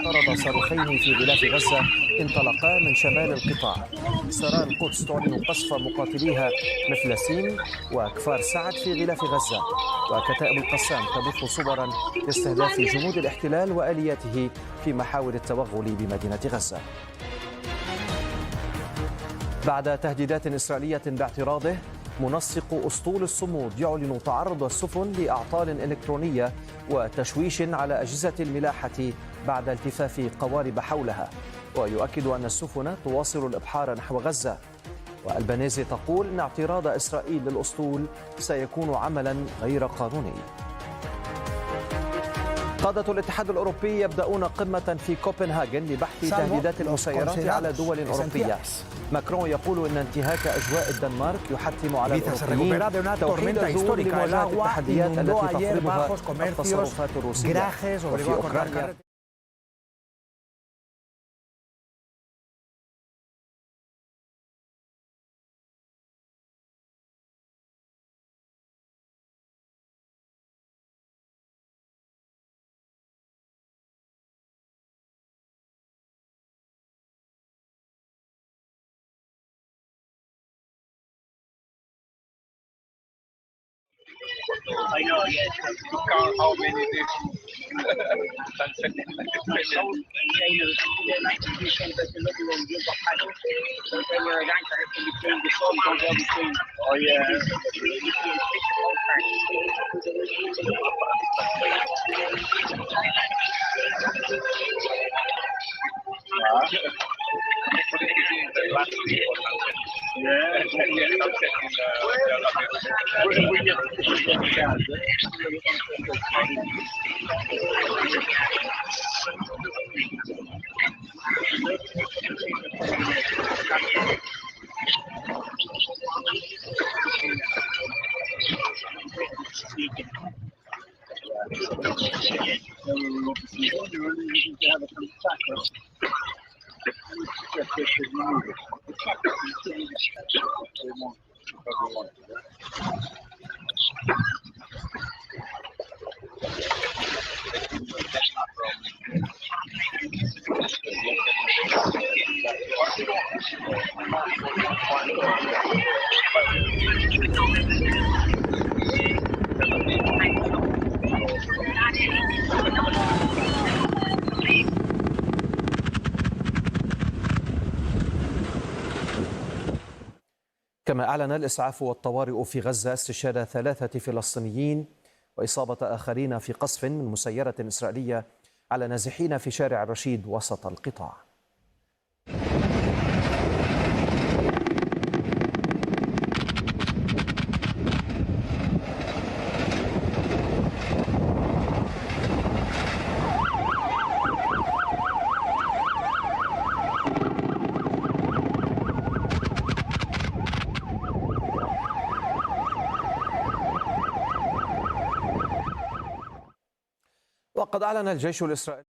فرض صاروخين في غلاف غزة انطلقا من شمال القطاع. سراء القدس تعلن قصف مقاتليها مفلسين وكفار سعد في غلاف غزة، وكتائب القسام تبث صورا لاستهداف جنود الاحتلال وآلياته في محاور التوغل بمدينة غزة. بعد تهديدات إسرائيلية باعتراضه، منسق أسطول الصمود يعلن تعرض السفن لأعطال إلكترونية وتشويش على أجهزة الملاحة بعد التفاف قوارب حولها، ويؤكد أن السفن تواصل الإبحار نحو غزة. والبنيزي تقول أن اعتراض إسرائيل للأسطول سيكون عملا غير قانوني. قادة الاتحاد الأوروبي يبدأون قمة في كوبنهاجن لبحث تهديدات المسيرات على دول أوروبية. ماكرون يقول أن انتهاك أجواء الدنمارك يحتم على الأوروبيين توحيد الذهول لمواجهة التحديات التي تفرضها التصرفات الروسية. وفي أوكرانيا I know, yes. You count how many days. Oh, yeah. كما أعلن الإسعاف والطوارئ في غزة استشهاد 3 فلسطينيين وإصابة آخرين في قصف من مسيرة إسرائيلية على نازحين في شارع الرشيد وسط القطاع. وقد أعلن الجيش الإسرائيلي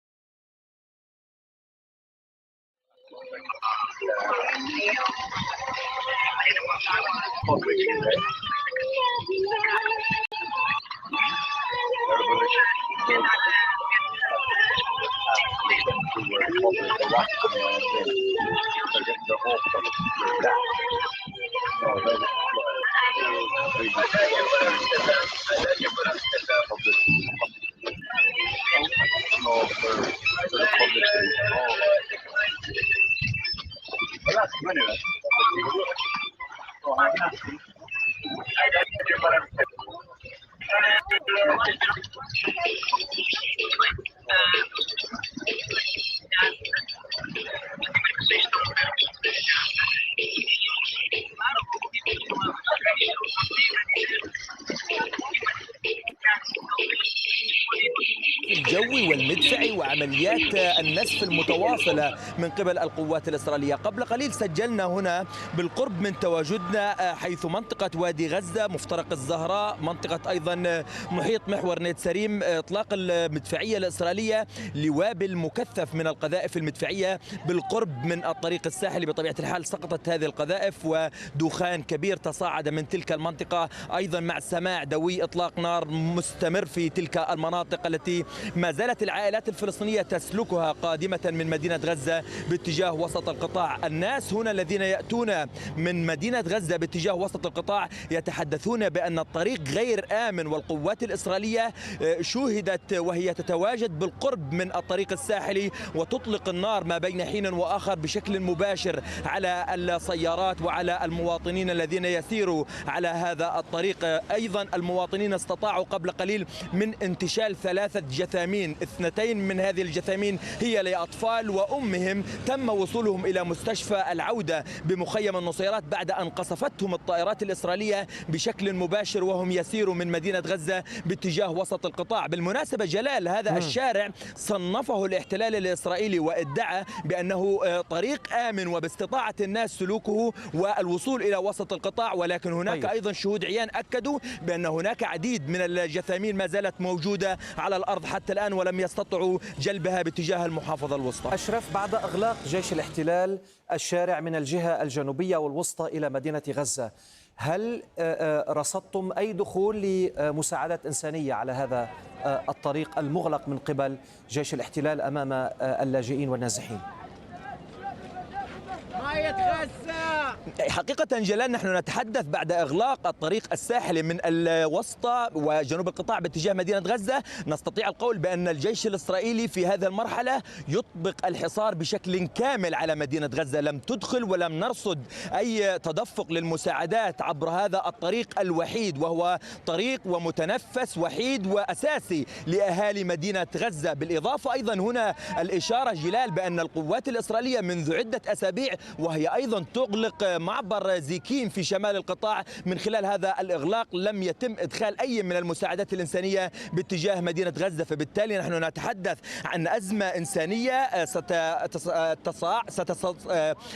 الجوي والمدفعي وعمليات النسف المتواصلة من قبل القوات الإسرائيلية. قبل قليل سجلنا هنا بالقرب من تواجدنا حيث منطقة وادي غزة، مفترق الزهراء، منطقة أيضا محيط محور نيت سريم، إطلاق المدفعية الإسرائيلية لوابل مكثف من القذائف المدفعية بالقرب من الطريق الساحلي. بطبيعة الحال سقطت هذه القذائف ودخان كبير تصاعد من تلك المنطقة، أيضا مع سماع دوي إطلاق نار مستمر في تلك المناطق التي ما زالت العائلات الفلسطينية تسلكها قادمة من مدينة غزة باتجاه وسط القطاع. الناس هنا الذين يأتون من مدينة غزة باتجاه وسط القطاع يتحدثون بأن الطريق غير آمن، والقوات الإسرائيلية شوهدت وهي تتواجد بالقرب من الطريق الساحلي وتطلق النار ما بين حين وآخر بشكل مباشر على السيارات وعلى المواطنين الذين يسيروا على هذا الطريق. أيضا المواطنين استطاعوا قبل قليل من انتشال 3 جثامين، 2 من هذه الجثامين هي لأطفال وأمهم تم وصولهم إلى مستشفى العودة بمخيم النصيرات بعد أن قصفتهم الطائرات الإسرائيلية بشكل مباشر وهم يسيروا من مدينة غزة باتجاه وسط القطاع. بالمناسبة جلال، هذا الشارع صنفه الاحتلال الإسرائيلي وادعى بأنه طريق آمن وباستطاعة الناس سلوكه والوصول إلى وسط القطاع، ولكن هناك أيضا شهود عيان أكدوا بأن هناك عديد من الجثامين ما زالت موجودة على الأرض حتى الآن ولم يستطيعوا جلبها باتجاه المحافظة الوسطى. أشرف، بعد إغلاق جيش الاحتلال الشارع من الجهة الجنوبية والوسطى إلى مدينة غزة، هل رصدتم أي دخول لمساعدات إنسانية على هذا الطريق المغلق من قبل جيش الاحتلال أمام اللاجئين والنازحين؟ حقيقة جلال، نحن نتحدث بعد إغلاق الطريق الساحلي من الوسطى وجنوب القطاع باتجاه مدينة غزة، نستطيع القول بأن الجيش الإسرائيلي في هذه المرحلة يطبق الحصار بشكل كامل على مدينة غزة. لم تدخل ولم نرصد أي تدفق للمساعدات عبر هذا الطريق الوحيد، وهو طريق ومتنفس وحيد وأساسي لأهالي مدينة غزة. بالإضافة أيضا هنا الإشارة جلال بأن القوات الإسرائيلية منذ عدة أسابيع وهي أيضا تغلق معبر زيكيم في شمال القطاع. من خلال هذا الإغلاق لم يتم إدخال أي من المساعدات الإنسانية باتجاه مدينة غزة، فبالتالي نحن نتحدث عن أزمة إنسانية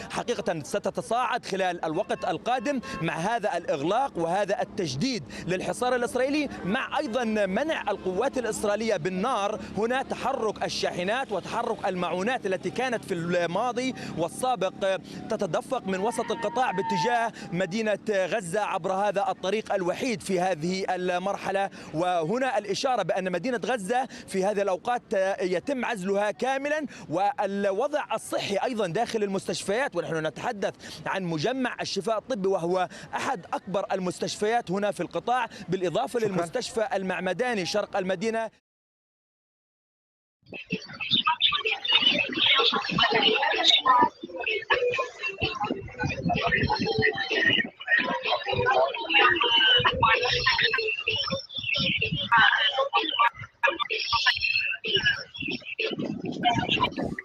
حقيقة ستتصاعد خلال الوقت القادم مع هذا الإغلاق وهذا التجديد للحصار الإسرائيلي، مع أيضا منع القوات الإسرائيلية بالنار هنا تحرك الشاحنات وتحرك المعونات التي كانت في الماضي والسابق تتدفق من وسط القطاع باتجاه مدينة غزة عبر هذا الطريق الوحيد في هذه المرحلة. وهنا الإشارة بأن مدينة غزة في هذه الأوقات يتم عزلها كاملا، والوضع الصحي أيضا داخل المستشفيات، ونحن نتحدث عن مجمع الشفاء الطبي وهو أحد أكبر المستشفيات هنا في القطاع، بالإضافة للمستشفى المعمداني شرق المدينة.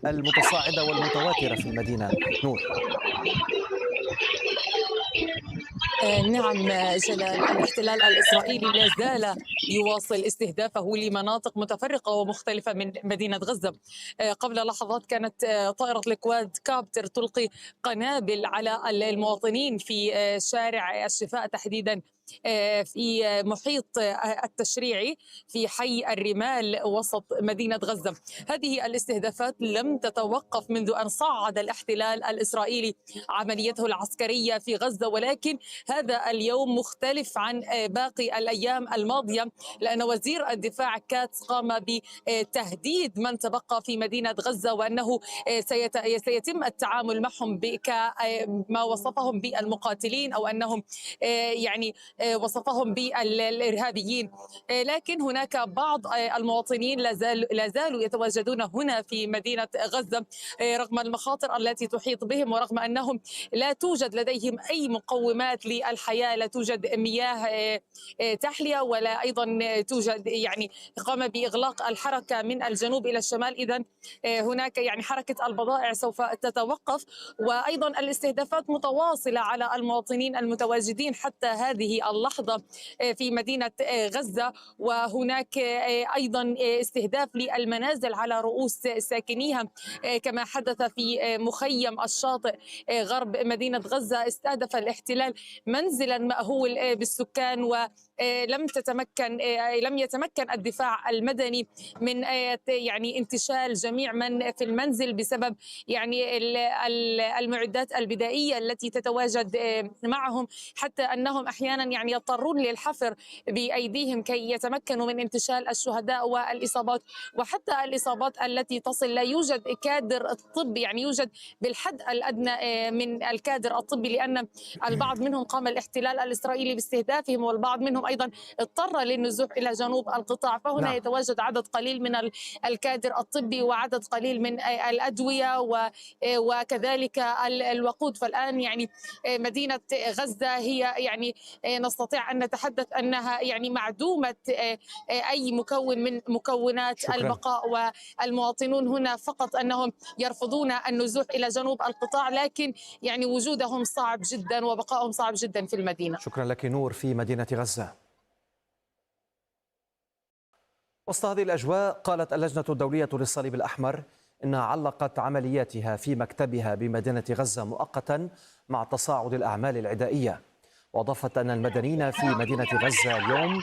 المتصاعدة والمتواترة في المدينة. نور. نعم جلال، الاحتلال الإسرائيلي لا زال يواصل استهدافه لمناطق متفرقة ومختلفة من مدينة غزة. قبل لحظات كانت طائرة الكواد كابتر تلقي قنابل على المواطنين في شارع الشفاء تحديدا في محيط التشريعي في حي الرمال وسط مدينة غزة. هذه الاستهدافات لم تتوقف منذ أن صعد الاحتلال الإسرائيلي عمليته العسكرية في غزة، ولكن هذا اليوم مختلف عن باقي الأيام الماضية، لأن وزير الدفاع كاتس قام بتهديد من تبقى في مدينة غزة وأنه سيتم التعامل معهم كما وصفهم بالمقاتلين أو أنهم يعني وصفهم بالإرهابيين. لكن هناك بعض المواطنين لا زالوا يتواجدون هنا في مدينة غزة رغم المخاطر التي تحيط بهم، ورغم أنهم لا توجد لديهم أي مقومات للحياة، لا توجد مياه تحلية ولا أيضا توجد يعني قام بإغلاق الحركة من الجنوب إلى الشمال. إذن هناك يعني حركة البضائع سوف تتوقف، وأيضا الاستهدافات متواصلة على المواطنين المتواجدين حتى هذه هذه اللحظة في مدينة غزة، وهناك أيضا استهداف للمنازل على رؤوس ساكنيها كما حدث في مخيم الشاطئ غرب مدينة غزة. استهدف الاحتلال منزلا مأهول بالسكان، لم يتمكن الدفاع المدني من يعني انتشال جميع من في المنزل بسبب يعني المعدات البدائية التي تتواجد معهم، حتى أنهم أحيانا يعني يضطرون للحفر بأيديهم كي يتمكنوا من انتشال الشهداء والإصابات، وحتى الإصابات التي تصل لا يوجد كادر الطب، يعني يوجد بالحد الأدنى من الكادر الطبي، لأن البعض منهم قام الاحتلال الإسرائيلي باستهدافهم، والبعض منهم أيضا اضطر للنزوح إلى جنوب القطاع. فهنا يتواجد عدد قليل من الكادر الطبي وعدد قليل من الأدوية وكذلك الوقود. فالآن يعني مدينة غزة هي يعني نستطيع أن نتحدث أنها يعني معدومة أي مكون من مكونات البقاء، والمواطنون هنا فقط أنهم يرفضون النزوح إلى جنوب القطاع، لكن يعني وجودهم صعب جدا وبقائهم صعب جدا في المدينة. شكرا لك نور في مدينة غزة. وسط هذه الأجواء قالت اللجنة الدولية للصليب الأحمر إنها علقت عملياتها في مكتبها بمدينة غزة مؤقتا مع تصاعد الأعمال العدائية، وأضافت أن المدنيين في مدينة غزة اليوم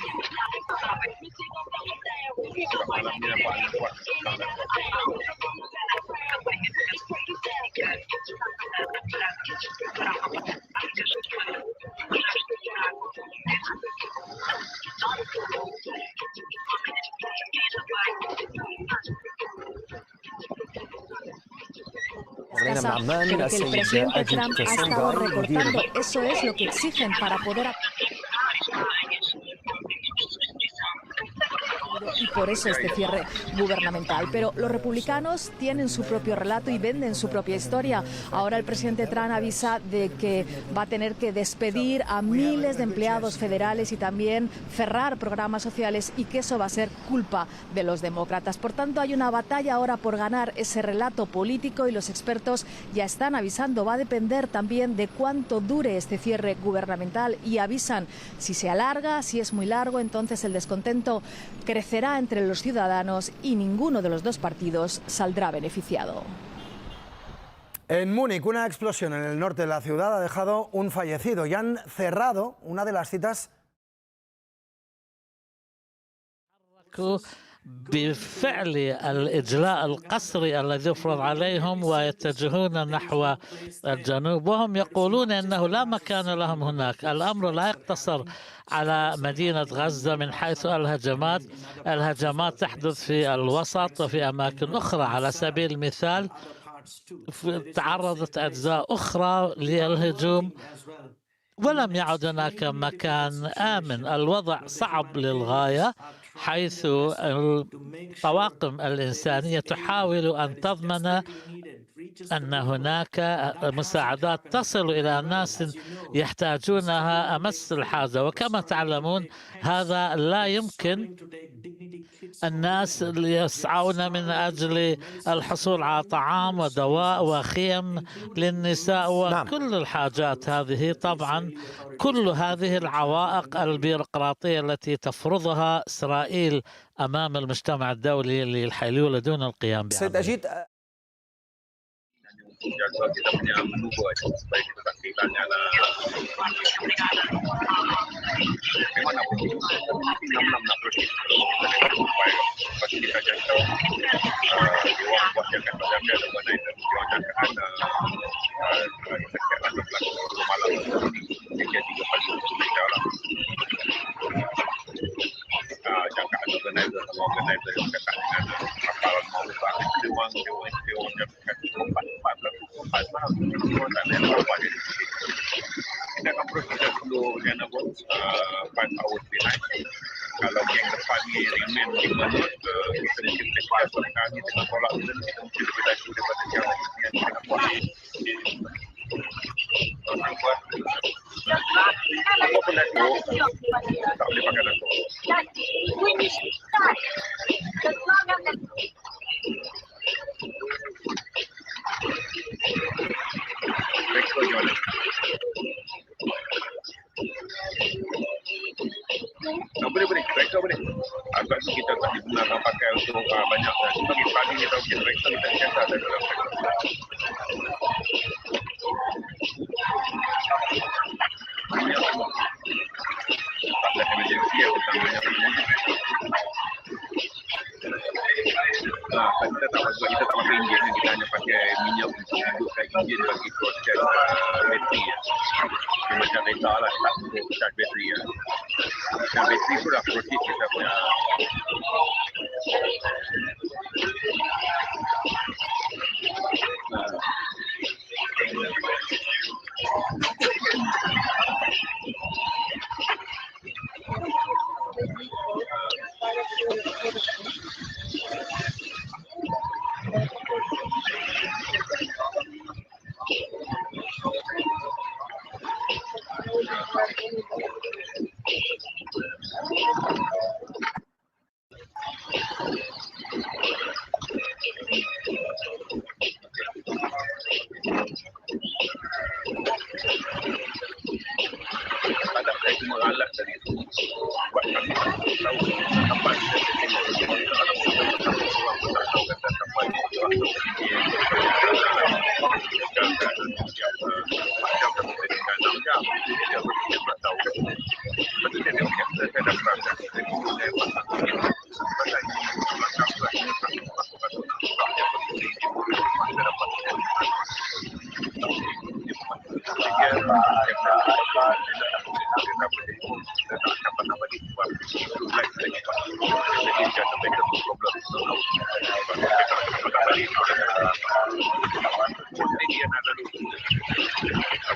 pero que el presidente Trump ha estado recortando. Eso es lo que exigen para poder... Y por eso este cierre gubernamental. Pero los republicanos tienen su propio relato y venden su propia historia. Ahora el presidente Trump avisa de que va a tener que despedir a miles de empleados federales y también cerrar programas sociales, y que eso va a ser culpa de los demócratas. Por tanto, hay una batalla ahora por ganar ese relato político, y los expertos ya están avisando. Va a depender también de cuánto dure este cierre gubernamental, y avisan: si se alarga, si es muy largo, entonces el descontento crecerá entre los ciudadanos y ninguno de los dos partidos saldrá beneficiado. En Múnich, una explosión en el norte de la ciudad ha dejado un fallecido y han cerrado una de las citas. بفعل الإجلاء القسري الذي يفرض عليهم ويتجهون نحو الجنوب، وهم يقولون أنه لا مكان لهم هناك. الأمر لا يقتصر على مدينة غزة من حيث الهجمات تحدث في الوسط وفي أماكن أخرى. على سبيل المثال تعرضت أجزاء أخرى للهجوم ولم يعد هناك مكان آمن. الوضع صعب للغاية، حيث الطواقم الإنسانية تحاول أن تضمن أن هناك مساعدات تصل إلى ناس يحتاجونها أمس الحاجة. وكما تعلمون هذا لا يمكن. الناس يسعون من أجل الحصول على طعام ودواء وخيم للنساء وكل الحاجات هذه. طبعا كل هذه العوائق البيروقراطية التي تفرضها إسرائيل أمام المجتمع الدولي ليولدون القيام بها. سيد أجيد، jaga kita punya menu buat supaya kita tak kehilangan bagaimana pun 6 nak terus supaya pasti kita jangkau dia buat jaga terjaga dan mana itu dia jangkaan sekian atau pelaku malam ini dia 3 kali berjalan jangkaan organizer sama organizer yang dekat dengan kapal maupun dewan jangkaan empat malam semua tak ada apa-apa di sini. Kita akan terus kita perlu Diana buat 5 hours behind. Kalau yang depan ni remain 5 minit, kita mesti sesuaikan ni dengan tolak dan kita mesti lebih laju daripada yang kita buat. Orang buat apa pun aku tak boleh pakai aku. Thanks for joining. boleh. Sebab tu kita tak digunakan pakai untuk banyak sebagai paling kita mereka kita biasa ada dalam pada emergency yang utamanya kita tak pakai enjin, kita hanya pakai minyak untuk hidupkan enjin bagi proses bateri macam kereta lah, tak untuk charge bateri dan bateri tu dah proses kita punya ada saya cuma alat tadi tu buat kami tahu tempat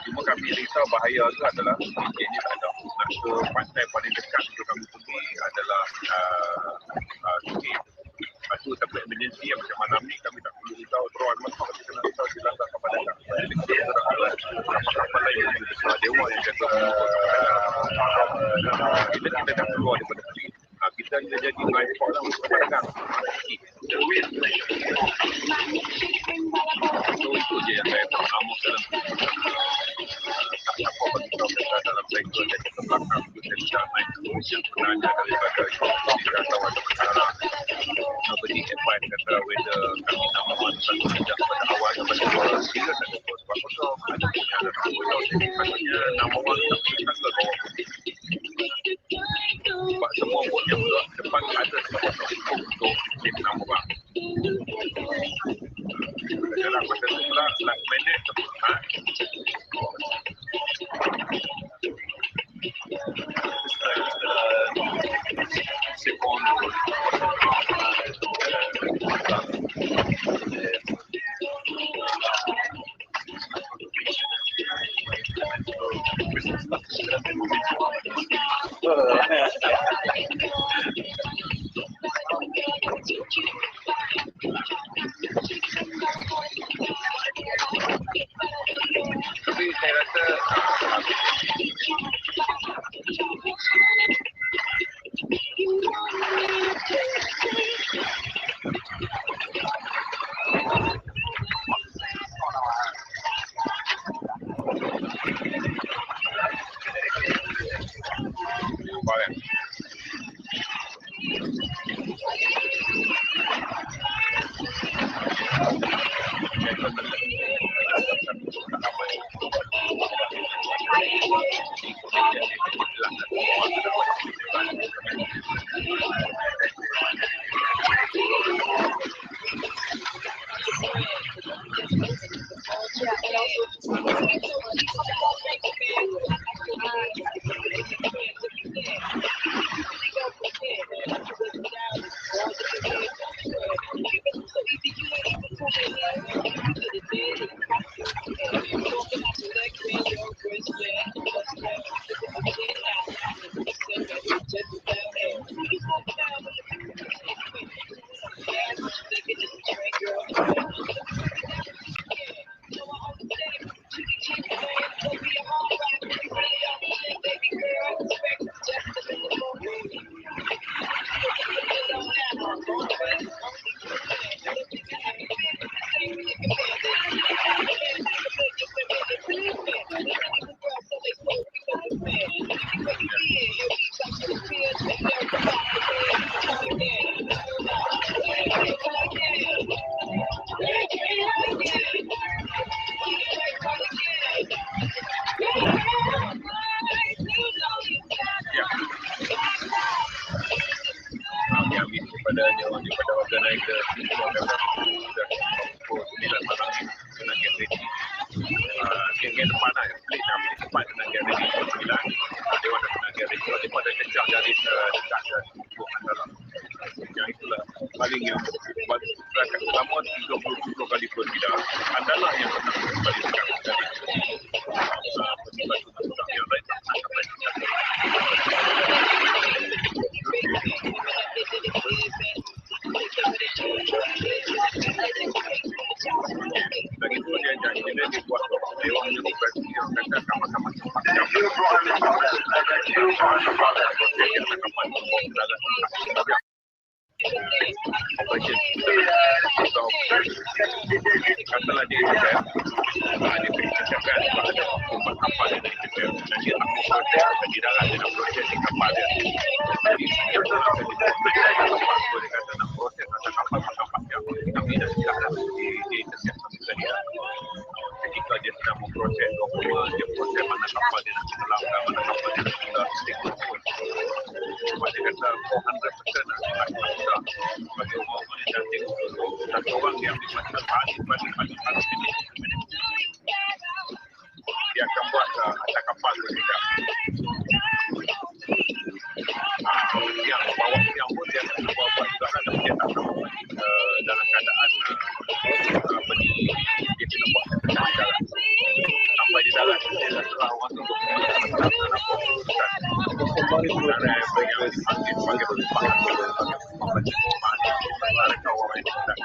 cuma kami risau bahaya tu adalah enjinnya tak ada. Nak ke pantai paling dekat untuk kami pergi adalah Sungai. Lepas tu sampai emergency yang macam malam ni kami tak perlu risau drone masuk, kami kena risau jelangkan kapal datang. Kapal lain yang ada dewa yang jaga. Bila kita dah keluar daripada negeri, kita jadi transport lah untuk pedagang. So itu je yang saya mengamuk dalam tak apa bagi kita dalam cycle dan kita belakang itu saya tidak main yang sebenarnya daripada kita tahu ada masalah. Nobody advice kata whether kami nak memanfaatkan sejak pada awal kepada orang sila tak ada sebab kosong ada punya ada kosong jadi katanya nama orang tak boleh kata bawah putih sebab semua bot yang depan ada sebab untuk jadi nama orang dalam masa tu pula last minute tapi saya rasa hanya daripada organizer semua kata sudah pukul 9 malam ni kena get ready. Game depan lah yang pelik dah boleh cepat kena get ready pukul 9. Dia orang dah kena get ready. Dia pada kencang dari dekat dan pukul antara. Yang itulah paling yang buat gerakan pertama 30 kali per tidak. Adalah yang pernah kembali dekat dari penyebab undang-undang yang lain sampai lagi tu dia buat dewan yang berarti yang kata kamar-kamar tempat operation katalah dia cakap dia cakap ada hukuman kapal yang dia dan dia tak mau proses di darat dia nak proses di kapal dia jadi dia akan boleh kata nak proses atas kapal yang kami dah silap di Interception tadi ketika dia sedang memproses dia proses mana kapal dia nak tenggelamkan mana kapal dia nak tenggelamkan sebab dia kata 400% nak bagi orang-orang yang dah tengok satu orang yang dimasukkan paling ini dia akan buat atas kapal tu juga yang bawa yang pun dia akan buat juga lah tapi dia tak tahu dalam keadaan dia kena buat dalam sampai di dalam dia dah serah orang tu kembali pula yang dipanggil sebagai penumpang mereka orang yang tak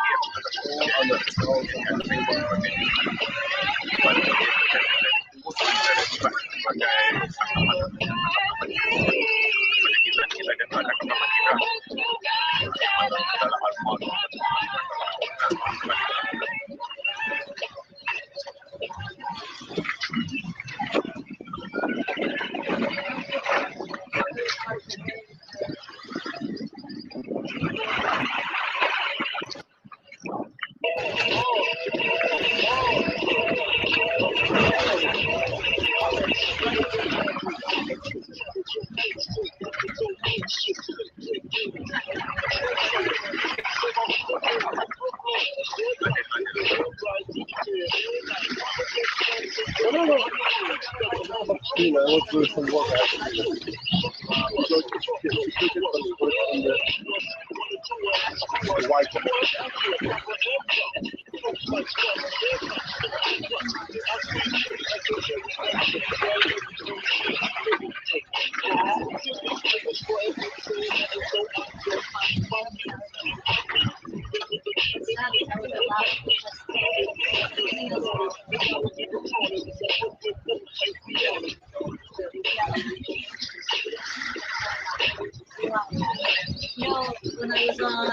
when I was on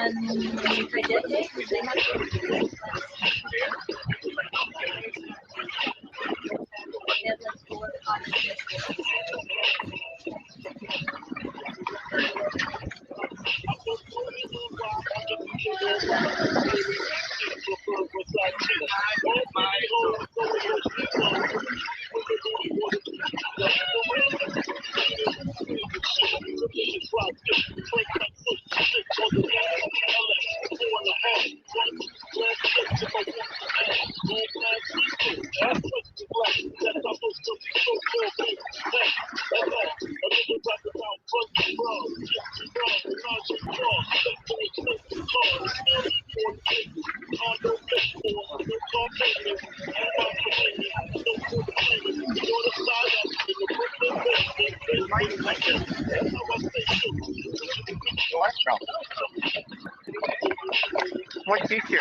Interception, What teacher?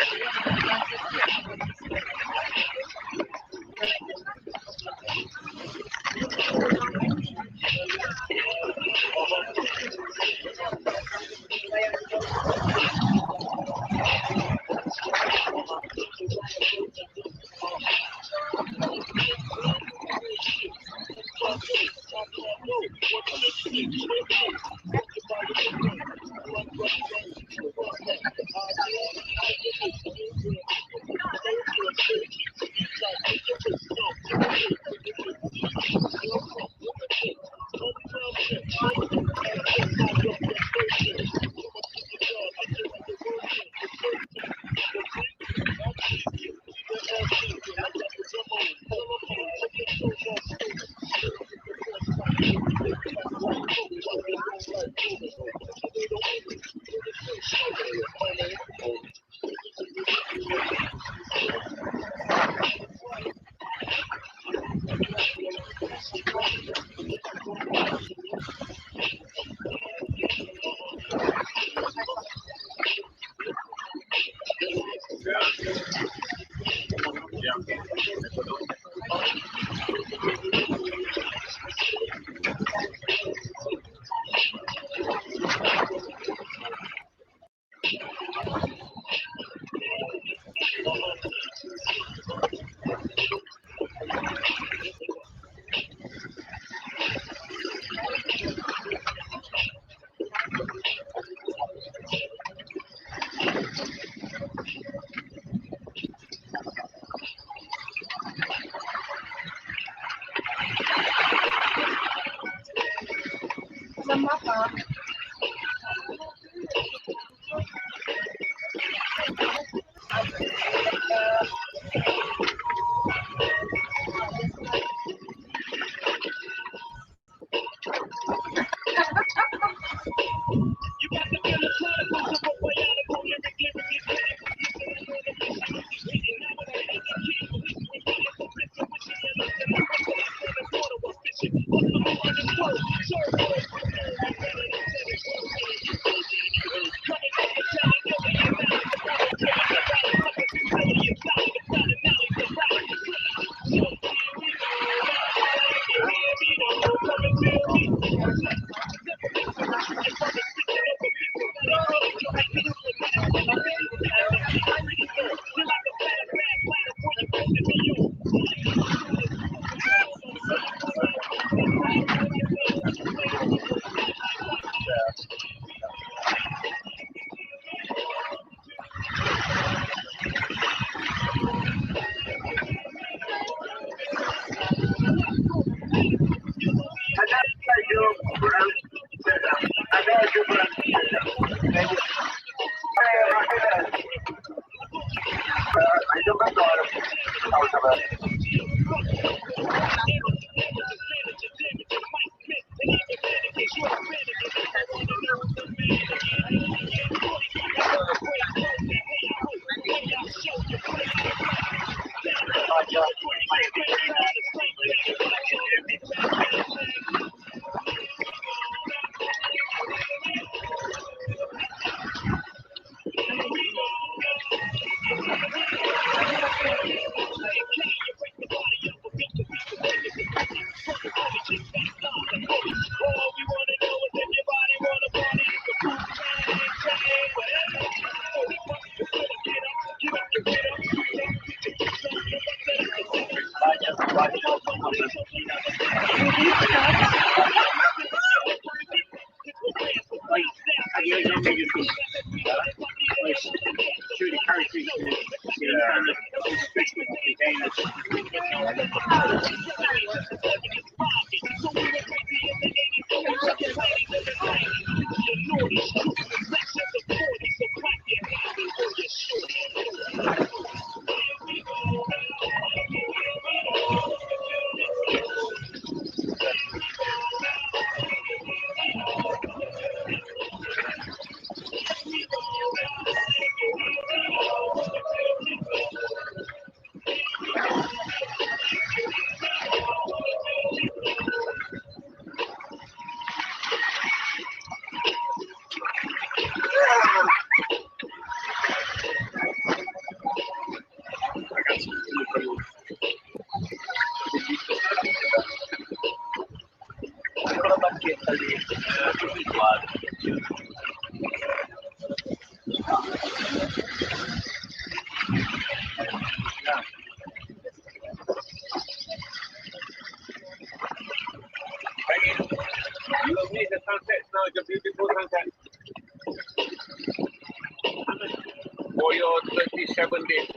For your 37 days.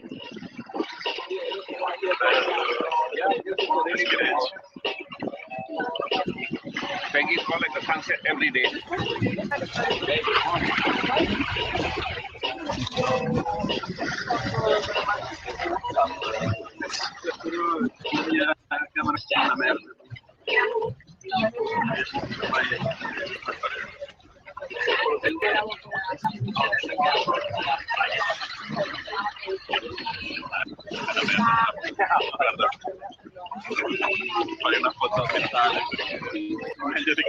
Yeah, beautiful, really good. Peggy's got like the sunset every day. Pakai foto kita. Jadi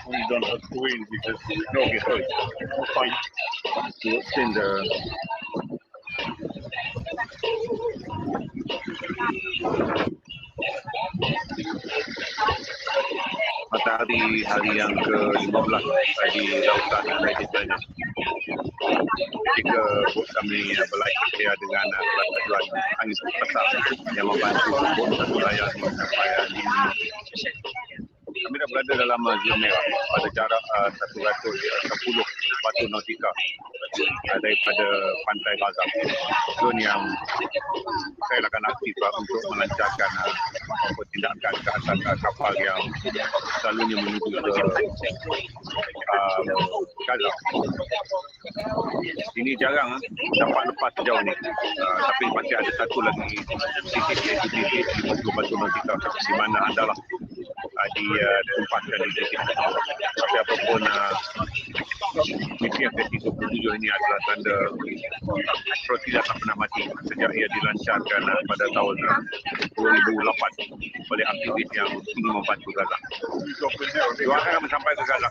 we don't have to win because no get hurt. We'll fight to extend the matahari hari yang ke-15 di lautan Mediterranean. Ketika bot kami berlayar dengan kelajuan angin besar yang membantu bot satu layar sampai 5 kami dah berada dalam zon merah pada jarak 110 batu nautika daripada pantai Gaza. Zon yang saya akan aktif untuk melancarkan tindakan ke atas kapal yang selalunya menuju ke Gaza. Ini jarang dapat lepas sejauh ni, tapi masih ada satu lagi titik iaitu titik batu nautika di mana adalah ditempatkan di titik. Tapi apapun misi yang ke-37 ini adalah tanda Flotilla tak pernah mati sejak ia dilancarkan pada tahun 2008 oleh aktivis yang ingin membantu Gaza. Doakan kami sampai ke Gaza.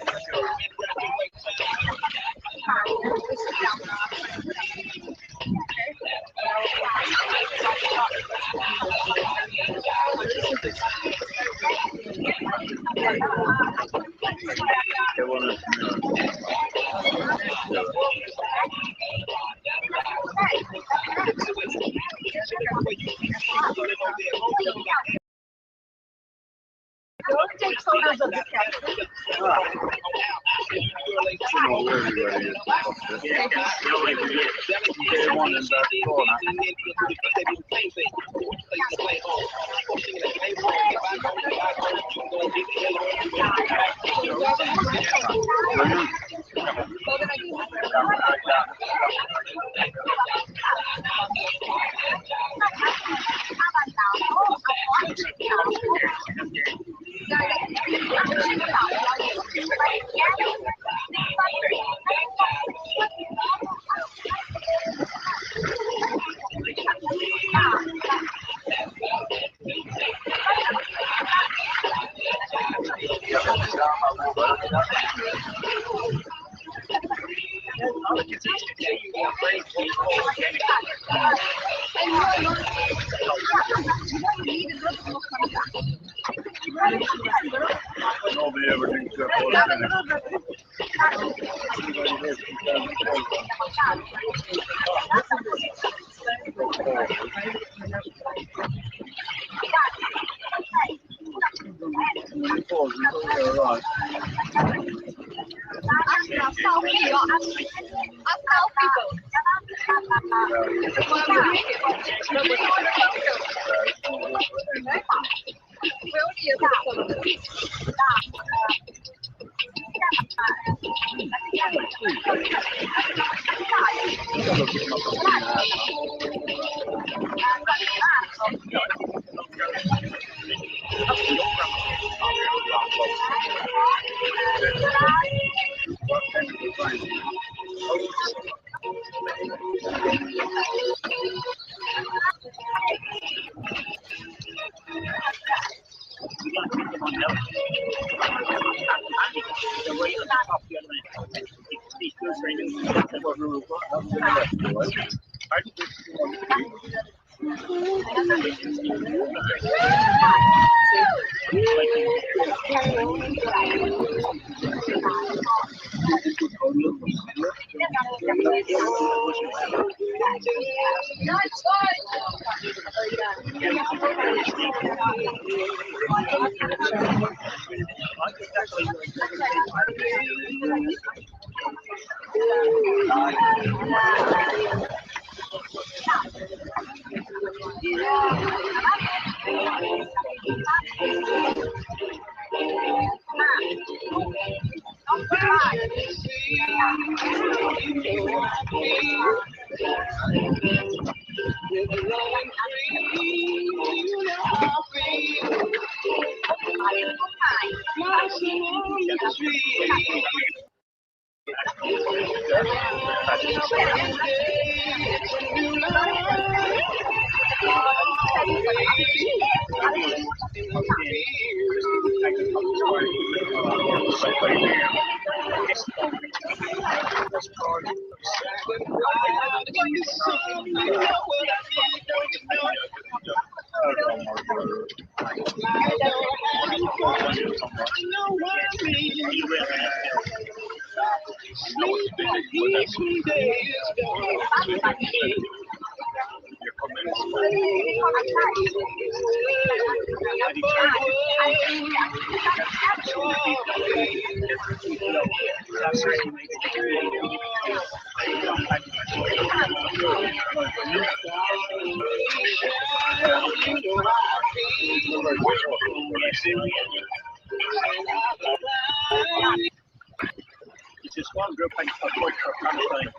It's a small group and support for Palestine,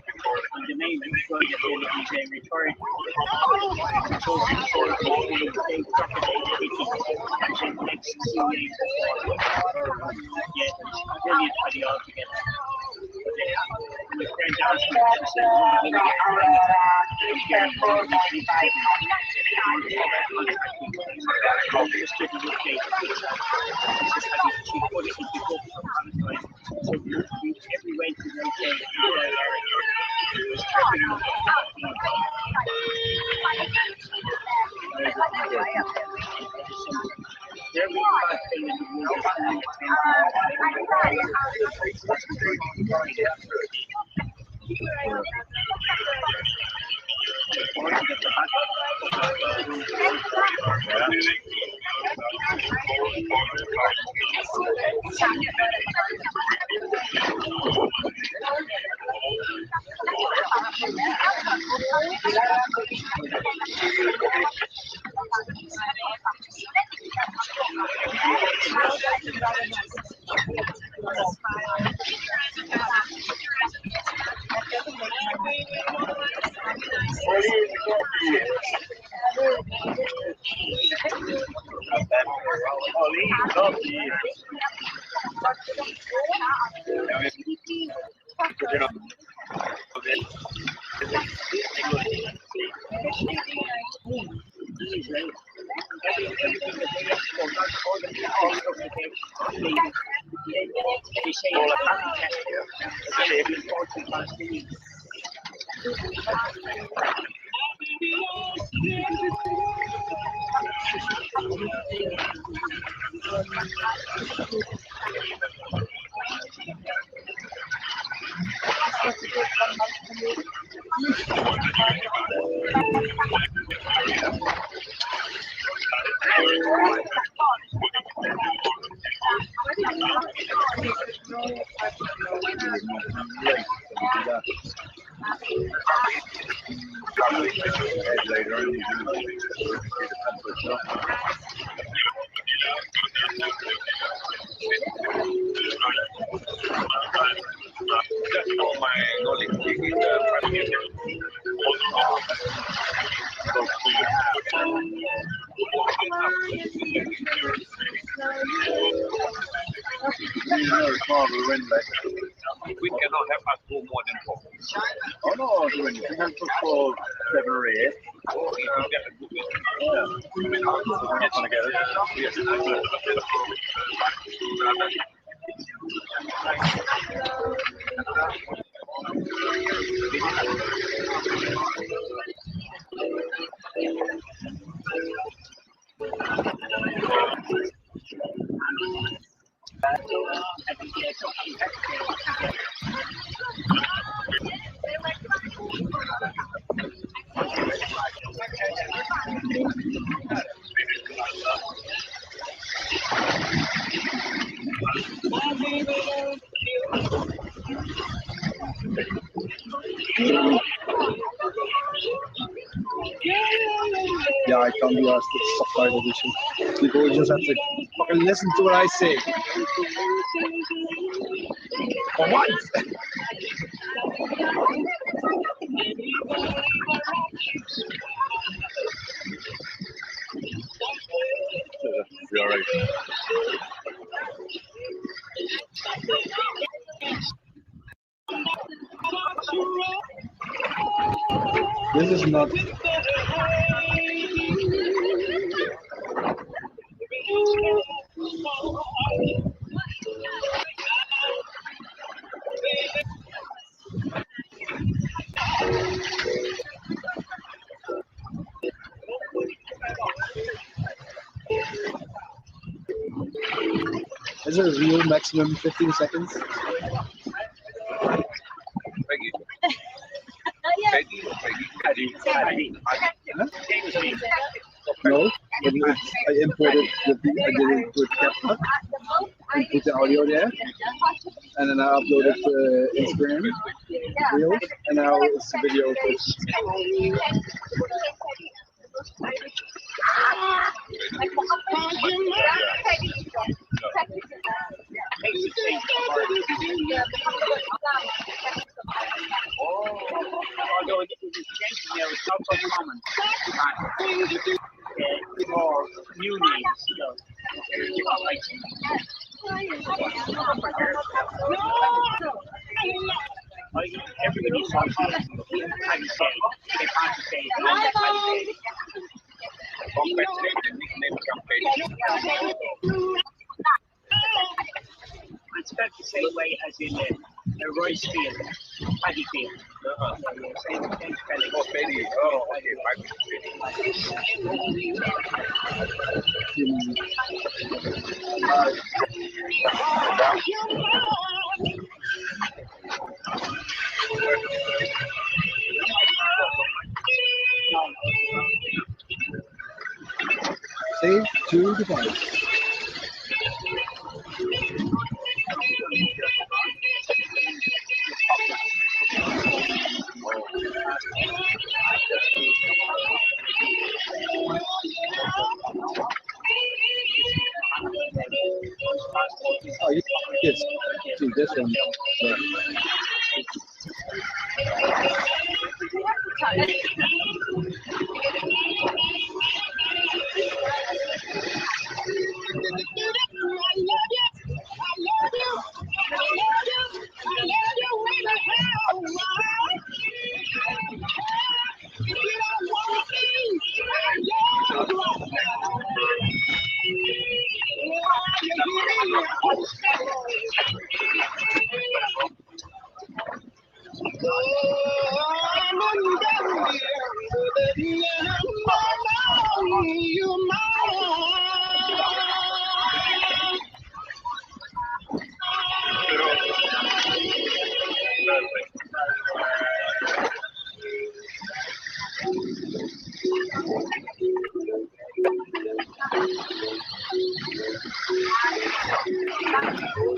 and the main employee is being referred They say it's untested. It's important Palestinians. We cannot have us go more than 4. Oh no, we can have for 7 or 8. Oh, if you get a good one. Yeah. We're not going to get it. Yes. Yeah, I can't be asked to subtitle this shit. People just have to fucking listen to what I say. For once! Be all right. This is not. Is it a real maximum 15 seconds? Peggy. Peggy or Peggy? Huh? No, but I imported the beat, I did it with CapCut and put the audio there, and then I uploaded to Instagram Reels, and now it's a video. Although it was changing there, it's not so common. Or new names, everybody saw how to say. They can't say. Compensate the nickname campaign. It's spelled the same way as in Royce Field, Paddy Field. Same spelling. Oh, Peggy. Oh, okay. Save to device. Oh, yes. See this one.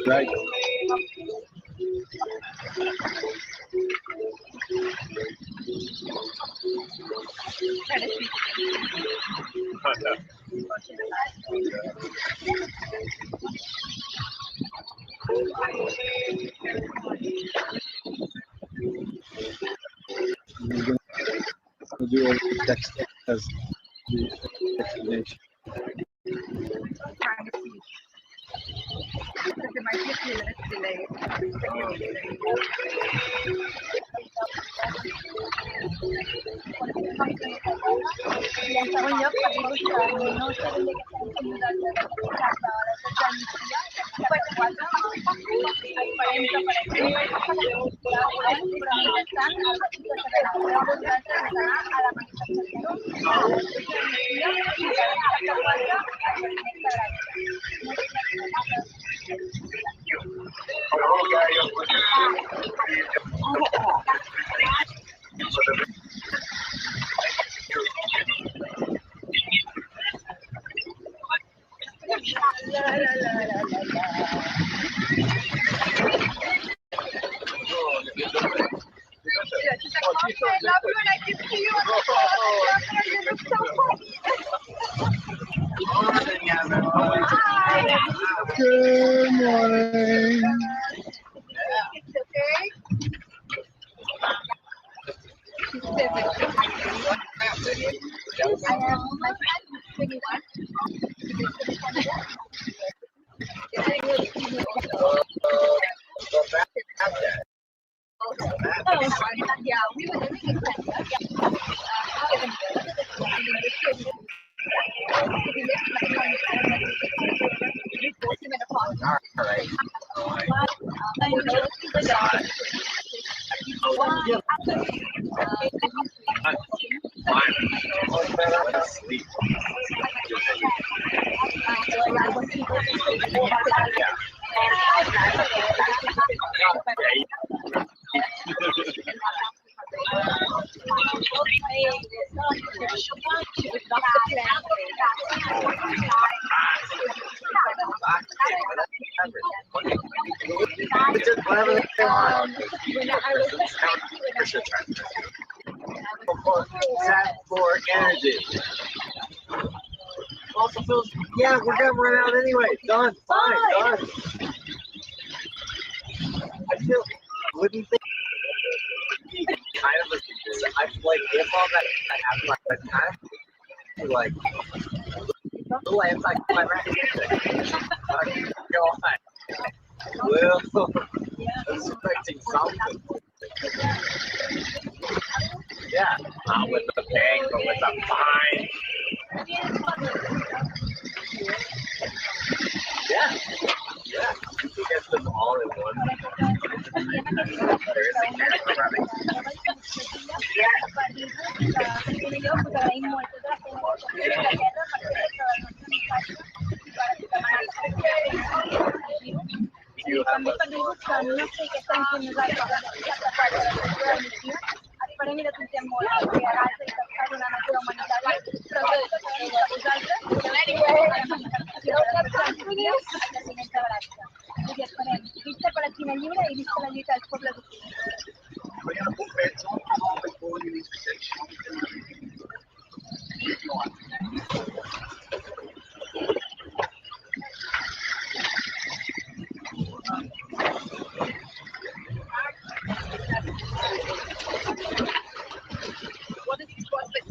Right. We'll do all the text as the explanation. There might be a few minutes delay. Good morning. Yeah, we were living in Whatever they want. For energy. Fossil fuels, yeah, we're gonna run out anyway. Done. Fine. Done. I feel wouldn't think kind of I feel like if all that happened like that time, like a little anticlimactic. God. Well, I was expecting something. Yeah, not with the bang, but with the fine. Yeah. Yeah. You can get them all in one. There's a camera running. You have a Esperem i desitgem molt que hagi impactat una natura humanitària, però i esperem, visca Palestina lliure i visca la lluita dels pobles ucraïns.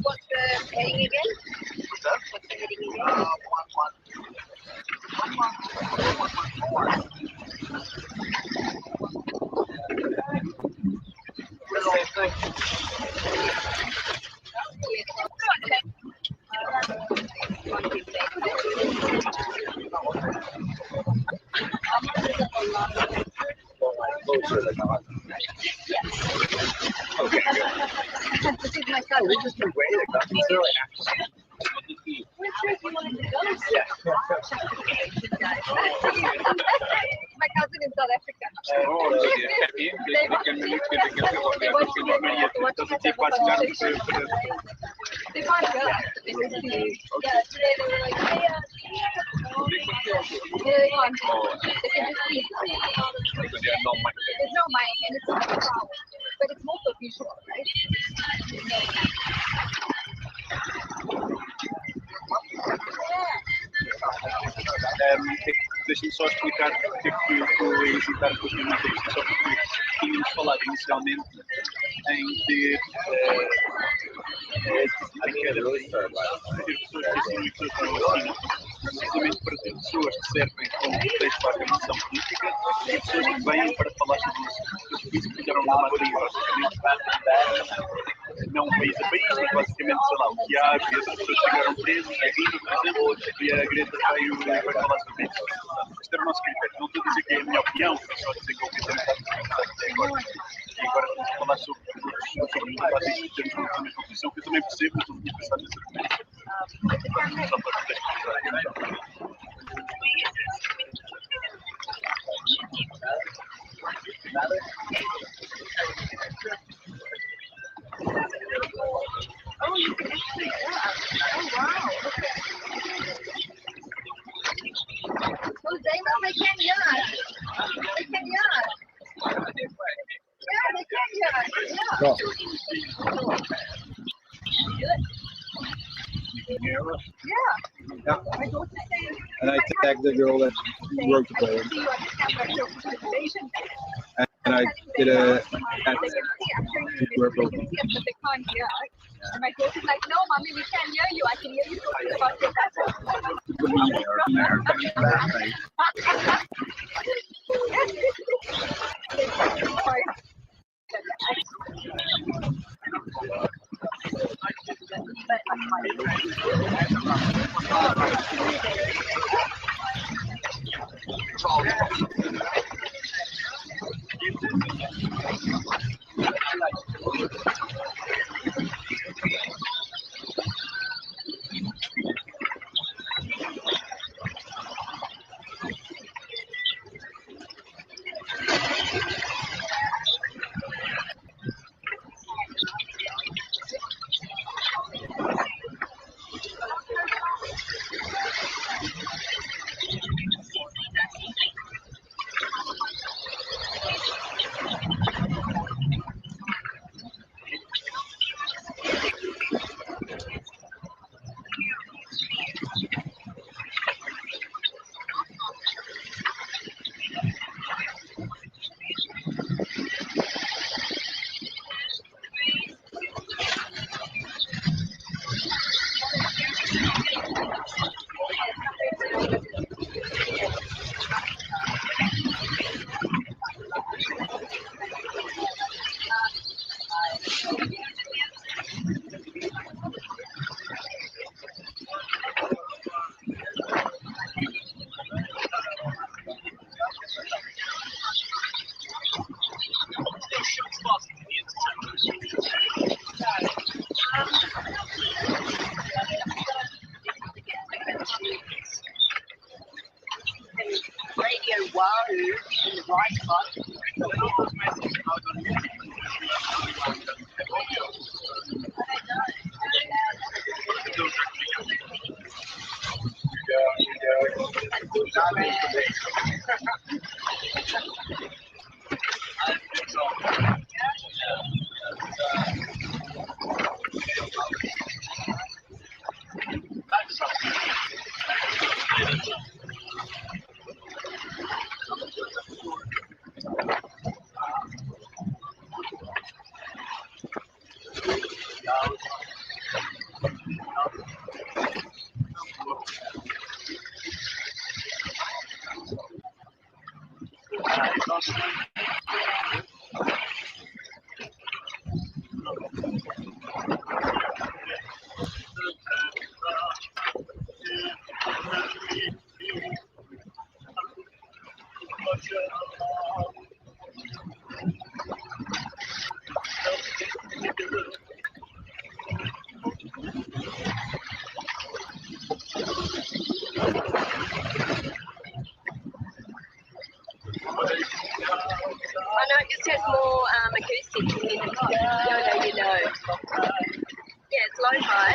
What's the heading again? What's the heading again? 1-1. Okay, good. This is my cousin. We just waited. Nothing's really happening. We're sure if you wanted to go. Yeah. My cousin in South Africa. They can't go. Yeah, today they were like, hey, They can't. They can just see. Because they are not mic. There's no mic and it's not power. But it's more so visual, right? Deixa-me só explicar porque é que eu estou a hesitar relativamente a isto, só porque tínhamos falado inicialmente em ter precisamente para ter pessoas que servem como texto para a organização política e pessoas que venham para falar sobre isso. Isso que fizeram uma maioria basicamente não país a país, mas basicamente, sei lá, o Tiago e as pessoas que ficaram presas, a Rita, por exemplo, e a Greta veio para falar sobre isso. Este era o nosso critério. Não estou a dizer que é a minha opinião, estou só a dizer que é o critério que está agora. E agora vamos falar sobre o debate em termos de uma conclusão, que eu também percebo, mas não vou pensar nesse argumento. Só para contextualizar a ideia. Oh, you can actually, yeah. Oh, wow. Oh, they can hear us. They can hear us. Yeah, they can hear us. Yeah. Cool. Yeah. Yeah. My daughter saying, And I tagged the girl that wrote the I poem. can see you understand my participation. And I did a They can see, I'm showing you this, they can see us, but they can't hear us. And my daughter's like, no, mommy, we can hear you. I can hear you talking about your battle. Radio Wahoo in the right spot. I know it just has more acoustic. You know. Yeah, it's lo-fi.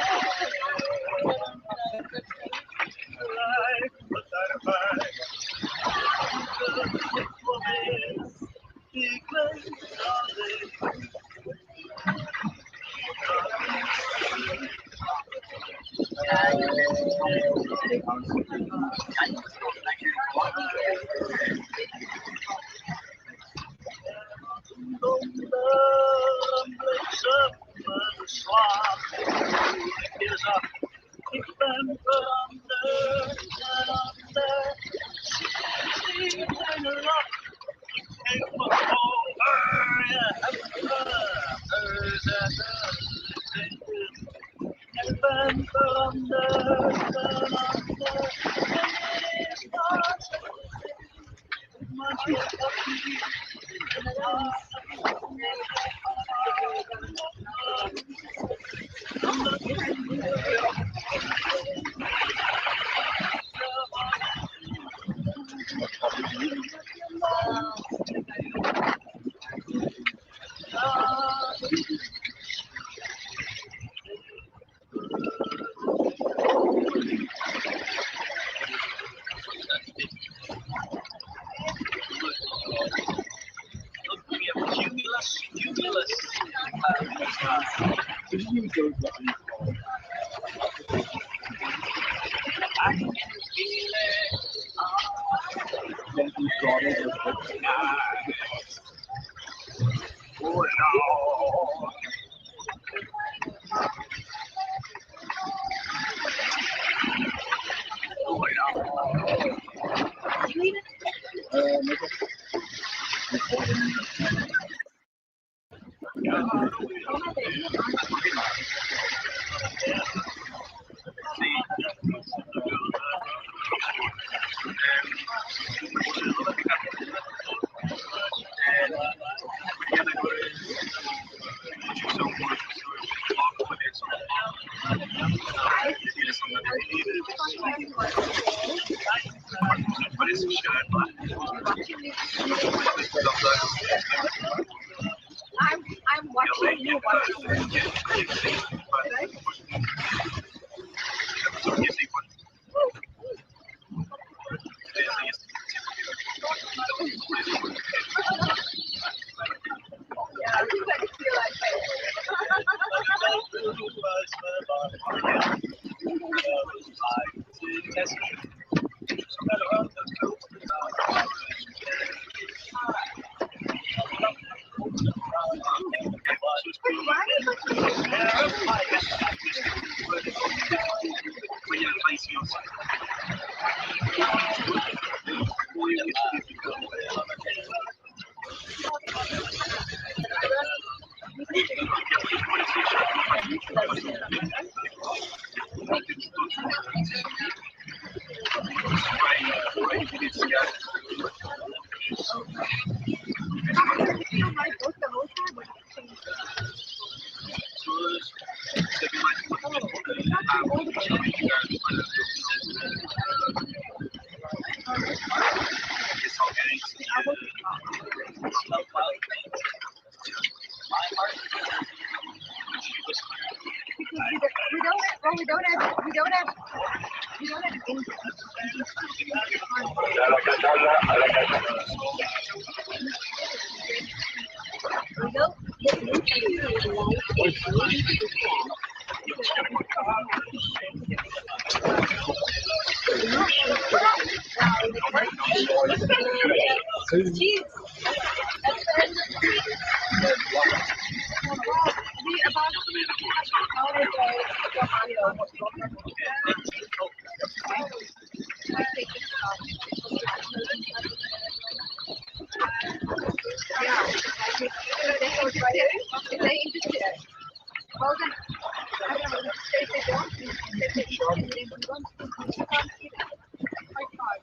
I'm watching you watching.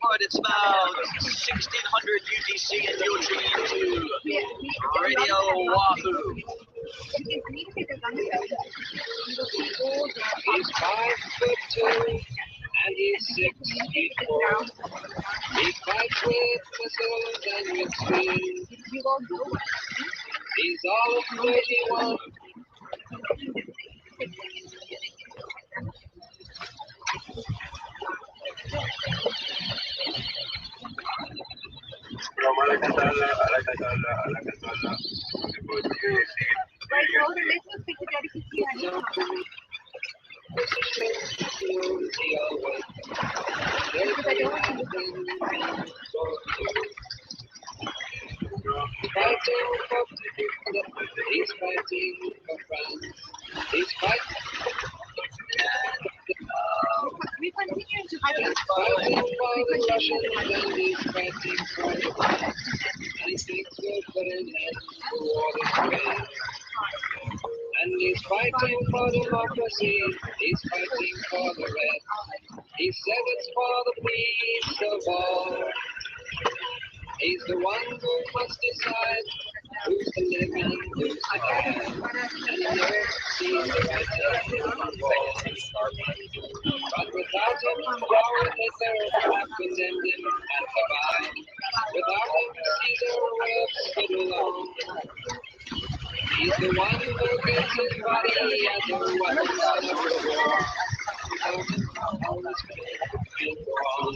But it's now 1600 UTC and you're tuning into Radio Wahoo. He's 5'2" and he's 6'4". He fights with missiles and with speed. He's all of 31. Fighting for freedom, he's fighting for France. He's fighting We continue to for the Russians and he's fighting for the and he's good for an end to war in Spain. And he's fighting for democracy, he's fighting for the red. He said it's for the peace of all. He's the one who must decide who's to live and who's to die. And the earth sees the right but without him, how would Hitler have condemned him and survived? Without him, Caesar would have stood alone. He's the one who gives his body as a weapon of the war. Without him, all is wrong.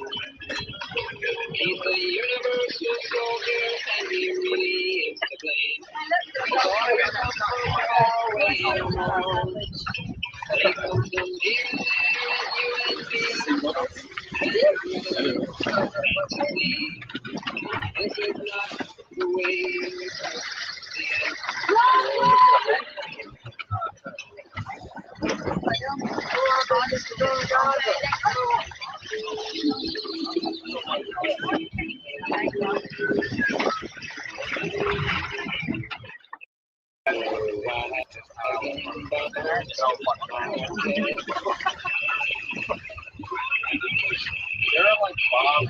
He's the universal soldier, and he really is to blame. Sorry, I'm from far away alone. He comes from here and you and me. This is not the way we're supposed They're like Bob.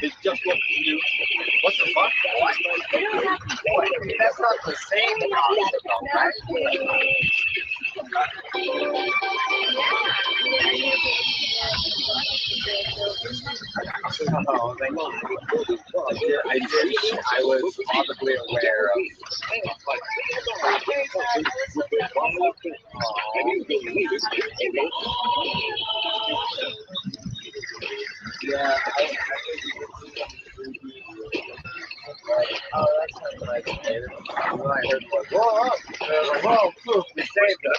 It's just what you do. What the fuck? That's not the same concept, right? I was probably aware of. Yeah. Oh, that's not what I did. What I heard was, whoa, whoa, poof, you saved us.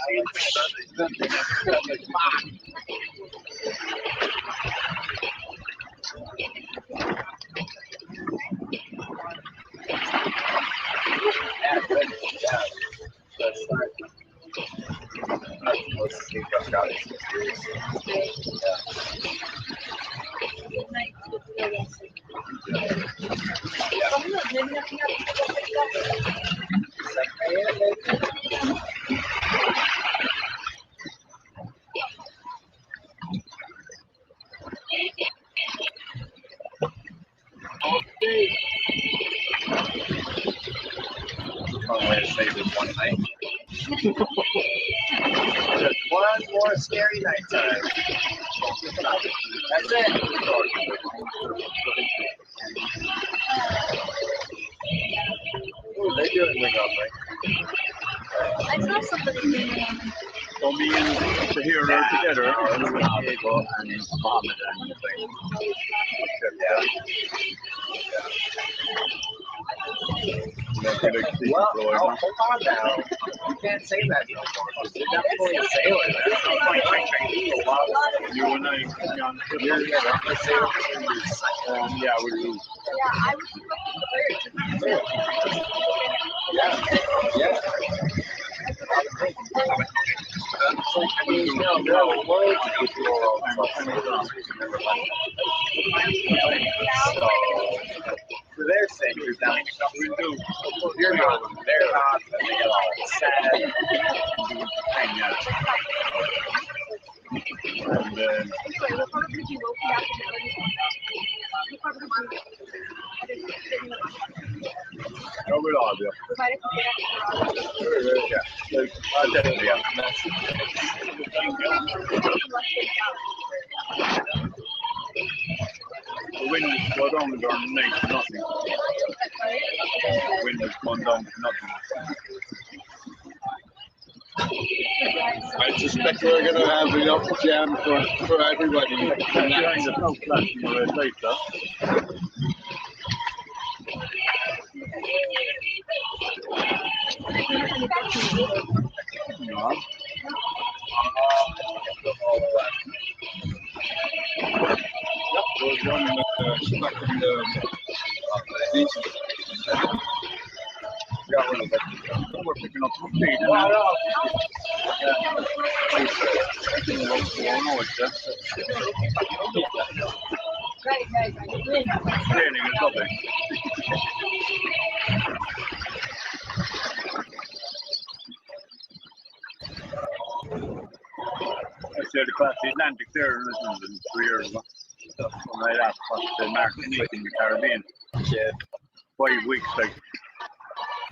Let's start. Let's see if I've got it. One way to save this one night. Just one more scary night time. That's it. Oh, they doing wing up, right? I saw somebody. So me and Shahir are together. Diego and Mohammed and thing. Yeah. Well, hold on now. You can't say that no more. You're definitely a sailor. That's no point training. You and I, you're a sailor. Yeah, we're you. Yeah, I was Yeah. So, I mean, no, loads of people are all for their sake, you're down. You're not. They're not. And they get all sad. And then. No, we're all there. Yeah. Definitely, yeah. The wind is going down during the night to nothing. The wind is going down to nothing. I suspect we're going to have enough jam for everybody. Behind the snow flashing the red light, though. No. We're picking up some speed. Training is lovely. I said across the Atlantic there in 3 years ago. Right up across the Martinique in the Caribbean. 5 weeks, like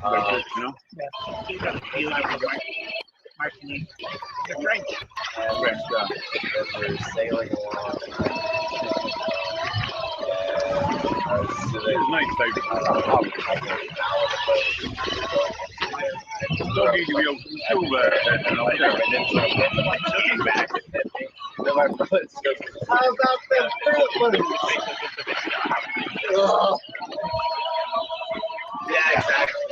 this, you know? Martinique. They're French. French, yeah. We're sailing along. It was nice, like, don't need to be able to scuba, you know? How about them Yeah, exactly.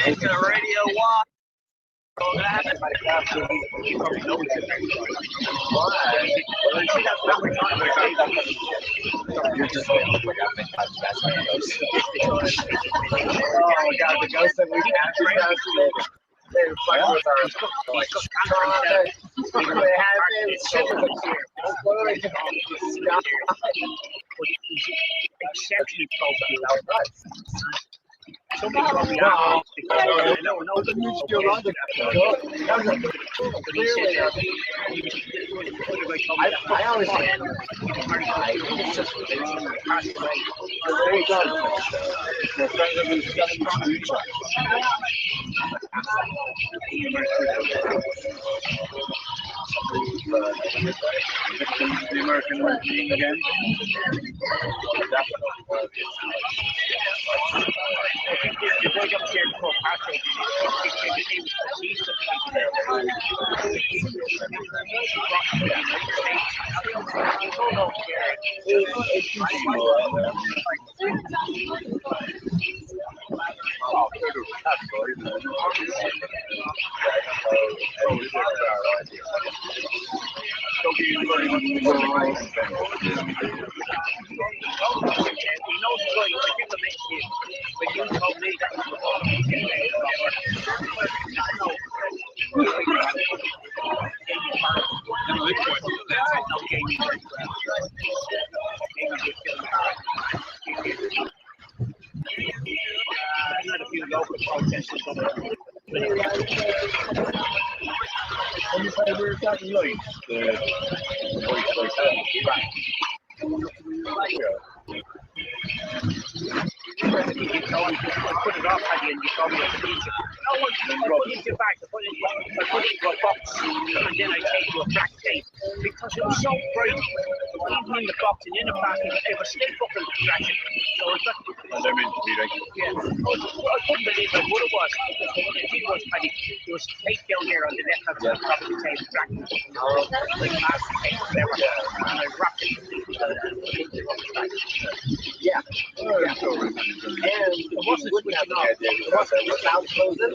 It's a radio walk. You're just waiting for your Oh my God, the ghost that we captured. They were fucking with our they had their ship up here. Exceptionally close. Somebody told me that because no, the news I always say the American team again. I think you're going up here to Patrick. Because it was so bright, even in the box and in the back, it was still fucking distraction. So it's not. They're meant to be like. Yeah. I couldn't believe like what it was. The thing was, Paddy, there was tape down there on the left hand side of the tape, tracking. Like massive tape, whatever. And I wrapped it. Yeah. Yeah. And it wasn't switching off. It wasn't without closing.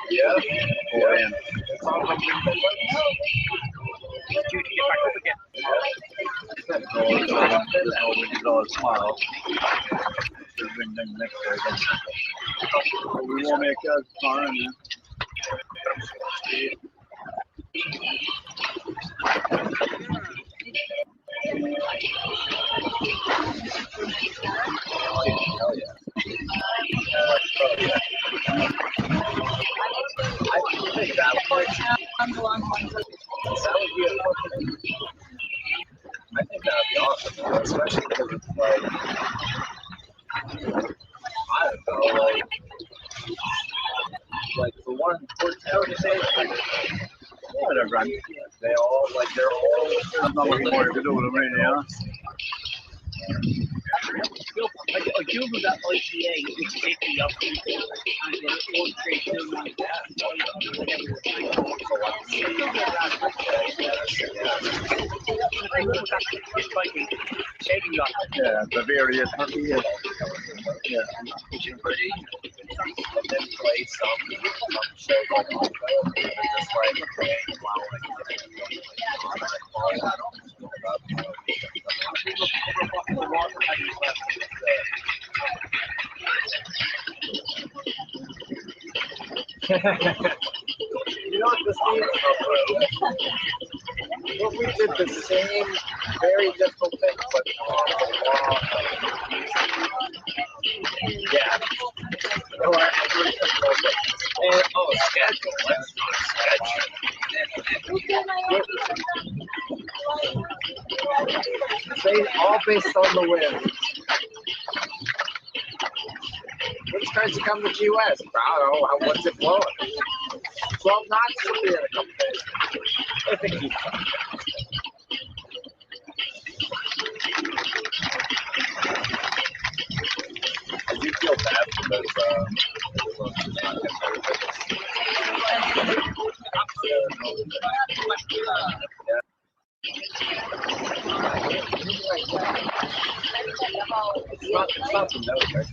Yeah. Due to get back up again. We won't make that tomorrow. I think that would be awesome, man. Especially because it's like, I don't know, like for one, organization, whatever. I mean, they're all. I'm not looking forward to doing it right now. Like a Cuba that OTA is taking up people and then all trade them like that. It's like taking up. Yeah, Bavaria, Turkey. Yeah, pretty. And then play some shows like on just like you know what this means? What we did the same very difficult thing, but yeah. No, and schedule. Let's do a schedule. All based on the wind. Which times you come to the US? I don't know. What's it blowing? 12 knots will be in a couple days. I think he's fine. I do feel bad because it's not the note, right?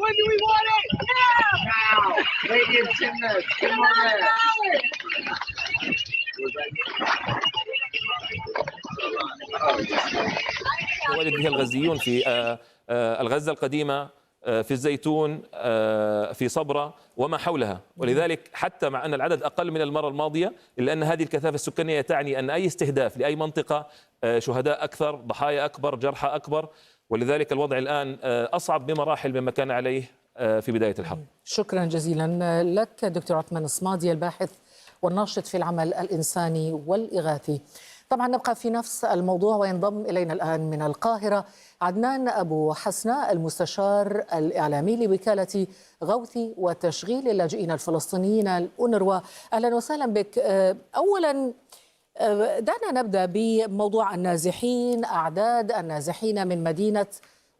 When do we want it? Now! Maybe in 10 minutes. Come on there. يولد به الغزيون في الغزة القديمة، في الزيتون، في صبرا وما حولها. ولذلك حتى مع أن العدد أقل من المرة الماضية، إلا أن هذه الكثافة السكانية تعني أن أي استهداف لأي منطقة شهداء أكثر، ضحايا أكبر، جرحى أكبر. ولذلك الوضع الآن أصعب بمراحل مما كان عليه في بداية الحرب. شكرا جزيلا لك دكتور عثمان الصمادي، الباحث والناشط في العمل الإنساني والإغاثي. طبعا نبقى في نفس الموضوع، وينضم إلينا الآن من القاهرة عدنان أبو حسنة، المستشار الإعلامي لوكالة غوث وتشغيل اللاجئين الفلسطينيين الأونروا. أهلا وسهلا بك. أولا دعنا نبدأ بموضوع النازحين، أعداد النازحين من مدينة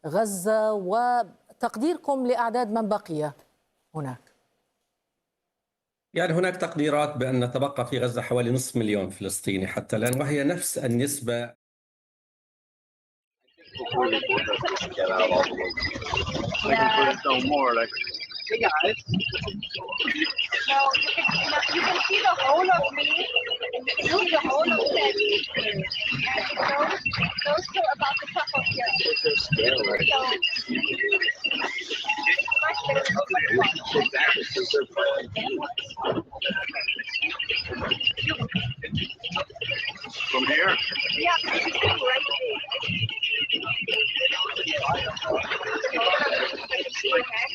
غزة وتقديركم لأعداد من بقي هناك. يعني هناك تقديرات بأن تبقى في غزة حوالي 500,000 فلسطيني حتى الآن، وهي نفس النسبة. Hey guys. No, you can see the whole of me. You can see the whole of Ted. And those two about the top of here. From here? Yeah, you can see right there. I can see your head.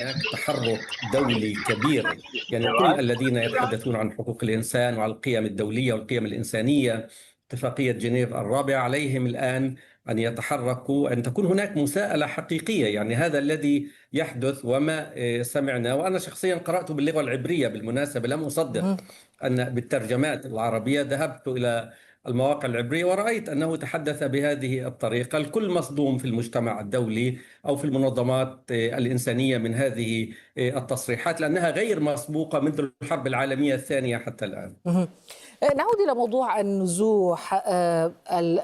هناك تحرك دولي كبير، يعني كل الذين يتحدثون عن حقوق الإنسان وعن القيم الدولية والقيم الإنسانية، اتفاقية جنيف الرابعة، عليهم الآن أن يتحركوا، أن تكون هناك مساءلة حقيقية. يعني هذا الذي يحدث وما سمعنا، وأنا شخصيا قرأته باللغة العبرية بالمناسبة، لم أصدق أن بالترجمات العربية، ذهبت إلى المواقع العبرية ورأيت أنه تحدث بهذه الطريقة. الكل مصدوم في المجتمع الدولي أو في المنظمات الإنسانية من هذه التصريحات، لأنها غير مسبوقة منذ الحرب العالمية الثانية حتى الآن. نعود إلى موضوع النزوح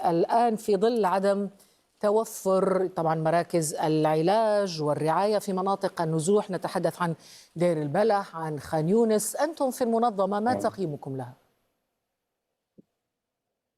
الآن في ظل عدم توفر طبعا مراكز العلاج والرعاية في مناطق النزوح. نتحدث عن دير البلح، عن خان يونس. أنتم في المنظمة ما تقييمكم لها؟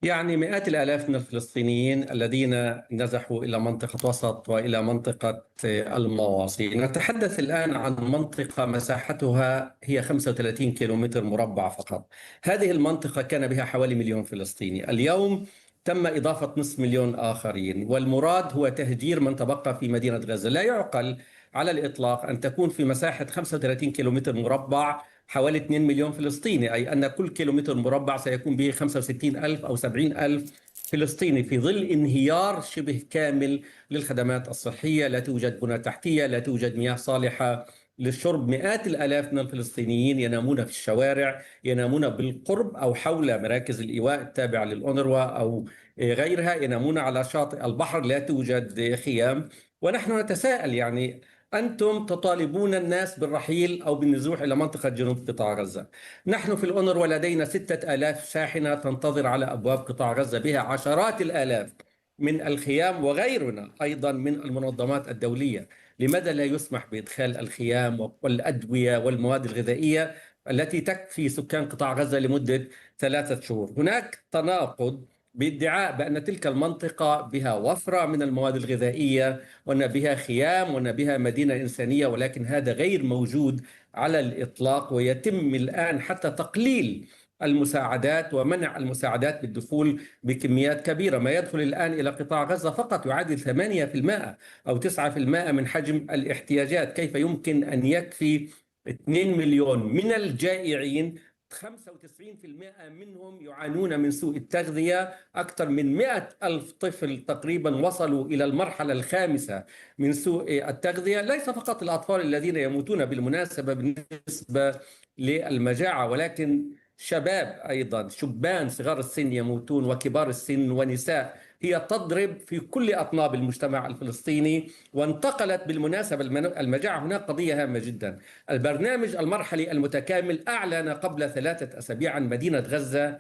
يعني مئات الآلاف من الفلسطينيين الذين نزحوا إلى منطقة وسط وإلى منطقة المواصي. نتحدث الآن عن منطقة مساحتها هي 35 كيلومتر مربع فقط. هذه المنطقة كان بها حوالي 1,000,000 فلسطيني. اليوم تم إضافة 500,000 آخرين، والمراد هو تهجير من تبقى في مدينة غزة. لا يعقل على الإطلاق أن تكون في مساحة 35 كيلومتر مربع حوالي 2 مليون فلسطيني، أي أن كل كيلومتر مربع سيكون به 65,000 أو 70,000 فلسطيني، في ظل انهيار شبه كامل للخدمات الصحية. لا توجد بنى تحتية، لا توجد مياه صالحة للشرب. مئات الآلاف من الفلسطينيين ينامون في الشوارع، ينامون بالقرب أو حول مراكز الإيواء التابعة للأونروا أو غيرها، ينامون على شاطئ البحر، لا توجد خيام. ونحن نتساءل، يعني أنتم تطالبون الناس بالرحيل أو بالنزوح إلى منطقة جنوب قطاع غزة. نحن في الأونروا لدينا 6,000 شاحنة تنتظر على أبواب قطاع غزة، بها عشرات الآلاف من الخيام، وغيرنا أيضا من المنظمات الدولية. لماذا لا يسمح بإدخال الخيام والأدوية والمواد الغذائية التي تكفي سكان قطاع غزة لمدة 3 شهور؟ هناك تناقض بادعاء بأن تلك المنطقة بها وفرة من المواد الغذائية وأن بها خيام وأن بها مدينة إنسانية، ولكن هذا غير موجود على الإطلاق. ويتم الآن حتى تقليل المساعدات ومنع المساعدات بالدخول بكميات كبيرة. ما يدخل الآن إلى قطاع غزة فقط يعادل 8% أو 9% من حجم الاحتياجات. كيف يمكن أن يكفي 2 مليون من الجائعين؟ 95% منهم يعانون من سوء التغذية. أكثر من 100,000 طفل تقريبا وصلوا إلى المرحلة الخامسة من سوء التغذية. ليس فقط الأطفال الذين يموتون بالمناسبة بالنسبة للمجاعة، ولكن شباب أيضا، شبان صغار السن يموتون، وكبار السن ونساء. هي تضرب في كل أطناب المجتمع الفلسطيني. وانتقلت بالمناسبة المجاعة هناك قضية هامة جدا. البرنامج المرحلي المتكامل أعلن قبل 3 أسابيع عن مدينة غزة.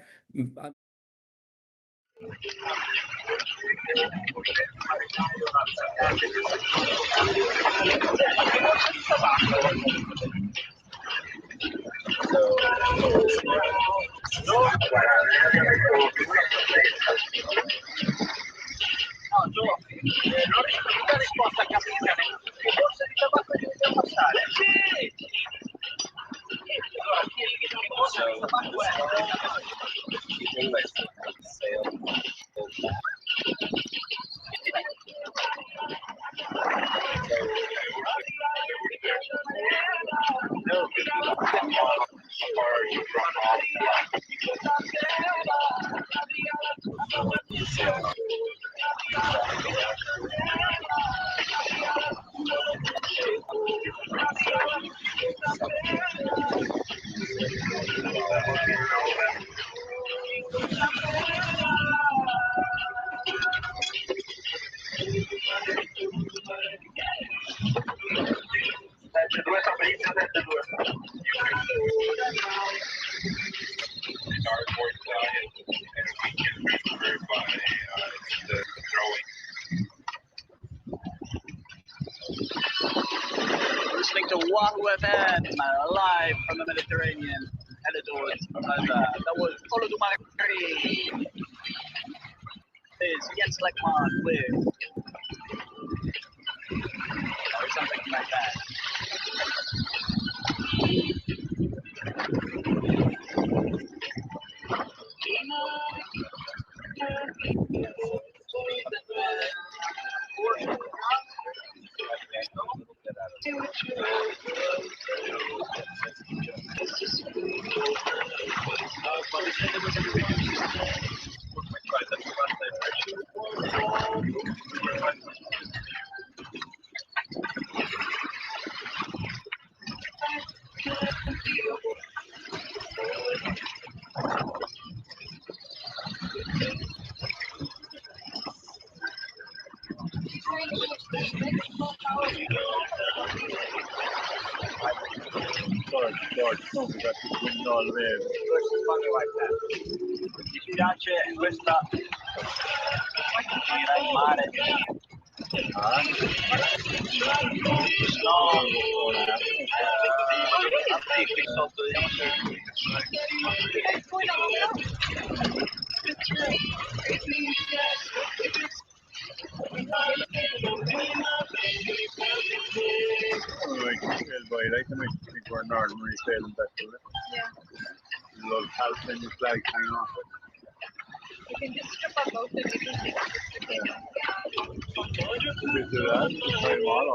L'unica risposta capita che forse di tabacco deve passare. Sì! Allora chiedi che cosa di tabacco è. Listening to Wahoo FM live from the Mediterranean, headed towards Gaza. That was Olodumare. Is Jens Lekman with or something like that. Mi piace questa El baile que me guardaron muy feo, los Palestinian flag hanging off it. You can just strip up both of it. This is that. Very well.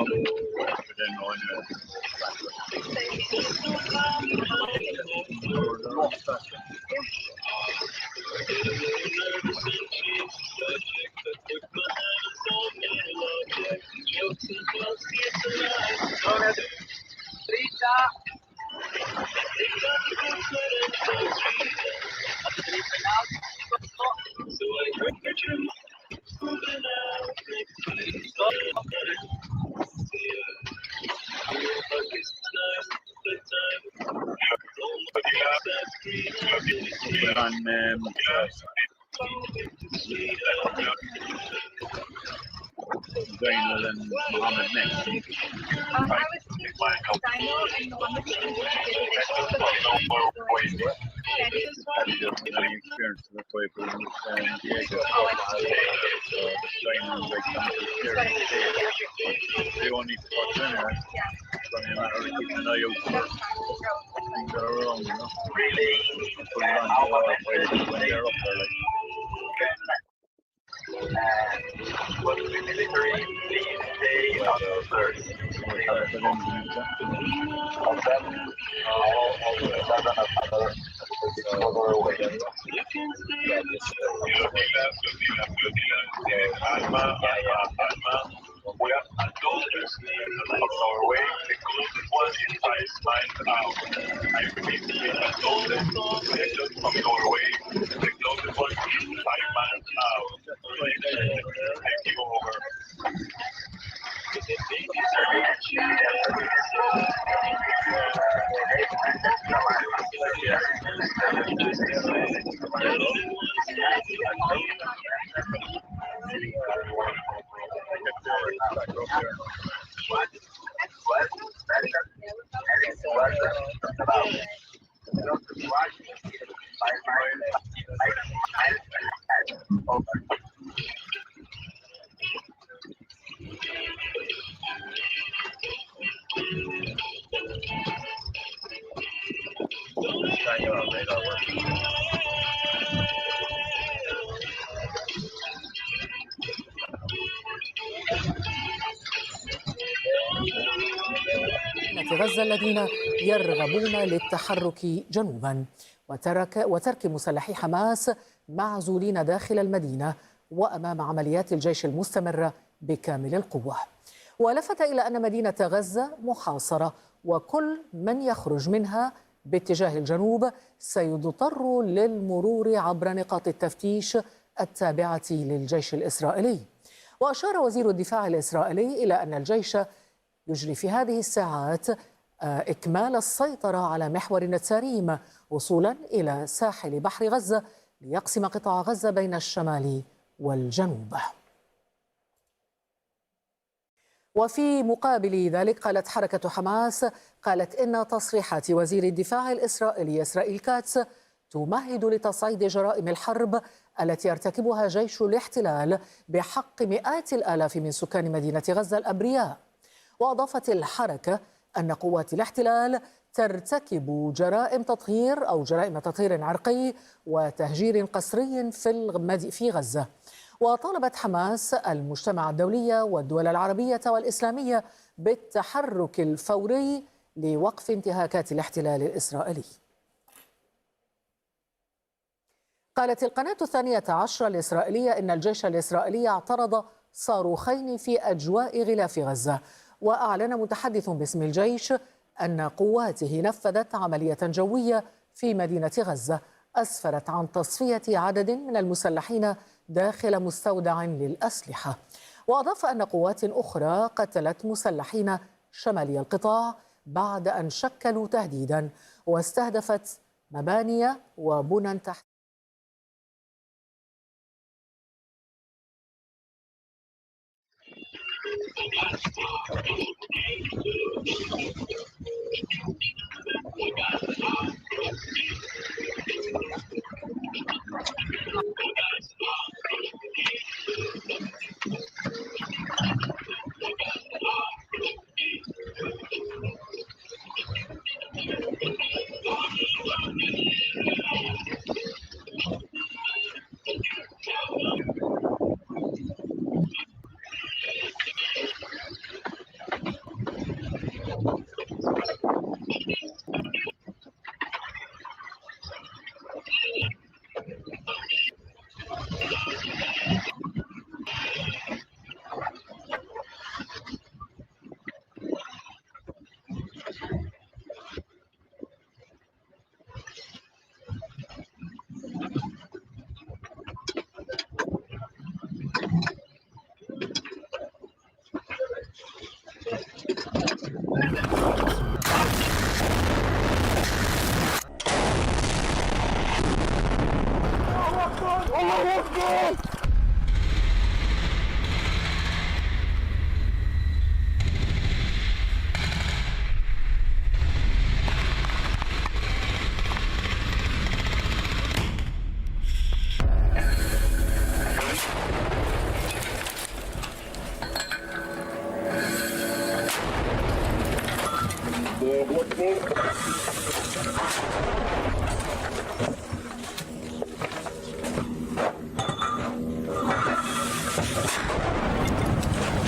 But then on Zainal and Mohammed next. I was thinking Zainal and Mohammed Experience the way for Diego. Zainal like they won't need to watch anyway. So I mean, I already keep an eye out for things that are wrong, you know. Put it on when they're up there, like. غزة الذين يرغبون للتحرك جنوبا وترك مسلحي حماس معزولين داخل المدينة وأمام عمليات الجيش المستمرة بكامل القوة. ولفت إلى أن مدينة غزة محاصرة وكل من يخرج منها باتجاه الجنوب سيضطر للمرور عبر نقاط التفتيش التابعة للجيش الإسرائيلي. وأشار وزير الدفاع الإسرائيلي إلى أن الجيش يجري في هذه الساعات إكمال السيطرة على محور النتساريم وصولا إلى ساحل بحر غزة ليقسم قطاع غزة بين الشمال والجنوب. وفي مقابل ذلك قالت حركة حماس إن تصريحات وزير الدفاع الإسرائيلي إسرائيل كاتس تمهد لتصعيد جرائم الحرب التي يرتكبها جيش الاحتلال بحق مئات الآلاف من سكان مدينة غزة الأبرياء. وأضافت الحركة أن قوات الاحتلال ترتكب جرائم تطهير عرقي وتهجير قسري في غزة. وطالبت حماس المجتمع الدولي والدول العربية والإسلامية بالتحرك الفوري لوقف انتهاكات الاحتلال الإسرائيلي. قالت القناة 12 الإسرائيلية إن الجيش الإسرائيلي اعترض صاروخين في أجواء غلاف غزة. وأعلن متحدث باسم الجيش أن قواته نفذت عملية جوية في مدينة غزة أسفرت عن تصفية عدد من المسلحين داخل مستودع للأسلحة. وأضاف أن قوات أخرى قتلت مسلحين شمالي القطاع بعد أن شكلوا تهديدا واستهدفت مباني وبنى تحت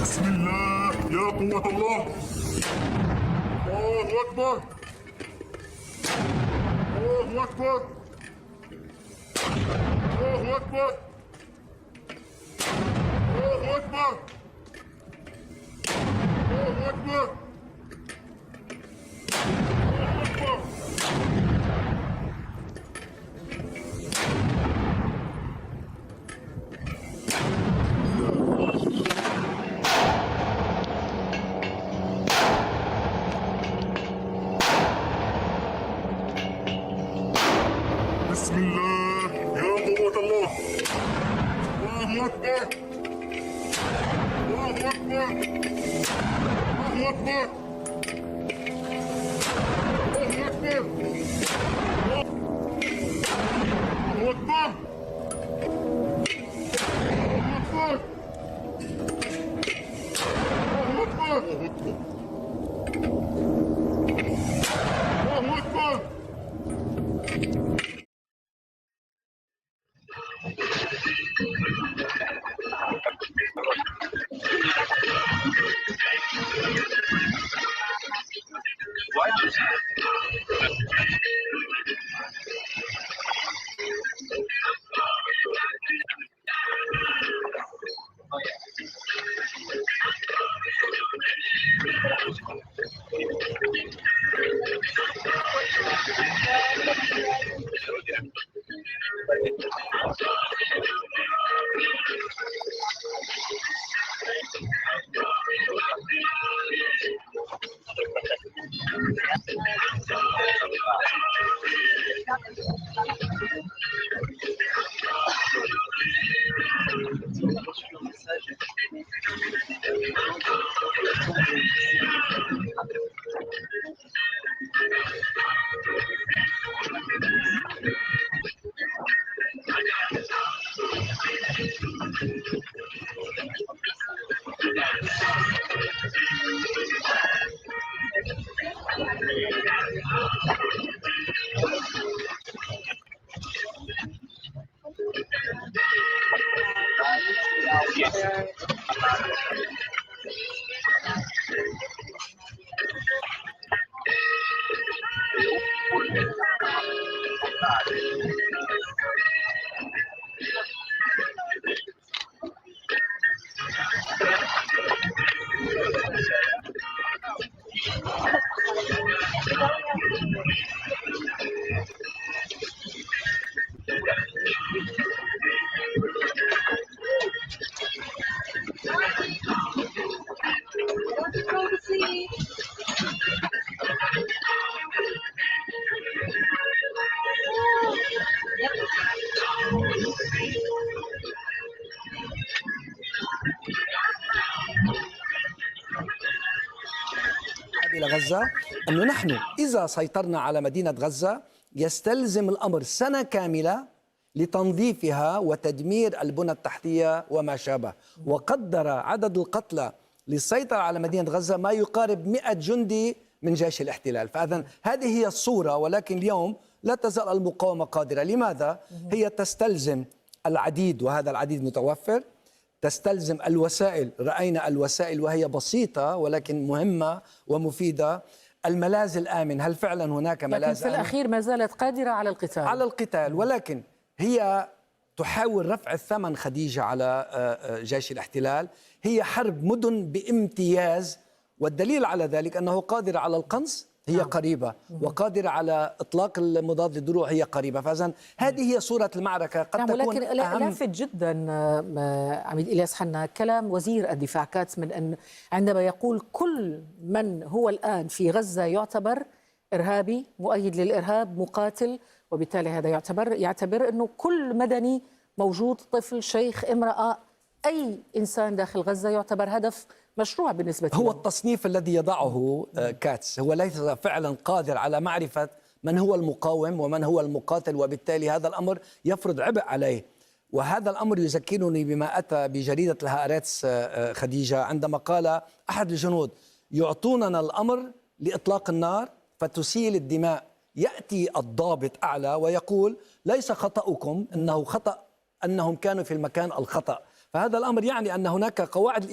بسم الله يا قوة الله. الله أكبر. الله أكبر. الله أكبر. الله أكبر. الله أكبر. بسم الله يا قوة الله. الله أكبر. الله أكبر. الله أكبر. الله أكبر. الله أكبر. الله أكبر. إلى غزة أنه نحن إذا سيطرنا على مدينة غزة يستلزم الأمر سنة كاملة لتنظيفها وتدمير البنى التحتية وما شابه. وقدر عدد القتلى للسيطرة على مدينة غزة ما يقارب 100 جندي من جيش الاحتلال. فإذن هذه هي الصورة، ولكن اليوم لا تزال المقاومة قادرة. لماذا؟ هي تستلزم العديد، وهذا العديد متوفر، تستلزم الوسائل، رأينا الوسائل وهي بسيطة ولكن مهمة ومفيدة. الملاذ الآمن، هل فعلا هناك ملاذ آمن؟ لكن في الأخير ما زالت قادرة على القتال. على القتال، ولكن هي تحاول رفع الثمن خديجة على جيش الاحتلال. هي حرب مدن بامتياز، والدليل على ذلك أنه قادر على القنص، هي قريبة، وقادرة على إطلاق المضاد للدروع، هي قريبة. فإذن هذه هي صورة المعركة. قد تكون ولكن لافت جدا عميد إلياس حنا كلام وزير الدفاع كاتس من أن عندما يقول كل من هو الآن في غزة يعتبر إرهابي، مؤيد للإرهاب، مقاتل، وبالتالي هذا يعتبر أنه كل مدني موجود، طفل، شيخ، امرأة، أي إنسان داخل غزة يعتبر هدف مشروع بالنسبة له. هو التصنيف الذي يضعه كاتس، هو ليس فعلا قادر على معرفة من هو المقاوم ومن هو المقاتل، وبالتالي هذا الأمر يفرض عبء عليه. وهذا الأمر يذكرني بما أتى بجريدة الهآرتس خديجة عندما قال أحد الجنود: يعطوننا الأمر لإطلاق النار فتسيل الدماء، يأتي الضابط أعلى ويقول: ليس خطأكم، إنه خطأ أنهم كانوا في المكان الخطأ. فهذا الأمر يعني أن هناك قواعد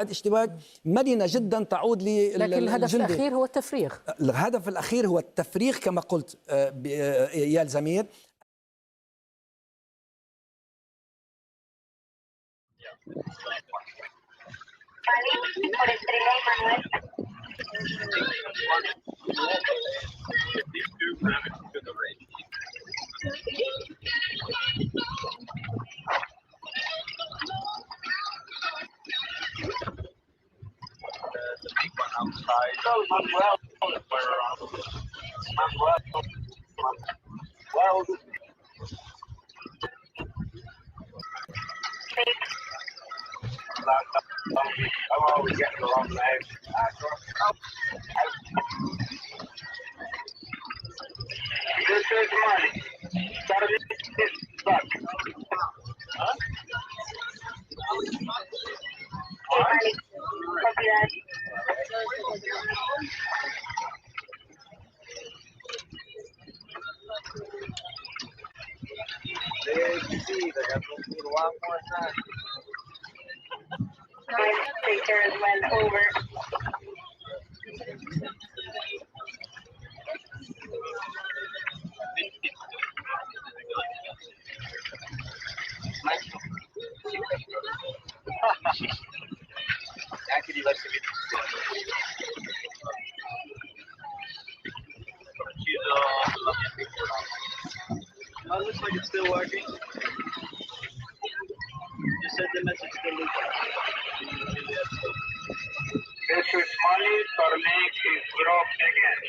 اشتباك مرنة جدا تعود لكن الهدف الأخير هو التفريغ. الهدف الأخير هو التفريغ كما قلت يا الزميل. I'm always getting the wrong name. This is money. Gotta be this buck. Huh? One more time. Take care as well. Over. Actually, let's see. Oh, it looks like it's still working. Just send the message to Luca. This is Mali. Our link is dropped again.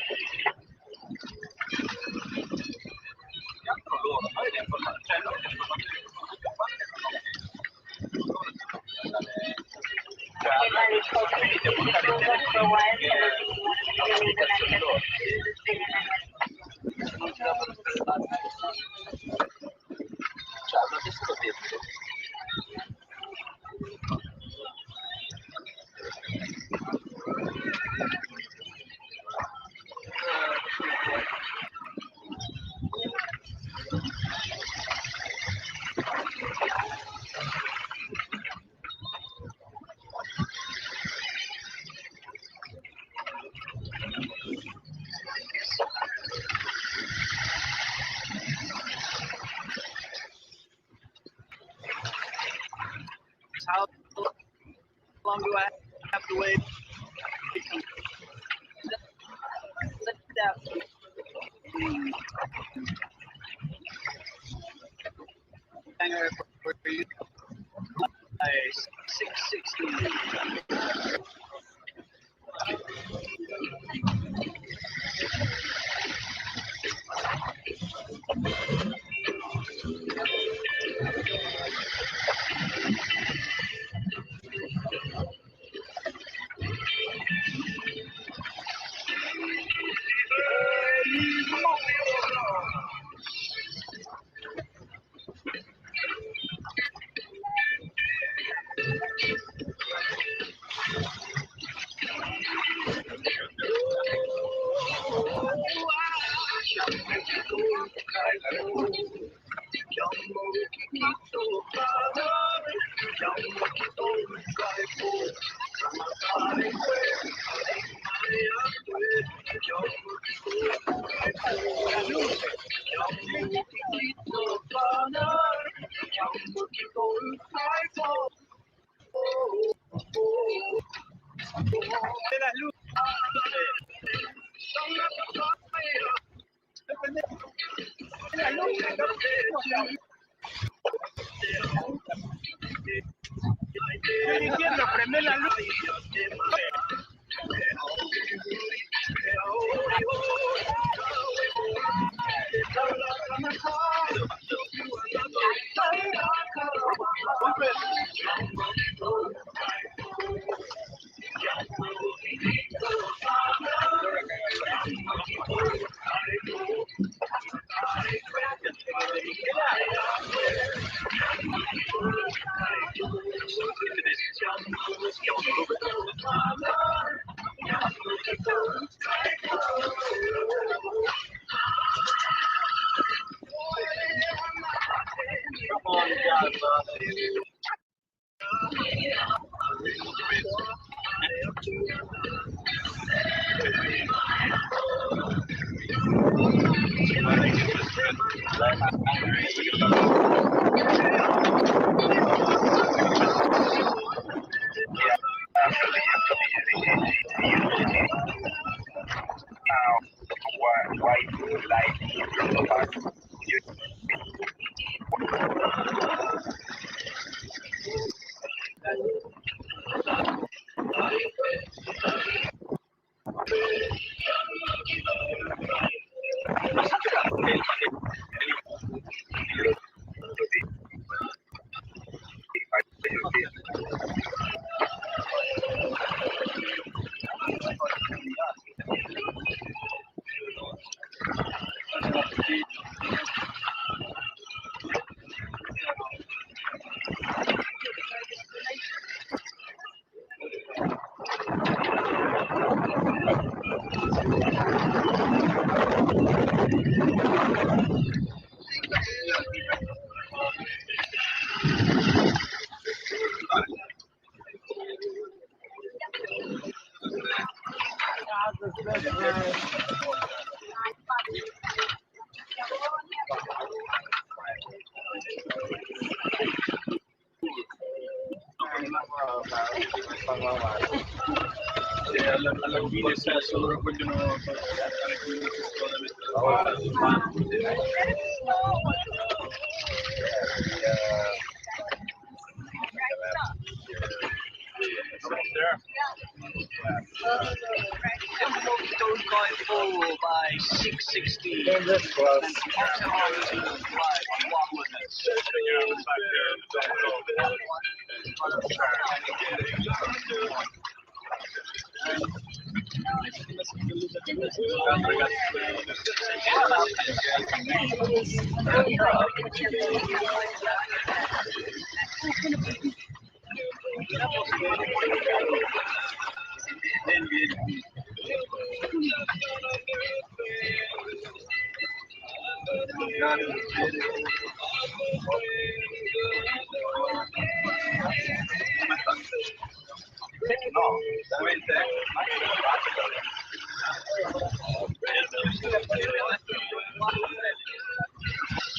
How long do I have to wait? Hangar for you. 660.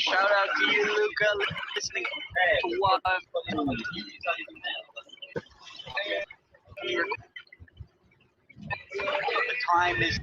Shout out to you, Luca, listening to what the time is.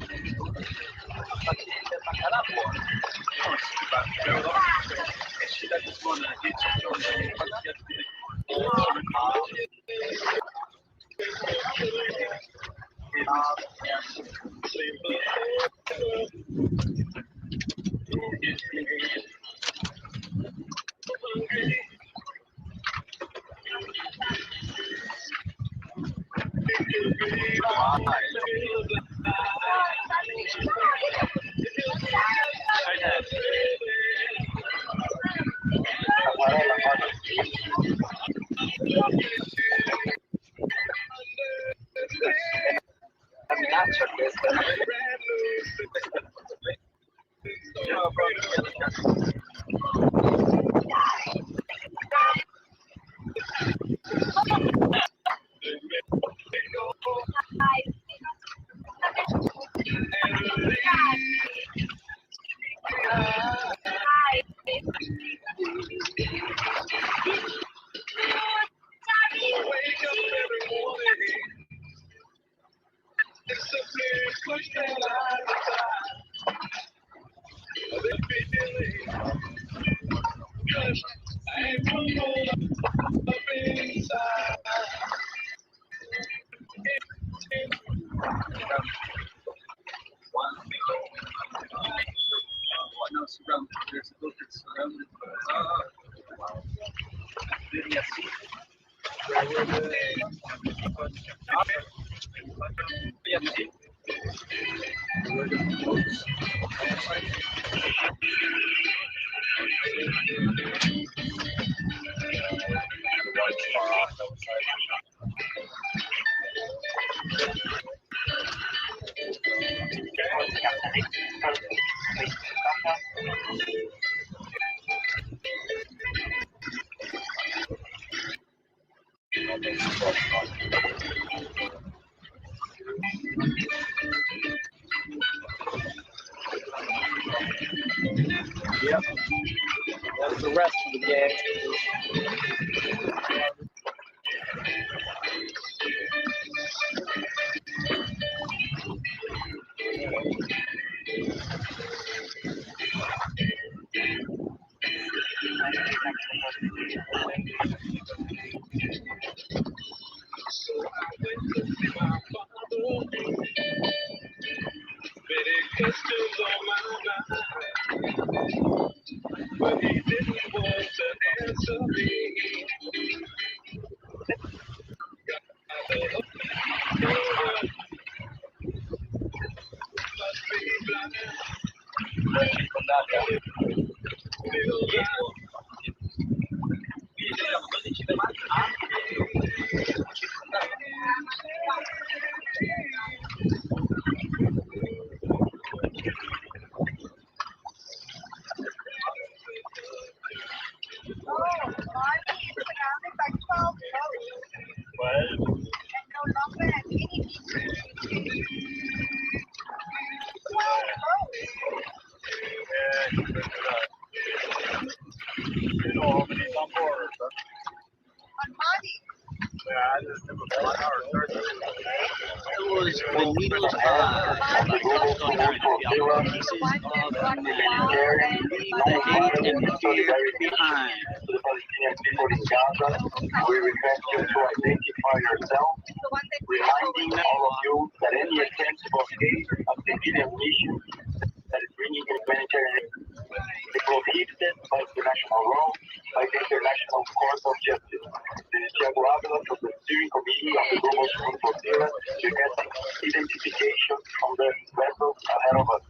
Yep. That's the rest of the game. But he didn't want to answer me. The needles the Global Sumud Flotilla pieces of military the hate and the fear behind. To the Palestinian people in Gaza, we request you to identify yourself, reminding all of you that any attempt to blockade a civilian mission that is bringing humanitarian aid is prohibited by international law, by the International Court of Justice. This is Thiago Ávila from the steering committee of the Global Sumud Flotilla, requesting identification from the vessels ahead of us.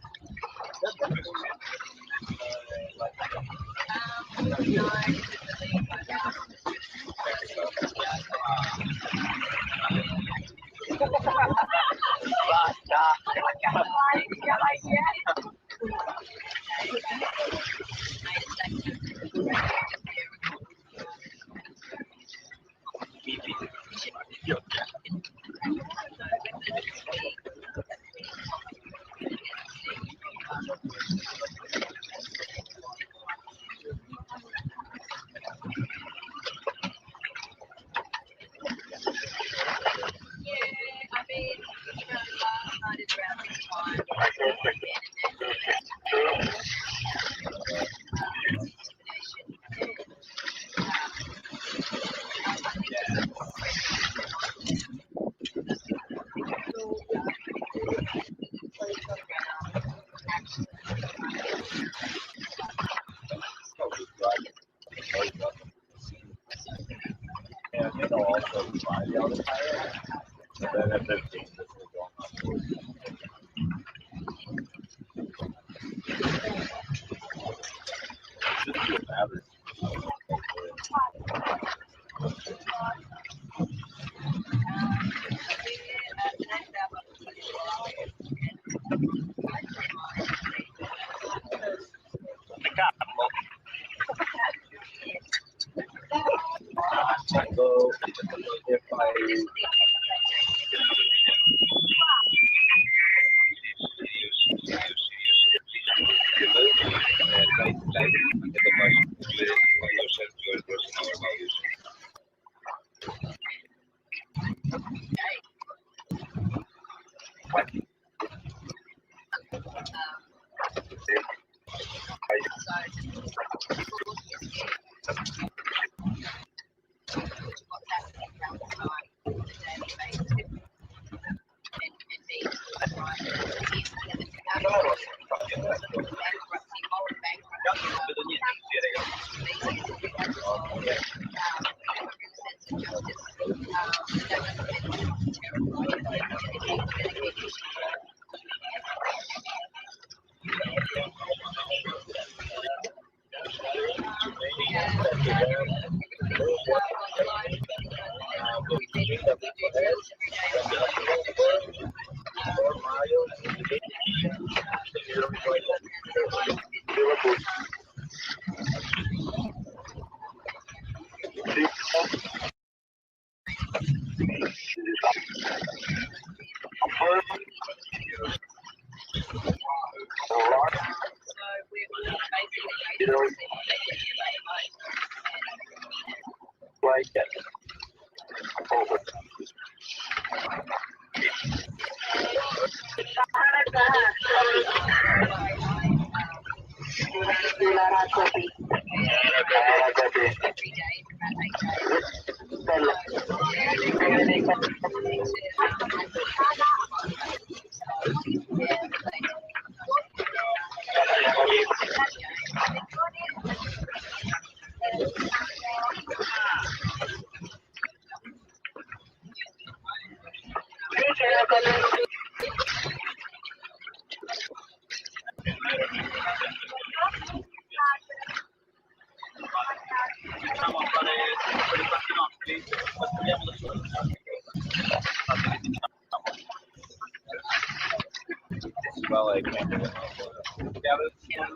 Well, I can't do it.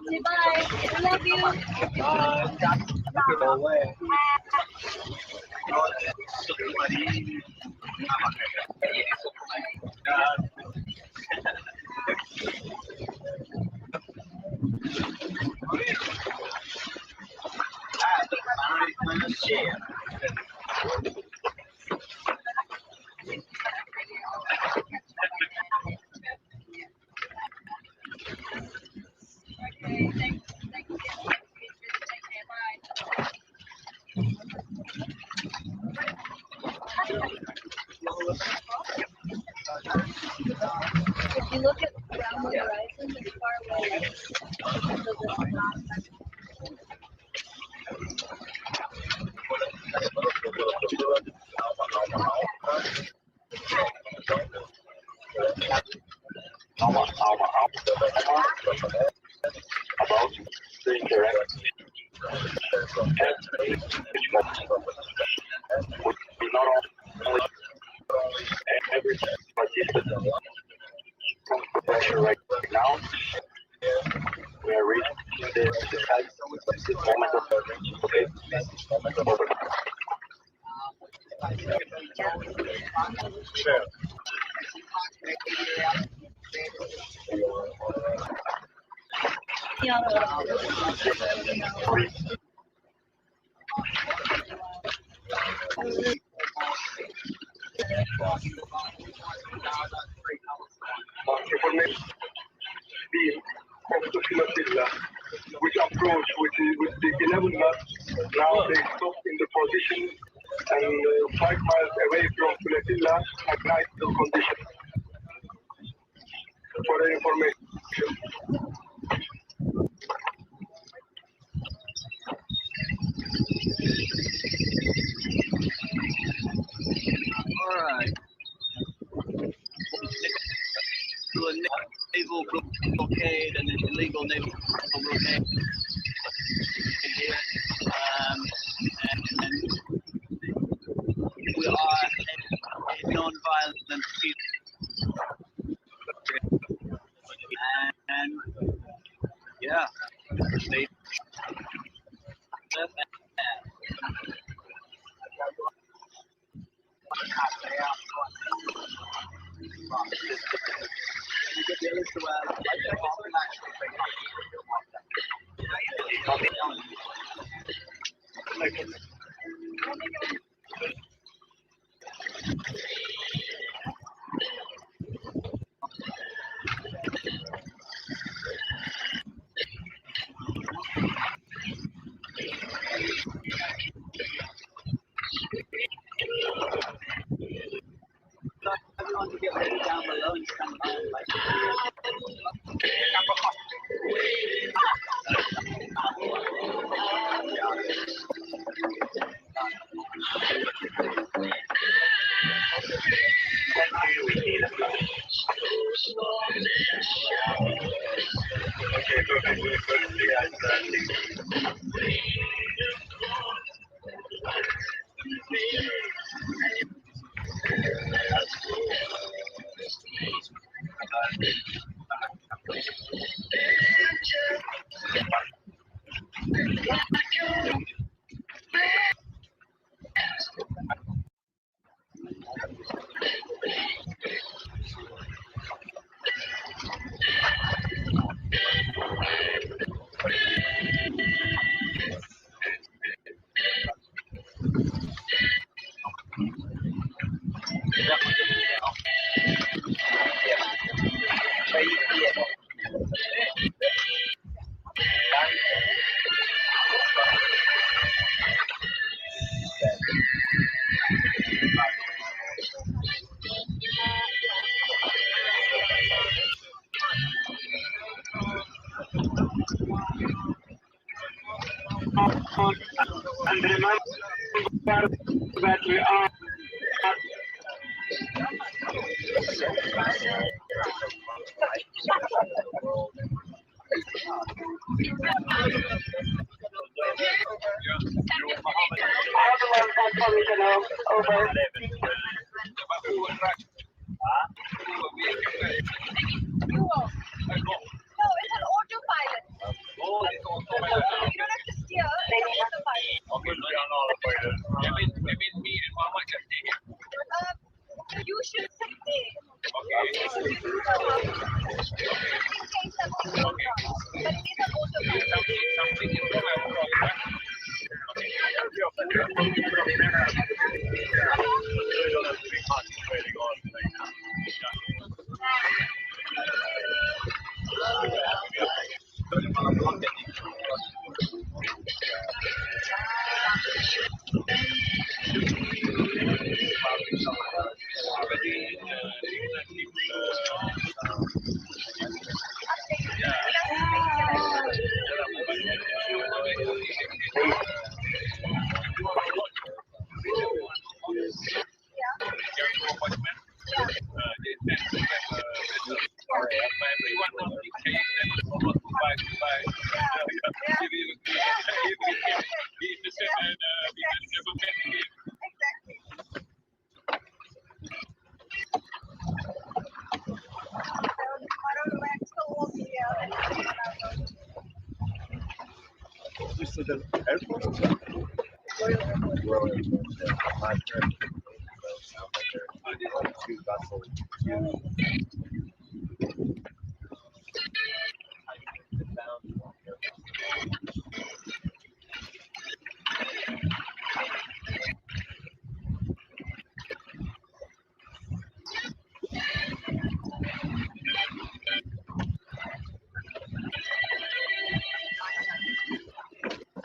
Say bye. I love you. Go away. If you look at around the horizon, it's far away. About the interaction. We not only every participant pressure right now. We are reaching the moment of okay. Sure. Information beam of the flotilla, which approach with the 11 knots. Now they stop in the position and 5 miles away from flotilla at ideal condition. For the information. All right. To a naval blockade and an illegal naval blockade here. And we are a non-violent people. And yeah, they everyone to get ready down below and stand And remember that we are No, it's an autopilot. You don't have to steer, it's autopilot. You should sit there. In case something goes wrong. But it is an autopilot.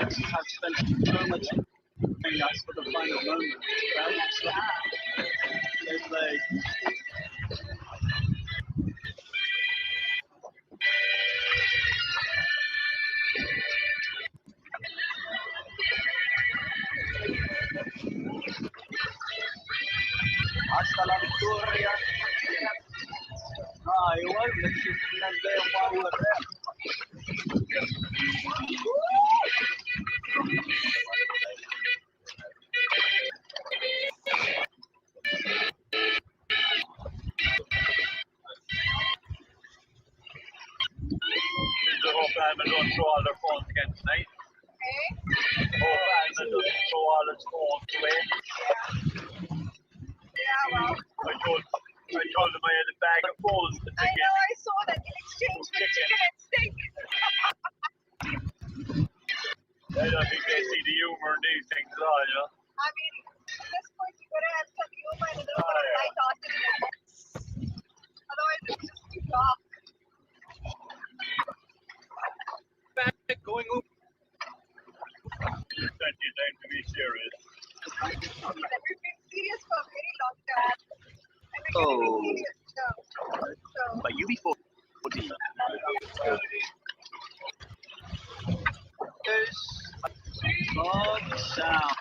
I've spent so much time that's for the final moment. Right? It's like hasta la victoria. Igual, las veo Mario The whole family don't throw all their phones again tonight. The whole family doesn't throw all its phones away. Yeah, well. I told them I had a bag of phones to take I know, I saw that in exchange for chicken and steak. I don't think they see the humor in these things at all, you know? I mean, at this point, you gotta have some humor and a little bit of light-hearted moments. Otherwise, it's just too dark. Going up. Plenty of time to be serious. We've been serious for a very long time. And we're gonna be serious now. But you before. long sound.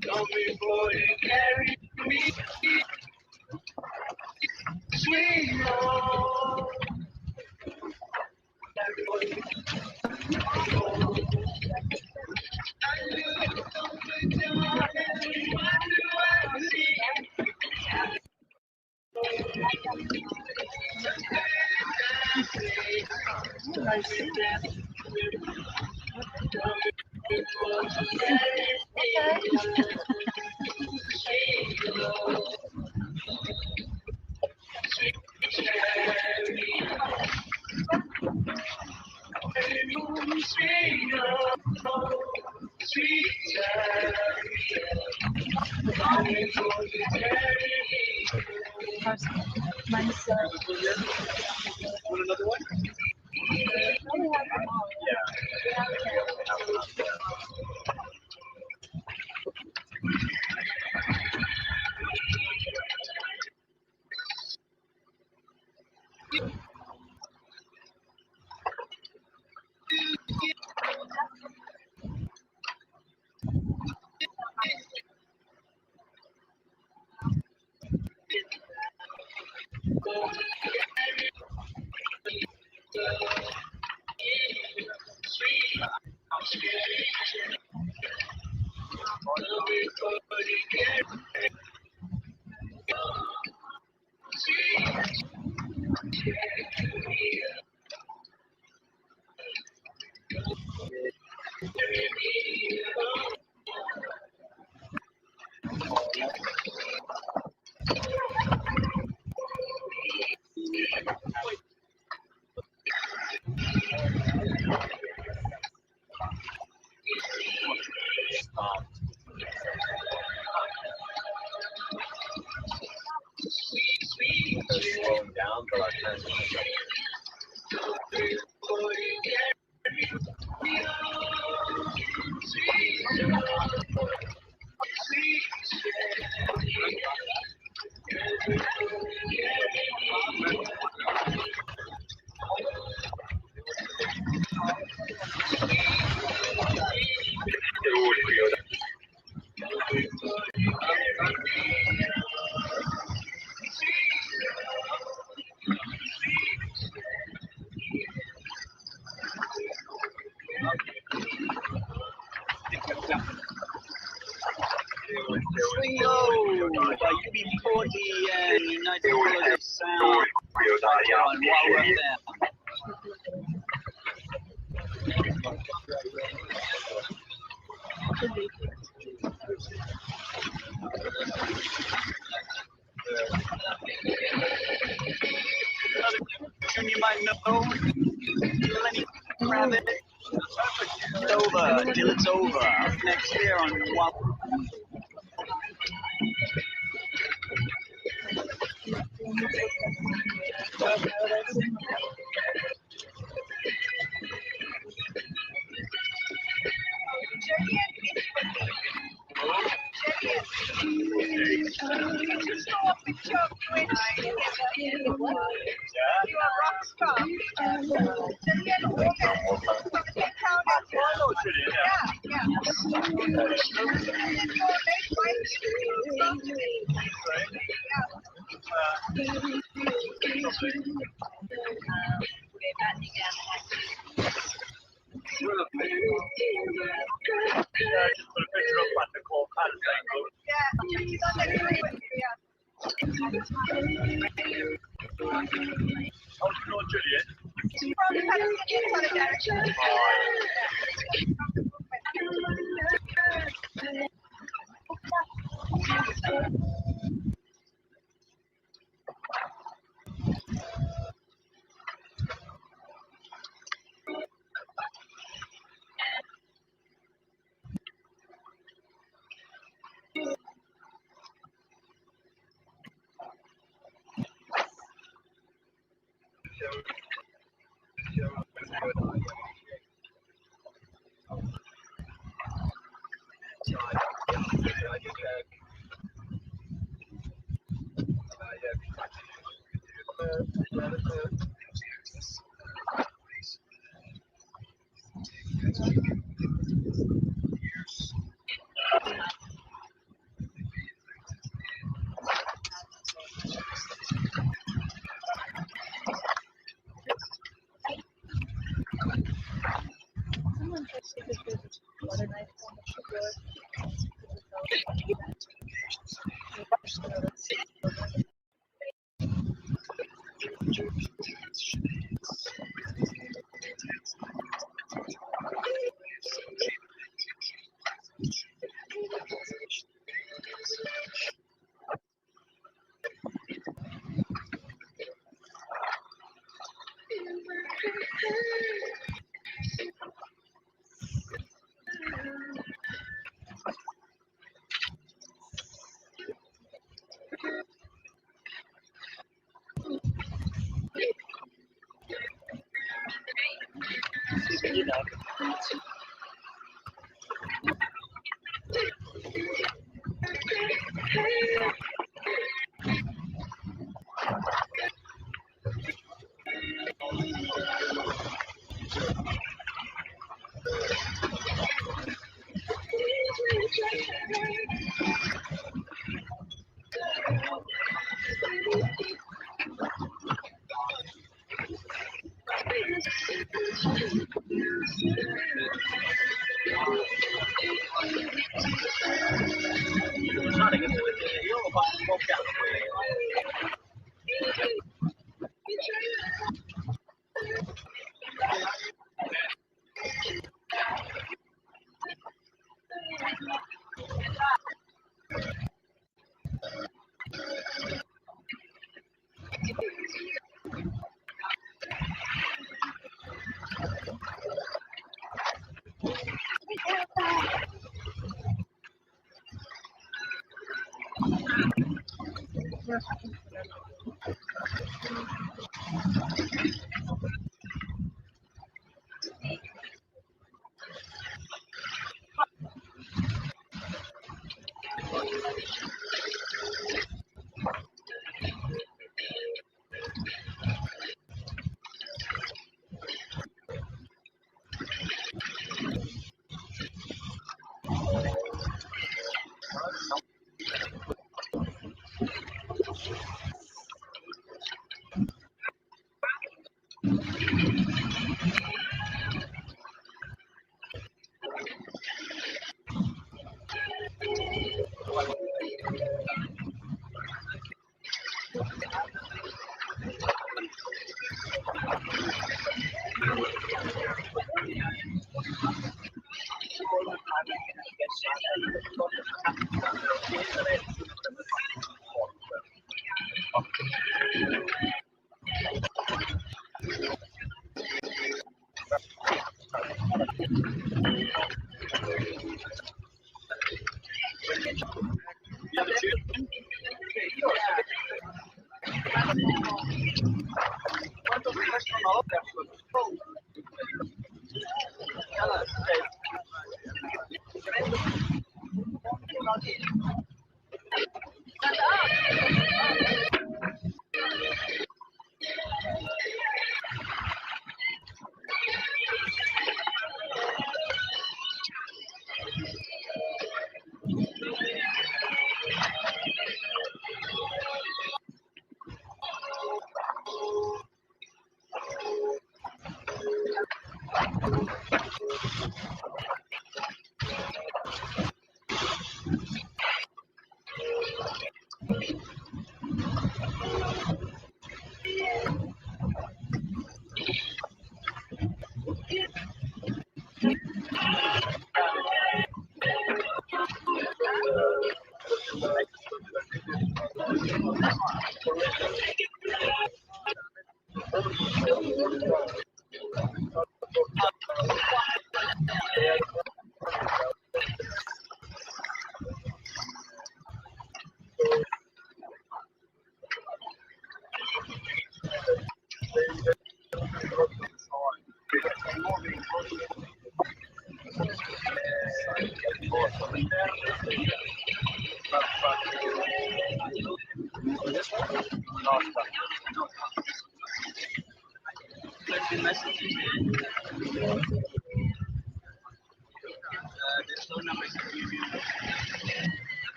Don't be boy, carry me, sweet Lord. Want another one? Slowing down, but our transit UB40 and United Colors Sound on Wow FM. You might know Lenny Rabbit. It's over till it's over. Up next year on Wow.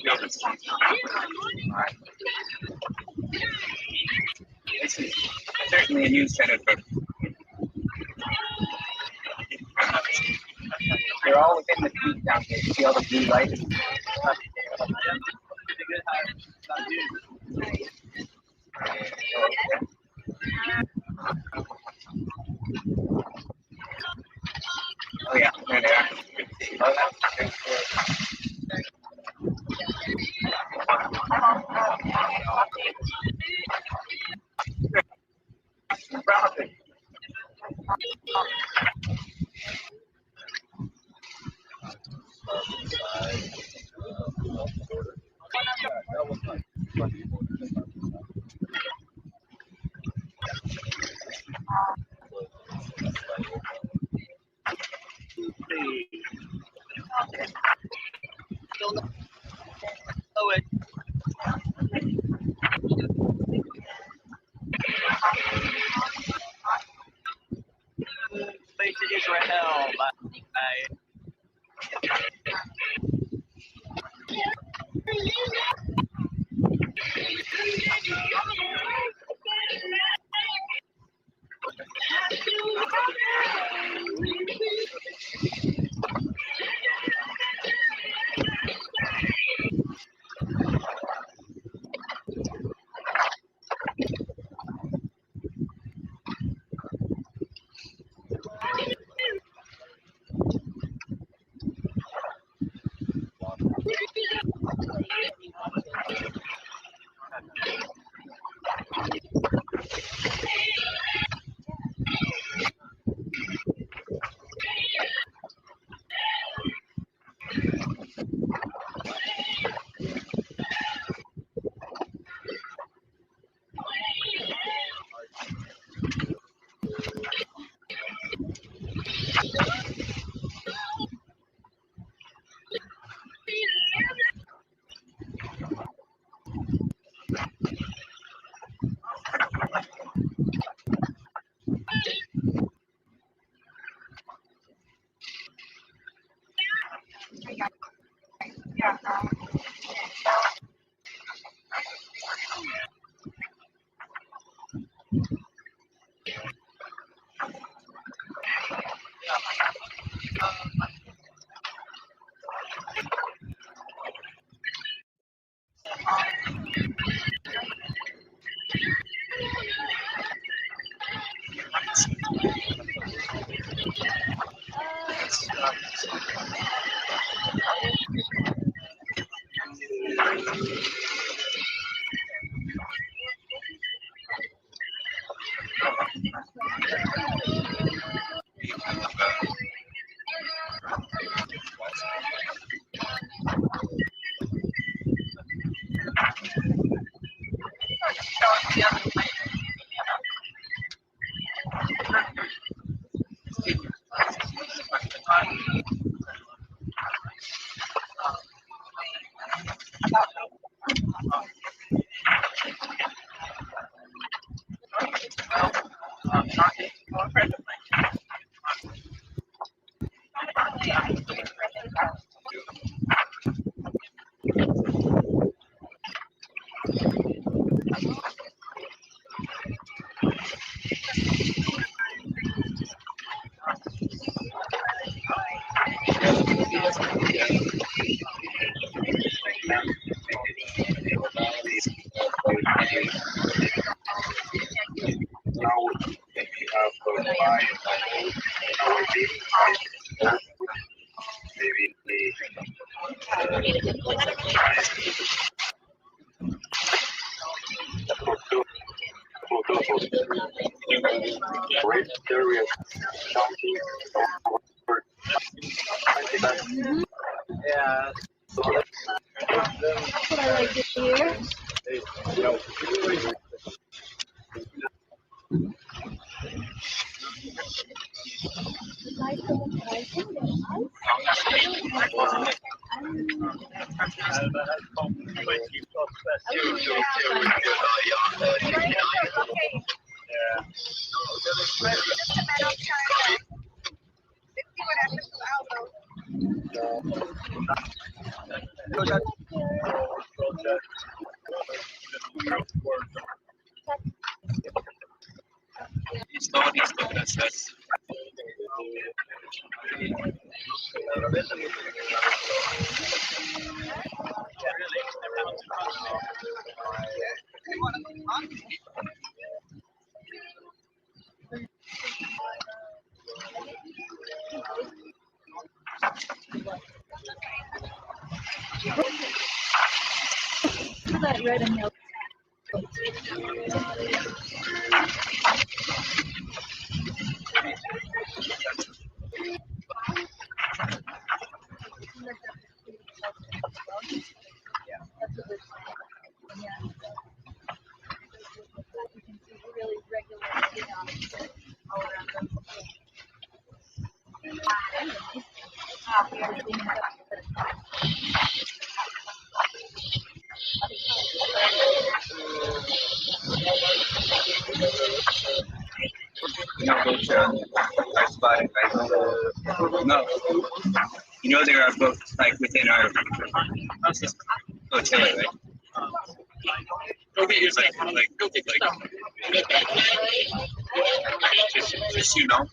This is certainly a new set of books. They're all within the peak down here. See all the blue lights? Oh yeah, there they are. Oh, that's Robin. Israel. Yeah. That's what I like to hear. That red and yellow. Our spot, right? No. You know there are boats like within our flotilla, right? Just you know.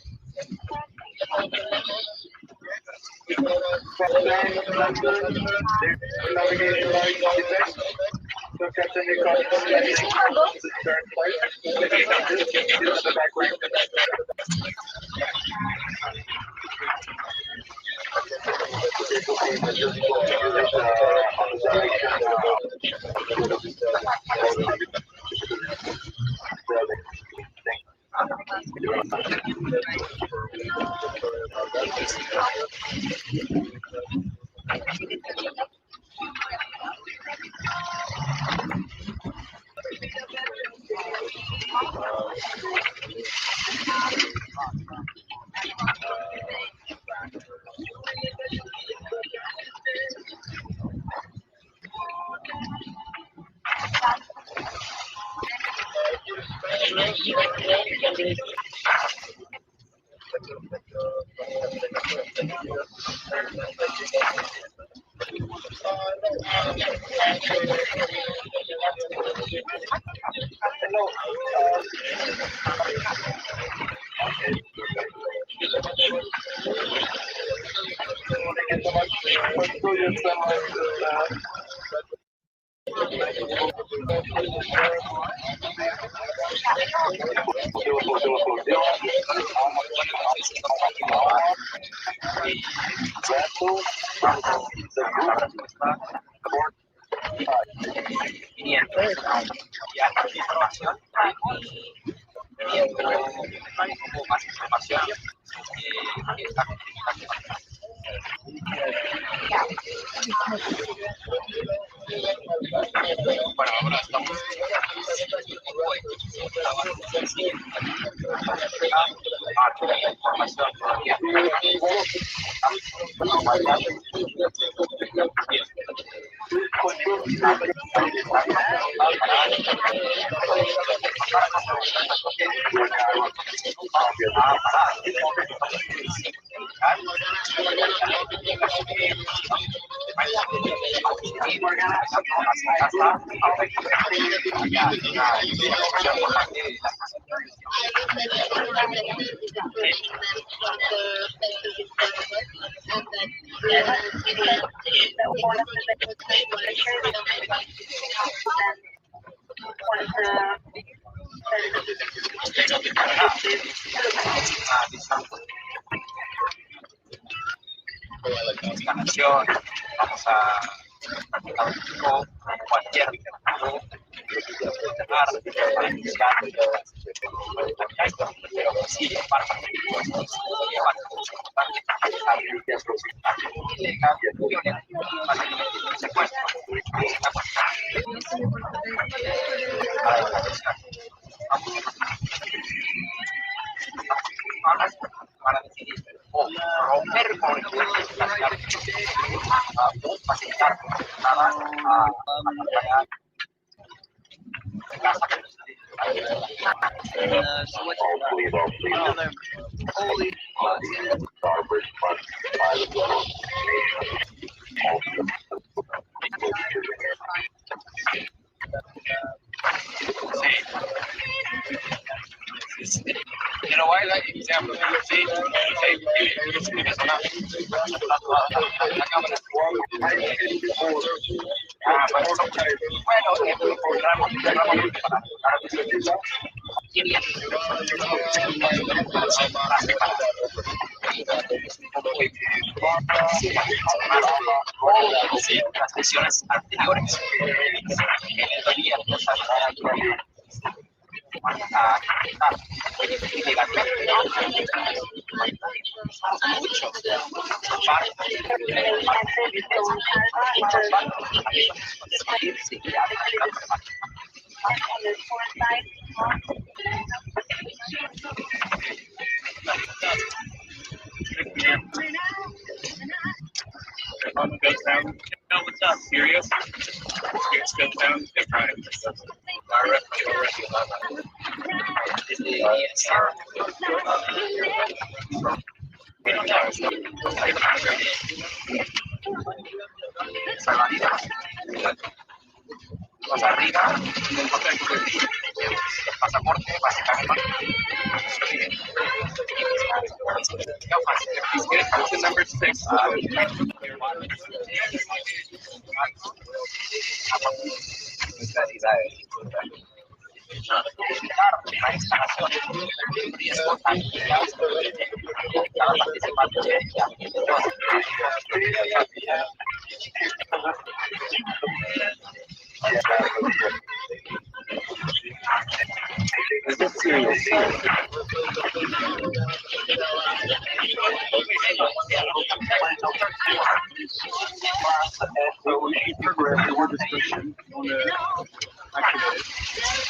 Bueno, ahora estamos vamos a practicar un poco cualquier pero sí para para decidir o romper con facilitar nada a las lesiones anteriores. Goes down. No, what's up? Serious? Serious goes down. They're trying Los arriba, el pasaporte, básicamente. Number 6. La instalación de riesgo cada participante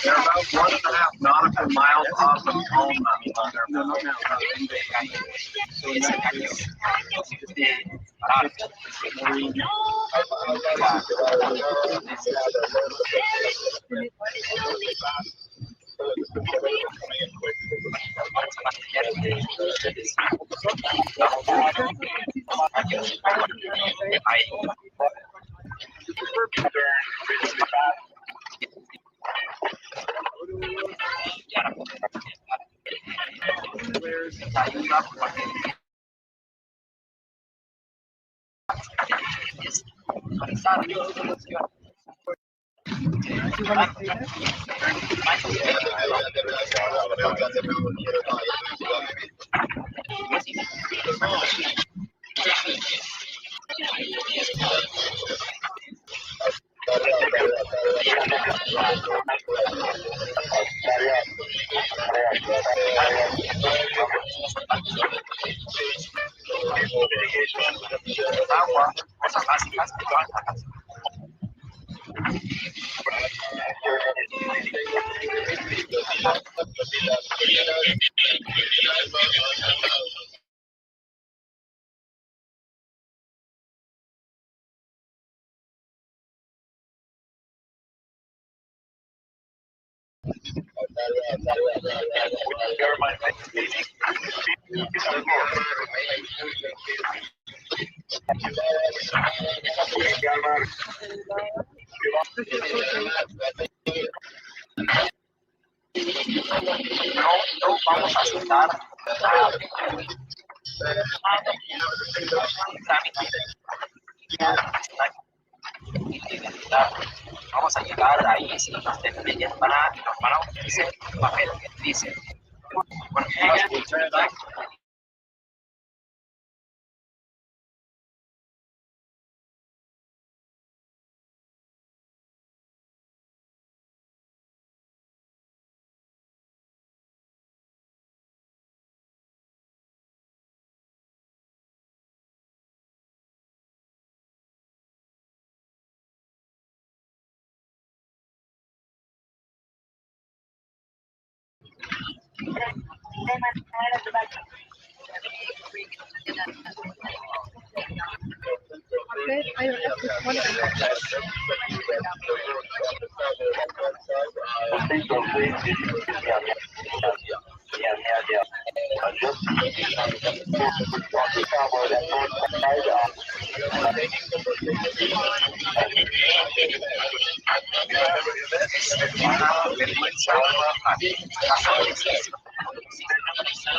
They're about 1.5 nautical miles off of home. Cosas básicas. No vamos a aceptar vamos a llegar ahí si nos detalles para ofrecer un papel que dice That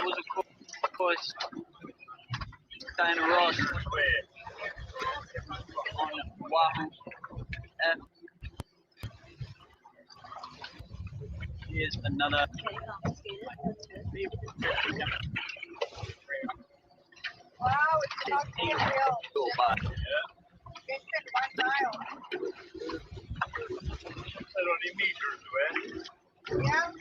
was, of course, Diana Ross on Wahoo. Here's another. Wow, it's not real. It's been 1 mile. Yeah.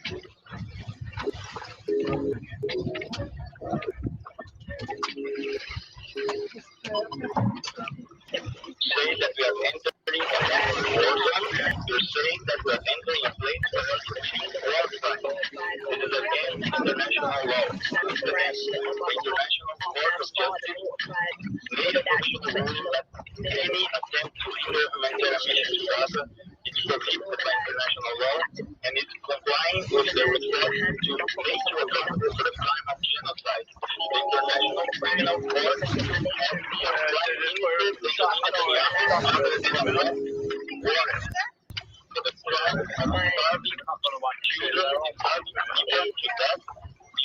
Saying that we are entering a war zone. You're saying that we are entering a place where we're pushing war crime. This is against international law. This is against international court of justice. NATO should rule that any attempt to hinder humanitarian mission to Gaza is prohibited by international law and is complying with the request to make you accountable for the crime of genocide. The International Criminal Court has been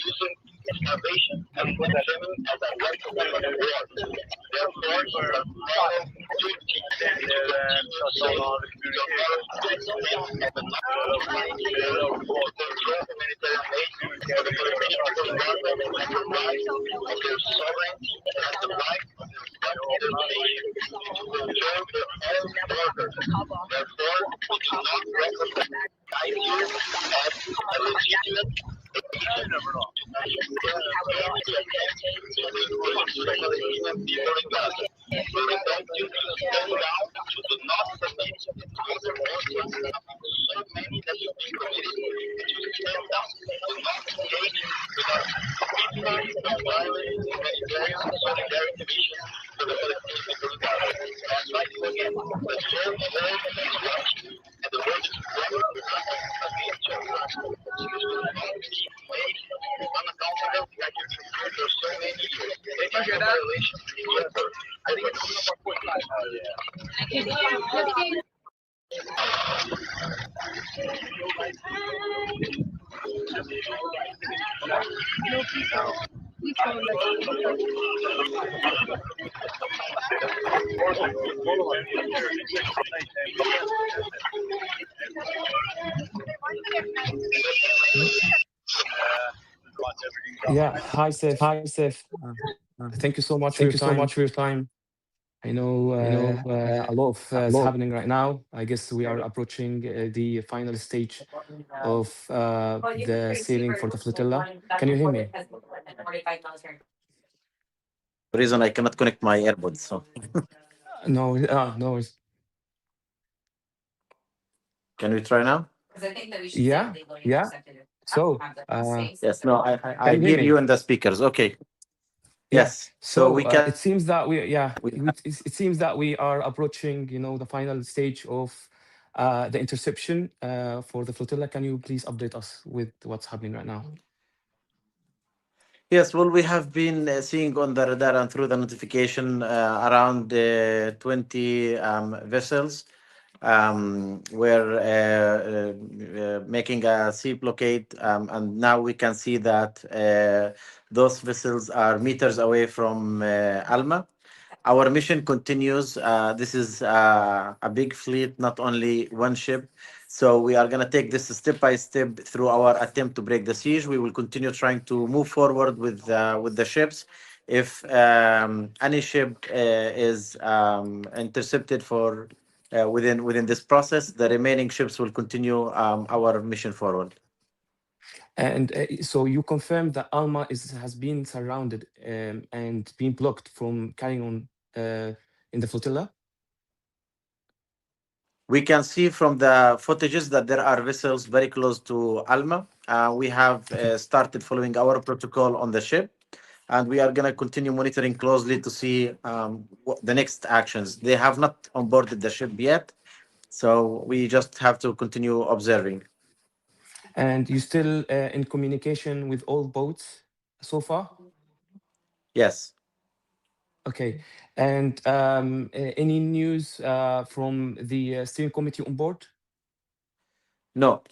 using starvation and possession as a weapon of war. Therefore, duty Yeah, hi Seth. Hi Seth. Thank you so much for your time. I know a lot is happening right now. I guess we are approaching the final stage of the sailing for the flotilla. Can you hear me? Reason I cannot connect my AirPods. So No, no worries. can we try now? Yeah, yeah. So, yes, no, I can you hear hear you me? in the speakers. Okay. Yeah. Yes. So we can. It seems that it seems that we are approaching, the final stage of the interception for the flotilla. Can you please update us with what's happening right now? Yes, well, we have been seeing on the radar and through the notification around 20 vessels. We're making a sea blockade, and now we can see that those vessels are meters away from Alma. Our mission continues. This is a big fleet, not only one ship. So we are going to take this step by step through our attempt to break the siege. We will continue trying to move forward with the ships. If any ship is intercepted for within this process, the remaining ships will continue our mission forward. And so you confirm that Alma has been surrounded and been blocked from carrying on in the flotilla? We can see from the footages that there are vessels very close to Alma. We have started following our protocol on the ship, and we are going to continue monitoring closely to see the next actions. They have not onboarded the ship yet, so we just have to continue observing. And you still in communication with all boats so far? Yes. Okay. And any news from the steering committee on board? No.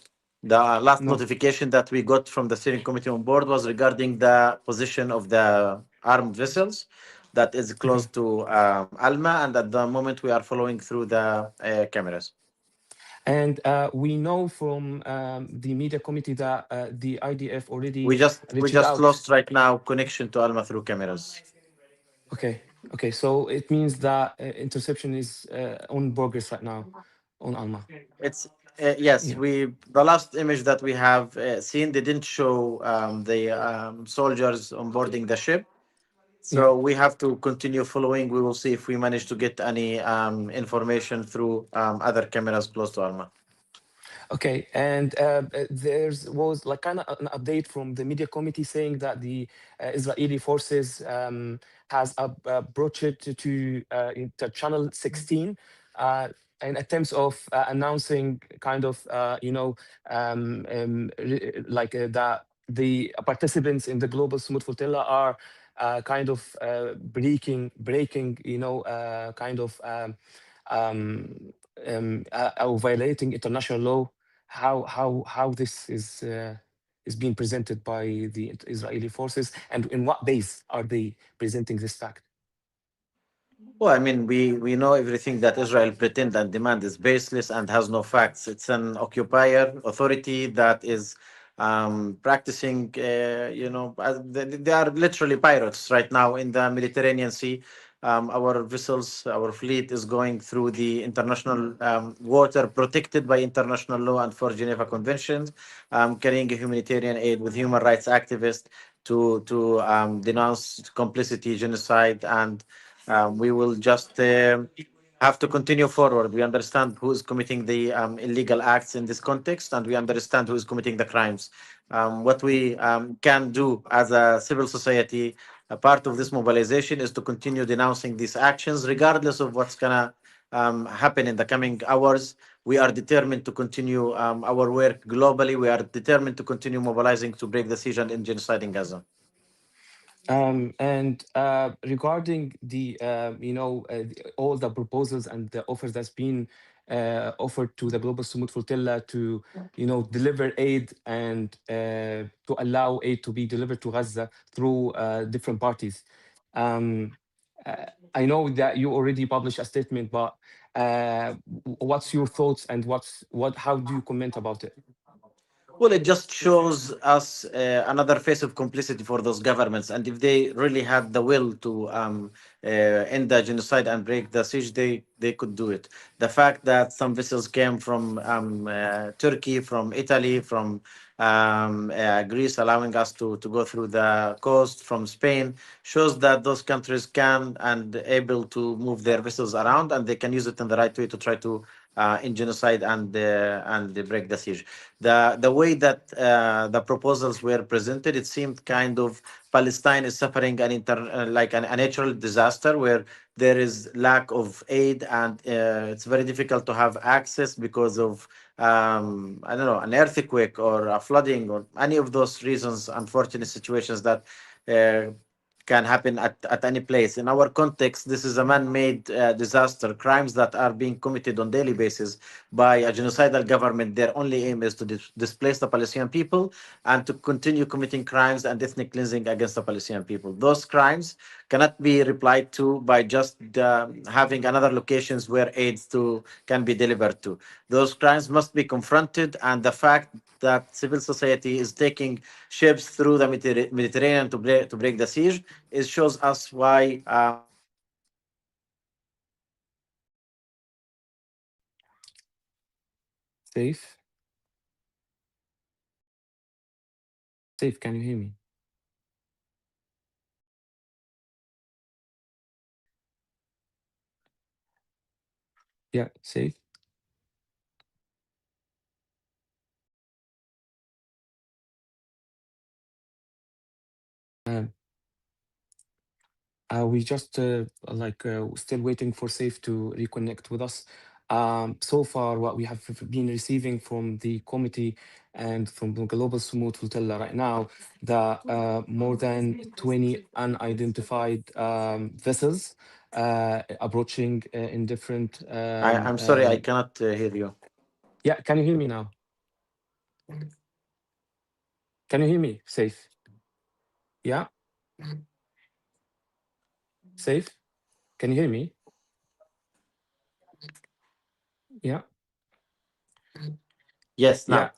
The last No. notification that we got from the steering committee on board was regarding the position of the armed vessels that is close to Alma, and at the moment we are following through the cameras. And we know from the media committee that the IDF already We reached just out. lost right now connection to Alma through cameras. Okay. Okay. So it means that interception is on progress right now on Alma. It's yes. Yeah. The last image that we have seen, they didn't show the soldiers on boarding the ship. So Yeah. we have to continue following. We will see if we manage to get any information through other cameras close to Alma. Okay, and there's was like kind of an update from the media committee saying that the Israeli forces has approached into channel 16 in attempts of announcing kind of that the participants in the Global Sumud Flotilla are kind of breaking or violating international law. How this is being presented by the Israeli forces, and in what base are they presenting this fact? Well, I mean, we know everything that Israel pretend and demand is baseless and has no facts. It's an occupier authority that is practicing, they are literally pirates right now in the Mediterranean Sea. Our vessels, our fleet is going through the international water protected by international law and for Geneva Conventions, carrying humanitarian aid with human rights activists to denounce complicity, genocide, and we will just have to continue forward. We understand who is committing the illegal acts in this context, and we understand who is committing the crimes. What we can do as a civil society, a part of this mobilization, is to continue denouncing these actions, regardless of what's gonna happen in the coming hours. We are determined to continue our work globally. We are determined to continue mobilizing to break the siege and end genocide in Gaza. And regarding the all the proposals and the offers that's been offered to the Global Sumud Flotilla to deliver aid and to allow aid to be delivered to Gaza through different parties. I know that you already published a statement, but what's your thoughts and how do you comment about it? Well, it just shows us another face of complicity for those governments. And if they really had the will to end the genocide and break the siege, they could do it. The fact that some vessels came from Turkey, from Italy, from Greece, allowing us to go through the coast, from Spain, shows that those countries can and able to move their vessels around, and they can use it in the right way to try to in genocide and break the siege. The way that the proposals were presented, it seemed kind of Palestine is suffering a natural disaster where there is lack of aid, and it's very difficult to have access because of I don't know, an earthquake or a flooding or any of those reasons, unfortunate situations that can happen at any place. In our context, this is a man-made disaster, crimes that are being committed on daily basis by a genocidal government. Their only aim is to displace the Palestinian people and to continue committing crimes and ethnic cleansing against the Palestinian people. Those crimes cannot be replied to by just having another locations where aids can be delivered to. Those crimes must be confronted, and the fact that civil society is taking ships through the Mediterranean to break the siege, it shows us why. Safe? Safe, can you hear me? Yeah, safe. We just still waiting for Safe to reconnect with us. So far, what we have been receiving from the committee and from the Global Sumud Flotilla right now, that more than 20 unidentified vessels approaching in different... I'm sorry, I cannot hear you. Yeah, can you hear me now? Can you hear me? Safe. Yeah? Safe? Can you hear me? Yeah? Yes, now. Yeah.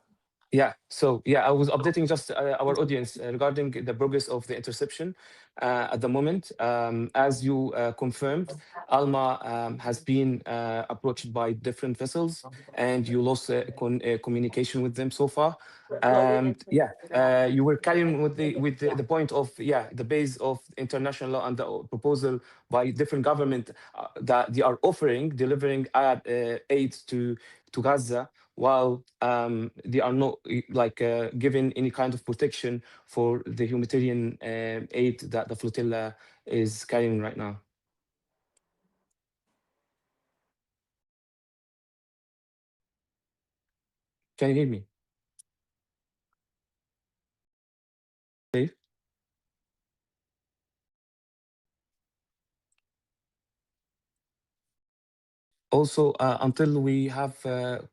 Yeah, so yeah, I was updating just our audience regarding the progress of the interception at the moment. As you confirmed, Alma has been approached by different vessels, and you lost communication with them so far. And yeah, you were carrying with the point of the base of international law and the proposal by different government that they are delivering aid to Gaza, while they are not given any kind of protection for the humanitarian aid that the flotilla is carrying right now. Can you hear me? Dave? Also, until we have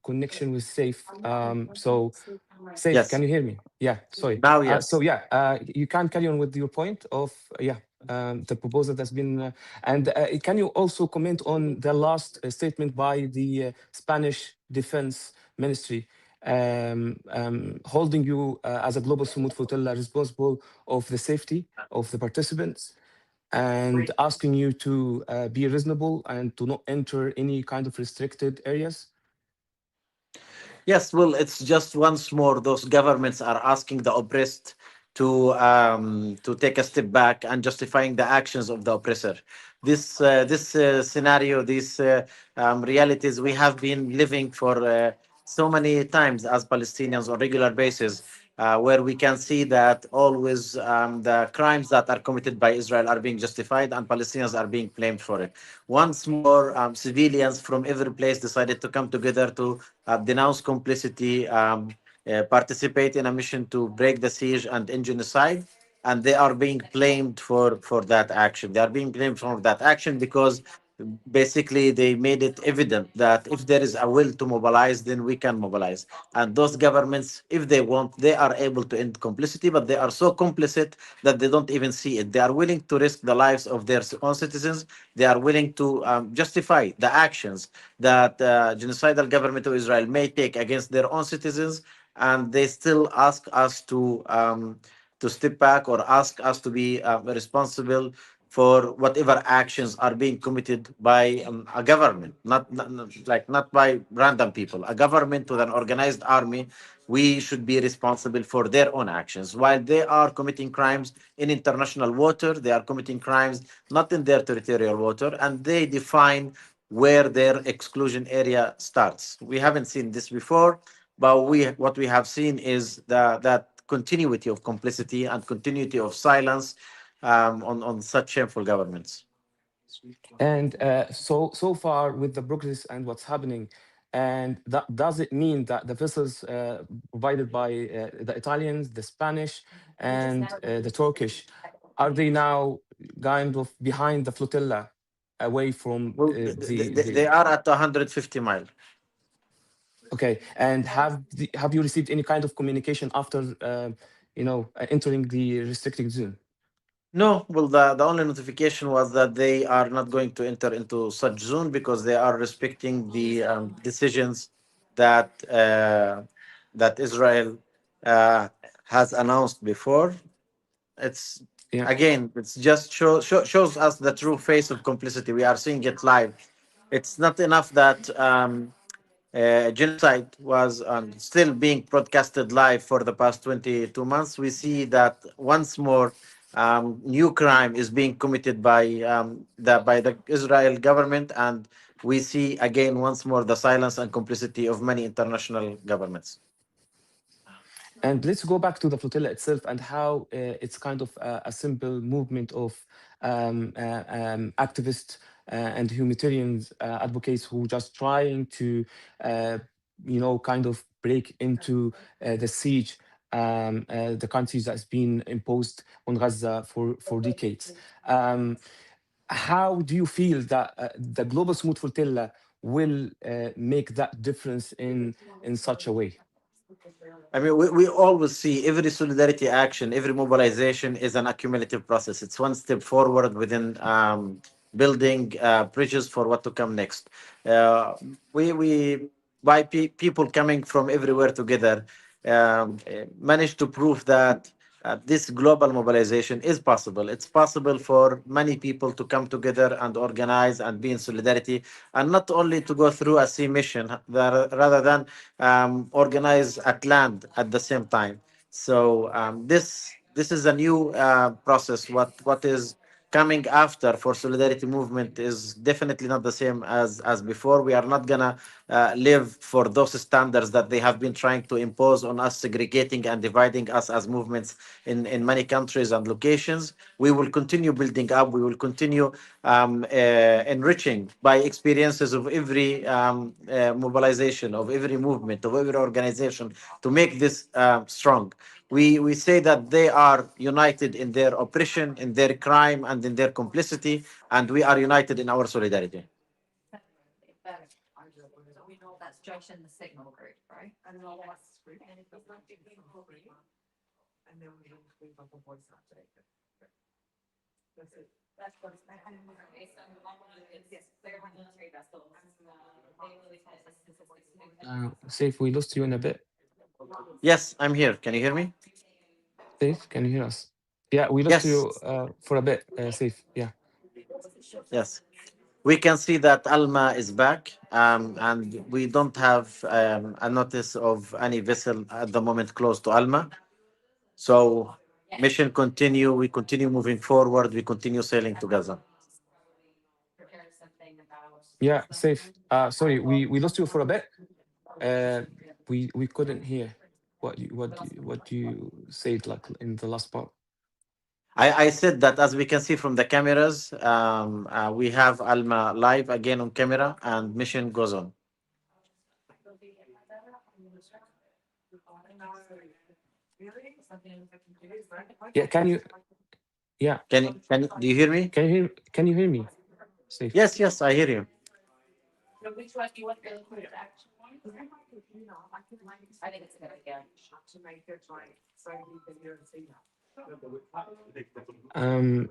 connection with Safe, so Safe, Yes. can you hear me? Yeah, sorry. Now, yes. So yeah, you can carry on with your point of the proposal that's been, and can you also comment on the last statement by the Spanish Defense Ministry, holding you as a Global Sumud Flotilla responsible of the safety of the participants, and asking you to be reasonable and to not enter any kind of restricted areas? Yes, well, it's just once more those governments are asking the oppressed to take a step back and justifying the actions of the oppressor. This scenario, these realities we have been living for so many times as Palestinians on regular basis, where we can see that always the crimes that are committed by Israel are being justified and Palestinians are being blamed for it. Once more, civilians from every place decided to come together to denounce complicity, participate in a mission to break the siege and end genocide, and they are being blamed for that action. They are being blamed for that action because basically they made it evident that if there is a will to mobilize, then we can mobilize. And those governments, if they want, they are able to end complicity, but they are so complicit that they don't even see it. They are willing to risk the lives of their own citizens. They are willing to justify the actions that genocidal government of Israel may take against their own citizens, and they still ask us to step back or ask us to be responsible for whatever actions are being committed by a government, not by random people. A government with an organized army, we should be responsible for their own actions. While they are committing crimes in international water, they are committing crimes not in their territorial water, and they define where their exclusion area starts. We haven't seen this before, but what we have seen is that continuity of complicity and continuity of silence on such shameful governments. And so far with the progress and what's happening, and does it mean that the vessels provided by the Italians, the Spanish, and the Turkish, are they now kind of behind the flotilla, away from They are at 150 miles. Okay, and have you received any kind of communication after entering the restricted zone? No, well, the only notification was that they are not going to enter into such zone because they are respecting the decisions that that Israel has announced before. It's again, it's just shows us the true face of complicity. We are seeing it live. It's not enough that genocide was still being broadcasted live for the past 22 months. We see that once more new crime is being committed by the Israel government, and we see again once more the silence and complicity of many international governments. And let's go back to the flotilla itself and how it's kind of a simple movement of activists and humanitarian advocates who just trying to, kind of break into the siege, the countries that's been imposed on Gaza for decades. How do you feel that the Global Sumud Flotilla will make that difference in such a way? I mean, we always see every solidarity action, every mobilization is an accumulative process. It's one step forward within building bridges for what to come next. We by people coming from everywhere together, managed to prove that this global mobilization is possible. It's possible for many people to come together and organize and be in solidarity, and not only to go through a sea mission, rather than organize at land at the same time. So this is a new process. What is coming after for solidarity movement is definitely not the same as before. We are not gonna live for those standards that they have been trying to impose on us, segregating and dividing us as movements in many countries and locations. We will continue building up. We will continue enriching by experiences of every mobilization, of every movement, of every organization to make this strong. We say that they are united in their oppression, in their crime, and in their complicity, and we are united in our solidarity. Saif, we lost you in a bit. Yes, I'm here. Can you hear me? Saif, can you hear us? Yeah, we lost you for a bit, Saif. Yeah. Yes. We can see that Alma is back, and we don't have a notice of any vessel at the moment close to Alma. So mission continue. We continue moving forward. We continue sailing together. Yeah, Saif. Sorry, we lost you for a bit. We couldn't hear what you said like in the last part. I said that as we can see from the cameras, we have Alma live again on camera, and mission goes on. Yeah, can you? Yeah. Do you hear me? Can you hear me? Saif. Yes, I hear you.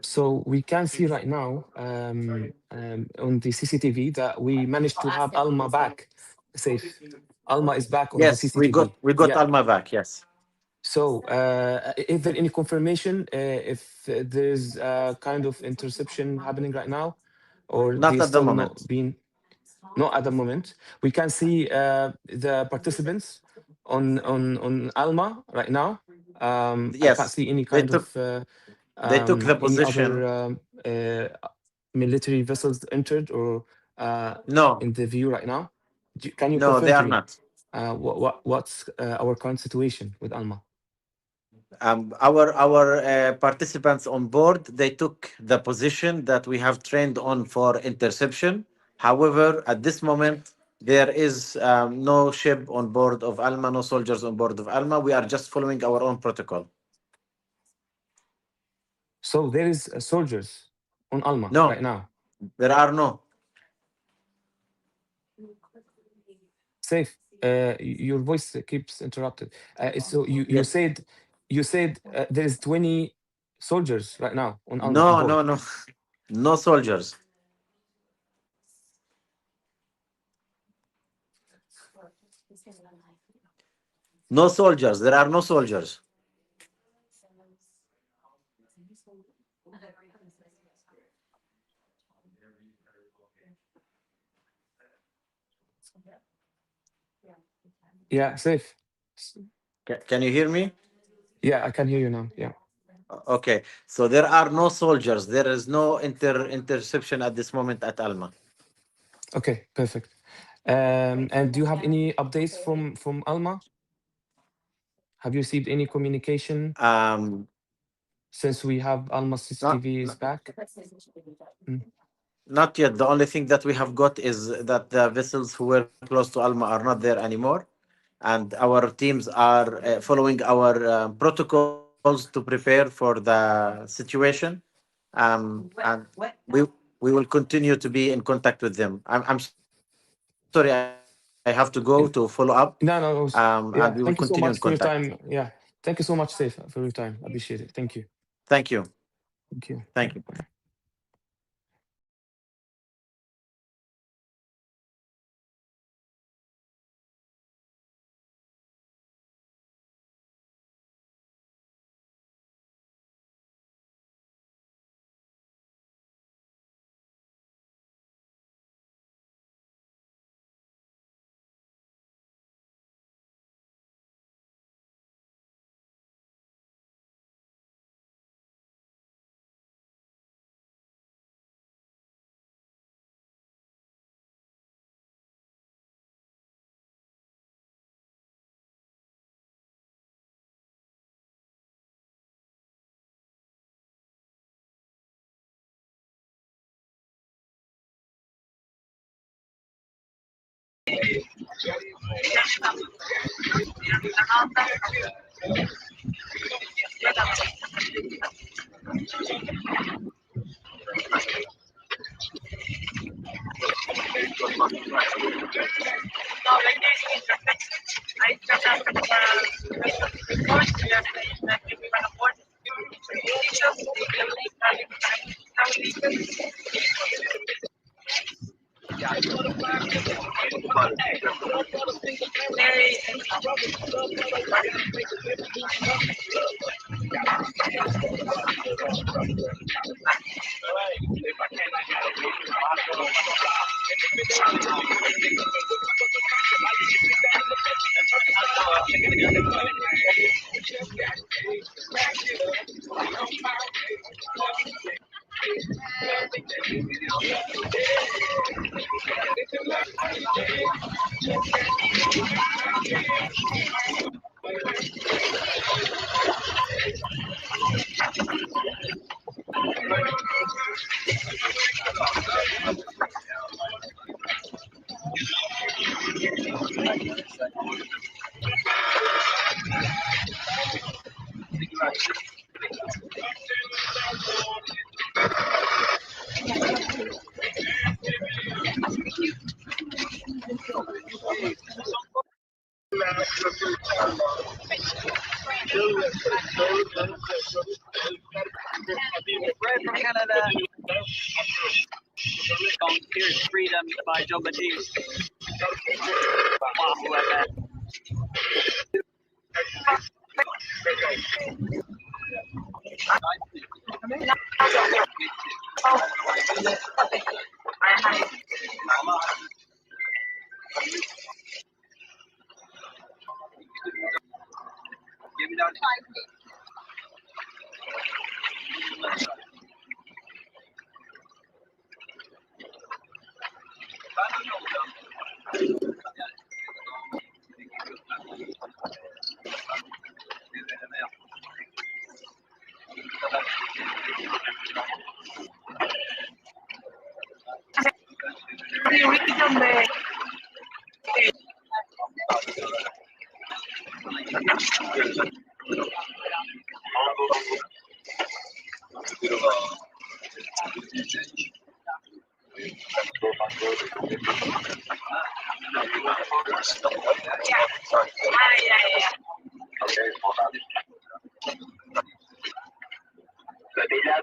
So we can see right now on the CCTV that we managed to have Alma back. Safe. Alma is back on the CCTV. we got Alma back. Yes. So, is there any confirmation if there's kind of interception happening right now, or Not at the moment. Not at the moment. We can see the participants on Alma right now. I can't see any kind of they took the position. Any other military vessels entered or no in the view right now. Can you no, confirm they are to me, not. What's our current situation with Alma? Our participants on board, they took the position that we have trained on for interception. However, at this moment, there is no ship on board of Alma, no soldiers on board of Alma. We are just following our own protocol. So there is soldiers on Alma right now? There are no. Safe. Your voice keeps interrupted. So you said there is 20 soldiers right now on Alma. No soldiers. No soldiers. There are no soldiers. Yeah, safe. Can you hear me? Yeah, I can hear you now. Yeah. Okay, so there are no soldiers. There is no interception at this moment at Alma. Okay, perfect. And do you have any updates from Alma? Have you received any communication? Since we have Alma CCTV is back. Not yet. The only thing that we have got is that the vessels who were close to Alma are not there anymore, and our teams are following our protocols to prepare for the situation. And we will continue to be in contact with them. I'm sorry, I have to go to follow up. No. And Yeah, we will thank you so continue in much for your contact. time. Yeah, thank you so much, Saif, for your time. Appreciate it. Thank you. Thank you. Thank you. Thank you. Bye. Red from Canada. Here's Freedom by Joe Batiste.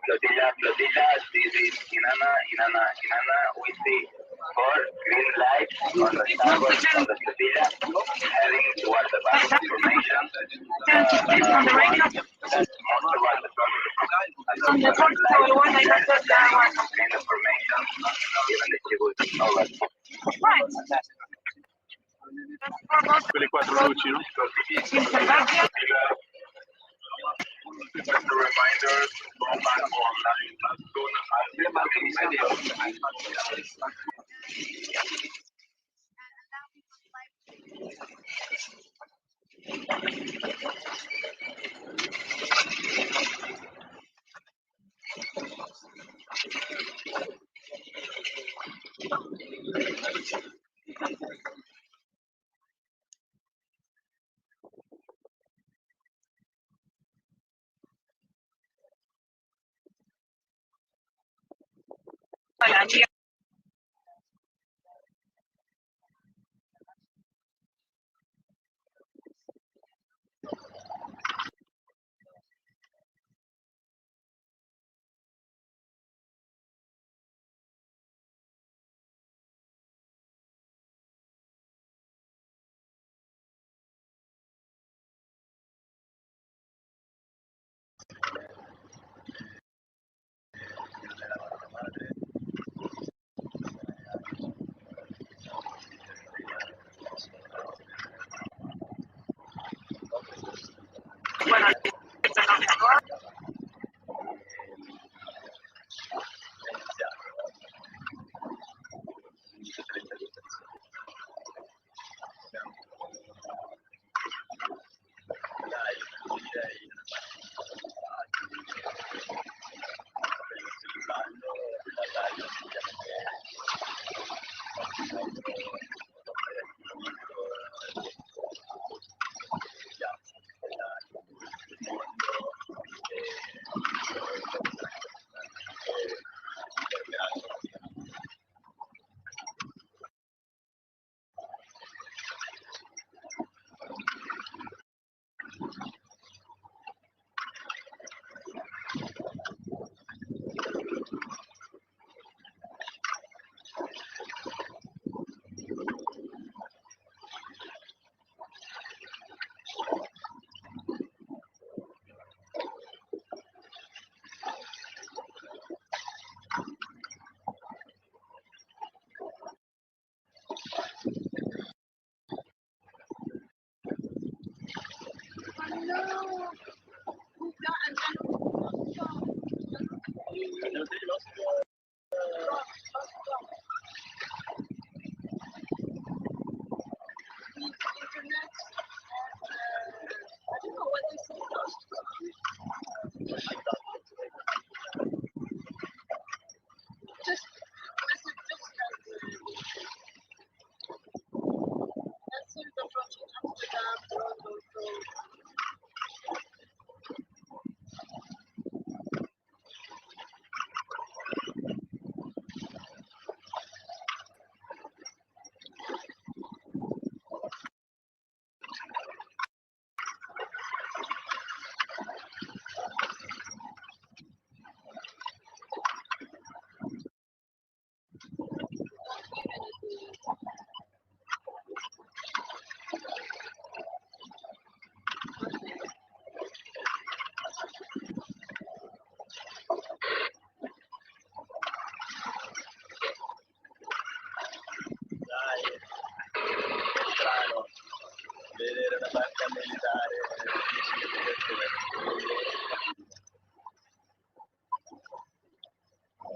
Flotilla, this is Inanna, we see 4 green lights on the starboard on the flotilla, heading towards the back formation. That's most of the lights in the formation, even the Chibut, over. 4 luci, no? Just a reminder, go back online as soon as the mapping vedere una barca militare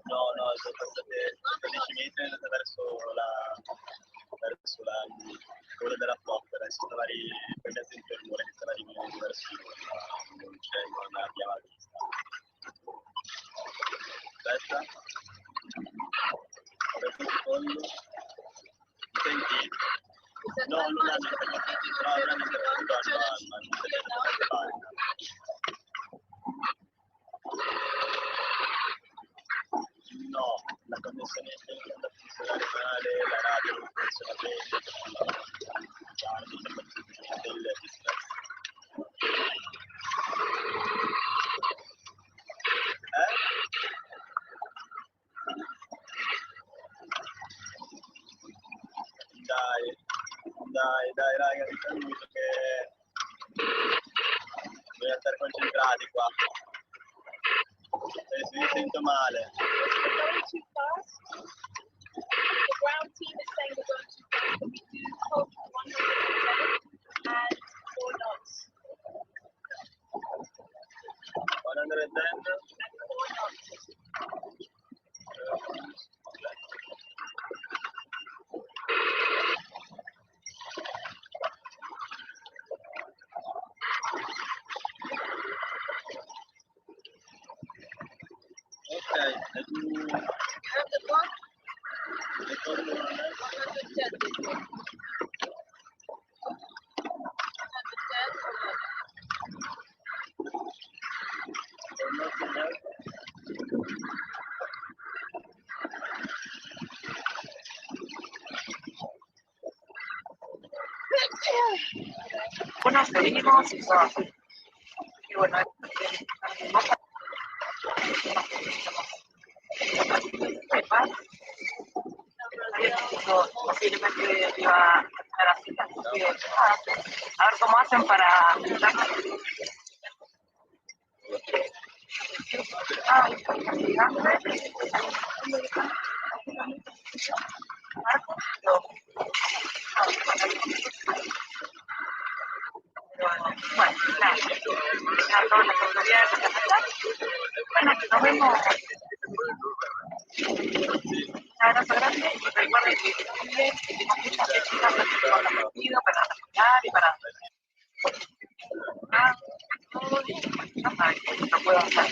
no, sono passate 15 metri verso la gola della flotta, adesso stava per mezzo in fermone che stava rimanendo verso non abbiamo vista. Aspetta, adesso un secondo, senti? No, non hanno interrotto no, la connessione è iniziando a funzionare male, la radio non funziona bene, del distress. Dai raga, vi saluto che bisogna stare concentrati qua. Mi sento male. The ground team is saying we're going too fast, but we do coach 110 and 4 knots. 110 and 4 knots. Ok, e tu? Have the clock? 110. Bueno, seguimos y bueno, posiblemente iba a estar así, así que a ver cómo hacen para bueno, todas las autoridades. Bueno, nos vemos. Un abrazo grande y recuerden que tenemos muchas técnicas para el partido, para respirar y para todo y para que no puedan estar.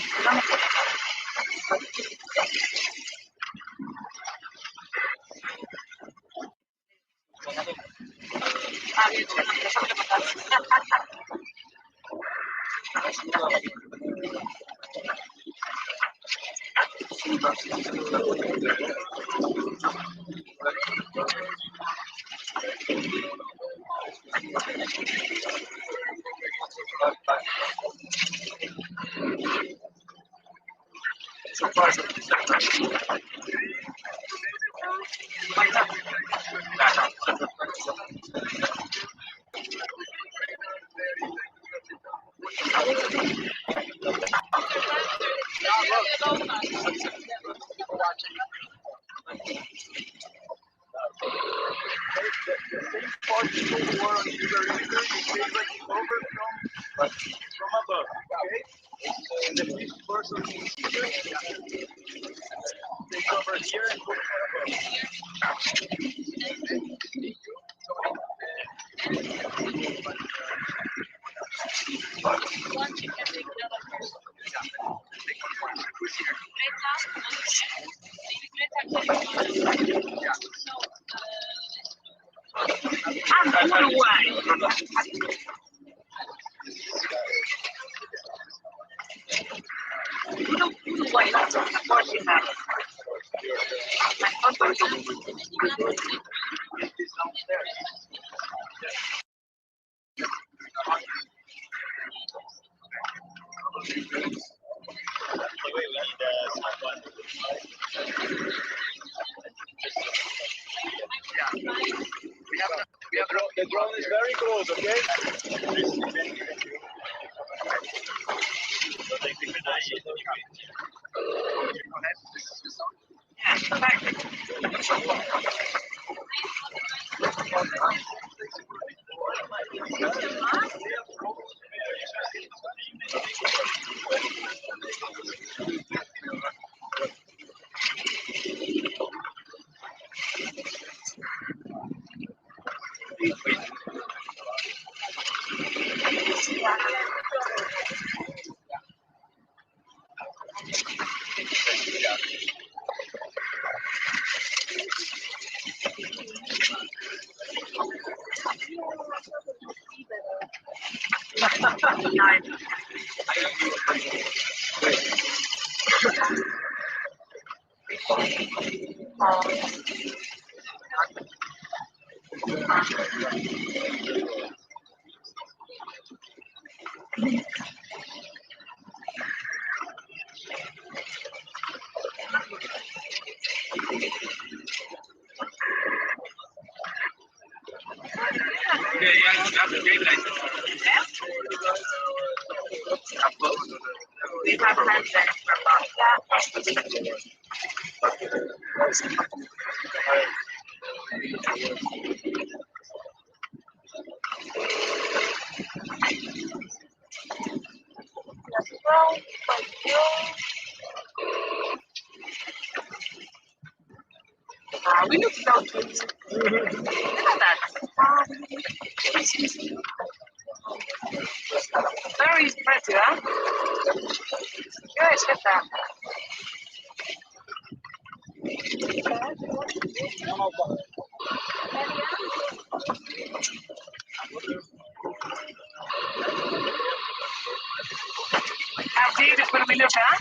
From above, okay? The fifth person take over here and put her The drone is very close, okay? Okay, yeah, you have the green light. We have we look so cute. Look at that. Very pretty, huh? Good, look at that. How beautiful we look, huh?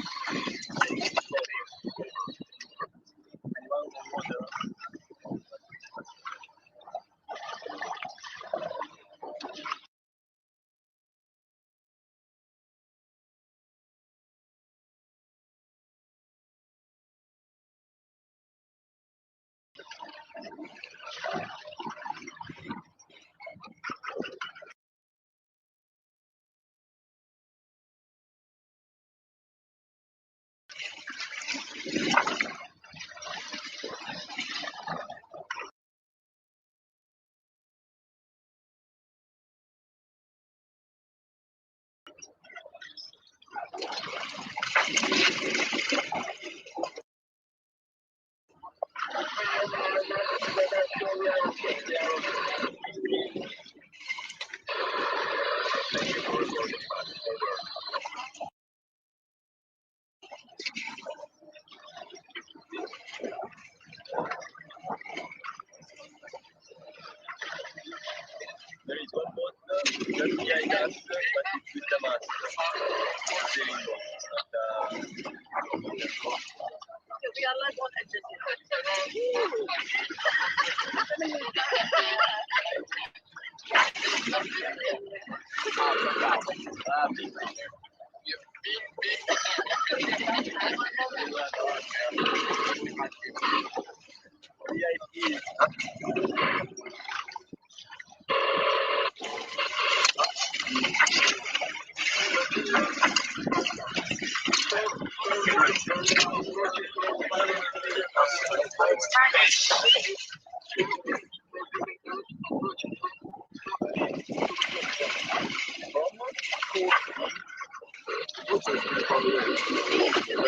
There is one boat that behind us, but it's with the mast. We are like on edges.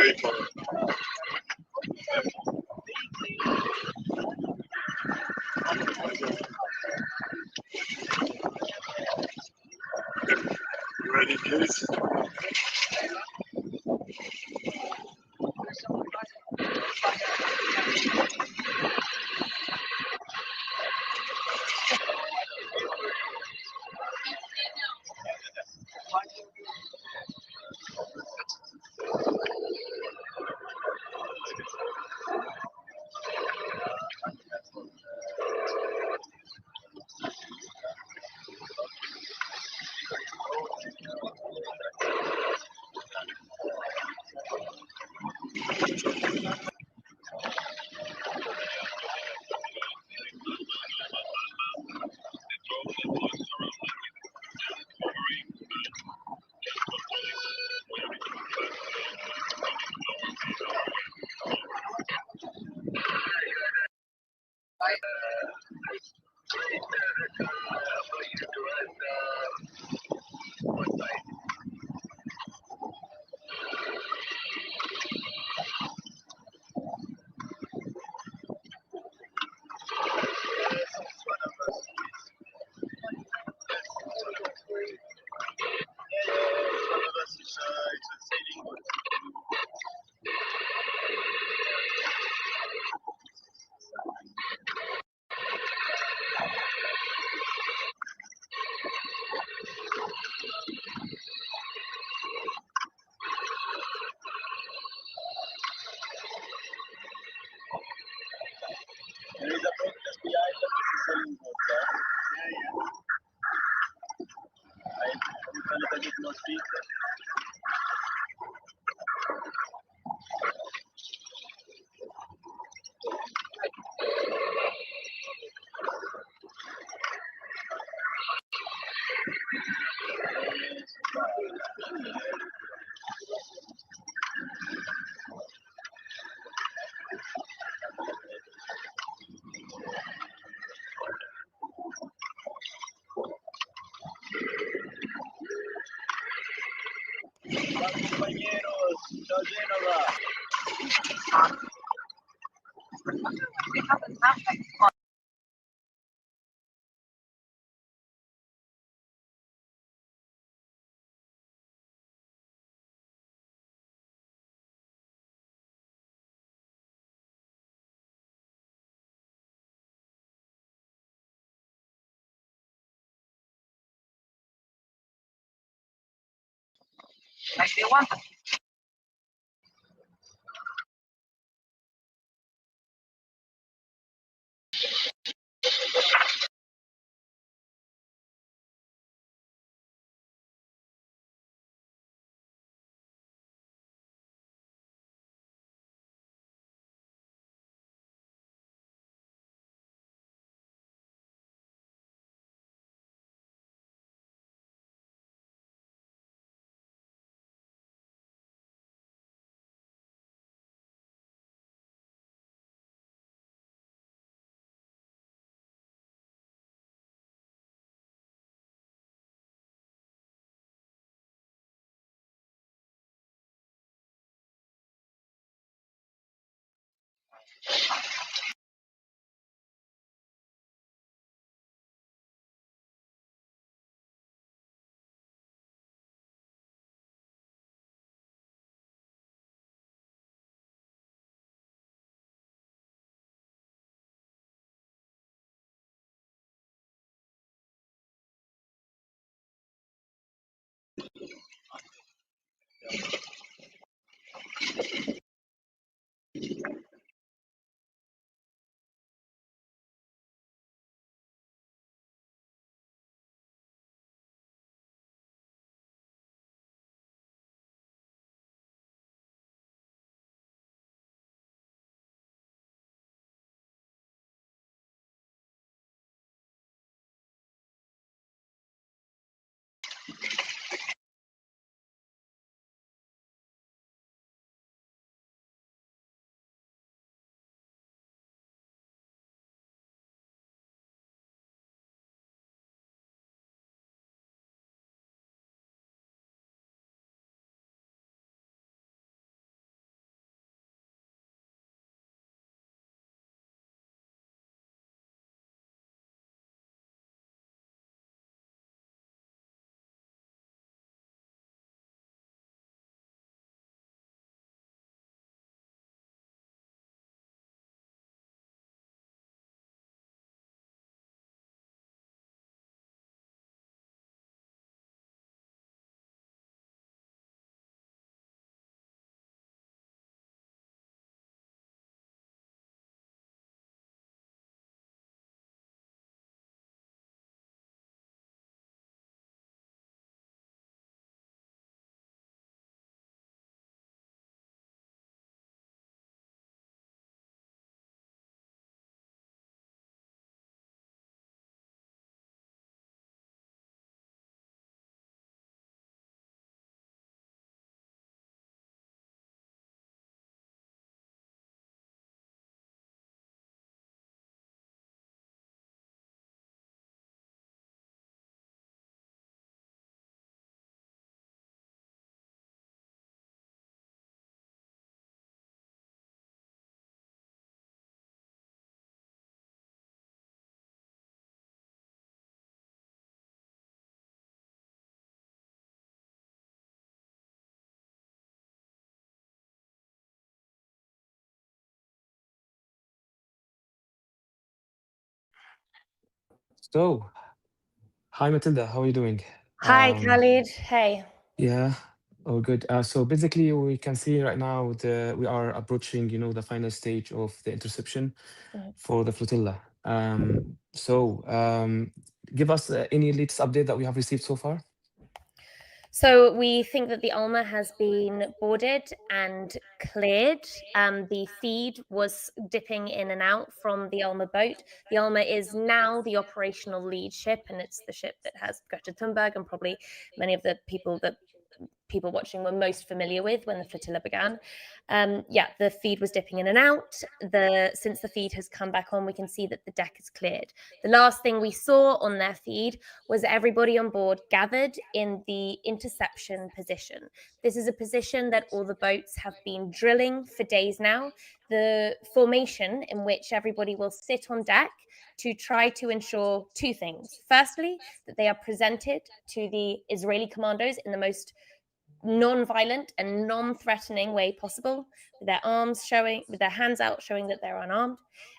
wait for it. You ready, please? There is a protest behind the selling boat, sir. A little bit more speed. Compañeros, chao Génova. Like they want So, hi Matilda, how are you doing? Hi, Khalid. Hey. Yeah, oh good. So basically, we can see right now we are approaching, the final stage of the interception Mhm. for the flotilla. Give us any latest update that we have received so far. So we think that the Alma has been boarded and cleared. The feed was dipping in and out from the Alma boat. The Alma is now the operational lead ship, and it's the ship that has Greta Thunberg and probably many of the people watching were most familiar with when the flotilla began. The feed was dipping in and out. Since the feed has come back on, we can see that the deck is cleared. The last thing we saw on their feed was everybody on board gathered in the interception position. This is a position that all the boats have been drilling for days now. The formation in which everybody will sit on deck to try to ensure two things. Firstly, that they are presented to the Israeli commandos in the most non-violent and non-threatening way possible, with their arms showing, with their hands out showing that they're unarmed,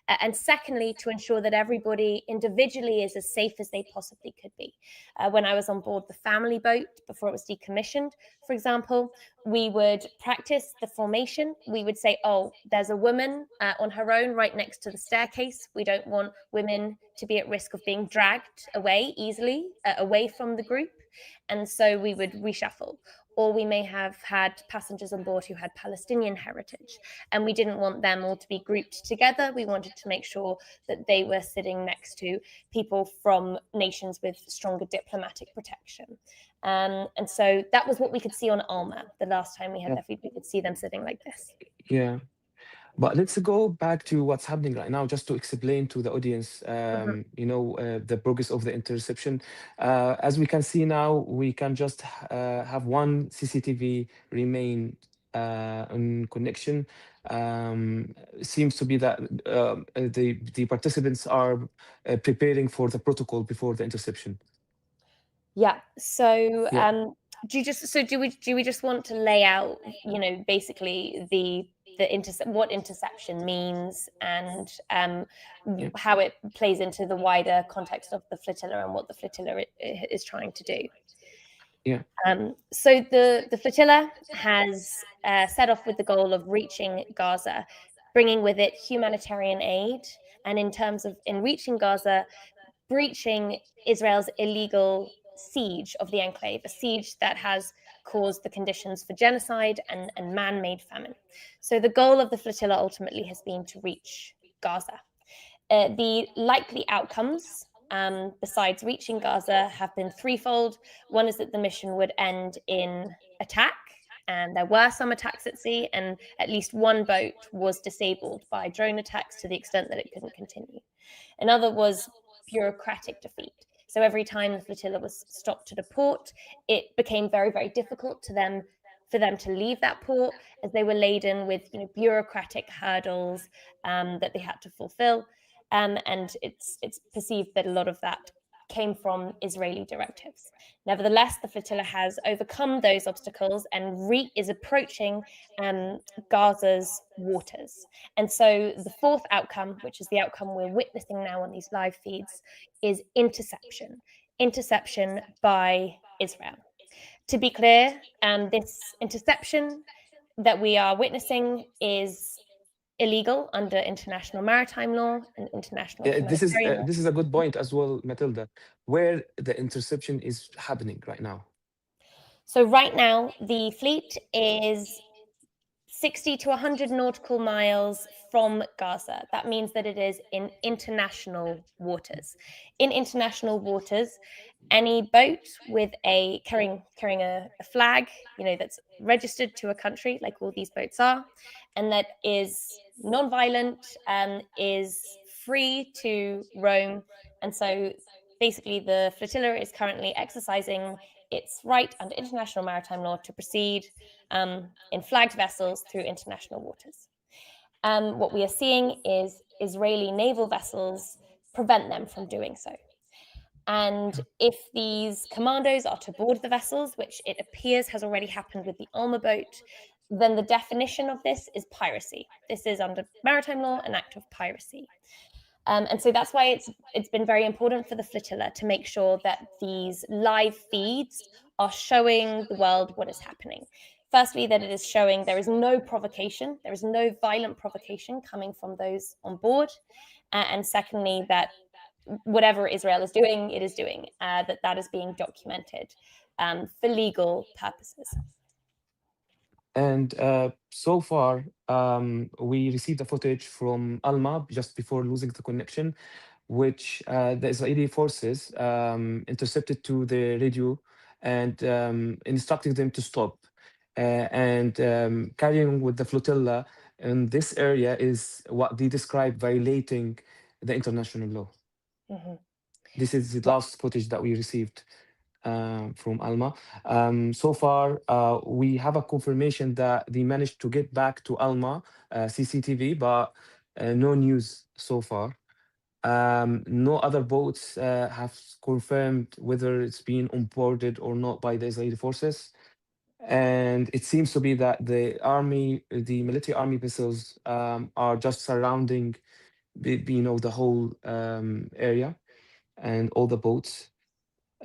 and secondly, to ensure that everybody individually is as safe as they possibly could be. When I was on board the family boat before it was decommissioned, for example, we would practice the formation. We would say, oh, there's a woman on her own right next to the staircase. We don't want women to be at risk of being dragged away easily, away from the group. And so we would reshuffle. Or we may have had passengers on board who had Palestinian heritage, and we didn't want them all to be grouped together. We wanted to make sure that they were sitting next to people from nations with stronger diplomatic protection. And so that was what we could see on Alma. The last time we had their feed, we could see them sitting like this. Yeah. But let's go back to what's happening right now, just to explain to the audience, the progress of the interception. As we can see now, we can just have one CCTV remain in connection. Seems to be that the participants are preparing for the protocol before the interception. Yeah. So do we just want to lay out, basically what interception means and how it plays into the wider context of the flotilla and what the flotilla is trying to do? Yeah. So the flotilla has set off with the goal of reaching Gaza, bringing with it humanitarian aid, and in reaching Gaza, breaching Israel's illegal siege of the enclave, a siege that has caused the conditions for genocide and man-made famine. So the goal of the flotilla ultimately has been to reach Gaza. The likely outcomes, besides reaching Gaza, have been threefold. One is that the mission would end in attack, and there were some attacks at sea, and at least one boat was disabled by drone attacks to the extent that it couldn't continue. Another was bureaucratic defeat. So every time the flotilla was stopped at a port, it became very, very difficult for them to leave that port, as they were laden with bureaucratic hurdles that they had to fulfill. And it's perceived that a lot of that came from Israeli directives. Nevertheless, the flotilla has overcome those obstacles and is approaching Gaza's waters. And so the fourth outcome, which is the outcome we're witnessing now on these live feeds, is interception by Israel. To be clear, this interception that we are witnessing is illegal under international maritime law and international humanitarian law. This is a good point as well, Matilda, where the interception is happening right now. So right now, the fleet is 60 to 100 nautical miles from Gaza. That means that it is in international waters. In international waters, any boat with carrying a flag, that's registered to a country, like all these boats are, and that is non-violent, is free to roam. And so basically the flotilla is currently exercising its right under international maritime law to proceed in flagged vessels through international waters. What we are seeing is Israeli naval vessels prevent them from doing so. And if these commandos are to board the vessels, which it appears has already happened with the Alma boat, then the definition of this is piracy. This is under maritime law an act of piracy. And so that's why it's been very important for the flotilla to make sure that these live feeds are showing the world what is happening. Firstly, that it is showing there is no provocation, there is no violent provocation coming from those on board. And secondly, that whatever Israel is doing, it is doing, that is being documented for legal purposes. And so far, we received the footage from Alma just before losing the connection, which the Israeli forces intercepted to the radio and instructing them to stop. And carrying with the flotilla in this area is what they describe violating the international law. Mm-hmm. This is the last footage that we received from Alma. So far, we have a confirmation that they managed to get back to Alma CCTV, but no news so far. No other boats have confirmed whether it's been onboarded or not by the Israeli forces. And it seems to be that the military army vessels are just surrounding, the whole area and all the boats.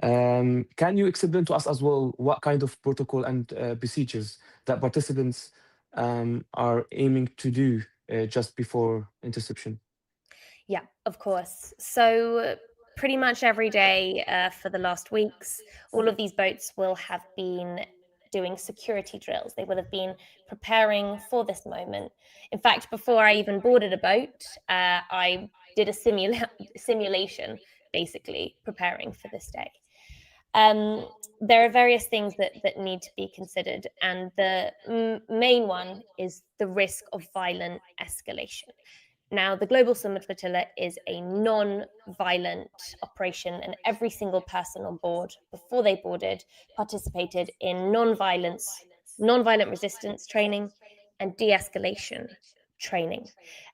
Can you explain to us as well what kind of protocol and procedures that participants are aiming to do just before interception? Yeah, of course. So pretty much every day for the last weeks, all of these boats will have been doing security drills. They will have been preparing for this moment. In fact, before I even boarded a boat, I did a simulation, basically preparing for this day. There are various things that need to be considered, and the main one is the risk of violent escalation. Now, the Global Sumud Flotilla is a non-violent operation, and every single person on board, before they boarded, participated in non-violent resistance training and de-escalation training.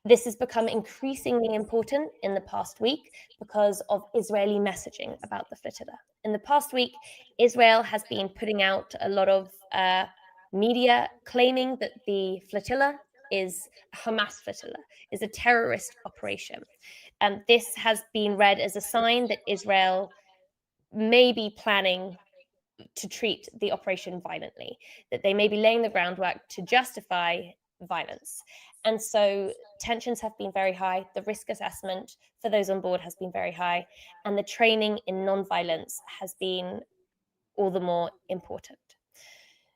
This has become increasingly important in the past week because of Israeli messaging about the flotilla. In the past week, Israel has been putting out a lot of media claiming that the flotilla is a Hamas flotilla, is a terrorist operation. And this has been read as a sign that Israel may be planning to treat the operation violently, that they may be laying the groundwork to justify violence. And so tensions have been very high. The risk assessment for those on board has been very high. And the training in non-violence has been all the more important.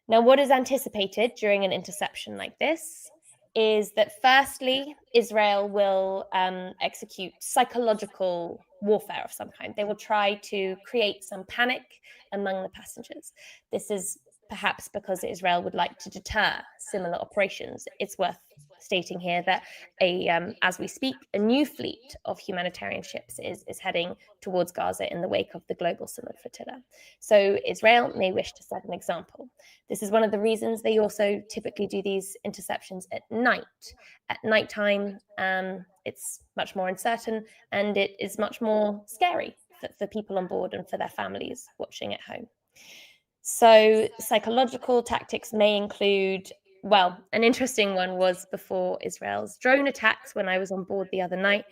Now, what is anticipated during an interception like this is that firstly, Israel will execute psychological warfare of some kind. They will try to create some panic among the passengers. This is perhaps because Israel would like to deter similar operations. It's worth stating here that as we speak, a new fleet of humanitarian ships is heading towards Gaza in the wake of the Global Sumud Flotilla. So Israel may wish to set an example. This is one of the reasons they also typically do these interceptions at night. At nighttime, it's much more uncertain and it is much more scary for people on board and for their families watching at home. So psychological tactics may include, well, an interesting one was before Israel's drone attacks when I was on board the other night.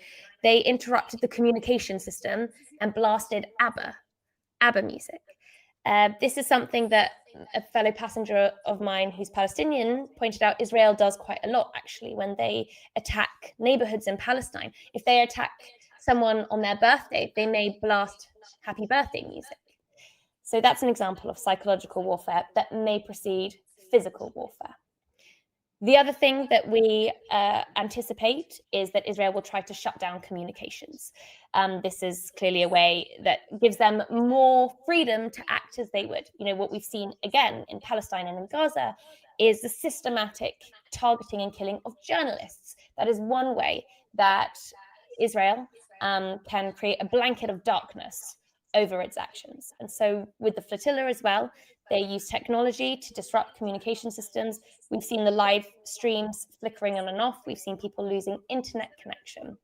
They interrupted the communication system and blasted ABBA music. This is something that a fellow passenger of mine who's Palestinian pointed out Israel does quite a lot, actually, when they attack neighborhoods in Palestine. If they attack someone on their birthday, they may blast happy birthday music. So that's an example of psychological warfare that may precede physical warfare. The other thing that we anticipate is that Israel will try to shut down communications. This is clearly a way that gives them more freedom to act as they would. You know, what we've seen again in Palestine and in Gaza is the systematic targeting and killing of journalists. That is one way that Israel can create a blanket of darkness over its actions. And so with the flotilla as well, they use technology to disrupt communication systems. We've seen the live streams flickering on and off. We've seen people losing internet connection.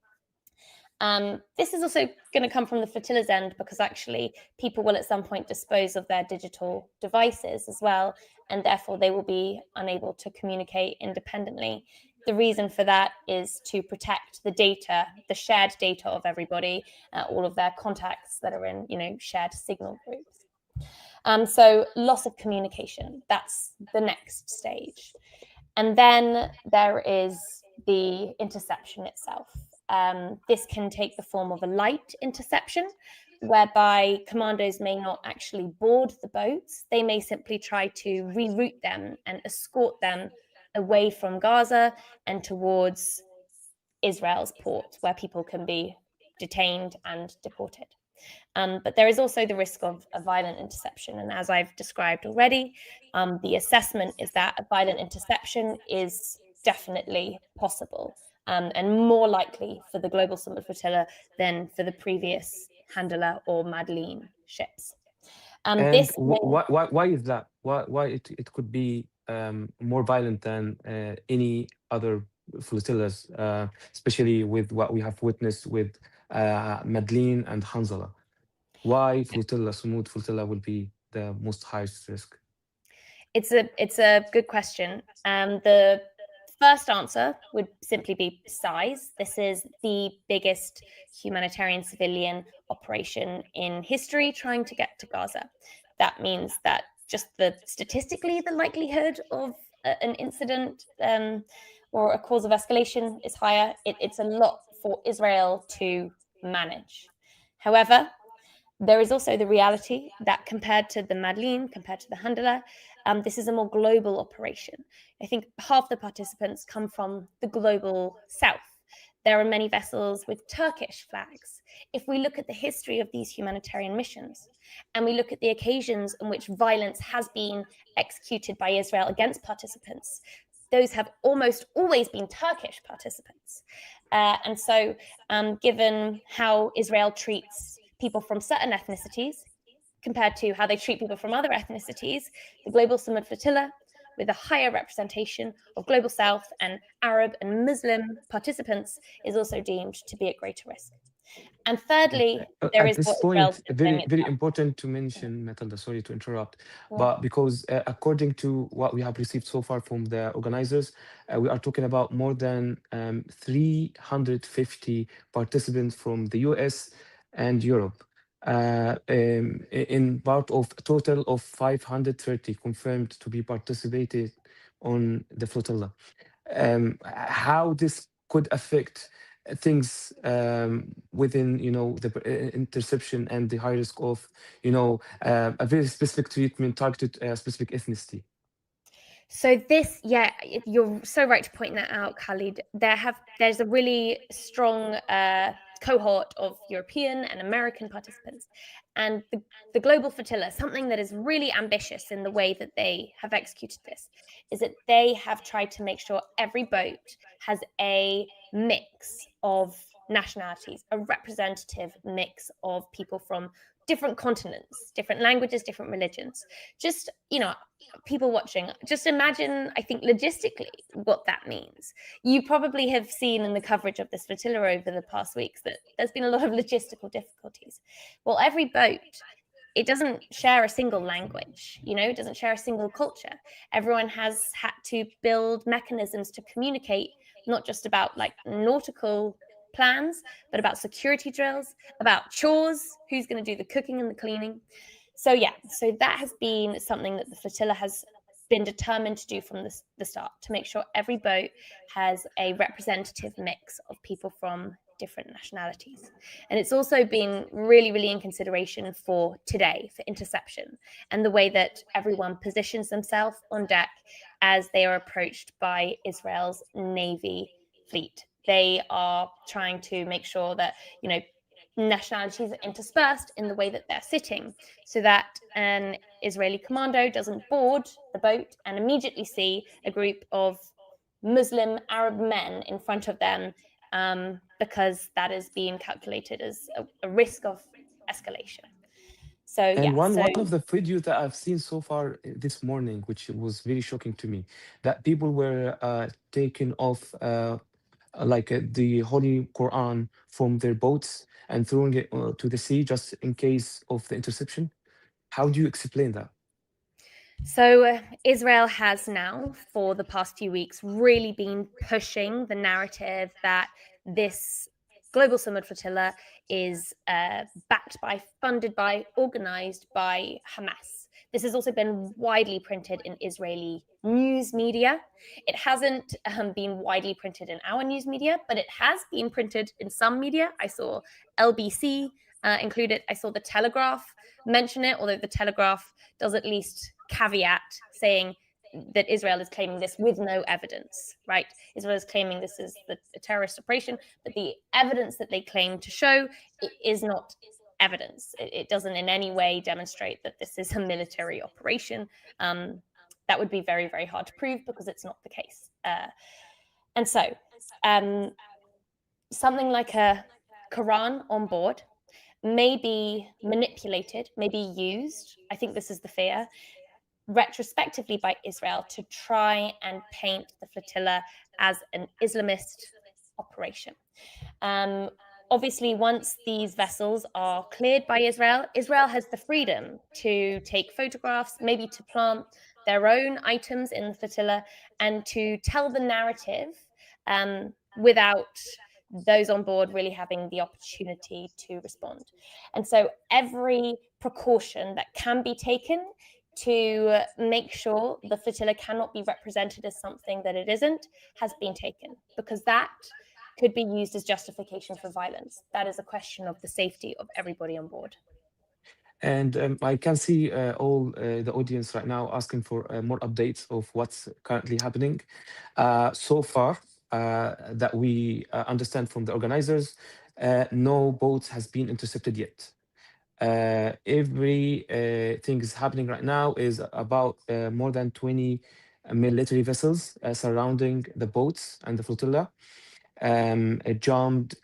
This is also going to come from the flotilla's end because actually people will at some point dispose of their digital devices as well, and therefore they will be unable to communicate independently the reason for that is to protect the data, the shared data of everybody, all of their contacts that are in, shared signal groups. So loss of communication, that's the next stage. And then there is the interception itself. This can take the form of a light interception, whereby commandos may not actually board the boats. They may simply try to reroute them and escort them away from Gaza and towards Israel's ports, where people can be detained and deported. But there is also the risk of a violent interception. And as I've described already, the assessment is that a violent interception is definitely possible and more likely for the Global Sumud Flotilla than for the previous Handala or Madeleine ships. And This why is that? Why it could be more violent than any other flotillas, especially with what we have witnessed with Madeleine and Hanzala? Why Sumud Flotilla will be the most highest risk? It's a good question. The first answer would simply be size. This is the biggest humanitarian civilian operation in history trying to get to Gaza. That means that just statistically, the likelihood of an incident or a cause of escalation is higher. It's a lot for Israel to manage. However, there is also the reality that compared to the Madeleine, compared to the Handala, this is a more global operation. I think half the participants come from the global south. There are many vessels with Turkish flags. If we look at the history of these humanitarian missions, and we look at the occasions in which violence has been executed by Israel against participants, those have almost always been Turkish participants. And so given how Israel treats people from certain ethnicities compared to how they treat people from other ethnicities, the Global Sumud Flotilla, with a higher representation of Global South and Arab and Muslim participants, is also deemed to be at greater risk. And thirdly, there at is this what point, Israel's very important to mention, Matilda, sorry to interrupt, Yeah. but because according to what we have received so far from the organizers, we are talking about more than 350 participants from the US and Europe, in part of a total of 530 confirmed to be participated on the flotilla. How this could affect things within, the interception and the high risk of, a very specific treatment targeted a specific ethnicity. So this, yeah, you're so right to point that out, Khalid. There's a really strong cohort of European and American participants. And the Global Flotilla, something that is really ambitious in the way that they have executed this, is that they have tried to make sure every boat has a mix of nationalities, a representative mix of people from different continents, different languages, different religions. Just, people watching, just imagine, I think, logistically what that means. You probably have seen in the coverage of this flotilla over the past weeks that there's been a lot of logistical difficulties. Well, every boat, it doesn't share a single language, it doesn't share a single culture. Everyone has had to build mechanisms to communicate, not just about like nautical plans, but about security drills, about chores, who's going to do the cooking and the cleaning. So that has been something that the flotilla has been determined to do from the start, to make sure every boat has a representative mix of people from different nationalities. And it's also been really, really in consideration for today, for interception, and the way that everyone positions themselves on deck as they are approached by Israel's Navy fleet. They are trying to make sure that, nationalities are interspersed in the way that they're sitting, so that an Israeli commando doesn't board the boat and immediately see a group of Muslim Arab men in front of them, because that is being calculated as a risk of escalation. So And one of the videos that I've seen so far this morning, which was very shocking to me, that people were taking off the Holy Quran from their boats and throwing it to the sea just in case of the interception. How do you explain that? So Israel has now, for the past few weeks, really been pushing the narrative that this Global Sumud Flotilla is backed by, funded by, organized by Hamas. This has also been widely printed in Israeli news media. It hasn't been widely printed in our news media, but it has been printed in some media. I saw LBC include it. I saw the Telegraph mention it, although the Telegraph does at least caveat saying that Israel is claiming this with no evidence, right? Israel is claiming this is a terrorist operation, but the evidence that they claim to show is not evidence. It doesn't in any way demonstrate that this is a military operation. That would be very, very hard to prove because it's not the case. And so something like a Quran on board may be manipulated, may be used, I think this is the fear, retrospectively by Israel to try and paint the flotilla as an Islamist operation. Obviously, once these vessels are cleared by Israel, Israel has the freedom to take photographs, maybe to plant their own items in the flotilla and to tell the narrative without those on board really having the opportunity to respond. And so every precaution that can be taken to make sure the flotilla cannot be represented as something that it isn't has been taken, because that could be used as justification for violence. That is a question of the safety of everybody on board. And I can see all the audience right now asking for more updates of what's currently happening. So far, that we understand from the organizers, no boat has been intercepted yet. Everything is happening right now is about more than 20 military vessels surrounding the boats and the flotilla. It jammed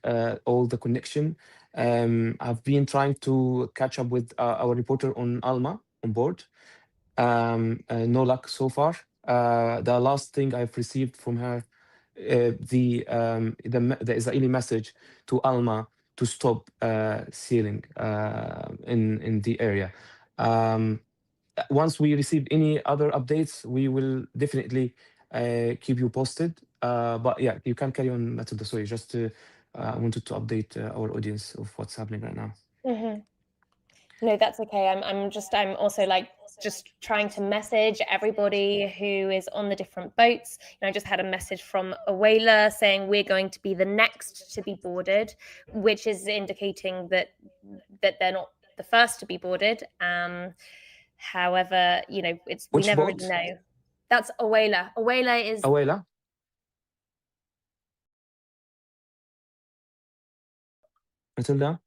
all the connection. I've been trying to catch up with our reporter on Alma on board. No luck so far. The last thing I've received from her, the Israeli message to Alma to stop sealing in the area. Once we receive any other updates, we will definitely keep you posted. But yeah, you can carry on, Matilda. Sorry, just I wanted to update our audience of what's happening right now. Mm-hmm. No, that's okay. I'm also like just trying to message everybody who is on the different boats. I just had a message from a whaler saying we're going to be the next to be boarded, which is indicating that they're not the first to be boarded. However, we Which never boat? really know. That's a whaler. A whaler is A whaler? Matilda?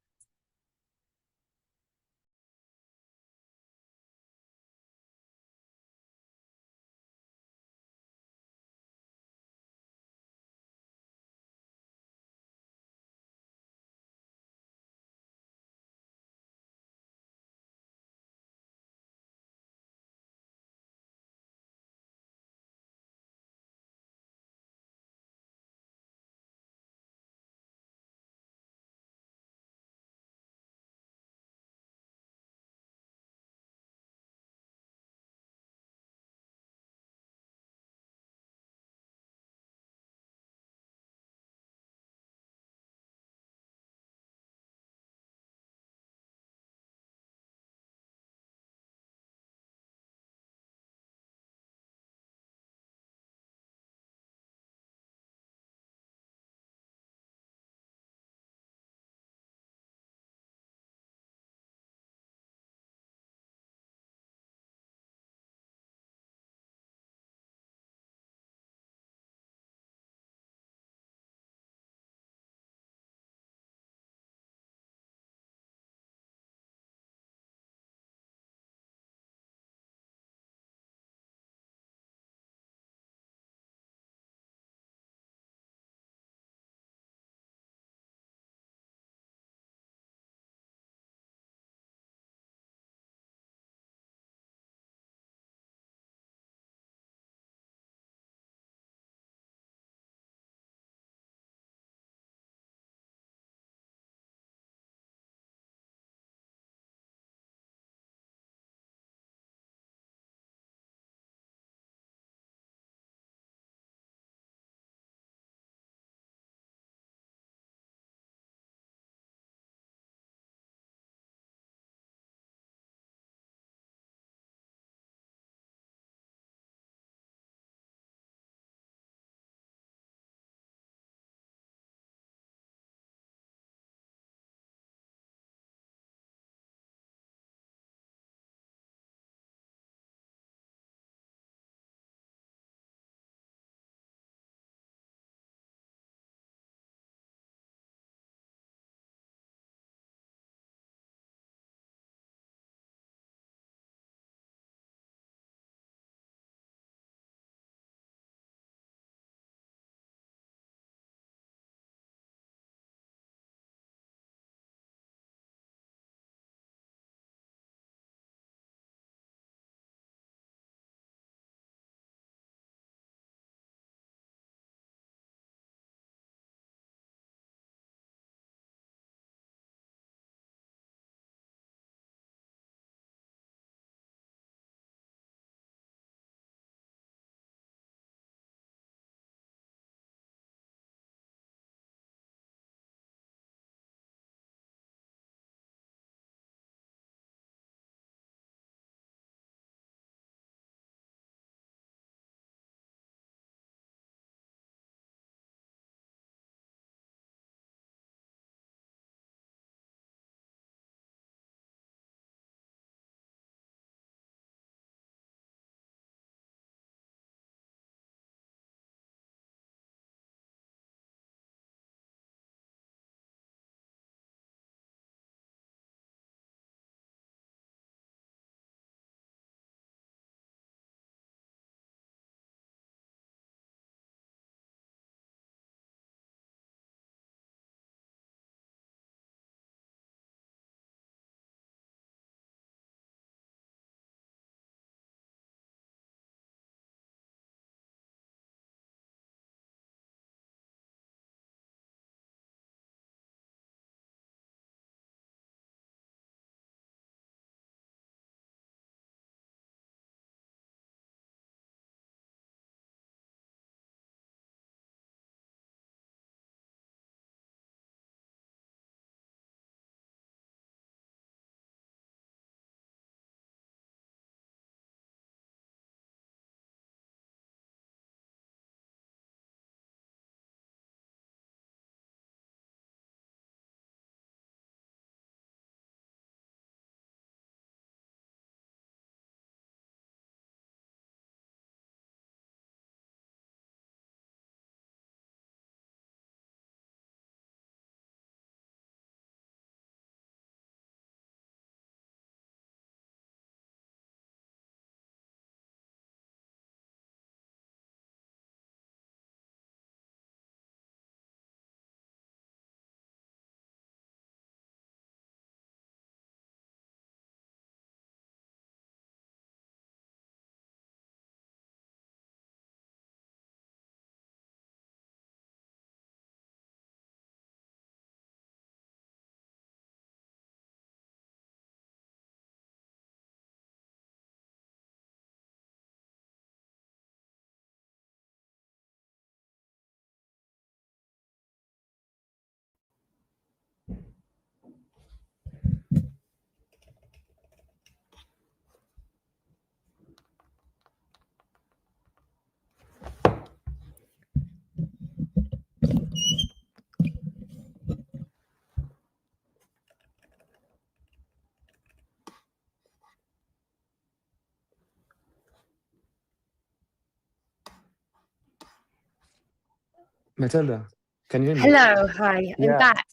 Matilda, can you hear me? Hello, hi, I'm Yeah. back.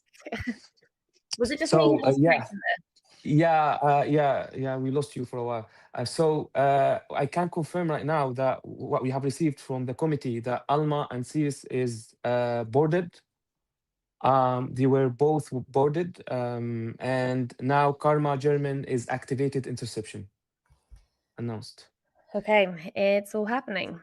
Was it just me who lost Yeah. connection there? Yeah, we lost you for a while. I can confirm right now that what we have received from the committee, that Alma and Sirius is boarded. They were both boarded, and now Karma German is activated interception. Announced. Okay, it's all happening.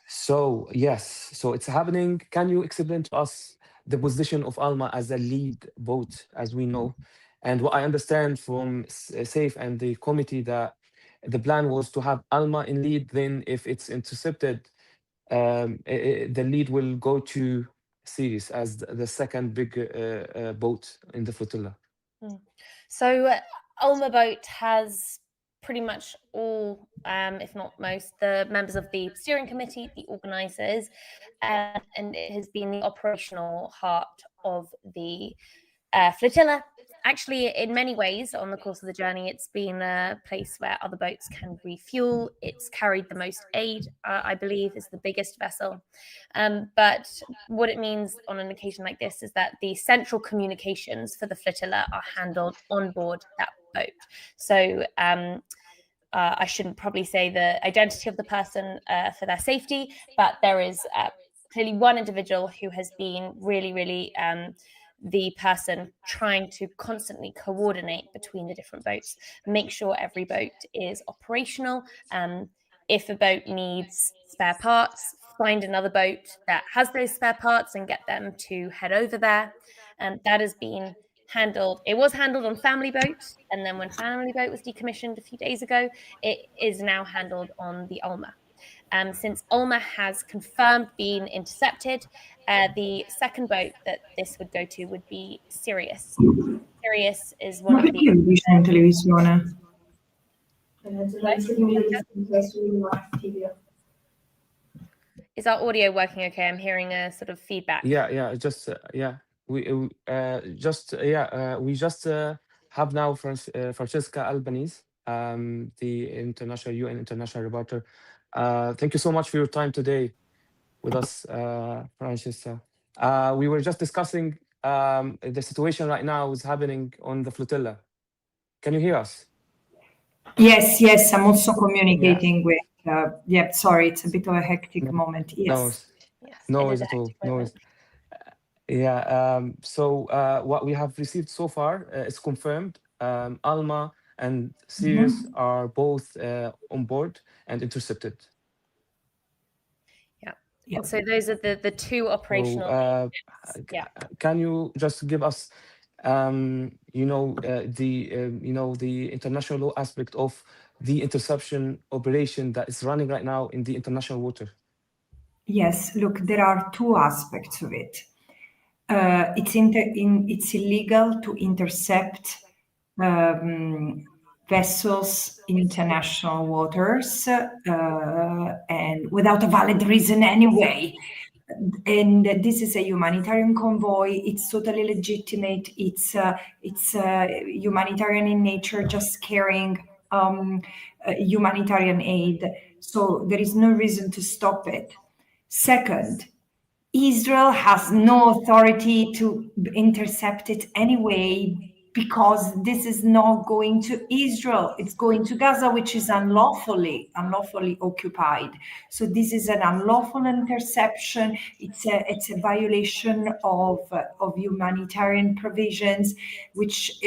So yes, so it's happening. Can you explain to us the position of Alma as a lead boat, as we know? And what I understand from SAFE and the committee, that the plan was to have Alma in lead, then if it's intercepted, the lead will go to Sirius as the second big boat in the flotilla. So Alma boat has pretty much all, if not most, the members of the steering committee, the organisers, and it has been the operational heart of the flotilla. Actually, in many ways, on the course of the journey, it's been a place where other boats can refuel. It's carried the most aid, I believe, is the biggest vessel. But what it means on an occasion like this is that the central communications for the flotilla are handled on board that boat. So I shouldn't probably say the identity of the person for their safety, but there is clearly one individual who has been really the person trying to constantly coordinate between the different boats, make sure every boat is operational. If a boat needs spare parts, find another boat that has those spare parts and get them to head over there. And that has been handled. It was handled on Family Boat, and then when Family Boat was decommissioned a few days ago, it is now handled on the Alma. Since Alma has confirmed being intercepted, the second boat that this would go to would be Sirius. Sirius is one of the... Is our audio working okay? I'm hearing a sort of feedback. We just have now Francesca Albanese, the international UN international reporter. Thank you so much for your time today with us, Francesca. We were just discussing the situation right now is happening on the flotilla. Can you hear us? Yes, I'm also communicating with, sorry, it's a bit of a hectic moment. Yes. No worries at all. No worries. What we have received so far is confirmed. Alma and Sirius are both on board and intercepted. Yeah. So those are the two operational. Can you just give us, the international law aspect of the interception operation that is running right now in the international water? Yes. Look, there are two aspects of it. It's illegal to intercept vessels in international waters and without a valid reason anyway. And this is a humanitarian convoy. It's totally legitimate. It's humanitarian in nature, just carrying humanitarian aid. So there is no reason to stop it. Second, Israel has no authority to intercept it anyway, because this is not going to Israel. It's going to Gaza, which is unlawfully occupied. So this is an unlawful interception. It's a violation of humanitarian provisions, which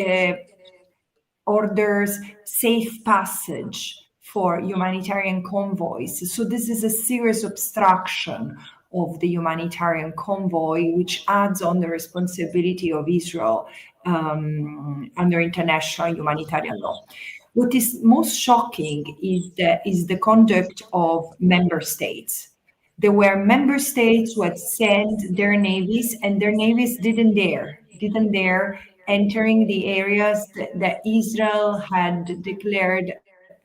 orders safe passage for humanitarian convoys. So this is a serious obstruction of the humanitarian convoy, which adds on the responsibility of Israel under international humanitarian law. What is most shocking is the conduct of member states. There were member states who had sent their navies, and their navies didn't dare entering the areas that Israel had declared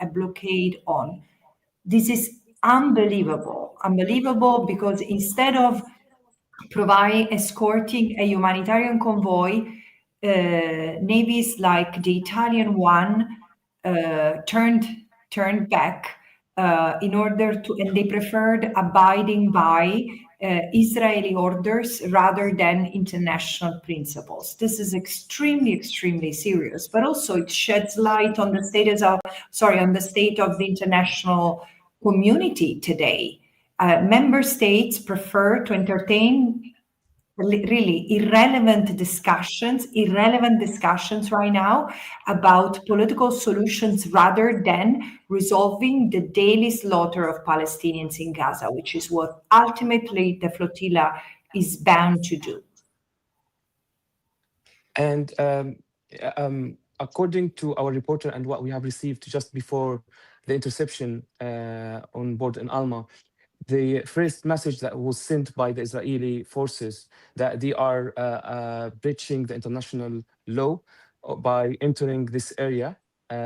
a blockade on. This is unbelievable because instead of escorting a humanitarian convoy, navies like the Italian one turned back in order to, and they preferred abiding by Israeli orders rather than international principles. This is extremely, extremely serious, but also it sheds light on the status of, on the state of the international community today. Member states prefer to entertain really irrelevant discussions right now about political solutions rather than resolving the daily slaughter of Palestinians in Gaza, which is what ultimately the flotilla is bound to do. And according to our reporter and what we have received just before the interception on board in Alma, the first message that was sent by the Israeli forces that they are breaching the international law by entering this area,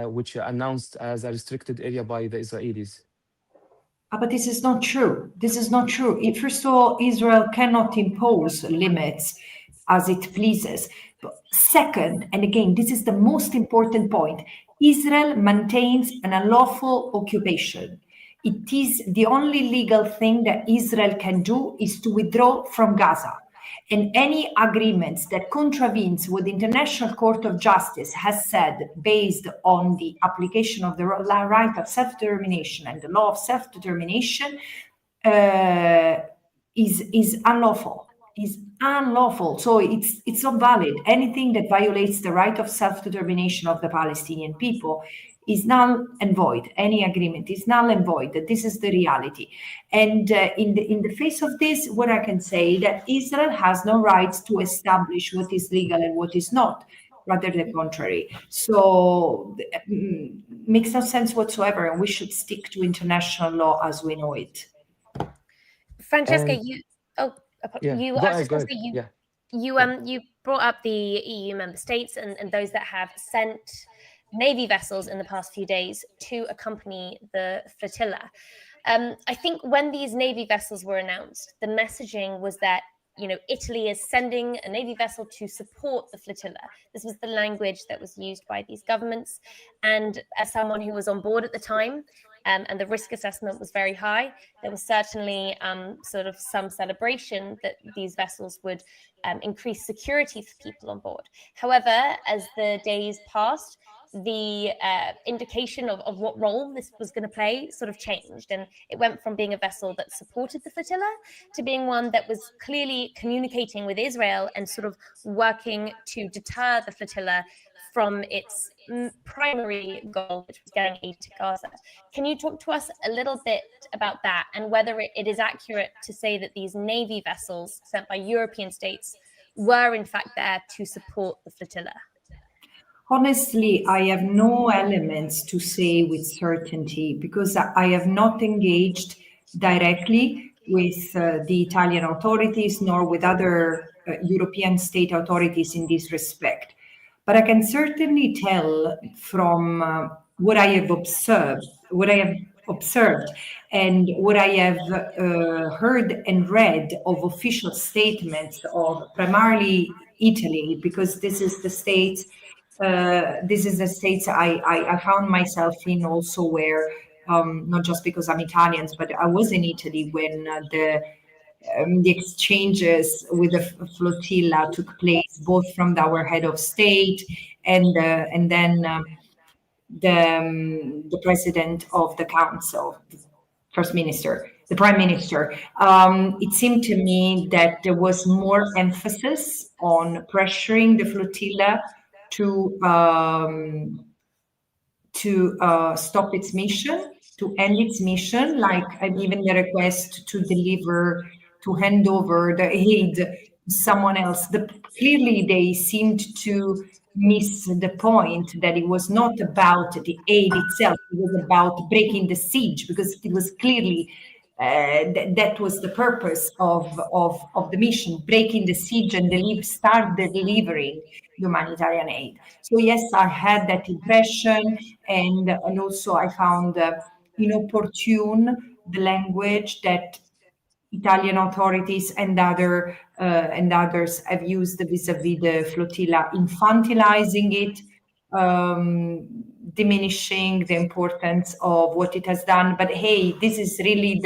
which announced as a restricted area by the Israelis. But this is not true. This is not true. First of all, Israel cannot impose limits as it pleases. Second, and again, this is the most important point, Israel maintains an unlawful occupation. It is the only legal thing that Israel can do is to withdraw from Gaza. And any agreements that contravenes what the International Court of Justice has said based on the application of the right of self-determination and the law of self-determination is unlawful. So it's not valid. Anything that violates the right of self-determination of the Palestinian people is null and void. Any agreement is null and void. This is the reality. And in the face of this, what I can say that Israel has no rights to establish what is legal and what is not, rather the contrary. So makes no sense whatsoever, and we should stick to international law as we know it. Francesca, you brought up the EU member states and those that have sent Navy vessels in the past few days to accompany the flotilla. I think when these Navy vessels were announced, the messaging was that, Italy is sending a Navy vessel to support the flotilla. This was the language that was used by these governments. And as someone who was on board at the time, and the risk assessment was very high, there was certainly sort of some celebration that these vessels would increase security for people on board. However, as the days passed, the indication of what role this was going to play sort of changed, and it went from being a vessel that supported the flotilla to being one that was clearly communicating with Israel and sort of working to deter the flotilla from its primary goal, which was getting aid to Gaza. Can you talk to us a little bit about that and whether it is accurate to say that these Navy vessels sent by European states were in fact there to support the flotilla? Honestly, I have no elements to say with certainty because I have not engaged directly with the Italian authorities nor with other European state authorities in this respect. But I can certainly tell from what I have observed, and what I have heard and read of official statements of primarily Italy, because this is the states I found myself in also where, not just because I'm Italian, but I was in Italy when the exchanges with the flotilla took place, both from our head of state and then the president of the council, the prime minister. It seemed to me that there was more emphasis on pressuring the flotilla to stop its mission, to end its mission, like even the request to hand over the aid to someone else. Clearly, they seemed to miss the point that it was not about the aid itself, it was about breaking the siege, because it was clearly that was the purpose of the mission, breaking the siege and start delivering humanitarian aid. So yes, I had that impression, and also I found inopportune the language that Italian authorities and others have used vis-a-vis the flotilla, infantilizing it, diminishing the importance of what it has done. But hey, this is really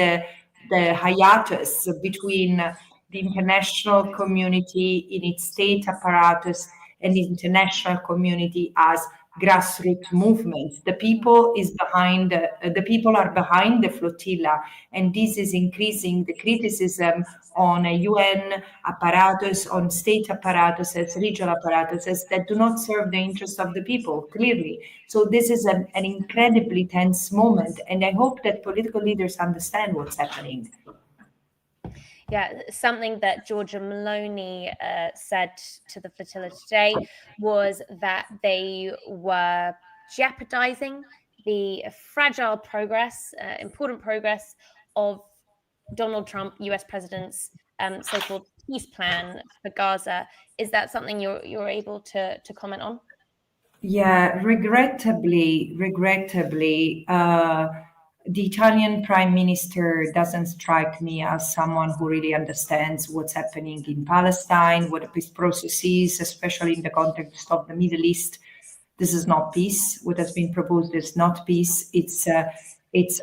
the hiatus between the international community in its state apparatus and the international community as grassroots movements. The people are behind the flotilla, and this is increasing the criticism on a UN apparatus, on state apparatuses, regional apparatuses that do not serve the interests of the people, clearly. So this is an incredibly tense moment, and I hope that political leaders understand what's happening. Yeah, something that Giorgia Meloni said to the flotilla today was that they were jeopardizing the fragile progress, important progress of Donald Trump, US president's so-called peace plan for Gaza. Is that something you're able to comment on? Yeah, regrettably, the Italian Prime Minister doesn't strike me as someone who really understands what's happening in Palestine, what a peace process is, especially in the context of the Middle East. This is not peace. What has been proposed is not peace. It's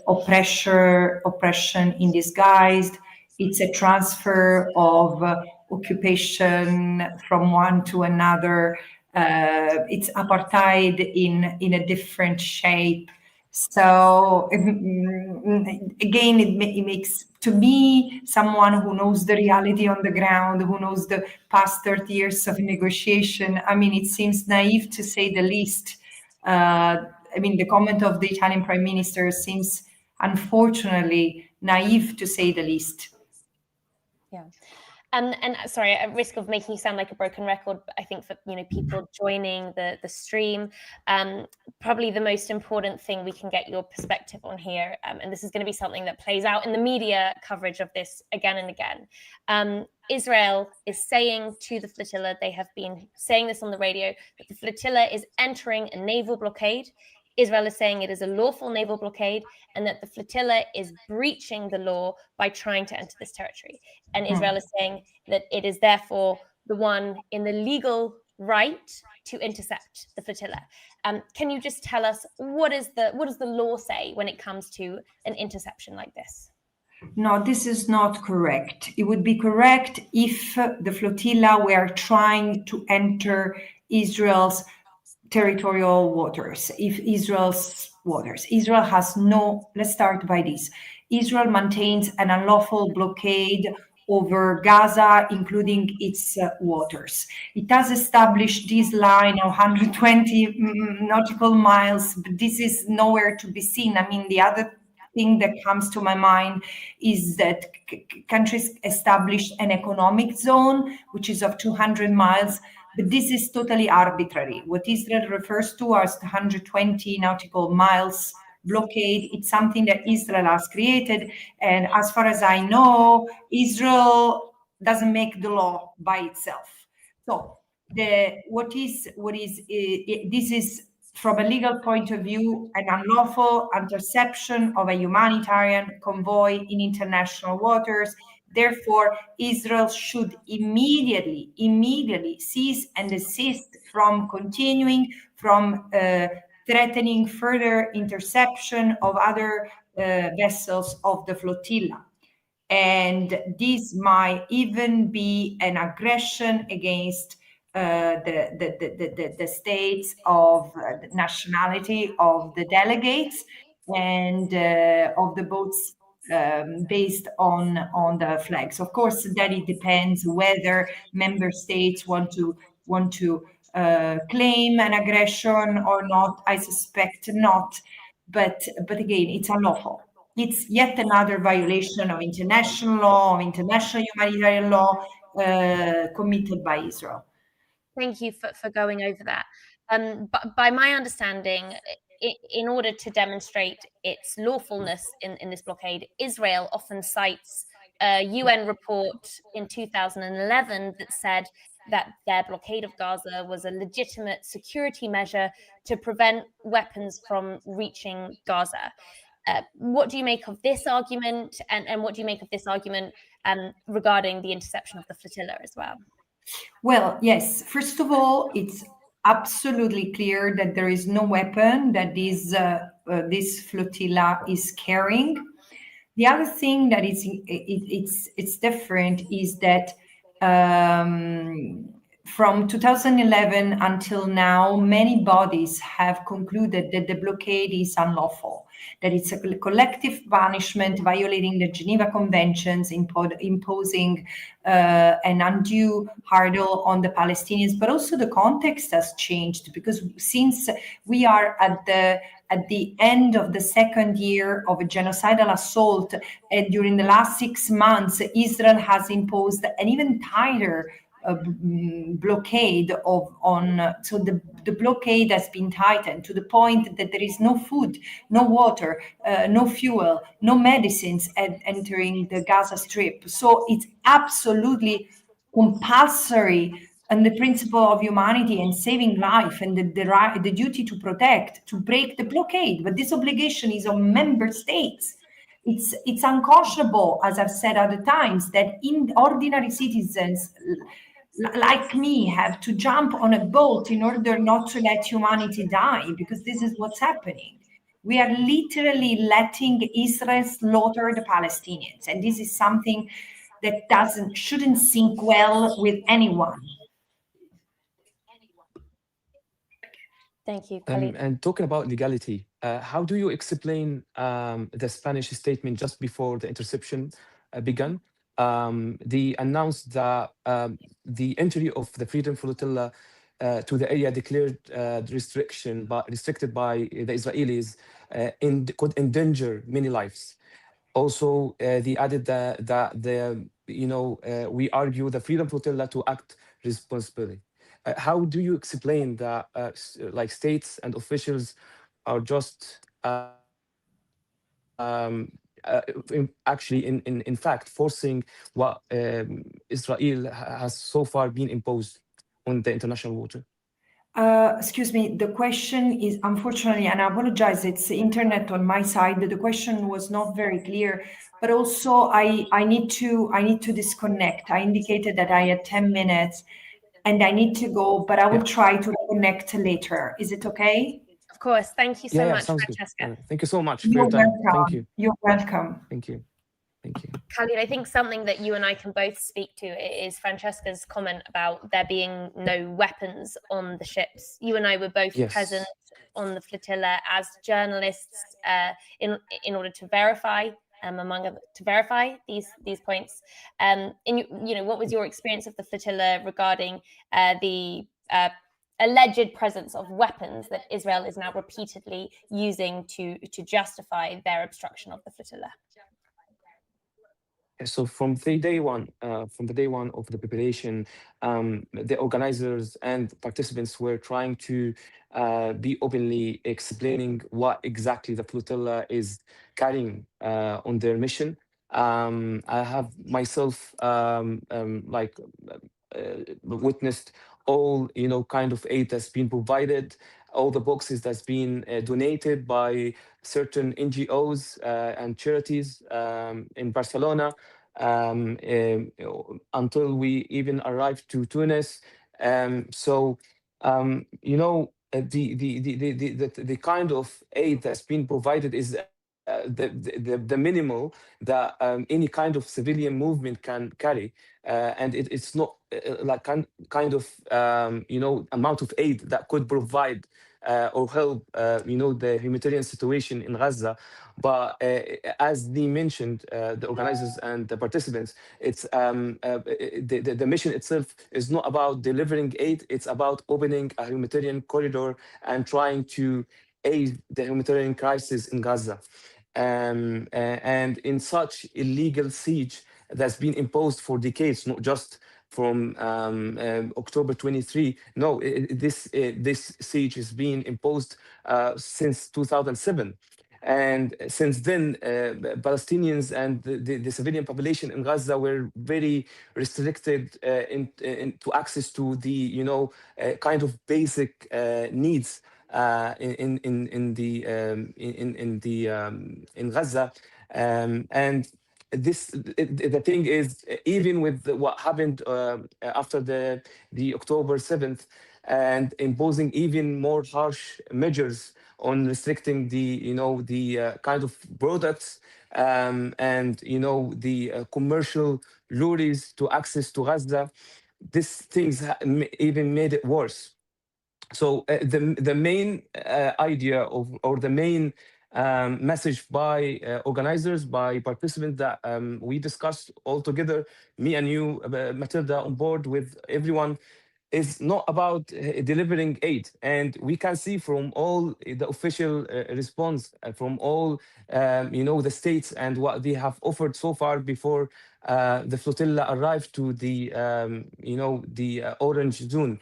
oppression in disguise. It's a transfer of occupation from one to another. It's apartheid in a different shape. So again, it makes, to me, someone who knows the reality on the ground, who knows the past 30 years of negotiation, I mean, it seems naive to say the least. I mean, the comment of the Italian Prime Minister seems, unfortunately, naive to say the least. Yeah. And sorry, at risk of making you sound like a broken record, but I think for people joining the stream, probably the most important thing we can get your perspective on here, and this is going to be something that plays out in the media coverage of this again and again. Israel is saying to the flotilla, they have been saying this on the radio, that the flotilla is entering a naval blockade. Israel is saying it is a lawful naval blockade and that the flotilla is breaching the law by trying to enter this territory. And Israel is saying that it is therefore the one in the legal right to intercept the flotilla. Can you just tell us what does the law say when it comes to an interception like this? No, this is not correct. It would be correct if the flotilla were trying to enter Israel's territorial waters, Israel's waters. Israel has no, let's start by this. Israel maintains an unlawful blockade over Gaza, including its waters. It has established this line of 120 nautical miles, but this is nowhere to be seen. I mean, the other thing that comes to my mind is that countries established an economic zone, which is of 200 miles, but this is totally arbitrary. What Israel refers to as the 120 nautical miles blockade, it's something that Israel has created. And as far as I know, Israel doesn't make the law by itself. So this is, from a legal point of view, an unlawful interception of a humanitarian convoy in international waters. Therefore, Israel should immediately cease and desist from continuing, from threatening further interception of other vessels of the flotilla. And this might even be an aggression against the states of nationality of the delegates and of the boats based on the flags. Of course, that it depends whether member states want to claim an aggression or not. I suspect not, but again, it's unlawful. It's yet another violation of international law, of international humanitarian law committed by Israel. Thank you for going over that. But by my understanding, in order to demonstrate its lawfulness in this blockade, Israel often cites a UN report in 2011 that said that their blockade of Gaza was a legitimate security measure to prevent weapons from reaching Gaza. What do you make of this argument, and what do you make of this argument regarding the interception of the flotilla as well? Well, yes. First of all, it's absolutely clear that there is no weapon that this flotilla is carrying. The other thing that it's different is that from 2011 until now, many bodies have concluded that the blockade is unlawful, that it's a collective punishment violating the Geneva Conventions, imposing an undue hurdle on the Palestinians. But also the context has changed, because since we are at the end of the second year of a genocidal assault, and during the last 6 months, Israel has imposed an even tighter blockade so the blockade has been tightened to the point that there is no food, no water, no fuel, no medicines entering the Gaza Strip. So it's absolutely compulsory, and the principle of humanity and saving life and the duty to protect, to break the blockade. But this obligation is on member states. It's unconscionable, as I've said other times, that ordinary citizens like me have to jump on a boat in order not to let humanity die, because this is what's happening. We are literally letting Israel slaughter the Palestinians, and this is something that shouldn't sink well with anyone. Thank you, Khalid. And talking about legality, how do you explain the Spanish statement just before the interception began? They announced that the entry of the Freedom Flotilla to the area declared restricted by the Israelis could endanger many lives. Also, they added that we argue the Freedom Flotilla to act responsibly. How do you explain that like states and officials are just actually in fact forcing what Israel has so far been imposed on the international water? Excuse me, the question is, unfortunately, and I apologize, it's the internet on my side, the question was not very clear, but also I need to disconnect. I indicated that I had 10 minutes and I need to go, but I will try to connect later. Is it okay? Of course. Thank you so much, Francesca. Good. Thank you so much for your time. Thank you. You're welcome. Thank you. Thank you. Khalid, I think something that you and I can both speak to is Francesca's comment about there being no weapons on the ships. You and I were both present on the flotilla as journalists in order to verify these points. What was your experience of the flotilla regarding the alleged presence of weapons that Israel is now repeatedly using to justify their obstruction of the flotilla? So from the day one of the preparation, the organizers and participants were trying to be openly explaining what exactly the flotilla is carrying on their mission. I have myself witnessed all kind of aid that's been provided, all the boxes that's been donated by certain NGOs and charities in Barcelona until we even arrived to Tunis. The kind of aid that's been provided is the minimal that any kind of civilian movement can carry, and it's not like kind of amount of aid that could provide or help the humanitarian situation in Gaza. But as they mentioned, the organizers and the participants, it's the mission itself is not about delivering aid. It's about opening a humanitarian corridor and trying to aid the humanitarian crisis in Gaza. And in such illegal siege that's been imposed for decades, not just from October 23. No, this siege has been imposed since 2007. And since then, Palestinians and the civilian population in Gaza were very restricted to access to the kind of basic needs in Gaza, and the thing is, even with what happened after the October 7th, and imposing even more harsh measures on restricting the kind of products and the commercial lorries to access to Gaza. These things even made it worse. So the main idea of, or the main message by organizers, by participants that we discussed all together, me and you, Matilda, on board with everyone, is not about delivering aid. And we can see from all the official response from all the states and what they have offered so far before the flotilla arrived to the the orange zone.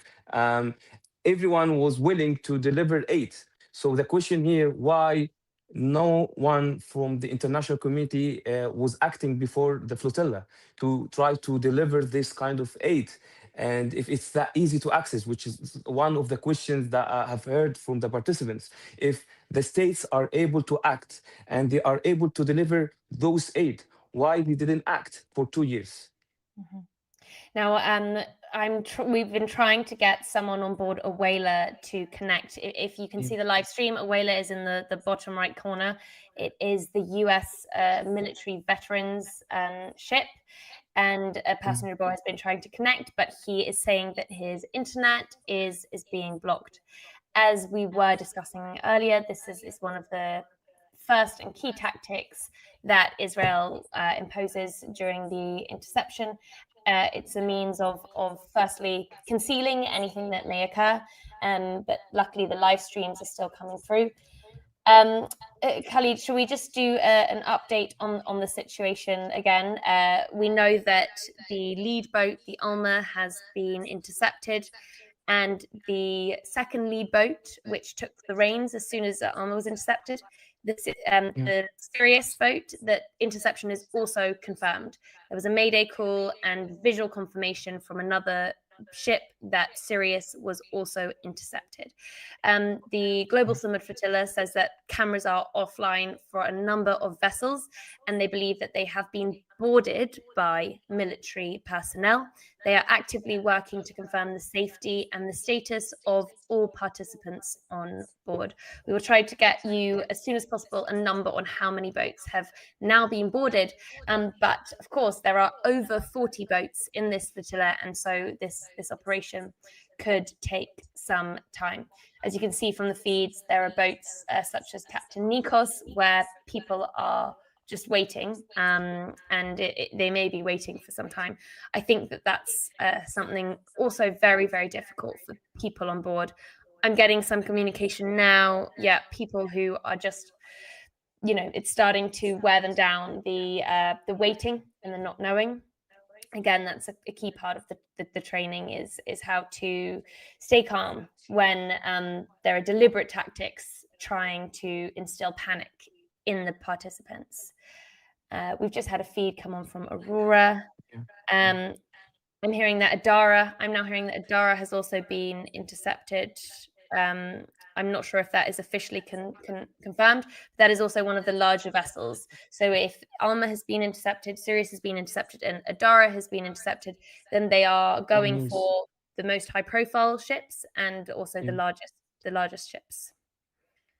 Everyone was willing to deliver aid. So the question here, why no one from the international community was acting before the flotilla to try to deliver this kind of aid? And if it's that easy to access, which is one of the questions that I have heard from the participants, if the states are able to act and they are able to deliver those aid, why they didn't act for 2 years? Mm-hmm. Now, we've been trying to get someone on board a whaler to connect. If you can see the live stream, a whaler is in the bottom right corner. It is the US military veterans ship, and a passenger boy has been trying to connect, but he is saying that his internet is being blocked. As we were discussing earlier, this is one of the first and key tactics that Israel imposes during the interception. It's a means of firstly concealing anything that may occur, but luckily the live streams are still coming through. Khalid, should we just do an update on the situation again? We know that the lead boat, the Alma, has been intercepted, and the second lead boat, which took the reins as soon as the Alma was intercepted, the Sirius boat, that interception is also confirmed. There was a mayday call and visual confirmation from another ship that Sirius was also intercepted. The Global Sumud Flotilla says that cameras are offline for a number of vessels, and they believe that they have been boarded by military personnel. They are actively working to confirm the safety and the status of all participants on board. We will try to get you as soon as possible a number on how many boats have now been boarded, but of course there are over 40 boats in this flotilla, and so this operation could take some time. As you can see from the feeds, there are boats such as Captain Nikos, where people are just waiting, and they may be waiting for some time. I think that that's something also very, very difficult for people on board. I'm getting some communication now. Yeah, people who are just, it's starting to wear them down, the waiting and the not knowing. Again, that's a key part of the training is how to stay calm when there are deliberate tactics trying to instill panic in the participants. We've just had a feed come on from Aurora. I'm now hearing that Adara has also been intercepted. I'm not sure if that is officially confirmed. That is also one of the larger vessels. So if Alma has been intercepted, Sirius has been intercepted, and Adara has been intercepted, then they are going for the most high-profile ships and also the largest ships.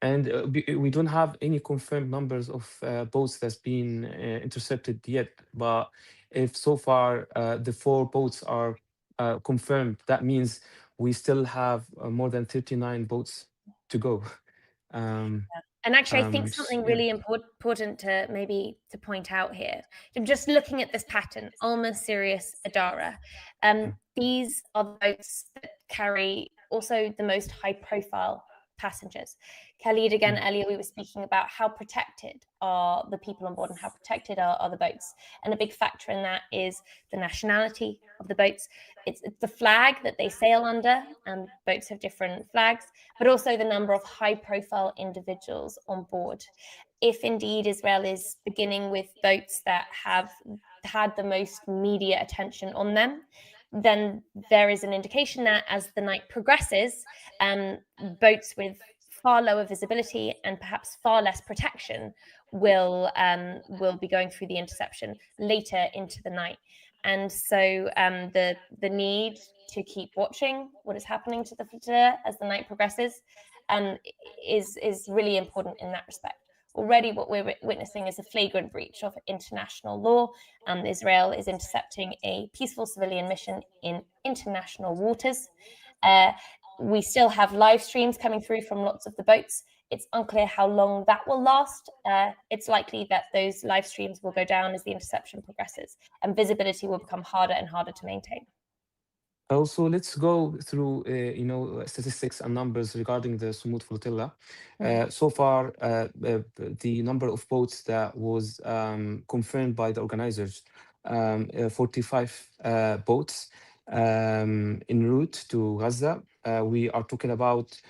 And we don't have any confirmed numbers of boats that's been intercepted yet. But if so far the 4 boats are confirmed, that means we still have more than 39 boats to go. And actually, I think something really important to point out here. I'm just looking at this pattern: Alma, Sirius, Adara. These are the boats that carry also the most high-profile passengers. Khalid, again, earlier we were speaking about how protected are the people on board and how protected are the boats. And a big factor in that is the nationality of the boats. It's the flag that they sail under, and boats have different flags, but also the number of high-profile individuals on board. If indeed Israel is beginning with boats that have had the most media attention on them, then there is an indication that as the night progresses, boats with far lower visibility and perhaps far less protection will be going through the interception later into the night. And so the need to keep watching what is happening to the flotilla as the night progresses is really important in that respect. Already what we're witnessing is a flagrant breach of international law. Israel is intercepting a peaceful civilian mission in international waters. We still have live streams coming through from lots of the boats. It's unclear how long that will last. It's likely that those live streams will go down as the interception progresses, and visibility will become harder and harder to maintain. Also, let's go through, statistics and numbers regarding the Sumud Flotilla. So far, the number of boats that was confirmed by the organizers, 45 boats en route to Gaza. We are talking about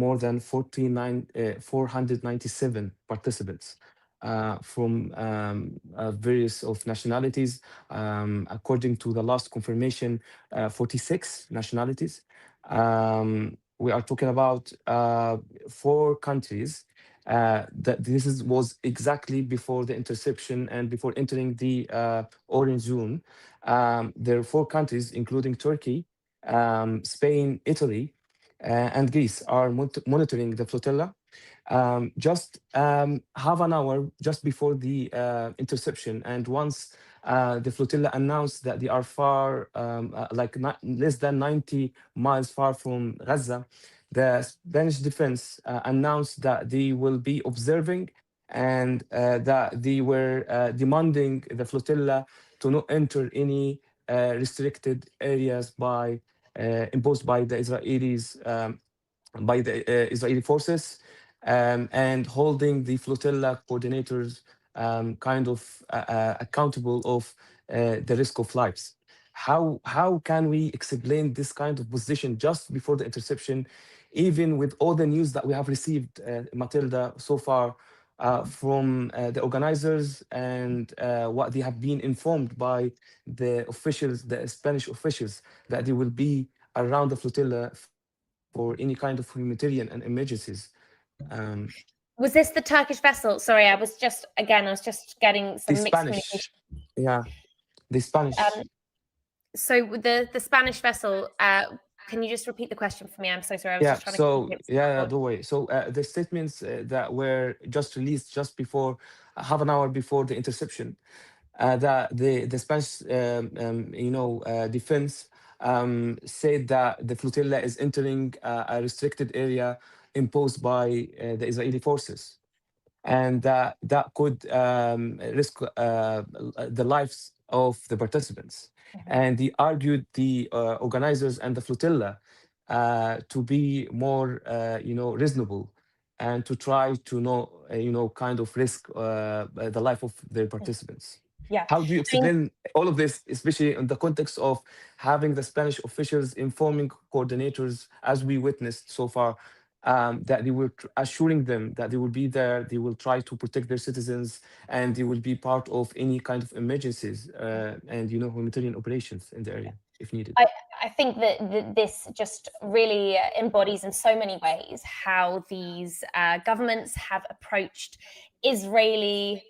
more than 497 participants from various of nationalities. According to the last confirmation, 46 nationalities. We are talking about 4 countries. That this was exactly before the interception and before entering the orange zone. There are 4 countries, including Turkey, Spain, Italy, and Greece, are monitoring the flotilla. Just half an hour just before the interception, and once the flotilla announced that they are far, less than 90 miles far from Gaza, the Spanish defense announced that they will be observing and that they were demanding the flotilla to not enter any restricted areas imposed by the Israelis, by the Israeli forces, and holding the flotilla coordinators accountable of the risk of lives. How can we explain this kind of position just before the interception, even with all the news that we have received, Matilda, so far from the organizers and what they have been informed by the officials, the Spanish officials, that they will be around the flotilla for any kind of humanitarian and emergencies? Was this the Turkish vessel? Sorry, I was just getting some the mixed Spanish, yeah, the Spanish. So the Spanish vessel, can you just repeat the question for me? I'm so sorry. I was just trying to keep it don't worry. So the statements that were just released just before, half an hour before the interception, that the Spanish, defense said that the flotilla is entering a restricted area imposed by the Israeli forces, and that could risk the lives of the participants. And they argued the organizers and the flotilla to be more, reasonable, and to try to not, risk the life of their participants. Yeah. How do you explain all of this, especially in the context of having the Spanish officials informing coordinators, as we witnessed so far, that they were assuring them that they will be there, they will try to protect their citizens, and they will be part of any kind of emergencies and humanitarian operations in the area if needed? I think that this just really embodies in so many ways how these governments have approached Israeli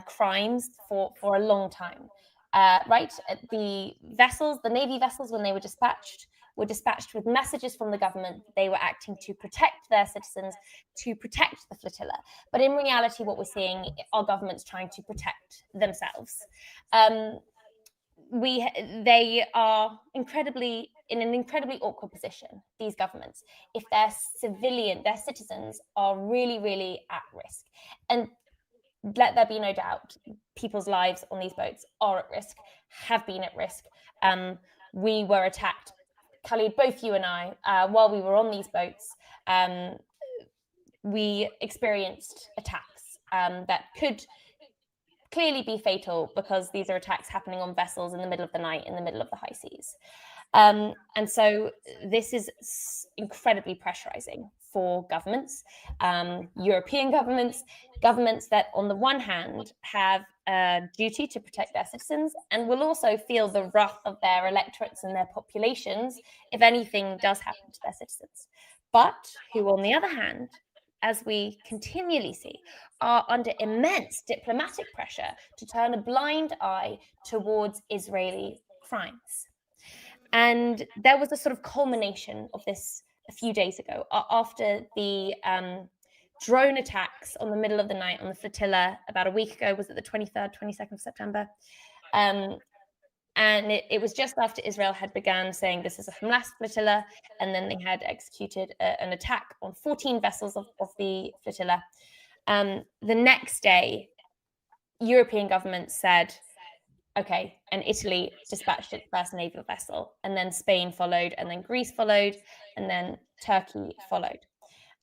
crimes for a long time. Right? The vessels, the Navy vessels, when they were dispatched with messages from the government. They were acting to protect their citizens, to protect the flotilla. But in reality, what we're seeing are governments trying to protect themselves. They are in an incredibly awkward position, these governments, if their citizens are really, really at risk. And let there be no doubt, people's lives on these boats are at risk, have been at risk. We were attacked, Khalid, both you and I, while we were on these boats. We experienced attacks that could clearly be fatal, because these are attacks happening on vessels in the middle of the night, in the middle of the high seas. And so this is incredibly pressurizing for governments, European governments that on the one hand have a duty to protect their citizens and will also feel the wrath of their electorates and their populations if anything does happen to their citizens, but who on the other hand as we continually see, are under immense diplomatic pressure to turn a blind eye towards Israeli crimes. And there was a sort of culmination of this a few days ago after the drone attacks on the middle of the night on the flotilla about a week ago. Was it the 23rd, 22nd of September? And it was just after Israel had begun saying this is a Hamas flotilla, and then they had executed an attack on 14 vessels of the flotilla. The next day, European governments said, okay, and Italy dispatched its first naval vessel, and then Spain followed, and then Greece followed, and then Turkey followed.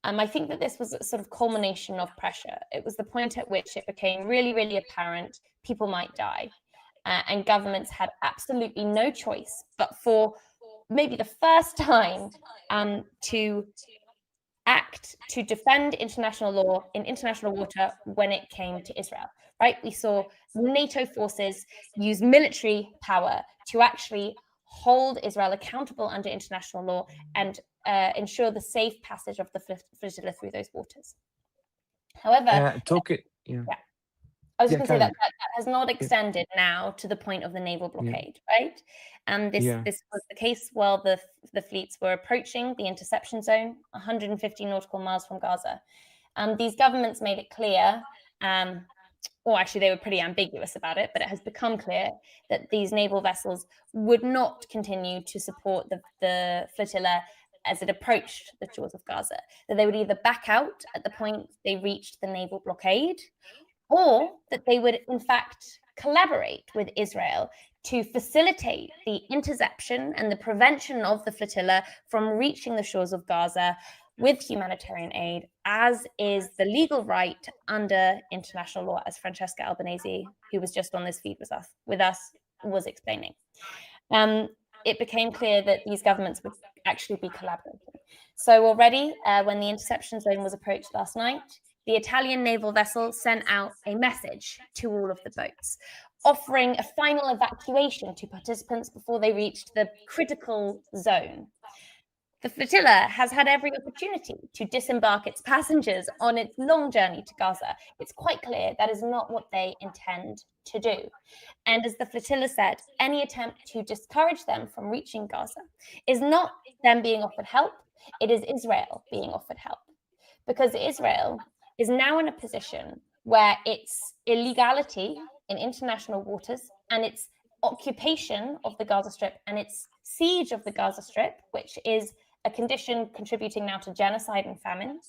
I think that this was a sort of culmination of pressure. It was the point at which it became really, really apparent people might die. And governments had absolutely no choice but for maybe the first time to act to defend international law in international water when it came to Israel, right? We saw NATO forces use military power to actually hold Israel accountable under international law and ensure the safe passage of the flotilla through those waters. However, I was going to say that has not extended now to the point of the naval blockade, right? And this was the case while the fleets were approaching the interception zone, 150 nautical miles from Gaza. These governments made it clear, or actually they were pretty ambiguous about it, but it has become clear that these naval vessels would not continue to support the flotilla as it approached the shores of Gaza, that they would either back out at the point they reached the naval blockade, or that they would, in fact, collaborate with Israel to facilitate the interception and the prevention of the flotilla from reaching the shores of Gaza with humanitarian aid, as is the legal right under international law, as Francesca Albanese, who was just on this feed with us, was explaining. It became clear that these governments would actually be collaborating. So already, when the interception zone was approached last night, the Italian naval vessel sent out a message to all of the boats, offering a final evacuation to participants before they reached the critical zone. The flotilla has had every opportunity to disembark its passengers on its long journey to Gaza. It's quite clear that is not what they intend to do. And as the flotilla said, any attempt to discourage them from reaching Gaza is not them being offered help, it is Israel being offered help. Because Israel is now in a position where its illegality in international waters and its occupation of the Gaza Strip and its siege of the Gaza Strip, which is a condition contributing now to genocide and famine,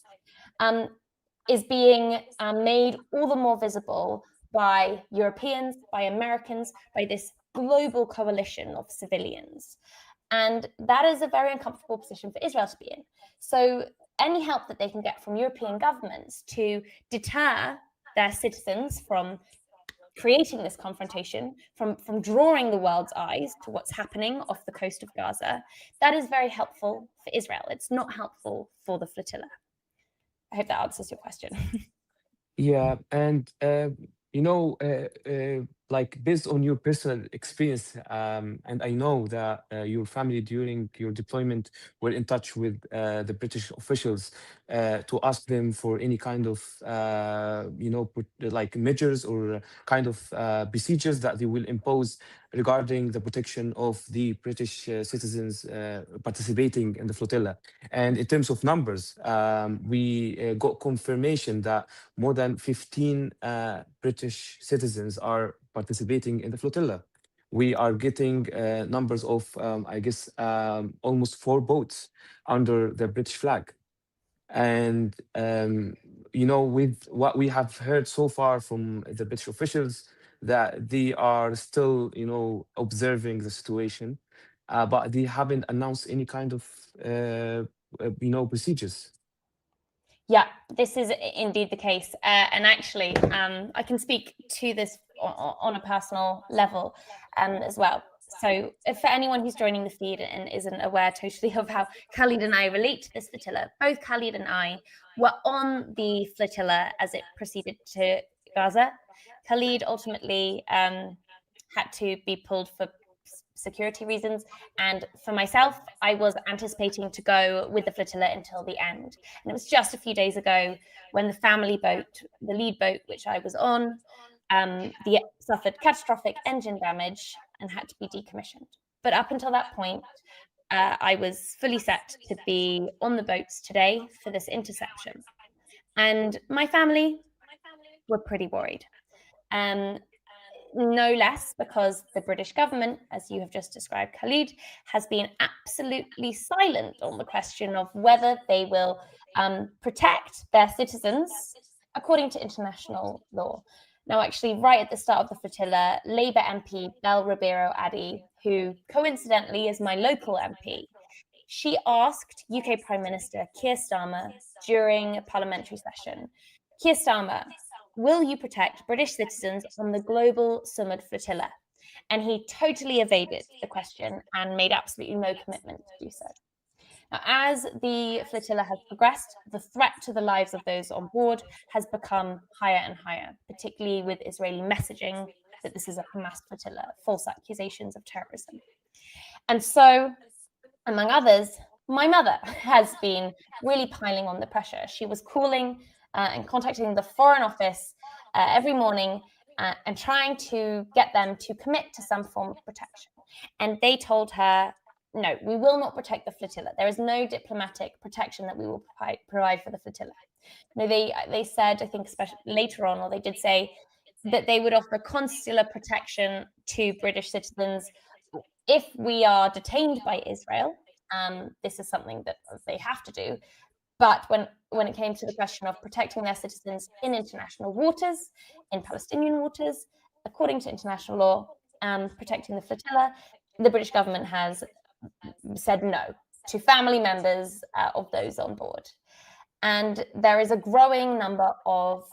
is being made all the more visible by Europeans, by Americans, by this global coalition of civilians. And that is a very uncomfortable position for Israel to be in. So any help that they can get from European governments to deter their citizens from creating this confrontation, from drawing the world's eyes to what's happening off the coast of Gaza, that is very helpful for Israel. It's not helpful for the flotilla. I hope that answers your question. And like based on your personal experience, and I know that your family during your deployment were in touch with the British officials to ask them for any kind of, like measures or kind of procedures that they will impose regarding the protection of the British citizens participating in the flotilla. And in terms of numbers, we got confirmation that more than 15 British citizens are participating in the flotilla. We are getting numbers of, almost 4 boats under the British flag. And, with what we have heard so far from the British officials, that they are still, observing the situation, but they haven't announced any kind of, procedures. Yeah, this is indeed the case. And actually, I can speak to this on a personal level as well. So for anyone who's joining the feed and isn't aware totally of how Khalid and I relate to this flotilla, both Khalid and I were on the flotilla as it proceeded to Gaza. Khalid ultimately had to be pulled for security reasons. And for myself, I was anticipating to go with the flotilla until the end. And it was just a few days ago when the family boat, the lead boat, which I was on, suffered catastrophic engine damage and had to be decommissioned. But up until that point, I was fully set to be on the boats today for this interception. And my family were pretty worried. No less because the British government, as you have just described, Khalid, has been absolutely silent on the question of whether they will protect their citizens according to international law. Now, actually, right at the start of the flotilla, Labour MP Bel Ribeiro Addy, who coincidentally is my local MP, she asked UK Prime Minister Keir Starmer during a parliamentary session, Keir Starmer, will you protect British citizens on the Global Sumud Flotilla? And he totally evaded the question and made absolutely no commitment to do so. Now, as the flotilla has progressed, the threat to the lives of those on board has become higher and higher, particularly with Israeli messaging that this is a Hamas flotilla, false accusations of terrorism. And so, among others, my mother has been really piling on the pressure. She was calling and contacting the Foreign Office every morning and trying to get them to commit to some form of protection. And they told her, no, we will not protect the flotilla. There is no diplomatic protection that we will provide for the flotilla. No, they said, I think especially later on, or they did say that they would offer consular protection to British citizens if we are detained by Israel. This is something that they have to do. But when it came to the question of protecting their citizens in international waters, in Palestinian waters, according to international law, protecting the flotilla, the British government has said no to family members of those on board. And there is a growing number of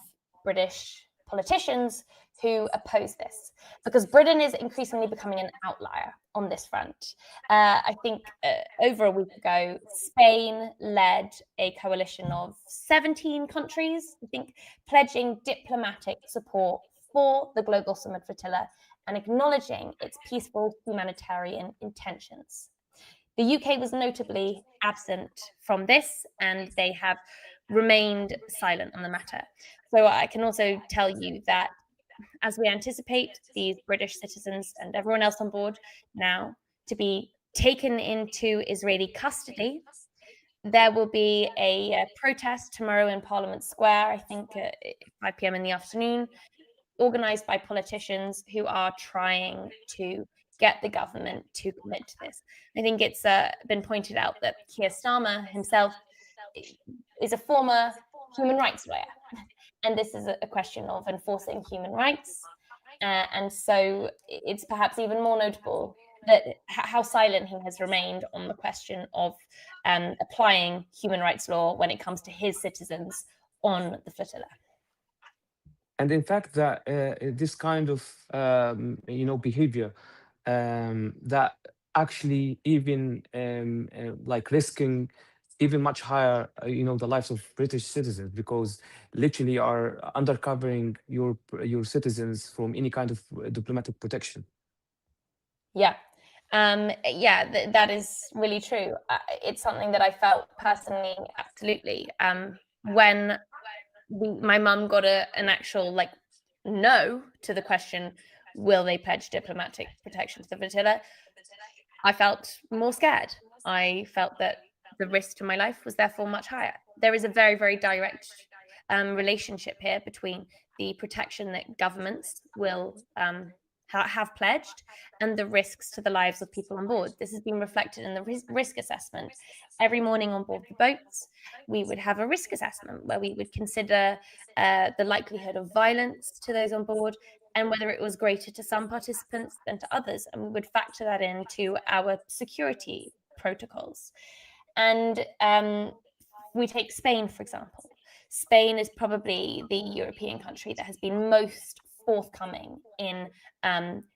British politicians who oppose this because Britain is increasingly becoming an outlier on this front. I think over a week ago, Spain led a coalition of 17 countries, I think, pledging diplomatic support for the Global Sumud Flotilla and acknowledging its peaceful humanitarian intentions. The UK was notably absent from this, and they have remained silent on the matter. So I can also tell you that as we anticipate these British citizens and everyone else on board now to be taken into Israeli custody, there will be a protest tomorrow in Parliament Square, I think at 5 p.m. in the afternoon, organised by politicians who are trying to get the government to commit to this. I think it's been pointed out that Keir Starmer himself is a former human rights lawyer. And this is a question of enforcing human rights. And so it's perhaps even more notable that how silent he has remained on the question of applying human rights law when it comes to his citizens on the flotilla. And in fact, that this kind of behavior that actually even like risking even much higher, the lives of British citizens, because literally are undercovering your citizens from any kind of diplomatic protection. Yeah, that is really true. It's something that I felt personally, absolutely. When my mum got an actual no to the question, will they pledge diplomatic protection to the flotilla? I felt more scared. I felt that the risk to my life was therefore much higher. There is a very, very direct relationship here between the protection that governments will have pledged and the risks to the lives of people on board. This has been reflected in the risk assessment. Every morning on board the boats, we would have a risk assessment where we would consider the likelihood of violence to those on board and whether it was greater to some participants than to others. And we would factor that into our security protocols. And we take Spain, for example. Spain is probably the European country that has been most forthcoming in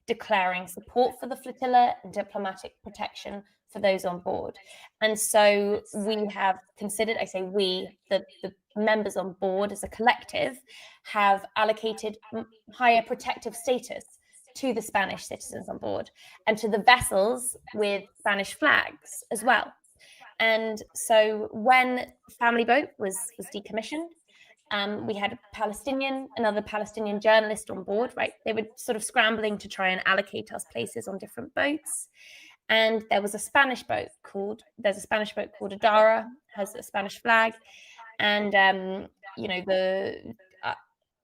declaring support for the flotilla and diplomatic protection for those on board. And so we have considered, I say we, the members on board as a collective, have allocated higher protective status to the Spanish citizens on board and to the vessels with Spanish flags as well. And so when Family Boat was decommissioned, we had another Palestinian journalist on board, right? They were sort of scrambling to try and allocate us places on different boats. And there was a Spanish boat called Dara, has a Spanish flag. And,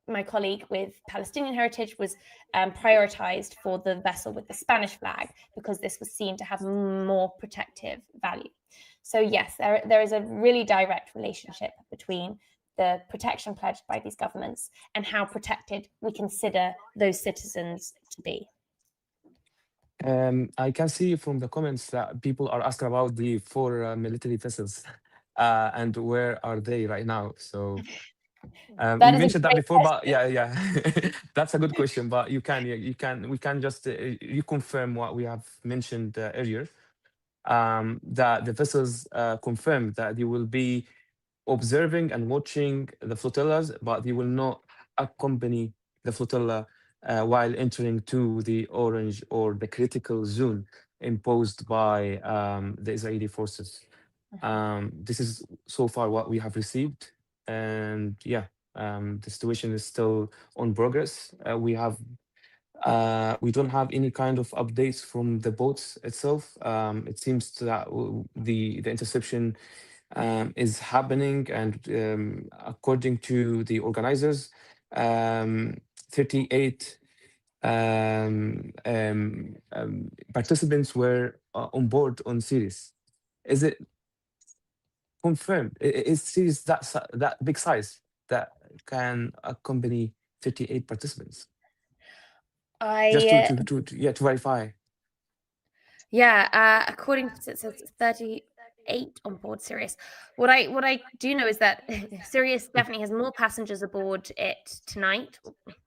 my colleague with Palestinian heritage was prioritized for the vessel with the Spanish flag because this was seen to have more protective value. So yes, there is a really direct relationship between the protection pledged by these governments and how protected we consider those citizens to be. I can see from the comments that people are asking about the 4 military vessels and where are they right now. So we mentioned that before, but yeah, that's a good question. But we can just reconfirm what we have mentioned earlier. That the vessels confirmed that they will be observing and watching the flotillas, but they will not accompany the flotilla while entering to the orange or the critical zone imposed by the Israeli forces. This is so far what we have received, and yeah, the situation is still on progress. We don't have any kind of updates from the boats itself. It seems that the interception is happening, and according to the organizers, 38 participants were on board on Sirius. Is it confirmed? Is Sirius that big size that can accompany 38 participants? Just to verify. Yeah, according to it says 38 on board Sirius. What I do know is that Sirius definitely has more passengers aboard it tonight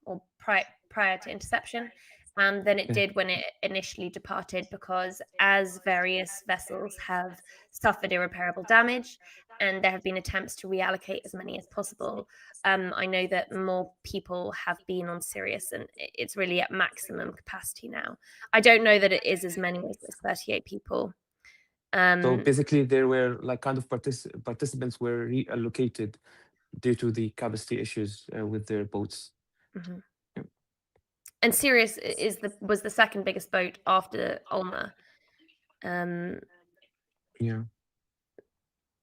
or prior to interception than it did when it initially departed, because as various vessels have suffered irreparable damage and there have been attempts to reallocate as many as possible, I know that more people have been on Sirius and it's really at maximum capacity now. I don't know that it is as many as 38 people. So basically there were like kind of participants were reallocated due to the capacity issues with their boats. Mm-hmm. And Sirius was the second biggest boat after Ulma. Yeah.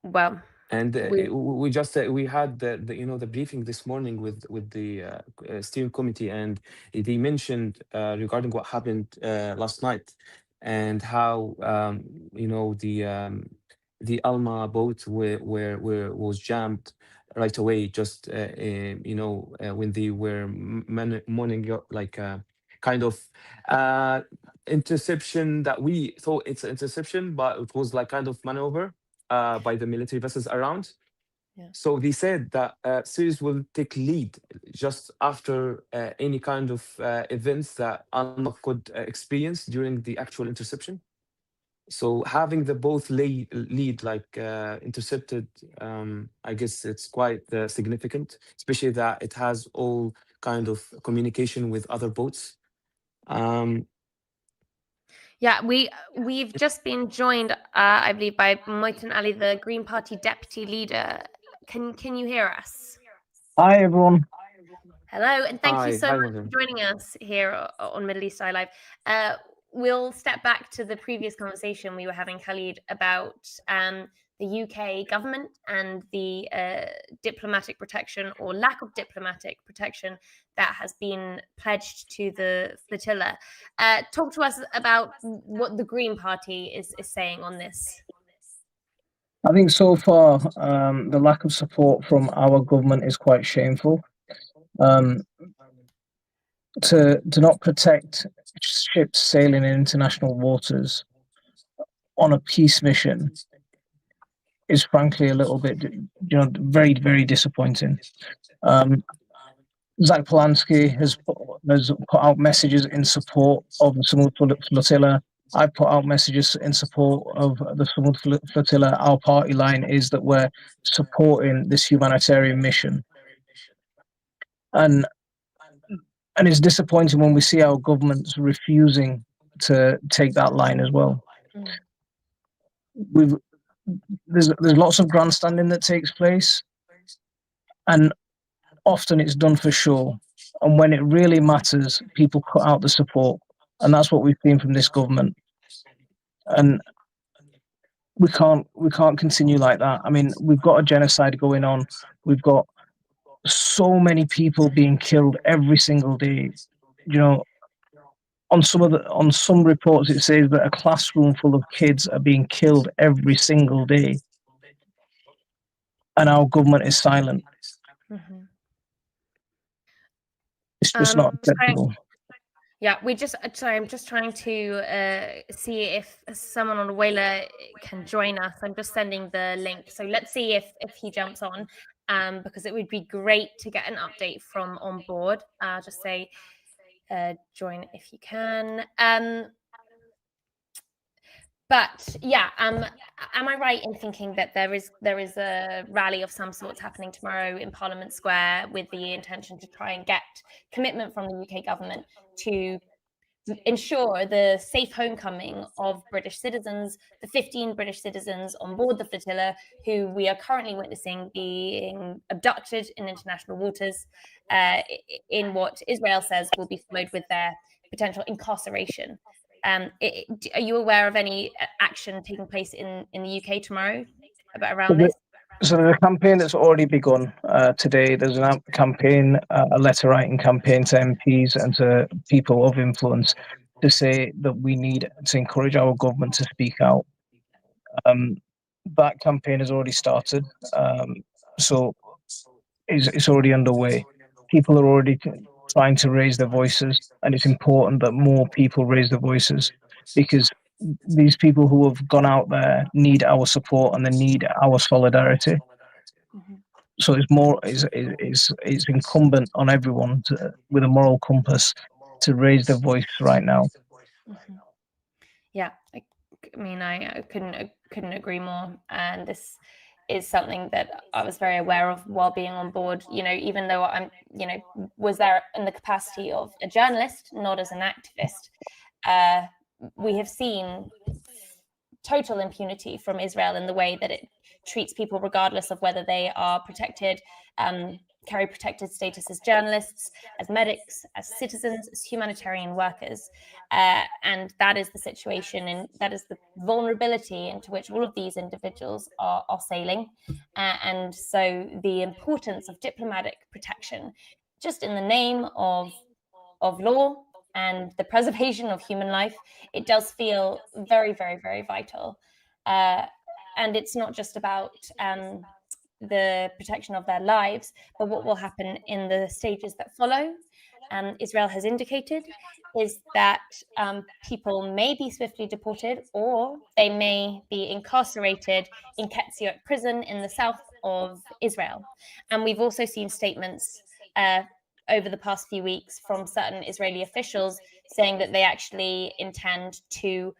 Well, and we had the briefing this morning with the steering committee, and they mentioned regarding what happened last night and how the Alma boat was jammed right away, just when they were monitoring like kind of interception that we thought it's an interception, but it was like kind of maneuver by the military vessels around. Yeah. So they said that Sirius will take lead just after any kind of events that Alma could experience during the actual interception. So having the both lead like intercepted, I guess it's quite significant, especially that it has all kind of communication with other boats. Yeah, we've just been joined, I believe, by Moitan Ali, the Green Party deputy leader. Can you hear us? Hi, everyone. Hello, and thank you so Hi, much for joining us here on Middle East Eye Live. We'll step back to the previous conversation we were having, Khalid, about the UK government and the diplomatic protection or lack of diplomatic protection that has been pledged to the flotilla. Talk to us about what the Green Party is saying on this. I think so far the lack of support from our government is quite shameful. To not protect ships sailing in international waters on a peace mission is frankly a little bit, very, very disappointing. Zach Polanski has put out messages in support of the Sumud Flotilla. I put out messages in support of the Sumud Flotilla. Our party line is that we're supporting this humanitarian mission. And And it's disappointing when we see our governments refusing to take that line as well. There's lots of grandstanding that takes place, and often it's done for show. And when it really matters, people cut out the support, and that's what we've seen from this government. And we can't continue like that. I mean, we've got a genocide going on. We've got so many people being killed every single day. You know, on some reports it says that a classroom full of kids are being killed every single day, and our government is silent. It's just not acceptable. Yeah, I'm just trying to see if someone on the Whaler can join us. I'm just sending the link. So let's see if he jumps on, because it would be great to get an update from Onboard. Just say join if you can. But yeah, am I right in thinking that there is a rally of some sorts happening tomorrow in Parliament Square with the intention to try and get commitment from the UK government to ensure the safe homecoming of British citizens, the 15 British citizens on board the flotilla who we are currently witnessing being abducted in international waters, in what Israel says will be followed with their potential incarceration. Are you aware of any action taking place in the UK tomorrow around this? So there's a campaign that's already begun today. There's a campaign, a letter writing campaign to MPs and to people of influence to say that we need to encourage our government to speak out. That campaign has already started, so it's already underway. People are already trying to raise their voices, and it's important that more people raise their voices, because these people who have gone out there need our support and they need our solidarity. So it's incumbent on everyone with a moral compass to raise their voice right now. Yeah, I mean, I couldn't agree more. And this is something that I was very aware of while being on board. You know, even though I'm, was there in the capacity of a journalist, not as an activist. We have seen total impunity from Israel in the way that it treats people regardless of whether they are protected, carry protected status as journalists, as medics, as citizens, as humanitarian workers. And that is the situation, and that is the vulnerability into which all of these individuals are sailing. And so the importance of diplomatic protection, just in the name of law and the preservation of human life, it does feel very, very, very vital. And it's not just about the protection of their lives, but what will happen in the stages that follow. Israel has indicated is that people may be swiftly deported, or they may be incarcerated in Ketziot prison in the south of Israel. And we've also seen statements over the past few weeks from certain Israeli officials saying that they actually intend to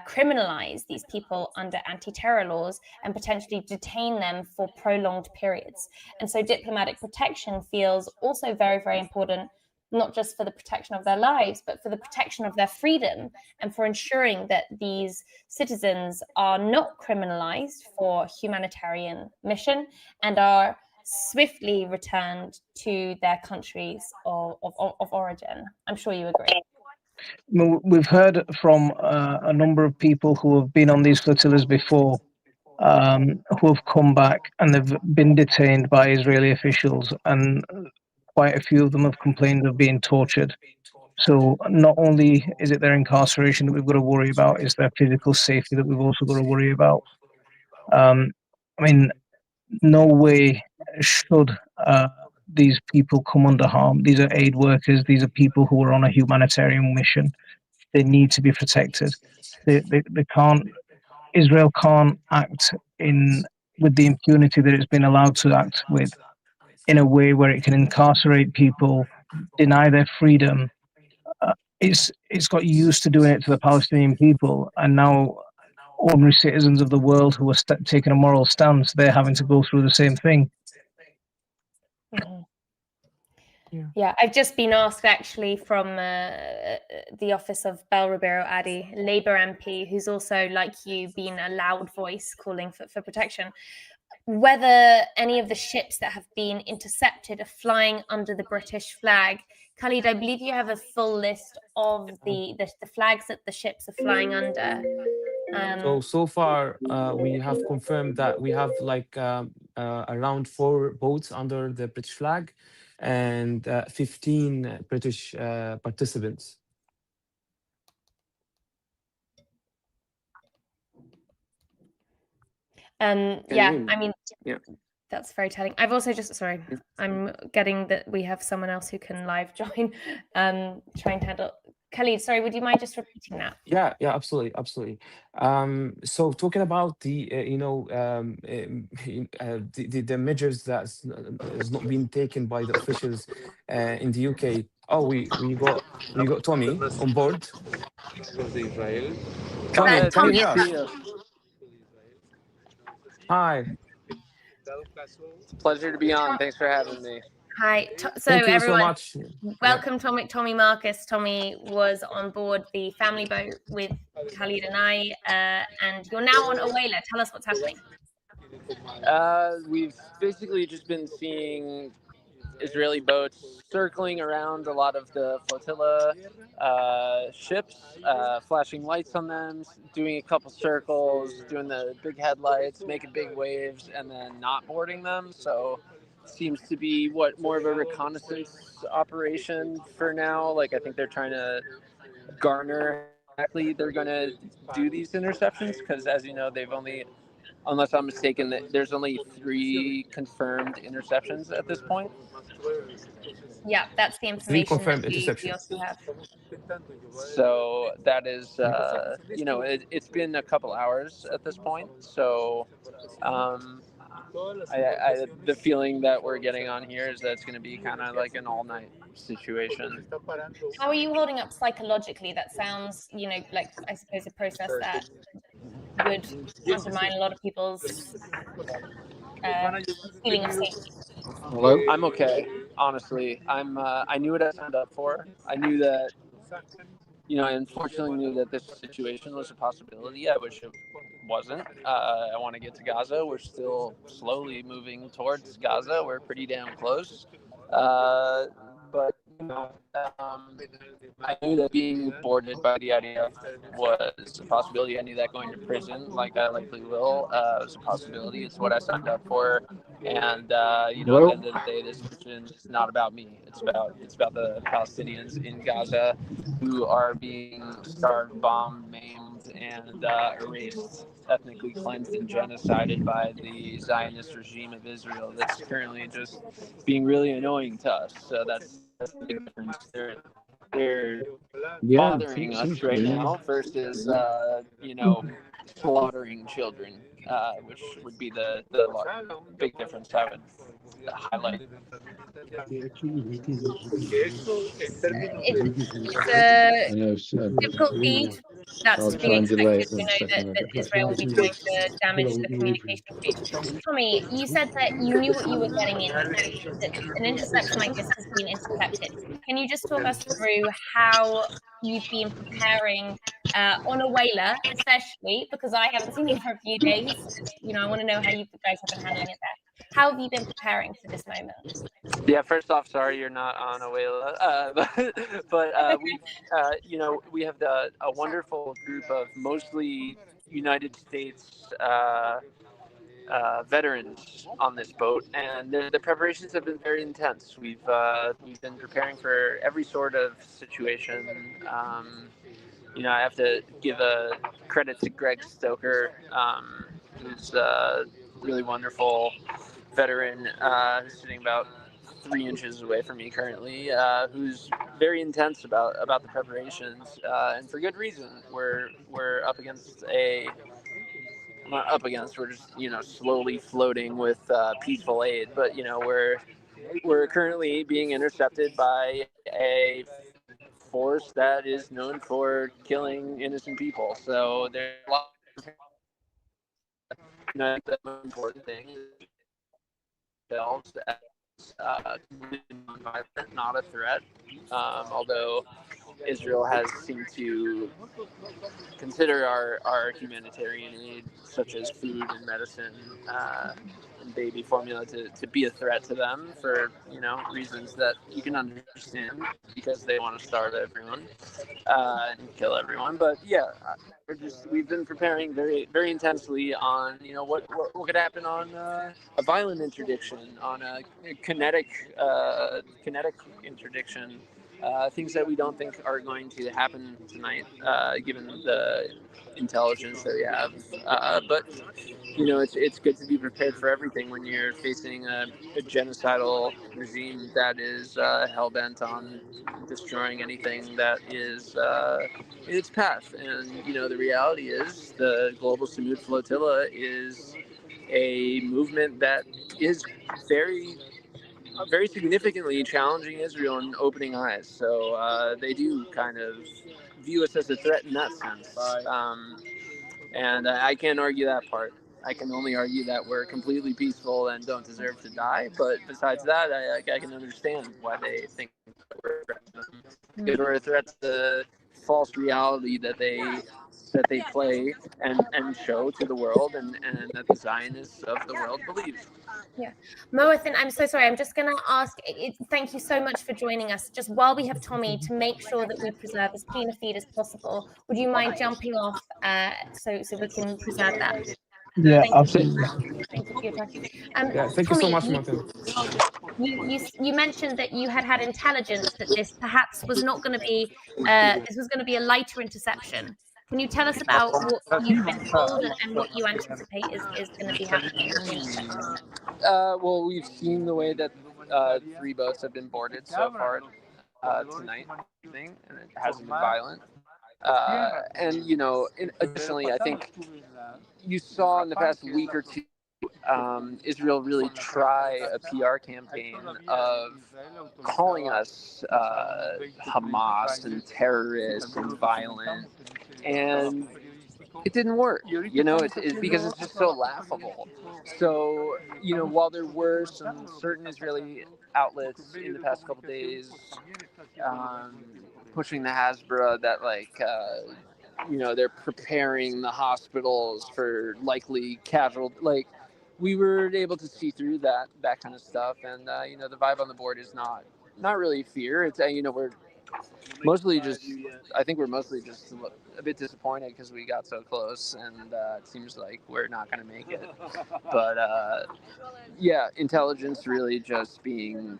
criminalize these people under anti-terror laws and potentially detain them for prolonged periods. And so diplomatic protection feels also very, very important, not just for the protection of their lives, but for the protection of their freedom, and for ensuring that these citizens are not criminalized for humanitarian mission and are swiftly returned to their countries of origin. I'm sure you agree. We've heard from a number of people who have been on these flotillas before, who have come back and they've been detained by Israeli officials, and quite a few of them have complained of being tortured. So not only is it their incarceration that we've got to worry about, it's their physical safety that we've also got to worry about. I mean, no way should these people come under harm. These are aid workers. These are people who are on a humanitarian mission. They need to be protected. They can't. Israel can't act with the impunity that it's been allowed to act with, in a way where it can incarcerate people, deny their freedom. It's got used to doing it to the Palestinian people, and now ordinary citizens of the world who are taking a moral stance, they're having to go through the same thing. Yeah, I've just been asked actually from the office of Bel Ribeiro Adi, Labour MP, who's also, like you, been a loud voice calling for protection, whether any of the ships that have been intercepted are flying under the British flag. Khalid, I believe you have a full list of the flags that the ships are flying under. So far, we have confirmed that we have like around 4 boats under the British flag and 15 British participants. Yeah, I mean, that's very telling. I've also sorry, I'm getting that we have someone else who can live join, trying to handle. Khalid, sorry, would you mind just repeating that? Yeah, absolutely. So talking about the the measures that has not been taken by the officials in the UK. Oh, we got Tommy on board. Tommy, can you hear us? Hi. Pleasure to be on. Thanks for having me. Hi. So Thank you everyone, so much. welcome Tommy Marcus. Tommy was on board the family boat with Khalid and I, and you're now on a whaler. Tell us what's happening. We've basically just been seeing Israeli boats circling around a lot of the flotilla ships, flashing lights on them, doing a couple circles, doing the big headlights, making big waves, and then not boarding them. So it seems to be more of a reconnaissance operation for now. Like, I think they're trying to garner exactly they're going to do these interceptions, because as you know, they've only, unless I'm mistaken, there's only 3 confirmed interceptions at this point. Yeah, that's the information that we also have. So that is, it's been a couple hours at this point. So the feeling that we're getting on here is that it's going to be kind of like an all-night situation. How are you holding up psychologically? That sounds, like, I suppose, a process that would undermine a lot of people's feeling of safety. Hello? I'm okay, honestly. I knew what I signed up for. I knew that, I unfortunately knew that this situation was a possibility. I wish it wasn't. I want to get to Gaza. We're still slowly moving towards Gaza. We're pretty damn close. But, I knew that being boarded by the IDF was a possibility. I knew that going to prison, like I likely will, was a possibility. It's what I signed up for. And, at the end of the day, this mission is not about me. It's about the Palestinians in Gaza who are being starved, bombed, maimed, and erased, ethnically cleansed and genocided by the Zionist regime of Israel that's currently just being really annoying to us. So that's the big difference. They're bothering us right now versus, slaughtering children, which would be the big difference I would highlight. It's a difficult feed. That's to be expected. We know that Israel will be trying to damage the communication feed. Tommy, you said that you knew what you were getting into, that an interception like this has been intercepted. Can you just talk us through how you've been preparing on a whaler, especially because I haven't seen you for a few days? I want to know how you guys have been handling it there. How have you been preparing for this moment? Yeah, first off, sorry you're not on a whaler, but we have a wonderful group of mostly United States veterans on this boat, and the preparations have been very intense. We've been preparing for every sort of situation. I have to give a credit to Greg Stoker, who's a really wonderful veteran, who's sitting about 3 inches away from me currently, who's very intense about the preparations, and for good reason. We're up against not up against, we're just slowly floating with peaceful aid, but we're currently being intercepted by a force that is known for killing innocent people. So there's a lot of the most important thing is nonviolent, not a threat. Although Israel has seemed to consider our humanitarian aid, such as food and medicine and baby formula, to be a threat to them for reasons that you can understand, because they want to starve everyone and kill everyone. But yeah, we've been preparing very very intensely on what could happen on a violent interdiction, on a kinetic interdiction. Things that we don't think are going to happen tonight, given the intelligence that we have. But it's good to be prepared for everything when you're facing a genocidal regime that is hell bent on destroying anything that is in its path. And the reality is the Global Sumud Flotilla is a movement that is very significantly challenging Israel and opening eyes. So they do kind of view us as a threat in that sense. And I can't argue that part. I can only argue that we're completely peaceful and don't deserve to die. But besides that, I can understand why they think that we're a threat to them. Because we're a threat to the false reality that they play and show to the world, and that the Zionists of the world believe. Yeah, Moathan, I'm so sorry. I'm just going to ask. Thank you so much for joining us. Just while we have Tommy, to make sure that we preserve as clean a feed as possible, would you mind jumping off so we can preserve that? Yeah, Thank absolutely. Thank you for your time. Yeah, thank Tommy, you so much, Martin. You mentioned that you had intelligence that this perhaps was not going to be this was going to be a lighter interception. Can you tell us about what you've been told and what you anticipate is going to be happening on the interception? Well, we've seen the way that 3 boats have been boarded so far tonight, and it hasn't been violent. And additionally, I think you saw in the past week or two Israel really try a PR campaign of calling us Hamas and terrorists and violent, and it didn't work. It's because it's just so laughable. So while there were some certain Israeli outlets in the past couple days pushing the Hasbara that they're preparing the hospitals for likely casualty, we were able to see through that kind of stuff. And the vibe on the board is not really fear. It's we're mostly just a bit disappointed because we got so close, and it seems like we're not going to make it. But yeah, intelligence really just being,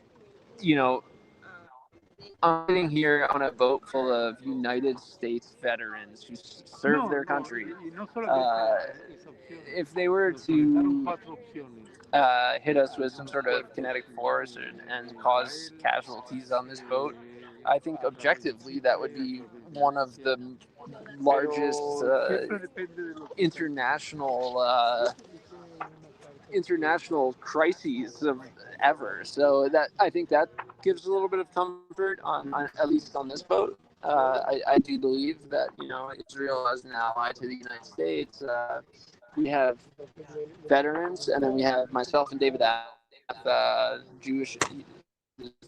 I'm sitting here on a boat full of United States veterans who serve their country. If they were to hit us with some sort of kinetic force and cause casualties on this boat, I think objectively that would be one of the largest international crises of ever. So that, I think that gives a little bit of comfort on at least on this boat. I do believe that Israel as an ally to the United States. We have veterans, and then we have myself and David, Jewish,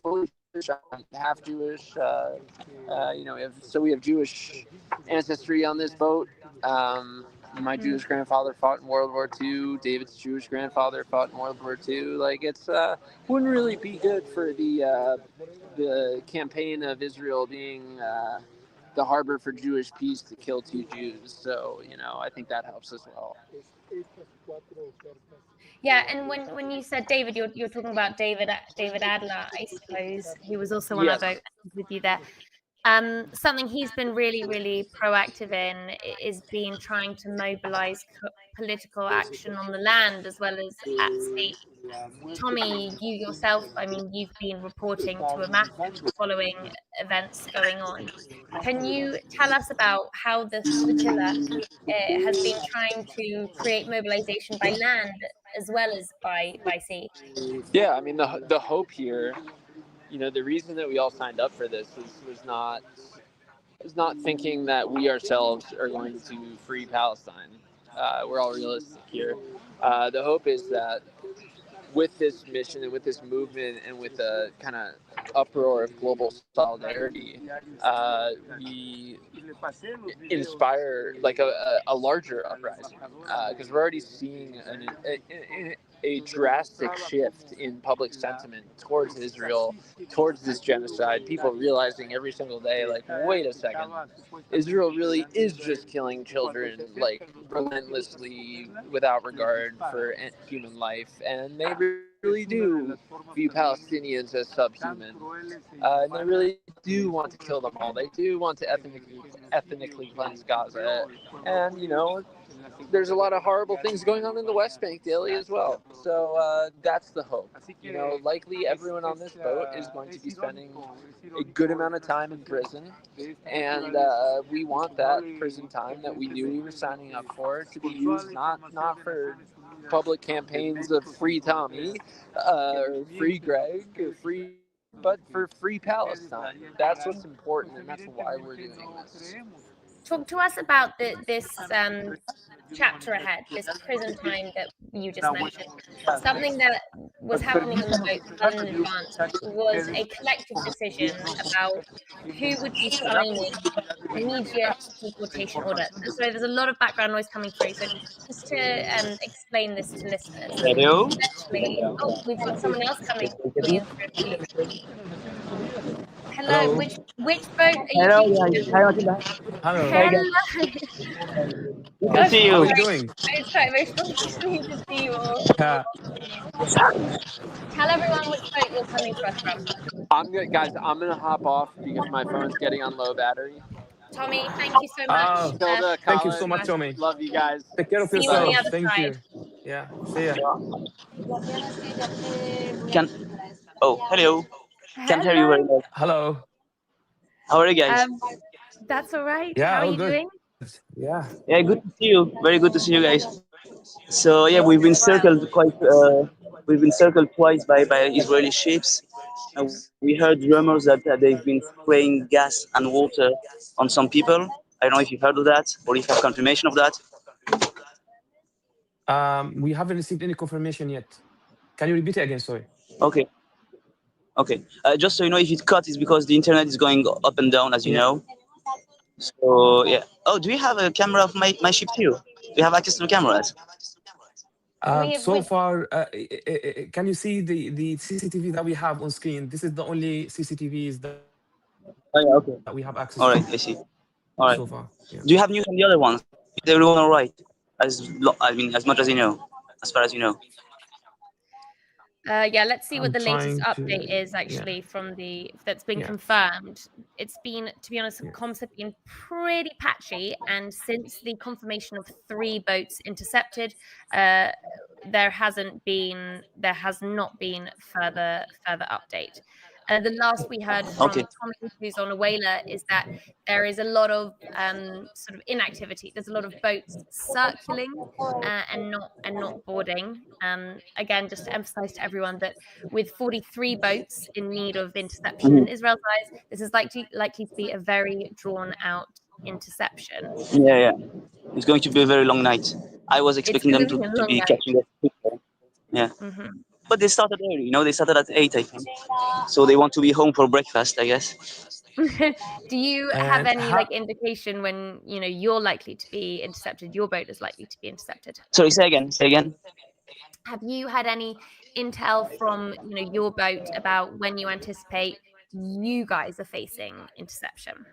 fully Jewish, half Jewish. We have Jewish ancestry on this boat. My Jewish grandfather fought in World War II. David's Jewish grandfather fought in World War II. It's wouldn't really be good for the campaign of Israel being the harbor for Jewish peace to kill 2 Jews. So I think that helps as well. Yeah, and when you said David, you're talking about David Adler, I suppose. He was also on our boat with you there. Something he's been really, really proactive in is trying to mobilize political action on the land as well as at sea. Tommy, you yourself, you've been reporting to a massive following events going on. Can you tell us about how the flotilla has been trying to create mobilization by land as well as by sea? Yeah, the hope here, the reason that we all signed up for this was not thinking that we ourselves are going to free Palestine. We're all realistic here. The hope is that with this mission and with this movement and with the kind of uproar of global solidarity, we inspire like a larger uprising, because we're already seeing a drastic shift in public sentiment towards Israel, towards this genocide. People realizing every single day, like, wait a second, Israel really is just killing children, like, relentlessly without regard for human life, and they really do view Palestinians as subhuman, and they really do want to kill them all. They do want to ethnically cleanse Gaza, and there's a lot of horrible things going on in the West Bank daily as well. So that's the hope. Likely everyone on this boat is going to be spending a good amount of time in prison, and we want that prison time that we knew we were signing up for to be used not for public campaigns of free Tommy, or free Greg, or free, but for free Palestine. That's what's important, and that's why we're doing this. Talk to us about this chapter ahead, this prison time that you just mentioned. Something that was happening on the boat well in advance was a collective decision about who would be signing immediate deportation order. So there's a lot of background noise coming through. So just to explain this to listeners. Hello. Essentially, we've got someone else coming in through. Hello. Which boat are you speaking to? Hello. Hello. Good to see you. How are you doing? It's quite emotional to see you all. Tell everyone which boat you're coming to us from. Guys, I'm gonna hop off because my phone's getting on low battery. Tommy, thank you so much. Hilda, Thank you Colin, so much, Tommy. Love you guys. Take care of See you on the yourself. other Thank side. you. Yeah. See ya. Hello. Can't hear you very well. Hello. How are you guys? That's all right. Yeah, How are all you good. doing? Yeah. Yeah, good to see you. Very good to see you guys. So yeah, we've been circled twice by Israeli ships. We heard rumors that they've been spraying gas and water on some people. I don't know if you've heard of that or if you have confirmation of that. We haven't received any confirmation yet. Can you repeat it again? Sorry. Okay. Just so you know, if it cut, it's because the internet is going up and down, as you know. So yeah. Oh, do you have a camera of my ship too? Do you have access to the cameras? So far, can you see the CCTV that we have on screen? This is the only CCTVs that we have access to. All right, I see. All right. So far, yeah. Do you have news on the other ones? Is everyone all right? As much as you know, as far as you know. Yeah, let's see what the latest trying to- update is actually from that's been confirmed. It's been, to be honest, comms have been pretty patchy, and since the confirmation of 3 boats intercepted, there has not been further update. The last we heard from Tommy, who's on a whaler, is that there is a lot of sort of inactivity. There's a lot of boats circling and not boarding. Again, just to emphasize to everyone that with 43 boats in need of interception in Israel's eyes, this is likely to be a very drawn out interception. Yeah. It's going to be a very long night. I was expecting them to be catching up. Yeah. But they started early, they started at 8, I think. So they want to be home for breakfast, I guess. Do you have any indication when you're likely to be intercepted? Your boat is likely to be intercepted. Sorry, say again. Have you had any intel from your boat about when you anticipate you guys are facing interception?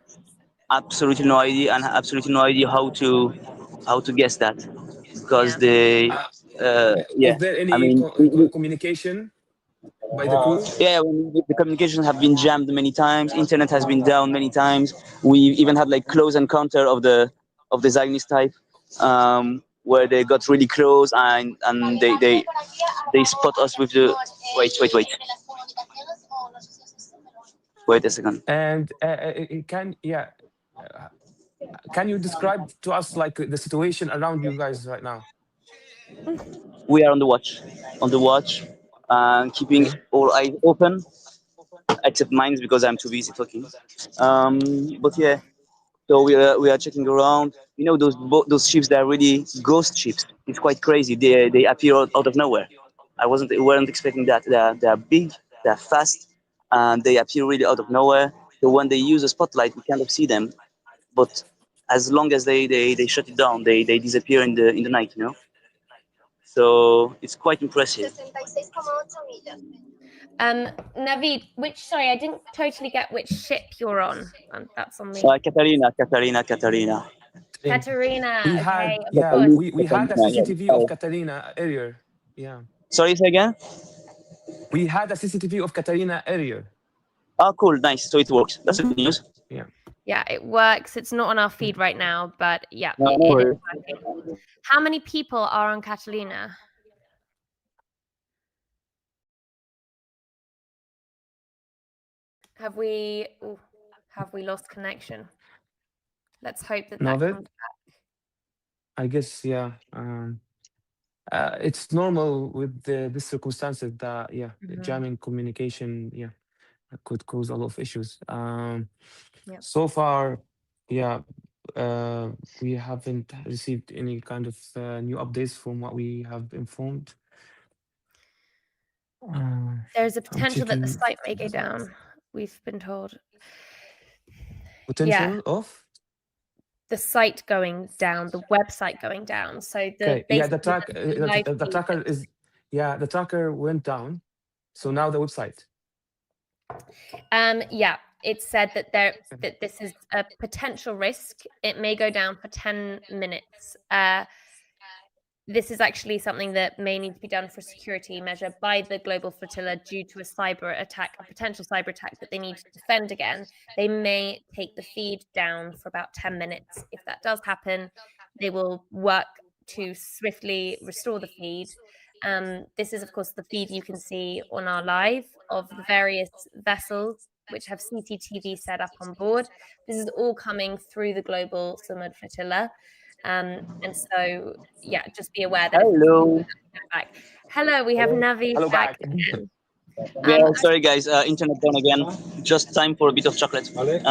Absolutely no idea, and absolutely no idea how to guess that, because they. Is there any communication by the crew? Yeah, the communication have been jammed many times. Internet has been down many times. We even had close encounter of the Zionist type, where they got really close and they spot us with the wait a second. And can you describe to us the situation around you guys right now? We are on the watch, keeping all eyes open, except mine because I'm too busy talking. But yeah, so we are checking around. Those ships, they are really ghost ships. It's quite crazy. They appear out of nowhere. weren't expecting that. They're big, they're fast, and they appear really out of nowhere. So when they use a spotlight, we kind of see them, but as long as they shut it down, they disappear in the night, you know. So it's quite impressive. Navid, sorry, I didn't totally get which ship you're on. That's on me. Katarina. Katarina, We had, okay. yeah, we had a CCTV of Katarina earlier. Yeah. Sorry, say again? We had a CCTV of Katarina earlier. Oh, cool, nice. So it works. That's good news. Yeah. Yeah, it works. It's not on our feed right now, but yeah, No, it no is worries. working. How many people are on Catalina? Have we lost connection? Let's hope that Navid? comes back. I guess, yeah. It's normal with the circumstances that, jamming communication, could cause a lot of issues. So far, we haven't received any kind of new updates from what we have informed. There's a potential that the checking. site may go down. We've been told. Potential of? The site going down, the website going down. So the tracker went down. So now the website. It said that that this is a potential risk. It may go down for 10 minutes. This is actually something that may need to be done for security measure by the Global Flotilla due to a potential cyber attack that they need to defend again. They may take the feed down for about 10 minutes. If that does happen, they will work to swiftly restore the feed. This is, of course, the feed you can see on our live of the various vessels which have CCTV set up on board. This is all coming through the Global Sumud Flotilla. And so, just be aware that Hello, we have Navi back again. Sorry guys, internet down again. Just time for a bit of chocolate. Good.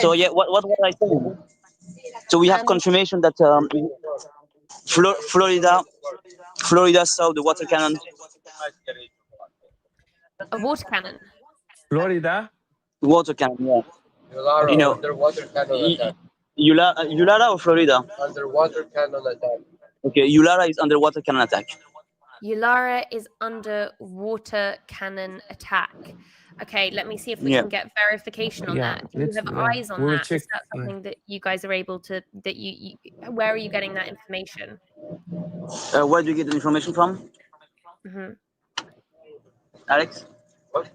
So what was I saying? So we have confirmation that Florida saw the water cannon. A water cannon. Florida. Water cannon, yeah. Yulara, underwater cannon attack. Yulara or Florida? Underwater cannon attack. Okay, Yulara is underwater cannon attack. Yulara is underwater cannon attack. Okay, let me see if we can get verification on that. Do you have eyes on that? Is that something that you guys are able to? That you where are you getting that information? Where do you get the information from? Alex,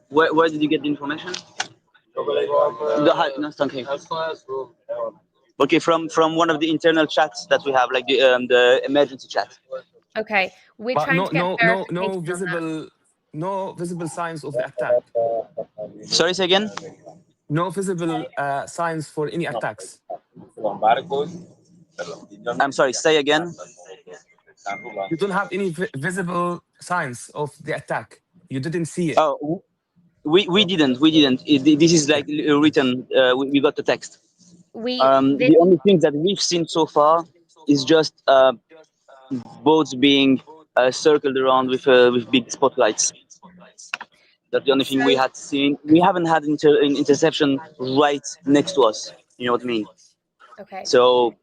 where did you get the information? Okay, from one of the internal chats that we have, like the emergency chat. Okay, we're trying to get verification no visible signs of the attack. Sorry, say again. No visible signs for any attacks. I'm sorry, say again. You don't have any visible signs of the attack. You didn't see it. Oh, we didn't. This is like written. We got the text. The only thing that we've seen so far is just boats being circled around with big spotlights. That's the only thing we had seen. We haven't had an interception right next to us. You know what I mean? Okay. So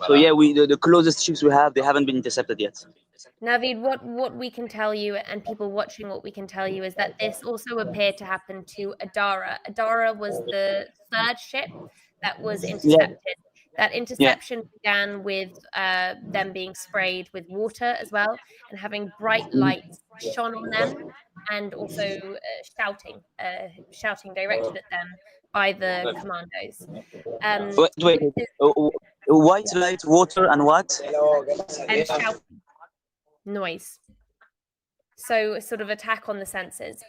yeah, the closest ships we have, they haven't been intercepted yet. Navid, what we can tell you, and people watching, what we can tell you is that this also appeared to happen to Adara. Adara was the third ship that was intercepted. That interception began with them being sprayed with water as well, and having bright lights shone on them, and also shouting directed at them by the commandos. Wait. White light, water, and what? And shouting. Noise. So a sort of attack on the senses.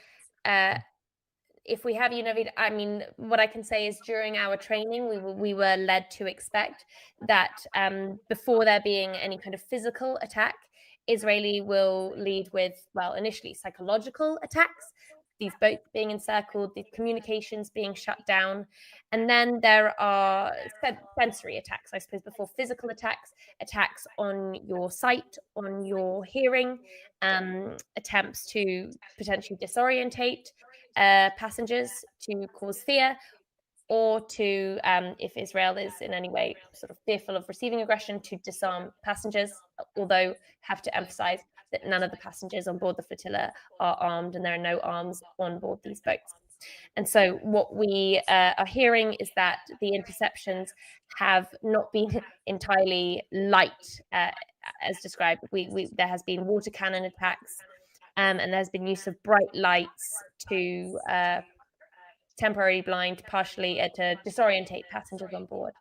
If we have Navid, I mean, what I can say is during our training, we were led to expect that before there being any kind of physical attack, Israeli will lead with, well, initially psychological attacks, these boats being encircled, the communications being shut down. And then there are sensory attacks, I suppose, before physical attacks, attacks on your sight, on your hearing, attempts to potentially disorientate passengers, to cause fear, or to, if Israel is in any way sort of fearful of receiving aggression, to disarm passengers, although have to emphasize that none of the passengers on board the flotilla are armed and there are no arms on board these boats. And so what we are hearing is that the interceptions have not been entirely light, as described. There has been water cannon attacks, and there's been use of bright lights to temporarily blind, partially to disorientate passengers on board.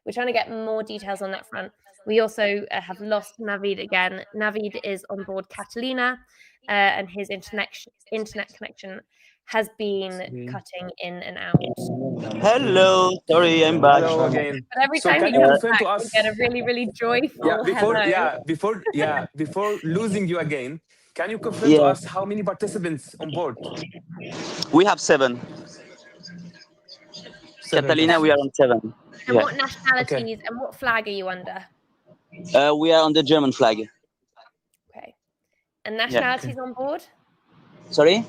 We're trying to get more details on that front. We also have lost Navid again. Navid is on board Catalina, and his internet connection has been cutting in and out. Hello, sorry, I'm back. Hello again. But every So time can he you comes confirm back, to us? we get a really, really joyful hello. Before losing you again, can you confirm to us how many participants on board? We have 7. Catalina, we are on 7. And what nationalities and what flag are you under? We are on the German flag. Okay. And nationalities on board? Sorry?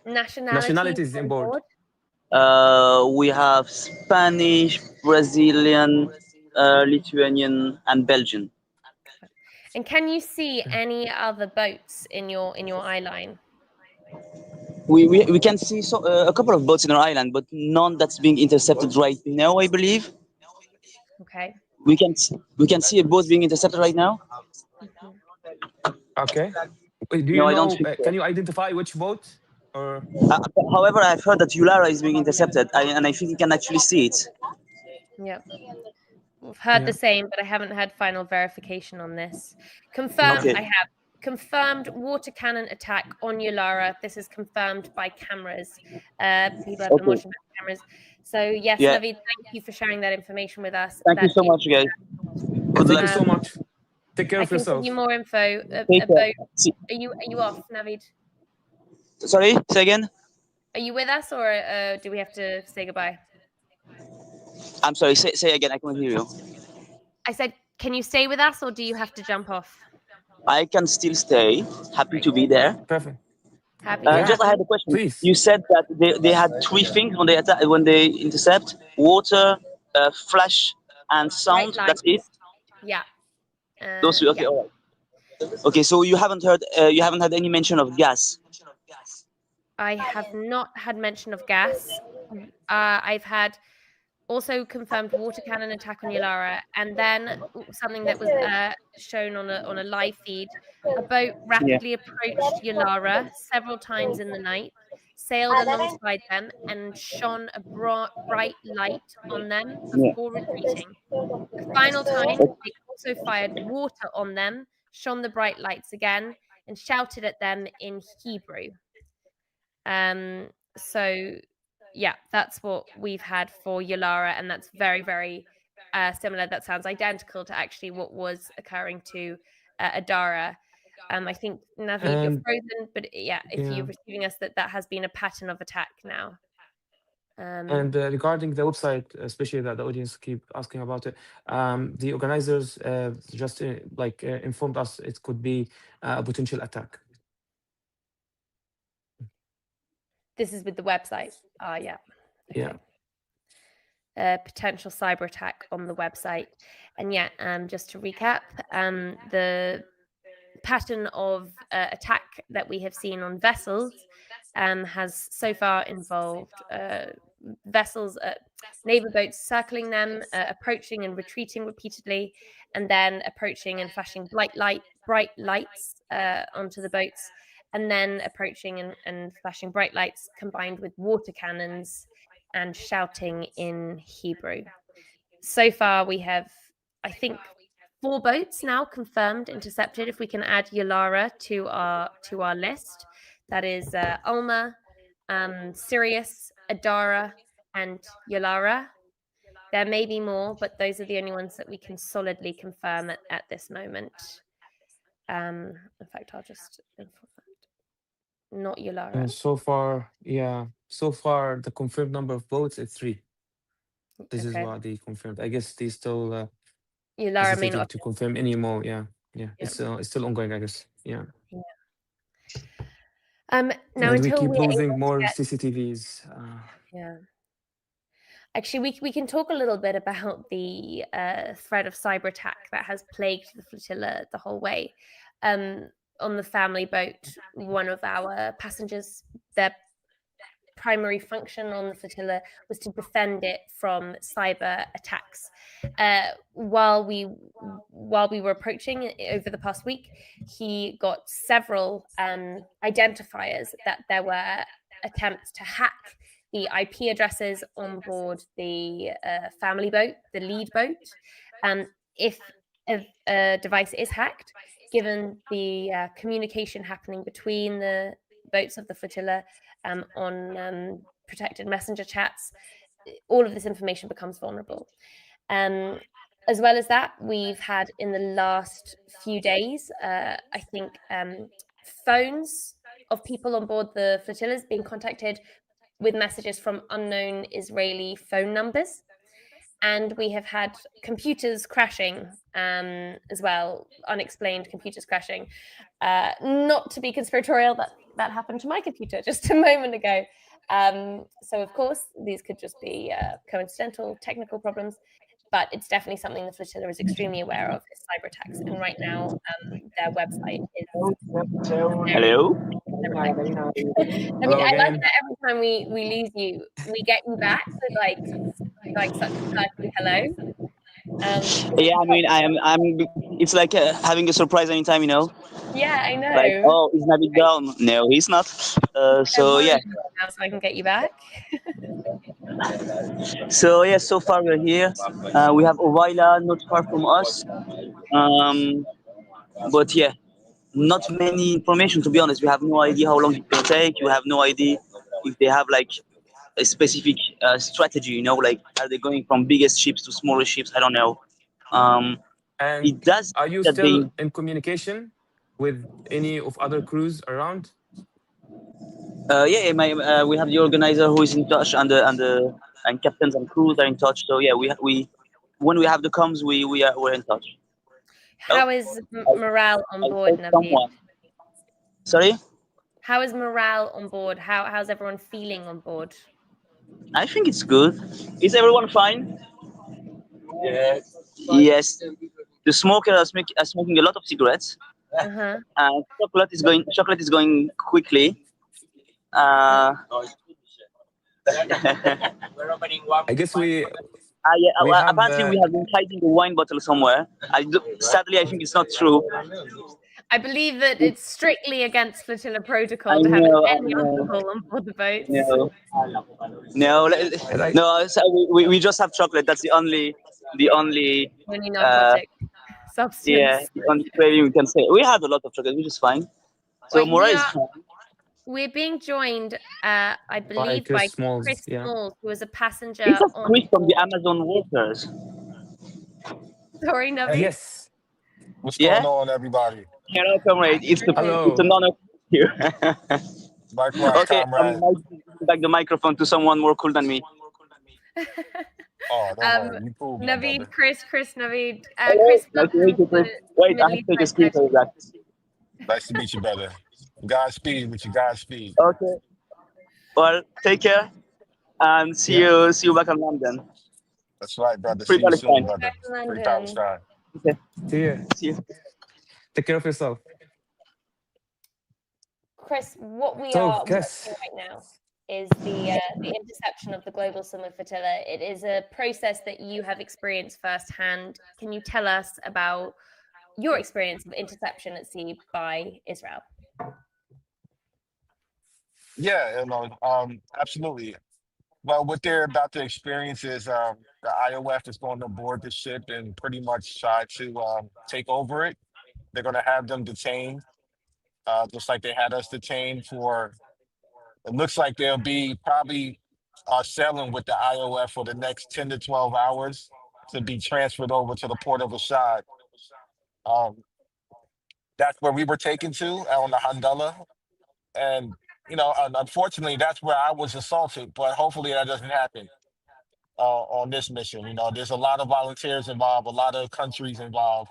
Nationalities on board? We have Spanish, Brazilian, Lithuanian, and Belgian. And can you see any other boats in your eye line? We can see a couple of boats in our island, but none that's being intercepted right now, I believe. Okay. We can see a boat being intercepted right now. Okay. Do you know? Can you identify which boat? Or however, I've heard that Yulara is being intercepted, and I think you can actually see it. Yeah. We've heard the same, but I haven't had final verification on this. Confirmed, I have. Confirmed water cannon attack on Yulara. This is confirmed by cameras. People have been watching the cameras. So yes, Navid, thank you for sharing that information with us. Thank you so much, guys. Good luck so much. Take care of yourself. I can give you more info. Are you off, Navid? Sorry, say again. Are you with us, or do we have to say goodbye? I'm sorry. Say again. I can't hear you. I said, can you stay with us, or do you have to jump off? I can still stay. Happy to be there. Perfect. Happy. Just I had a question. Please. You said that they had 3 things when they intercept: water, flash, and sound. That's it. Yeah. Those 3. Okay. All right. Okay. So you haven't had any mention of gas. I have not had mention of gas. I've had also confirmed water cannon attack on Yulara, and then something that was shown on a live feed. A boat rapidly approached Yulara several times in the night, sailed alongside them, and shone a bright light on them before retreating. The final time, they also fired water on them, shone the bright lights again, and shouted at them in Hebrew. So yeah, that's what we've had for Yulara, and that's very, very similar. That sounds identical to actually what was occurring to Adara. I think, Navid, you're frozen, but yeah, if you're receiving us, that has been a pattern of attack now. And regarding the website, especially that the audience keep asking about it, the organizers just informed us it could be a potential attack. This is with the website. Yeah. Okay. Yeah. Potential cyber attack on the website. And yeah, just to recap, the pattern of attack that we have seen on vessels has so far involved vessels, naval boats circling them, approaching and retreating repeatedly, and then approaching and flashing bright lights onto the boats, and then approaching and flashing bright lights combined with water cannons and shouting in Hebrew. So far, we have, I think, 4 boats now confirmed intercepted. If we can add Yulara to our list, that is Alma, Sirius, Adara, and Yulara. There may be more, but those are the only ones that we can solidly confirm at this moment. In fact, I'll just inform that. not Yulara. So far, the confirmed number of boats is 3. This is Okay. what they confirmed. I guess they still Yulara may hesitating not. to confirm any more. Yeah. It's still ongoing, I guess. Yeah. Now And we until keep we're able losing to more get- CCTVs. Yeah. Actually, we can talk a little bit about the threat of cyber attack that has plagued the flotilla the whole way. On the family boat, one of our passengers, their primary function on the flotilla was to defend it from cyber attacks. While we were approaching over the past week, he got several identifiers that there were attempts to hack the IP addresses on board the family boat, the lead boat. If a device is hacked, given the communication happening between the boats of the flotilla on protected messenger chats, all of this information becomes vulnerable. As well as that, we've had in the last few days, I think, phones of people on board the flotillas being contacted with messages from unknown Israeli phone numbers. And we have had computers crashing as well, unexplained computers crashing. Not to be conspiratorial, that happened to my computer just a moment ago. So, of course, these could just be coincidental technical problems, but it's definitely something the flotilla is extremely aware of, is cyber attacks. And right now, their website is... Hello? Hello I like again. that every time we lose you, we get you back with like such a perky hello. Yeah, I mean, it's like having a surprise anytime, you know? Yeah, I know. Like, oh, is Navid down? No, he's not. So, yeah. Now so I can get you back. So, yeah, so far we're here. We have Ovaila not far from us. But, yeah, not many information, to be honest. We have no idea how long it's going to take. We have no idea if they have, like, a specific strategy, you know? Like, are they going from biggest ships to smaller ships? I don't know. And it does are you that still in communication with any of other crews around? We have the organizer who is in touch, and captains and crews are in touch. So yeah, we when we have the comms, we're in touch. How is morale on board, Navid? Sorry? How is morale on board? How's everyone feeling on board? I think it's good. Is everyone fine? Yes. The smoker are smoking a lot of cigarettes. Chocolate is going quickly. I guess we apparently we have been hiding a wine bottle somewhere. Sadly, I think it's not true. I believe that it's strictly against flotilla protocol to have any alcohol on board the boats. No. So we just have chocolate. That's the only non-narcotic substance. Yeah, the only craving we can say. We had a lot of chocolate, which is fine. So morale is fine. We're being joined, I believe, by Chris Smalls, who was a passenger. It's a Chris from the Amazon Waters. Sorry, Navid. Yes. What's going on, everybody? Hello, comrade. It's an honor here. Likewise, okay, comrade. Back the microphone to someone more cool than me. Oh, don't worry. You cool, Navid, Chris, Navid. Chris, nice to meet you, Chris. Wait, I have to take a screen for that. Nice to meet you, brother. Godspeed with you. Godspeed. Okay. Well, take care, and see you back in London. That's right, brother. Free see you soon, Palestine. brother. Free Palestine. Okay. See you. Take care of yourself. Chris, what we are watching right now is the interception of the Global Sumud Flotilla. It is a process that you have experienced firsthand. Can you tell us about your experience of interception at sea by Israel? Yeah, absolutely. Well, what they're about to experience is the IOF is going to board the ship and pretty much try to take over it. They're going to have them detained, just like they had us detained for. It looks like they'll be probably sailing with the IOF for the next 10 to 12 hours to be transferred over to the port of Asad. That's where we were taken to on the Handala. And, unfortunately, that's where I was assaulted, but hopefully that doesn't happen on this mission. There's a lot of volunteers involved, a lot of countries involved.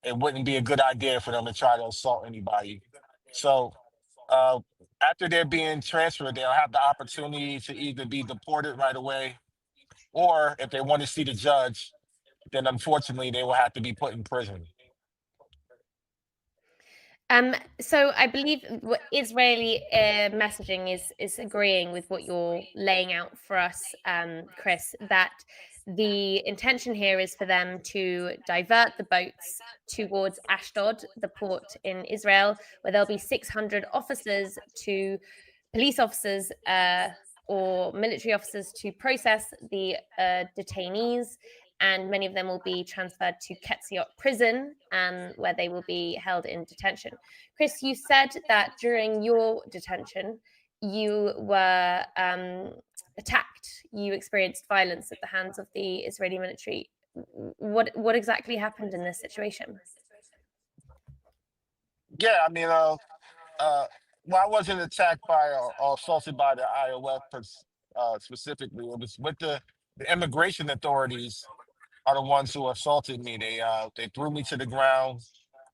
It wouldn't be a good idea for them to try to assault anybody. So after they're being transferred, they'll have the opportunity to either be deported right away, or if they want to see the judge, then unfortunately they will have to be put in prison. So I believe what Israeli messaging is agreeing with what you're laying out for us, Chris, that the intention here is for them to divert the boats towards Ashdod, the port in Israel, where there'll be 600 police officers or military officers to process the detainees, and many of them will be transferred to Ketziot prison, where they will be held in detention. Chris, you said that during your detention, you were attacked. You experienced violence at the hands of the Israeli military. What exactly happened in this situation? Yeah, I wasn't attacked by or assaulted by the IOF specifically. It was with the immigration authorities are the ones who assaulted me. They threw me to the ground.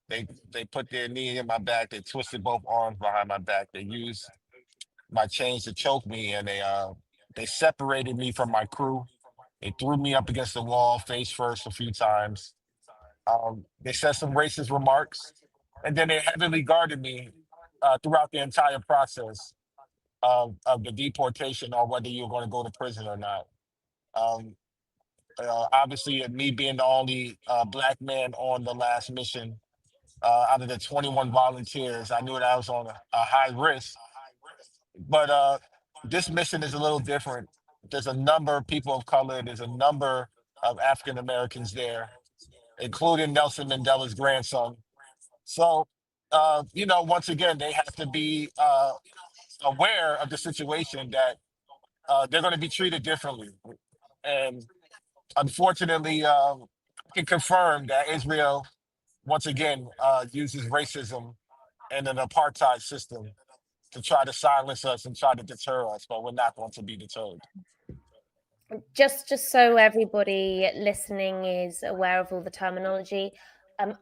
They put their knee in my back. They twisted both arms behind my back. They used my chains to choke me, and they separated me from my crew. They threw me up against the wall, face first, a few times. They said some racist remarks, and then they heavily guarded me throughout the entire process of the deportation, or whether you're going to go to prison or not. Obviously, me being the only Black man on the last mission, out of the 21 volunteers, I knew that I was on a high risk. But this mission is a little different. There's a number of people of color. There's a number of African Americans there, including Nelson Mandela's grandson. So, once again, they have to be aware of the situation, that they're going to be treated differently. And unfortunately, I can confirm that Israel, once again, uses racism and an apartheid system to try to silence us and try to deter us, but we're not going to be deterred. Just so everybody listening is aware of all the terminology,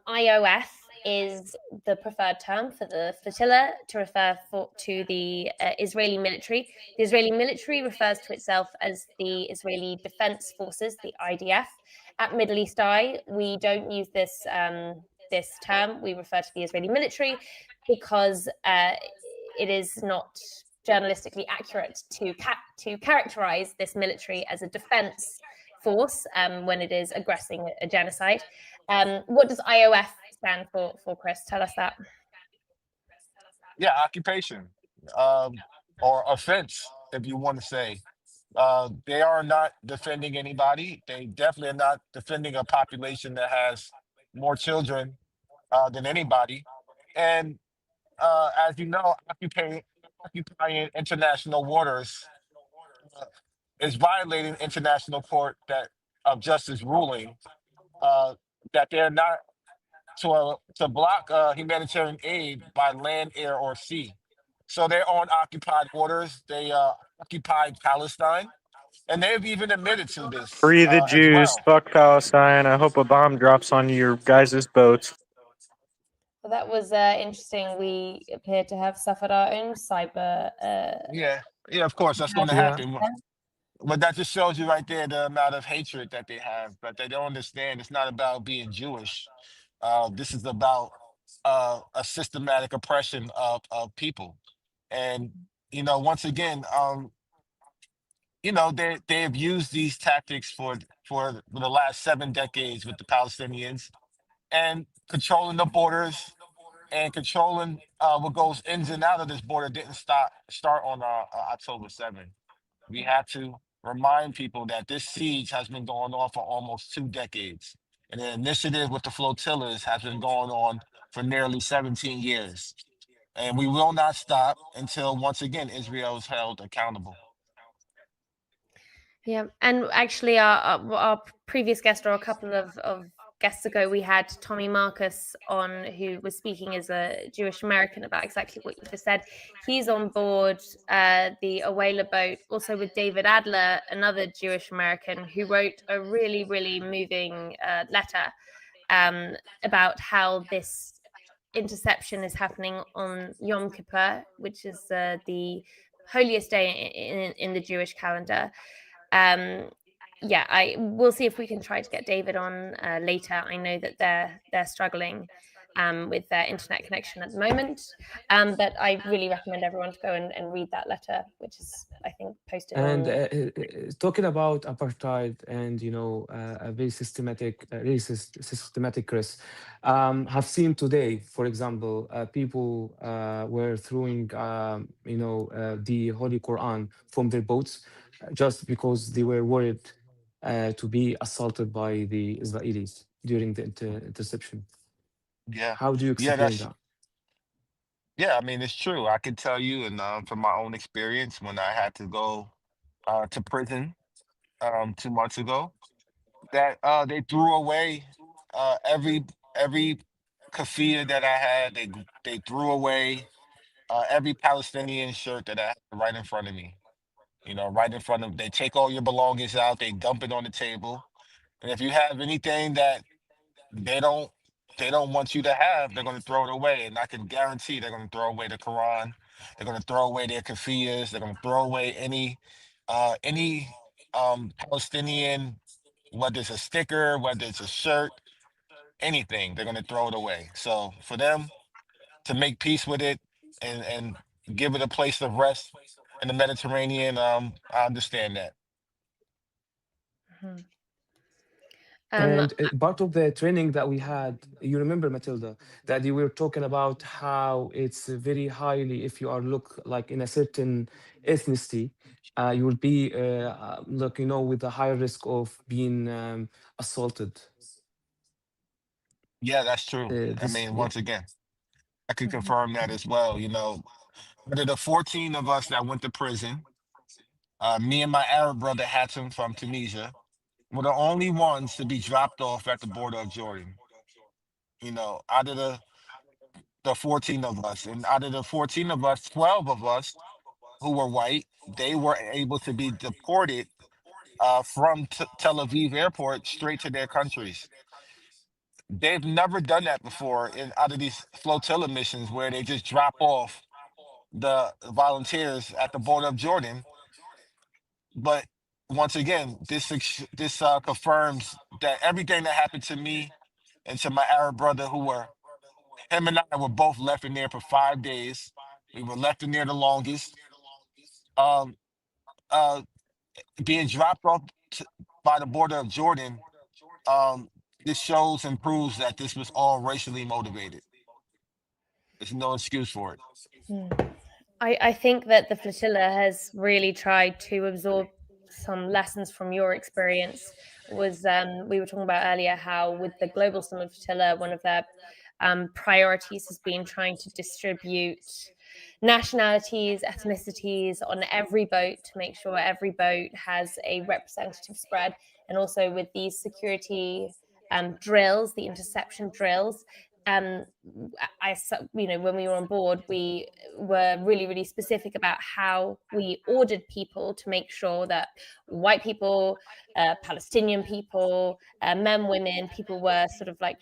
IOF is the preferred term for the flotilla to refer to the Israeli military. The Israeli military refers to itself as the Israeli Defense Forces, the IDF. At Middle East Eye, we don't use this term. We refer to the Israeli military because it is not journalistically accurate to characterize this military as a defense force when it is aggressing a genocide. What does IOF stand for, Chris? Tell us that. Yeah, occupation or offense, if you want to say. They are not defending anybody. They definitely are not defending a population that has more children than anybody. And as you know, occupying international waters is violating international court of justice ruling that they're not to block humanitarian aid by land, air, or sea. So they're on occupied waters. They occupied Palestine, and they've even admitted to this. Free the Jews, fuck Palestine. I hope a bomb drops on your guys' boats. Well, that was interesting. We appear to have suffered our own cyber. Yeah, of course, that's going to happen. But that just shows you right there the amount of hatred that they have. But they don't understand it's not about being Jewish. This is about a systematic oppression of people. And, once again, they've used these tactics for the last 7 decades with the Palestinians, and controlling the borders and controlling what goes ins and out of this border didn't start on October 7th. We have to remind people that this siege has been going on for almost 2 decades. And the initiative with the flotillas has been going on for nearly 17 years. And we will not stop until, once again, Israel is held accountable. Yeah, and actually our previous guest, or a couple of guests ago, we had Tommy Marcus on, who was speaking as a Jewish American about exactly what you just said. He's on board the Awela boat, also with David Adler, another Jewish American, who wrote a really, really moving letter about how this interception is happening on Yom Kippur, which is the holiest day in the Jewish calendar. Yeah, we'll see if we can try to get David on later. I know that they're struggling with their internet connection at the moment, but I really recommend everyone to go and read that letter, which is, I think, posted And on. talking about apartheid and a very systematic, systematic risk, have seen today, for example, people were throwing the Holy Quran from their boats just because they were worried to be assaulted by the Israelis during the interception. Yeah. How do you Yeah, explain that's that? yeah, I mean it's true. I can tell you, and from my own experience when I had to go to prison 2 months ago, that they threw away every kafia that I had. They threw away every Palestinian shirt that I had right in front of me. Right in front of. They take all your belongings out. They dump it on the table. And if you have anything that they don't they don't want you to have, they're going to throw it away. And I can guarantee they're going to throw away the Quran. They're going to throw away their kafiyas. They're going to throw away any Palestinian, whether it's a sticker, whether it's a shirt, anything. They're going to throw it away. So for them to make peace with it and give it a place of rest in the Mediterranean, I understand that. Mhm. And part of the training that we had, you remember, Matilda, that you were talking about how it's very highly, if you are look like in a certain ethnicity, you will be look, with a higher risk of being assaulted. Yeah, that's true. I This, mean, yeah. once again, I can confirm that as well. Out of the 14 of us that went to prison, me and my Arab brother Hatem from Tunisia were the only ones to be dropped off at the border of Jordan. Out of the 14 of us, and out of the 14 of us, 12 of us who were white, they were able to be deported from Tel Aviv airport straight to their countries. They've never done that before out of these flotilla missions where they just drop off the volunteers at the border of Jordan. But once again, this confirms that everything that happened to me and to my Arab brother, him and I were both left in there for 5 days. We were left in there the longest. Um, uh, Being dropped off by the border of Jordan, this shows and proves that this was all racially motivated. There's no excuse for it. I think that the flotilla has really tried to absorb some lessons from your experience. We were talking about earlier how with the Global Sumud Flotilla, one of their priorities has been trying to distribute nationalities, ethnicities on every boat to make sure every boat has a representative spread. And also with these security drills, the interception drills, when we were on board, we were really, really specific about how we ordered people to make sure that white people, Palestinian people, men, women, people were sort of like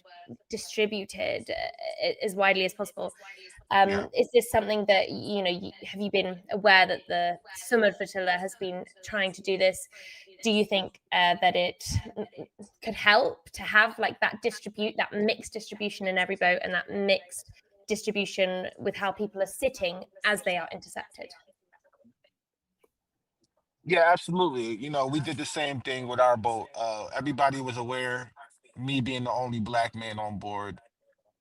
distributed as widely as possible. Is this something that have you been aware that the Sumud Flotilla has been trying to do this? Do you think that it could help to have like that mixed distribution in every boat and that mixed distribution with how people are sitting as they are intercepted? Yeah, absolutely. We did the same thing with our boat. Everybody was aware, me being the only black man on board.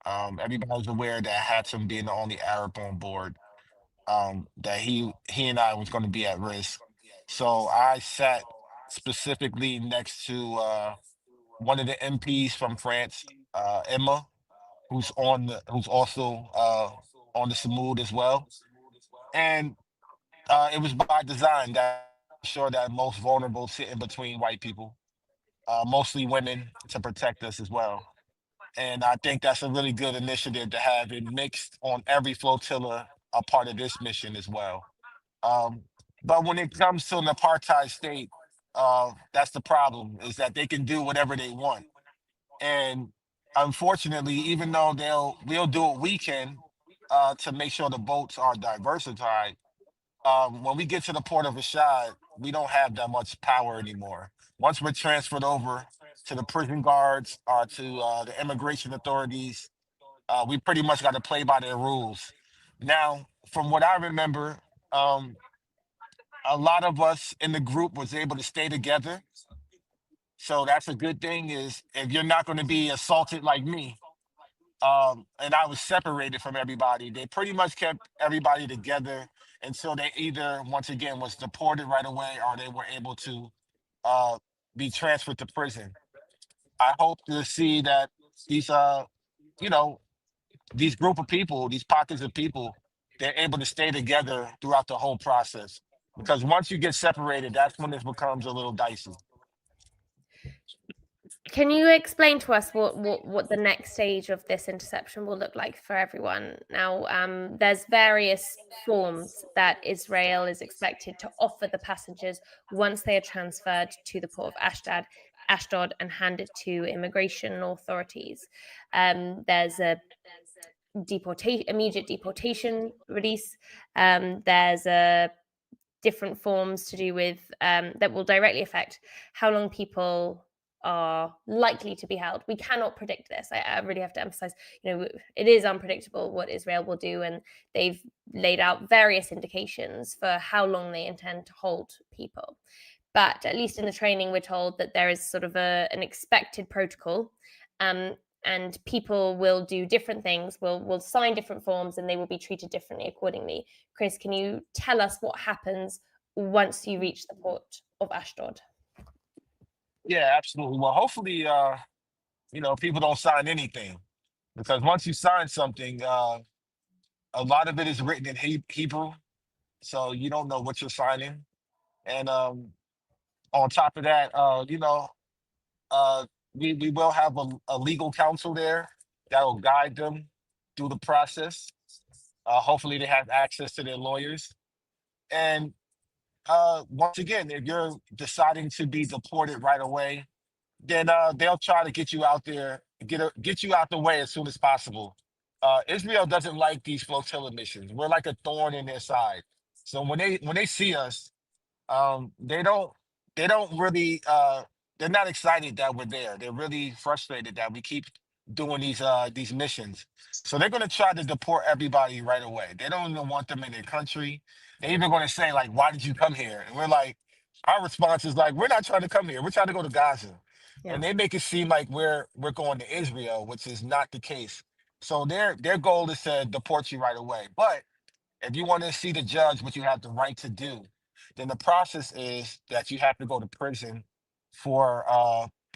Everybody was aware that Hatem being the only Arab on board, that he and I was going to be at risk. So I sat specifically next to one of the MPs from France, Emma, who's also on the Sumud as well. And it was by design that sure that most vulnerable sit in between white people. mostly women, to protect us as well. And I think that's a really good initiative to have it mixed on every flotilla, a part of this mission as well. But when it comes to an apartheid state, that's the problem, is that they can do whatever they want. And unfortunately, even though we'll do what we can to make sure the boats are diversified, when we get to the port of Rashad, we don't have that much power anymore. Once we're transferred over to the prison guards or to the immigration authorities, we pretty much got to play by their rules. Now, from what I remember, a lot of us in the group was able to stay together. So that's a good thing, is if you're not going to be assaulted like me, and I was separated from everybody, they pretty much kept everybody together until they either, once again, was deported right away or they were able to be transferred to prison. I hope to see that these, you know, these group of people, these pockets of people, they're able to stay together throughout the whole process. Because once you get separated, that's when it becomes a little dicey. Can you explain to us what the next stage of this interception will look like for everyone? Now, there's various forms that Israel is expected to offer the passengers once they are transferred to the port of Ashdod and handed to immigration authorities. There's a immediate deportation release. There's a different forms to do with that will directly affect how long people are likely to be held. We cannot predict this. I really have to emphasize, it is unpredictable what Israel will do, and they've laid out various indications for how long they intend to hold people. But at least in the training, we're told that there is sort of an expected protocol, and people will do different things, will sign different forms, and they will be treated differently accordingly. Chris, can you tell us what happens once you reach the port of Ashdod? Yeah, absolutely. Well, hopefully, people don't sign anything, because once you sign something, a lot of it is written in Hebrew, so you don't know what you're signing. And on top of that, we will have a legal counsel there that will guide them through the process. Hopefully, they have access to their lawyers. And once again, if you're deciding to be deported right away, then they'll try to get you out there, get you out the way as soon as possible. Israel doesn't like these flotilla missions. We're like a thorn in their side. So when they see us, they don't really they're not excited that we're there. They're really frustrated that we keep doing these missions. So they're going to try to deport everybody right away. They don't even want them in their country. They're even going to say, like, why did you come here? And we're like, our response is like, we're not trying to come here. We're trying to go to Gaza. Yeah. And they make it seem like we're going to Israel, which is not the case. So their goal is to deport you right away. But if you want to see the judge what you have the right to do, then the process is that you have to go to prison for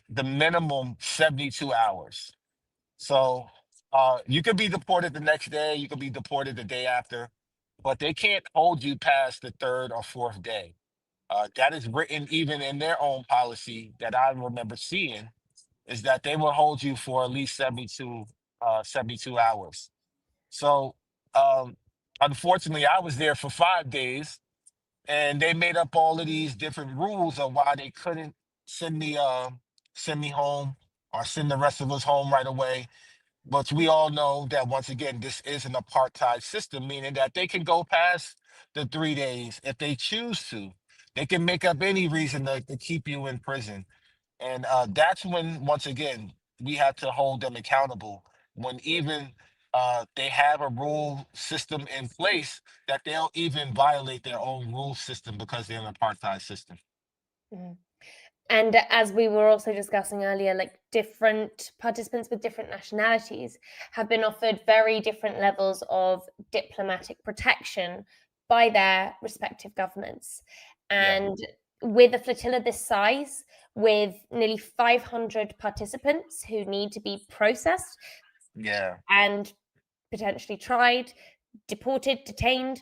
the minimum 72 hours. So you could be deported the next day, you could be deported the day after, but they can't hold you past the third or fourth day. That is written even in their own policy that I remember seeing, is that they will hold you for at least 72 hours. So unfortunately, I was there for 5 days, and they made up all of these different rules of why they couldn't send me home or send the rest of us home right away. But we all know that, once again, this is an apartheid system, meaning that they can go past the 3 days if they choose to. They can make up any reason to keep you in prison. And that's when, once again, we have to hold them accountable. When even they have a rule system in place, that they'll even violate their own rule system because they're an apartheid system. Mm. And as we were also discussing earlier, like, different participants with different nationalities have been offered very different levels of diplomatic protection by their respective governments. And with a flotilla this size, with nearly 500 participants who need to be processed and potentially tried, deported, detained,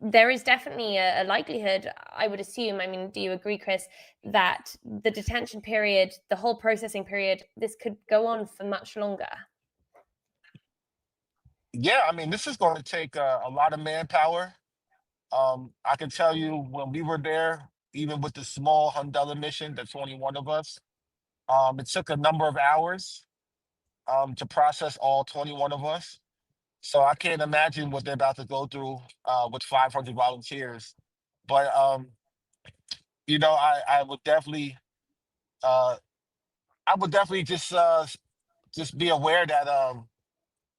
there is definitely a likelihood, I would assume, I mean, do you agree, Chris, that the detention period, the whole processing period, this could go on for much longer? Yeah, I mean, this is going to take a lot of manpower. I can tell you when we were there, even with the small Hundella mission, the 21 of us, it took a number of hours to process all 21 of us. So I can't imagine what they're about to go through with 500 volunteers. But you know, I would definitely just be aware that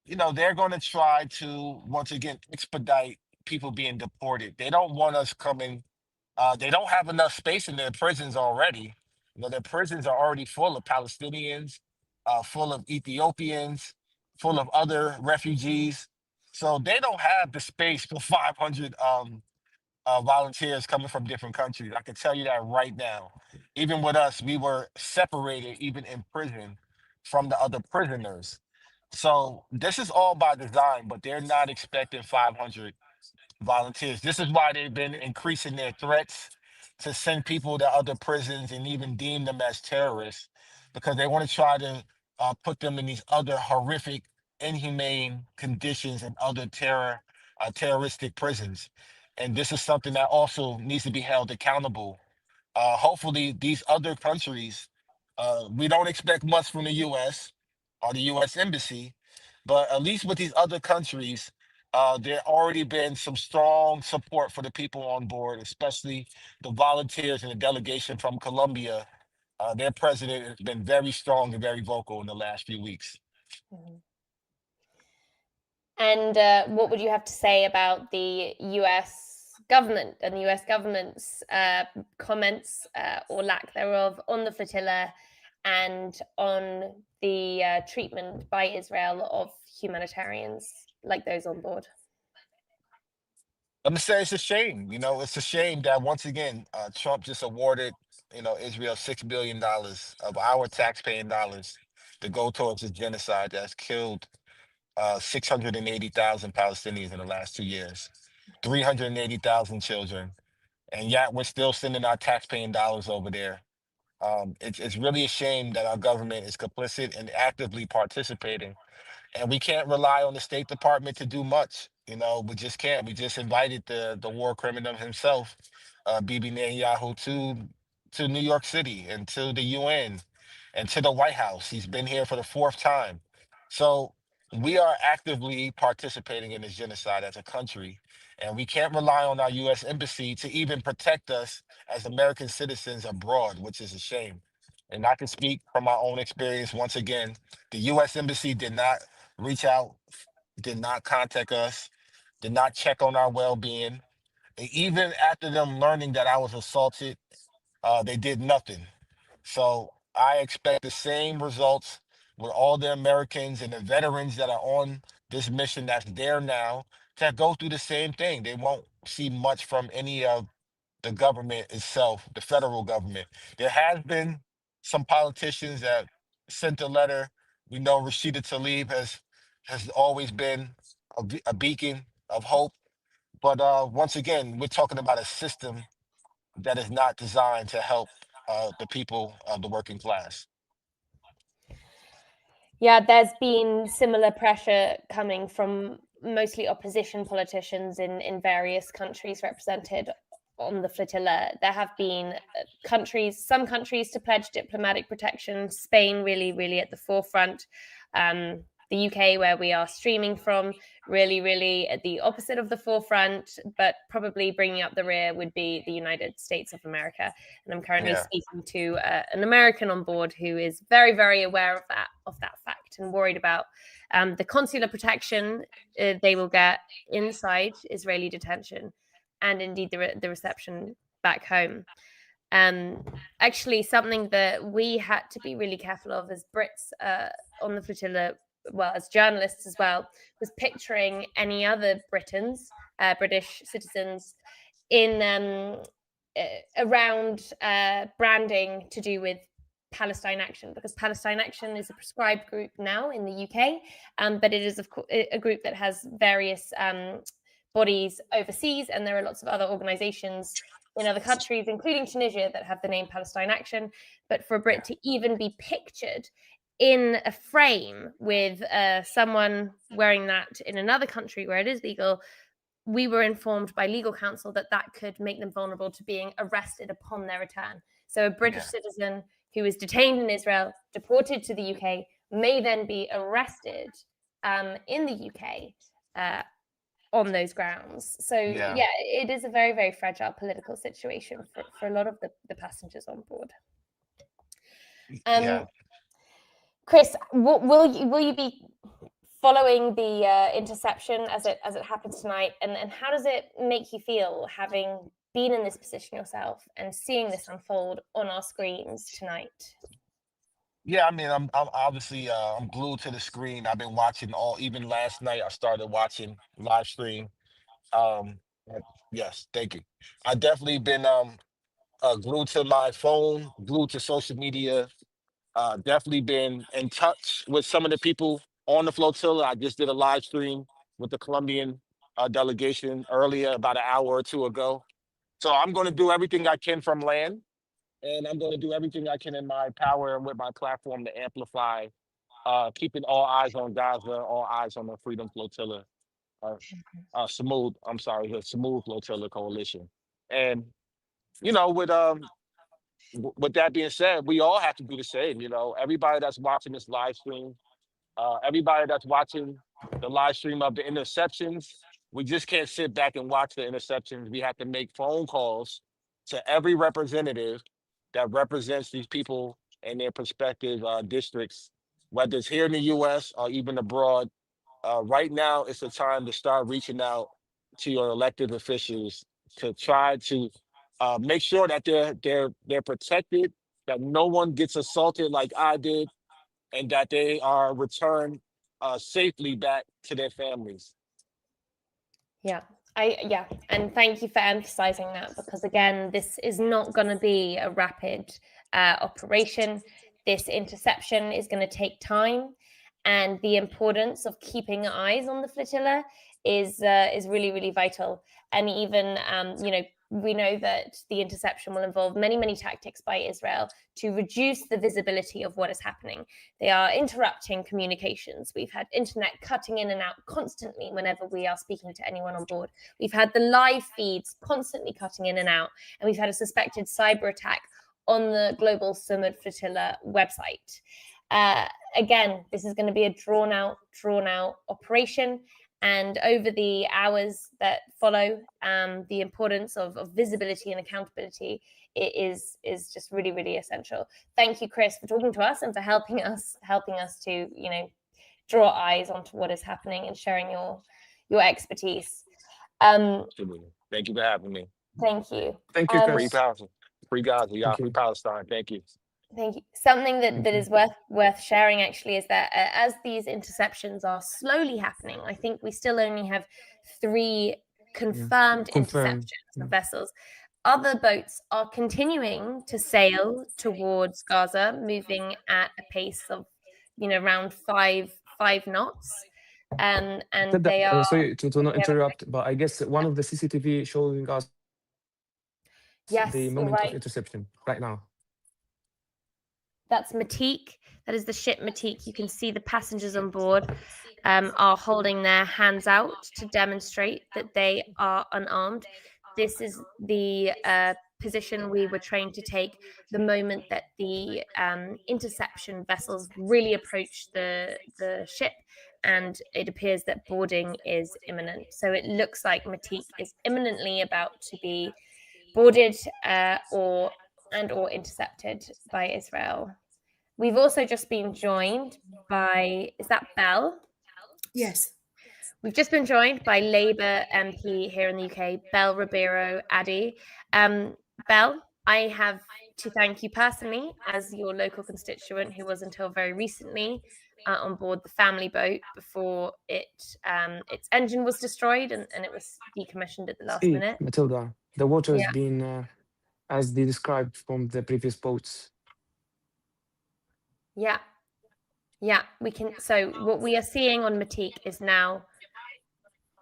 you know, they're going to try to once again expedite people being deported. They don't want us coming. They don't have enough space in their prisons already. You know, their prisons are already full of Palestinians, full of Ethiopians, full of other refugees. So they don't have the space for 500 volunteers coming from different countries. I can tell you that right now. Even with us, we were separated, even in prison, from the other prisoners. So this is all by design, but they're not expecting 500 volunteers. This is why they've been increasing their threats to send people to other prisons and even deem them as terrorists, because they want to try to put them in these other horrific, inhumane conditions and other terroristic prisons. And this is something that also needs to be held accountable. Hopefully, these other countries, we don't expect much from the U.S. or the U.S. Embassy, but at least with these other countries, there already been some strong support for the people on board, especially the volunteers and the delegation from Colombia. Their president has been very strong and very vocal in the last few weeks. And what would you have to say about the US government and the US government's comments or lack thereof on the flotilla and on the treatment by Israel of humanitarians like those on board? Let me say it's a shame. You know, it's a shame that once again, Trump just awarded, you know, Israel $6 billion of our taxpaying dollars to go towards a genocide that's killed 680,000 Palestinians in the last 2 years, 380,000 children, and yet we're still sending our taxpaying dollars over there. It's really a shame that our government is complicit and actively participating, and we can't rely on the State Department to do much. You know, we just can't. We just invited the war criminal himself, Bibi Netanyahu, to New York City and to the UN and to the White House. He's been here for the 4th time. So we are actively participating in this genocide as a country, and we can't rely on our U.S. Embassy to even protect us as American citizens abroad, which is a shame. And I can speak from my own experience. Once again, the U.S. Embassy did not reach out, did not contact us, did not check on our well-being. And even after them learning that I was assaulted, they did nothing. So I expect the same results with all the Americans and the veterans that are on this mission that's there now to go through the same thing. They won't see much from any of the government itself, the federal government. There has been some politicians that sent a letter. We know Rashida Tlaib has always been a beacon of hope. But once again, we're talking about a system that is not designed to help the people of the working class. Yeah, there's been similar pressure coming from mostly opposition politicians in various countries represented on the flotilla. There have been some countries to pledge diplomatic protection, Spain really at the forefront. The UK, where we are streaming from, really at the opposite of the forefront, but probably bringing up the rear would be the United States of America. And I'm currently speaking to an American on board who is very aware of that fact and worried about the consular protection they will get inside Israeli detention, and indeed the reception back home. Actually, something that we had to be really careful of as Brits on the flotilla, well, as journalists as well, was picturing any other British citizens in around branding to do with Palestine Action, because Palestine Action is a prescribed group now in the UK, but it is of course a group that has various bodies overseas, and there are lots of other organizations in other countries, including Tunisia, that have the name Palestine Action. But for a Brit to even be pictured in a frame with someone wearing that in another country where it is legal, we were informed by legal counsel that that could make them vulnerable to being arrested upon their return. So a British citizen who is detained in Israel, deported to the UK, may then be arrested in the UK on those grounds. So yeah, it is a very, very fragile political situation for a lot of the passengers on board. Chris, will you be following the interception as it happens tonight, and how does it make you feel having been in this position yourself and seeing this unfold on our screens tonight? Yeah, I mean, I'm obviously I'm glued to the screen. I've been watching even last night. I started watching live stream. Yes, thank you. I've definitely been glued to my phone, glued to social media. Definitely been in touch with some of the people on the flotilla. I just did a live stream with the Colombian delegation earlier, about an hour or two ago. So I'm going to do everything I can from land, and I'm going to do everything I can in my power and with my platform to amplify, keeping all eyes on Gaza, all eyes on the Freedom Flotilla, the Sumud Flotilla Coalition. And, you know, with that being said, we all have to do the same. You know, everybody that's watching this live stream, everybody that's watching the live stream of the interceptions, we just can't sit back and watch the interceptions. We have to make phone calls to every representative that represents these people in their prospective districts, whether it's here in the U.S. or even abroad. Right now, it's the time to start reaching out to your elected officials to try to make sure that they're protected, that no one gets assaulted like I did, and that they are returned safely back to their families. Yeah, and thank you for emphasizing that, because again, this is not going to be a rapid operation. This interception is going to take time, and the importance of keeping eyes on the flotilla is really, really vital. And even we know that the interception will involve many, many tactics by Israel to reduce the visibility of what is happening. They are interrupting communications. We've had internet cutting in and out constantly whenever we are speaking to anyone on board. We've had the live feeds constantly cutting in and out, and we've had a suspected cyber attack on the Global Sumud Flotilla website. Again, this is going to be a drawn out operation. And over the hours that follow, the importance of visibility and accountability is just really, really essential. Thank you, Chris, for talking to us and for helping us to draw eyes onto what is happening and sharing your expertise. Absolutely. Thank you for having me. Thank you. Thank you, Chris. Free Palestine, free Gaza, free Palestine. Thank you. Thank you. Something that is worth sharing actually is that as these interceptions are slowly happening, I think we still only have 3 confirmed interceptions of vessels. Other boats are continuing to sail towards Gaza, moving at a pace of around 5 knots. And they are sorry to not interrupt, but I guess one of the CCTV showing us the moment of interception right now. That's Matique. That is the ship Matique. You can see the passengers on board are holding their hands out to demonstrate that they are unarmed. This is the position we were trained to take the moment that the interception vessels really approach the ship, and it appears that boarding is imminent. So it looks like Matique is imminently about to be boarded or intercepted by Israel. We've also just been joined by, is that Belle? Yes. We've just been joined by Labour MP here in the UK, Belle Ribeiro Addy. Belle, I have to thank you personally as your local constituent who was until very recently on board the family boat before its engine was destroyed and it was decommissioned at the last minute. Matilda, the water has been as they described from the previous boats. Yeah, we can. So what we are seeing on Matique is now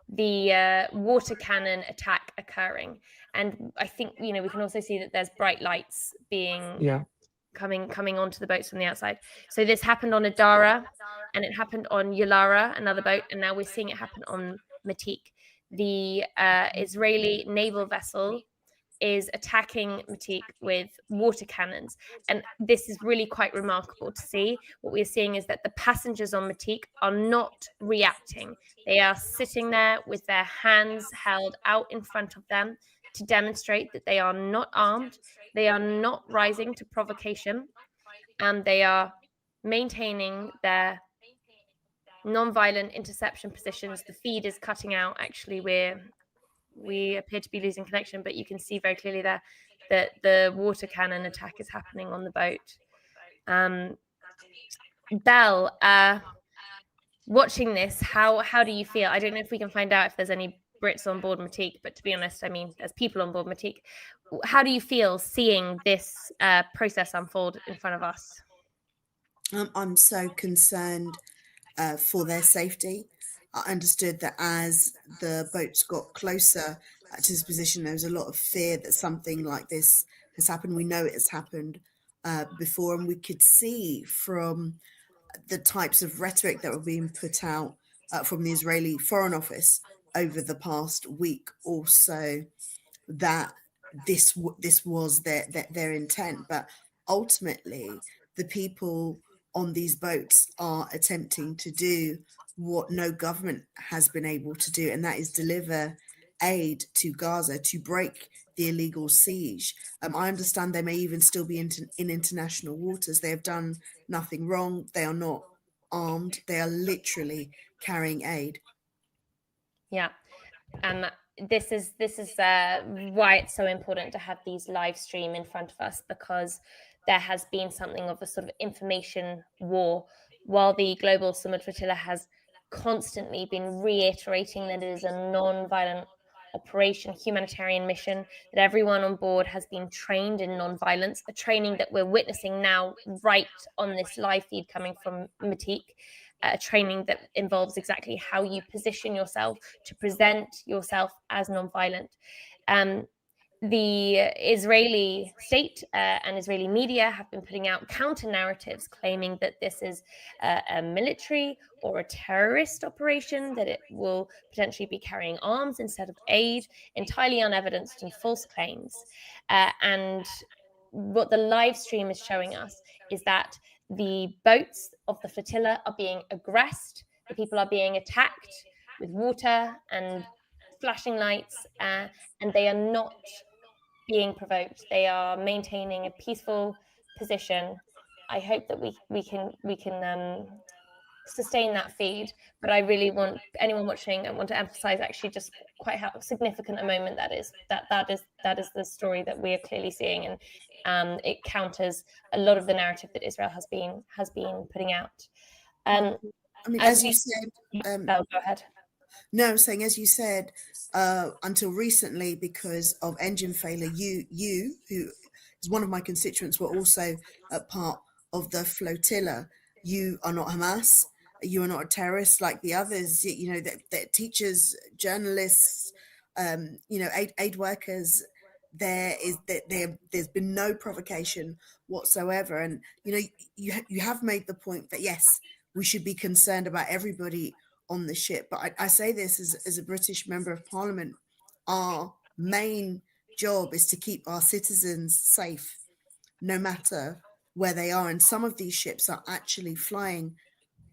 the water cannon attack occurring. And I think, we can also see that there's bright lights being coming onto the boats from the outside. So this happened on Adara, and it happened on Yalara, another boat, and now we're seeing it happen on Matik. The Israeli naval vessel is attacking Matik with water cannons, and this is really quite remarkable to see. What we're seeing is that the passengers on Matik are not reacting. They are sitting there with their hands held out in front of them to demonstrate that they are not armed, they are not rising to provocation, and they are maintaining their non-violent interception positions. The feed is cutting out. Actually, we appear to be losing connection, but you can see very clearly there that the water cannon attack is happening on the boat. Belle, watching this, how do you feel? I don't know if we can find out if there's any Brits on board Matik, but to be honest, I mean, there's people on board Matik. How do you feel seeing this process unfold in front of us? I'm so concerned for their safety. I understood that as the boats got closer to this position, there was a lot of fear that something like this has happened. We know it has happened before, and we could see from the types of rhetoric that were being put out from the Israeli Foreign Office over the past week or so that this was their intent. But ultimately, the people on these boats are attempting to do what no government has been able to do, and that is deliver aid to Gaza to break the illegal siege. I understand they may even still be in international waters. They have done nothing wrong. They are not armed. They are literally carrying aid. Yeah. This is why it's so important to have these live stream in front of us, because there has been something of a sort of information war, while the Global Sumud Flotilla has constantly been reiterating that it is a non-violent operation, humanitarian mission, that everyone on board has been trained in non-violence, a training that we're witnessing now right on this live feed coming from Matik, a training that involves exactly how you position yourself to present yourself as non-violent. The Israeli state and Israeli media have been putting out counter narratives claiming that this is a military or a terrorist operation, that it will potentially be carrying arms instead of aid, entirely unevidenced and false claims. And what the live stream is showing us is that the boats of the flotilla are being aggressed, the people are being attacked with water and flashing lights, and they are not being provoked. They are maintaining a peaceful position. I hope that we can sustain that feed, but I really want anyone watching, I want to emphasize actually just quite how significant a moment that is. That is the story that we are clearly seeing, and it counters a lot of the narrative that Israel has been putting out. I mean, as you said, go ahead. No, I'm saying, as you said, until recently, because of engine failure, you, who is one of my constituents, were also a part of the flotilla. You are not Hamas. You are not a terrorist like the others. You know, that teachers, journalists, aid workers. There's been no provocation whatsoever, and you have made the point that yes, we should be concerned about everybody on the ship. But I say this as a British member of Parliament. Our main job is to keep our citizens safe, no matter where they are. And some of these ships are actually flying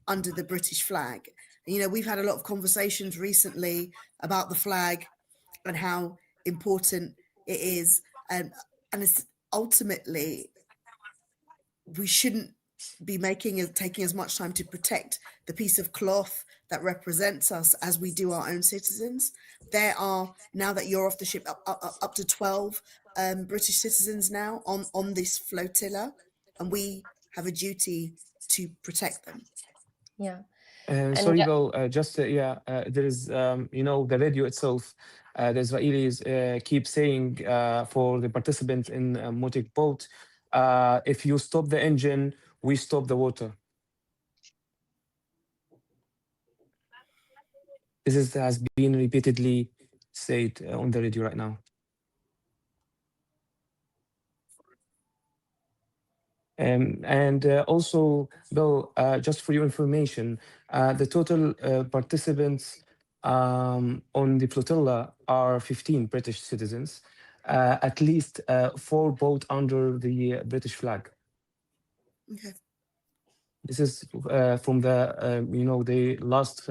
under the British flag. We've had a lot of conversations recently about the flag and how important it is. And it's ultimately, we shouldn't be taking as much time to protect the piece of cloth that represents us as we do our own citizens. There are, now that you're off the ship, up to 12 British citizens now on this flotilla, and we have a duty to protect them. Yeah. Sorry, Bill, there is, the radio itself, the Israelis keep saying for the participants in Matik boat, if you stop the engine, we stop the water. This has been repeatedly said on the radio right now. And also, Bill, just for your information, the total participants on the flotilla are 15 British citizens, at least 4 boats under the British flag. Okay. This is from the, the last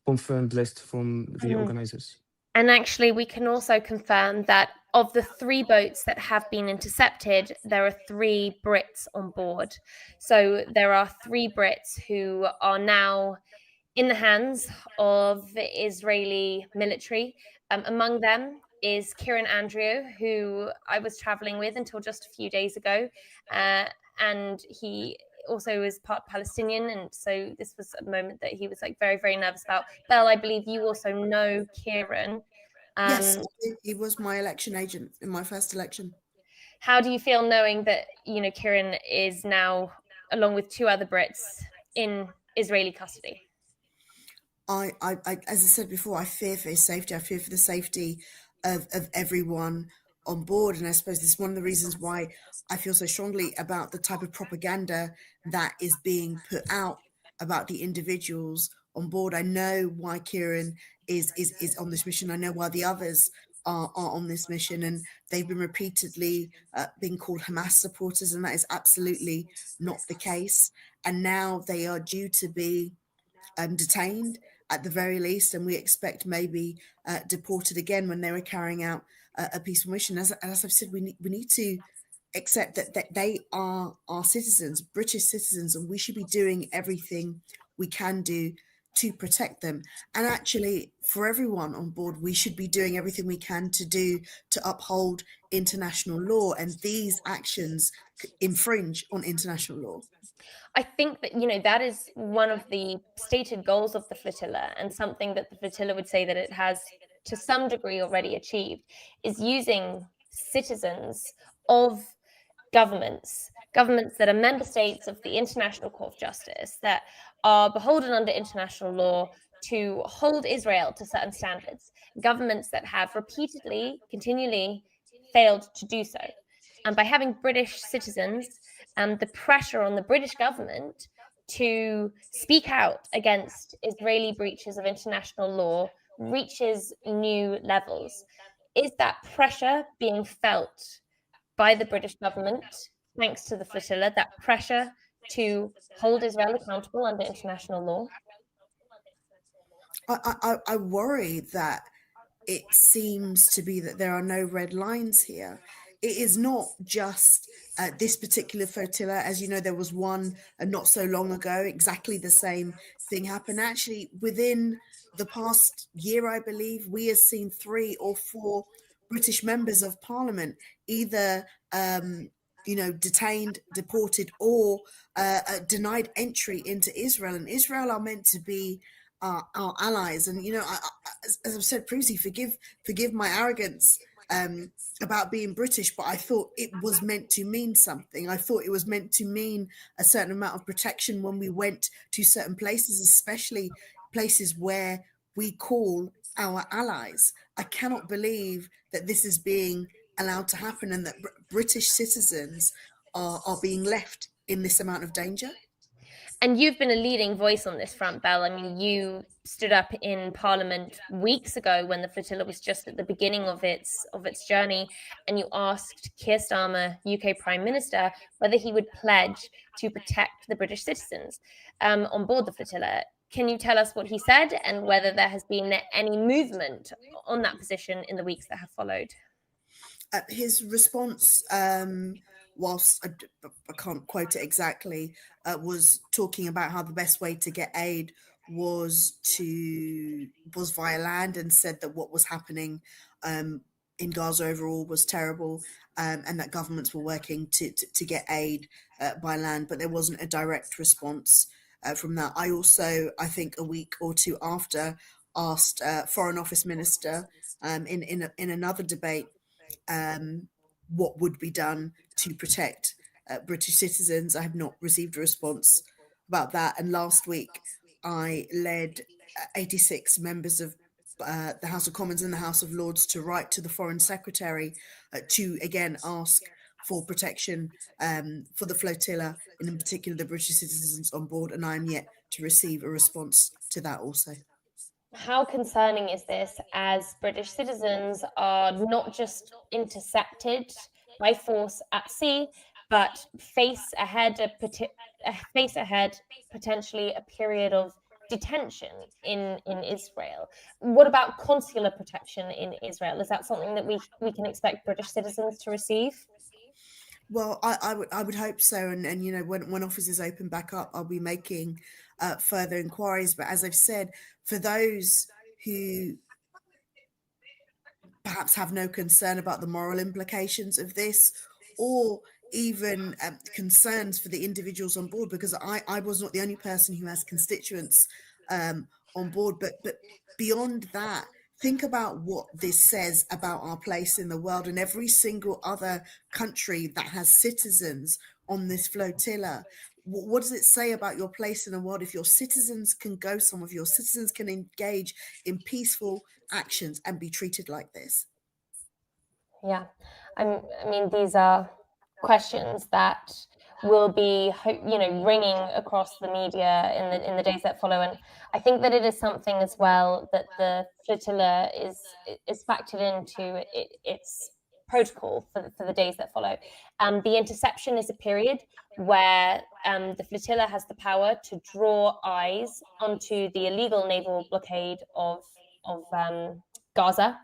confirmed list from the organizers. And actually, we can also confirm that of the 3 boats that have been intercepted, there are 3 Brits on board. So there are 3 Brits who are now in the hands of the Israeli military. Among them is Kieran Andrew, who I was traveling with until just a few days ago. And he also is part Palestinian. And so this was a moment that he was like very, very nervous about. Belle, I believe you also know Kieran. Yes, he was my election agent in my first election. How do you feel knowing that, Kieran is now, along with 2 other Brits, in Israeli custody? I as I said before, I fear for his safety. I fear for the safety of everyone on board. And I suppose this is one of the reasons why I feel so strongly about the type of propaganda that is being put out about the individuals on board. I know why Kieran is on this mission. I know why the others are on this mission, and they've been repeatedly being called Hamas supporters, and that is absolutely not the case. And now they are due to be detained at the very least, and we expect maybe deported again when they were carrying out a peaceful mission. As I've said, we need to accept that they are our citizens, British citizens, and we should be doing everything we can do to protect them. And actually, for everyone on board, we should be doing everything we can to uphold international law, and these actions infringe on international law. I think that, that is one of the stated goals of the flotilla, and something that the flotilla would say that it has to some degree already achieved, is using citizens of governments that are member states of the International Court of Justice, that are beholden under international law to hold Israel to certain standards, governments that have repeatedly, continually failed to do so. And by having British citizens, the pressure on the British government to speak out against Israeli breaches of international law reaches new levels. Is that pressure being felt by the British government, thanks to the flotilla, that pressure to hold Israel accountable under international law? I worry that it seems to be that there are no red lines here. It is not just this particular flotilla. As you know, there was one not so long ago, exactly the same thing happened. Actually, within the past year, I believe, we have seen 3 or 4 British members of parliament either detained, deported, or denied entry into Israel. And Israel are meant to be our allies. And as I've said previously, forgive my arrogance about being British, but I thought it was meant to mean something. I thought it was meant to mean a certain amount of protection when we went to certain places, especially places where we call our allies. I cannot believe that this is being allowed to happen, and that British citizens are being left in this amount of danger. And you've been a leading voice on this front, Belle. I mean, you stood up in Parliament weeks ago when the flotilla was just at the beginning of its journey, and you asked Keir Starmer, UK Prime Minister, whether he would pledge to protect the British citizens on board the flotilla. Can you tell us what he said, and whether there has been any movement on that position in the weeks that have followed? His response, whilst I can't quote it exactly, was talking about how the best way to get aid was via land, and said that what was happening in Gaza overall was terrible, and that governments were working to get aid by land, but there wasn't a direct response from that. I also, I think a week or 2 after, asked Foreign Office Minister in another debate what would be done to protect British citizens. I have not received a response about that. And last week, I led 86 members of the House of Commons and the House of Lords to write to the Foreign Secretary to again ask for protection for the flotilla, and in particular the British citizens on board, and I am yet to receive a response to that also. How concerning is this, as British citizens are not just intercepted by force at sea, but face ahead potentially a period of detention in Israel? What about consular protection in Israel? Is that something that we can expect British citizens to receive? Well, I would hope so, and you know, when offices open back up, I'll be making further inquiries. But as I've said, for those who perhaps have no concern about the moral implications of this, or even concerns for the individuals on board, because I was not the only person who has constituents on board, but beyond that, think about what this says about our place in the world, and every single other country that has citizens on this flotilla. What does it say about your place in the world if your citizens can go somewhere, if your citizens can engage in peaceful actions and be treated like this? Yeah, I mean, these are questions that will be, you know, ringing across the media in the days that follow, and I think that it is something as well that the flotilla is factored into its protocol for the days that follow. The interception is a period where the flotilla has the power to draw eyes onto the illegal naval blockade of Gaza,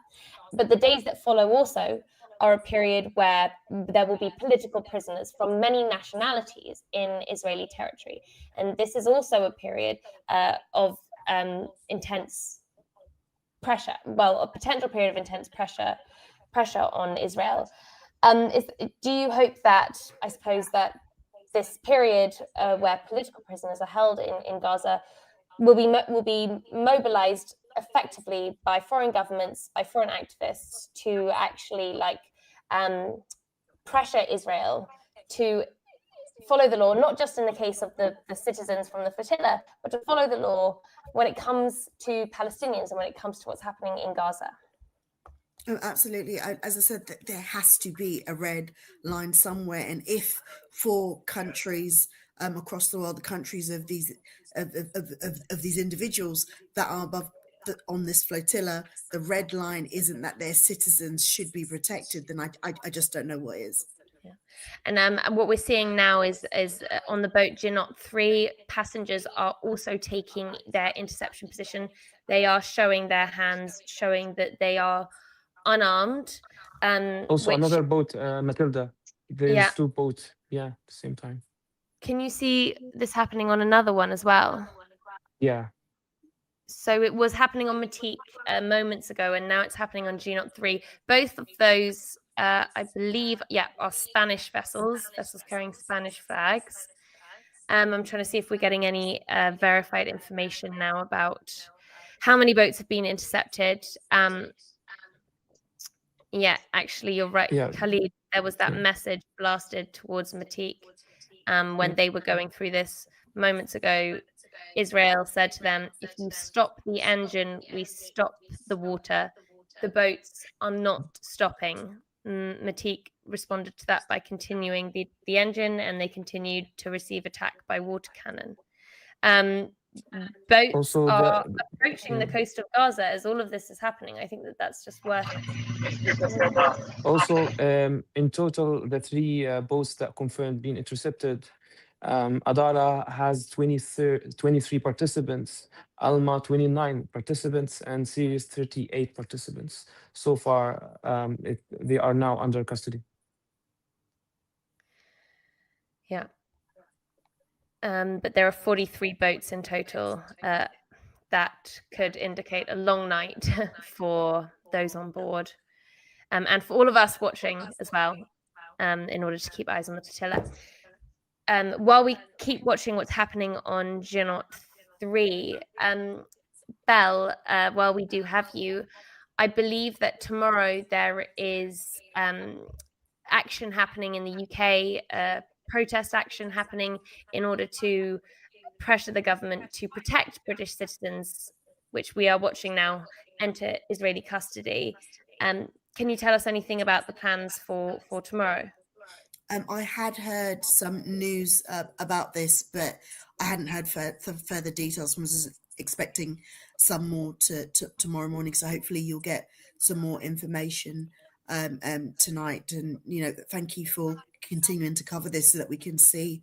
but the days that follow also are a period where there will be political prisoners from many nationalities in Israeli territory. And this is also a period of intense pressure, well, a potential period of intense pressure on Israel. Do you hope that, I suppose, that this period where political prisoners are held in Gaza will be mobilized effectively by foreign governments, by foreign activists, to actually pressure Israel to follow the law, not just in the case of the citizens from the flotilla, but to follow the law when it comes to Palestinians and when it comes to what's happening in Gaza? Oh, absolutely. As I said, there has to be a red line somewhere, and if for countries across the world, the countries of these individuals that are above on this flotilla, the red line isn't that their citizens should be protected, then I just don't know what is. Yeah. And what we're seeing now is on the boat Ginot 3, passengers are also taking their interception position. They are showing their hands, showing that they are unarmed. Also, another boat, Matilda. There's two boats, at the same time. Can you see this happening on another one as well? Yeah. So it was happening on Matique moments ago, and now it's happening on Ginot 3. Both of those, I believe, are Spanish vessels carrying Spanish flags. I'm trying to see if we're getting any verified information now about how many boats have been intercepted. Actually, you're right, Khalid. There was that message blasted towards Matique when they were going through this moments ago. Israel said to them, if you stop the engine, we stop the water. The boats are not stopping. Matique responded to that by continuing the engine, and they continued to receive attack by water cannon. Boats also are approaching the coast of Gaza as all of this is happening. I think that's just worth it. Also, in total, the 3 boats that confirmed being intercepted, Adara has 23 participants, Alma 29 participants, and Sirius 38 participants. So far, they are now under custody. Yeah. But there are 43 boats in total. That could indicate a long night for those on board, and for all of us watching as well, in order to keep eyes on the flotilla. While we keep watching what's happening on Ginot 3, Belle, while we do have you, I believe that tomorrow there is action happening in the UK, protest action happening in order to pressure the government to protect British citizens which we are watching now, enter Israeli custody. Can you tell us anything about the plans for tomorrow? I had heard some news about this, but I hadn't heard further details. I was expecting some more to tomorrow morning, so hopefully you'll get some more information tonight. And thank you for continuing to cover this so that we can see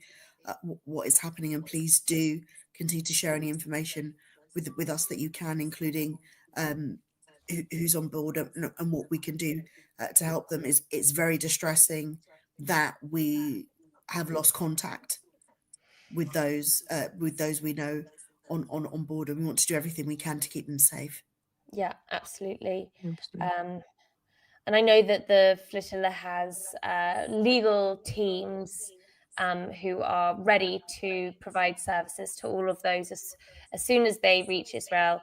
what is happening. And please do continue to share any information with us that you can, including who's on board and what we can do to help them. It's very distressing that we have lost contact with those we know on board, and we want to do everything we can to keep them safe. Yeah, absolutely. And I know that the flotilla has legal teams who are ready to provide services to all of those as soon as they reach Israel.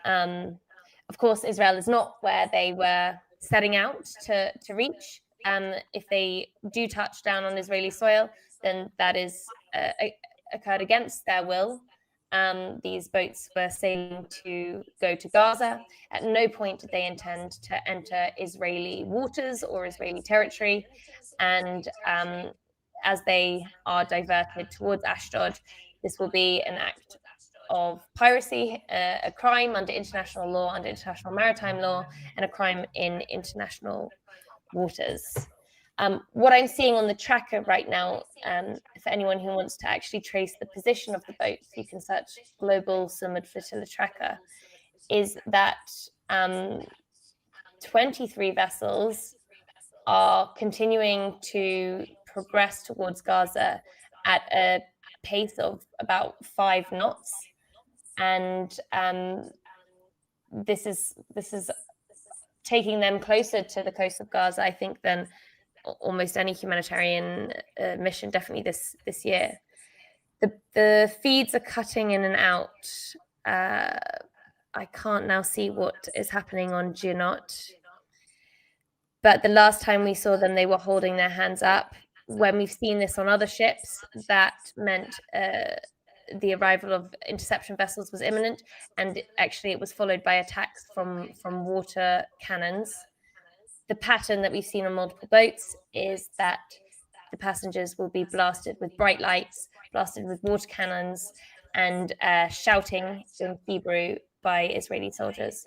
Of course, Israel is not where they were setting out to reach. If they do touch down on Israeli soil, then that is occurred against their will. These boats were sailing to go to Gaza. At no point did they intend to enter Israeli waters or Israeli territory. And as they are diverted towards Ashdod, this will be an act of piracy, a crime under international law, under international maritime law, and a crime in international waters. What I'm seeing on the tracker right now, for anyone who wants to actually trace the position of the boats, you can search Global Sumud Flotilla tracker, is that 23 vessels are continuing to progress towards Gaza at a pace of about 5 knots. And this is taking them closer to the coast of Gaza, I think, than almost any humanitarian mission, definitely this year. The feeds are cutting in and out. I can't now see what is happening on Ginot. But the last time we saw them, they were holding their hands up. When we've seen this on other ships, that meant the arrival of interception vessels was imminent, and actually it was followed by attacks from water cannons. The pattern that we've seen on multiple boats is that the passengers will be blasted with bright lights, blasted with water cannons, and shouting in Hebrew by Israeli soldiers.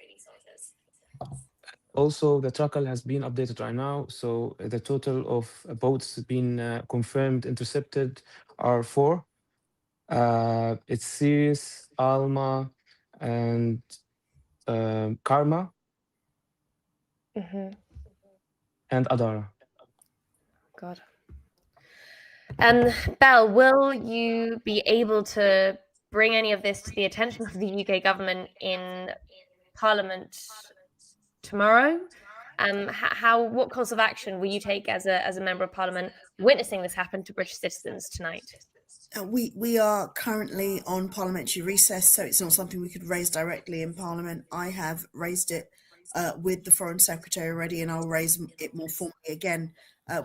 Also, the tracker has been updated right now, so the total of boats being confirmed intercepted are 4. It's Sirius, Alma, and Karma, and Adara. God. Belle, will you be able to bring any of this to the attention of the UK government in Parliament tomorrow? What course of action will you take as a member of Parliament witnessing this happen to British citizens tonight? We are currently on parliamentary recess, so it's not something we could raise directly in Parliament. I have raised it with the Foreign Secretary already, and I'll raise it more formally again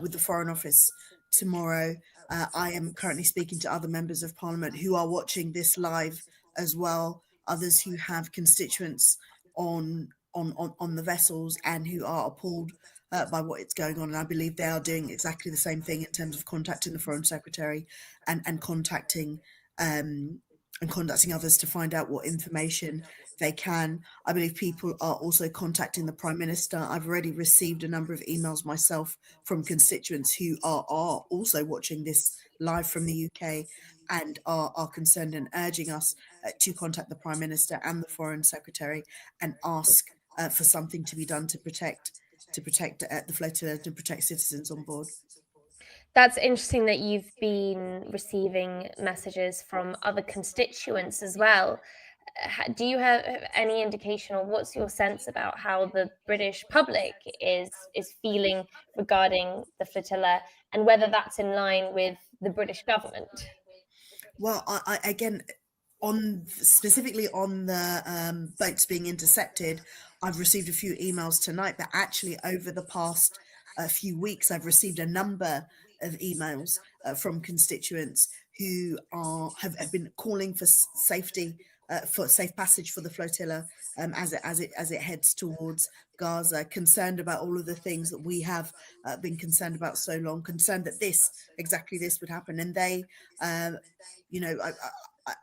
with the Foreign Office tomorrow. I am currently speaking to other members of Parliament who are watching this live as well, others who have constituents on the vessels and who are appalled by what is going on. And I believe they are doing exactly the same thing in terms of contacting the Foreign Secretary and contacting others to find out what information they can. I believe people are also contacting the Prime Minister. I've already received a number of emails myself from constituents who are also watching this live from the UK and are concerned and urging us to contact the Prime Minister and the Foreign Secretary and ask for something to be done to protect the flotilla, to protect citizens on board. That's interesting that you've been receiving messages from other constituents as well. Do you have any indication, or what's your sense about how the British public is feeling regarding the flotilla, and whether that's in line with the British government? Well, I again, specifically on the boats being intercepted, I've received a few emails tonight, but actually over the past few weeks, I've received a number of emails from constituents who have been calling for safety, for safe passage for the flotilla as it heads towards Gaza, concerned about all of the things that we have been concerned about so long, concerned that exactly this would happen. And they, you know,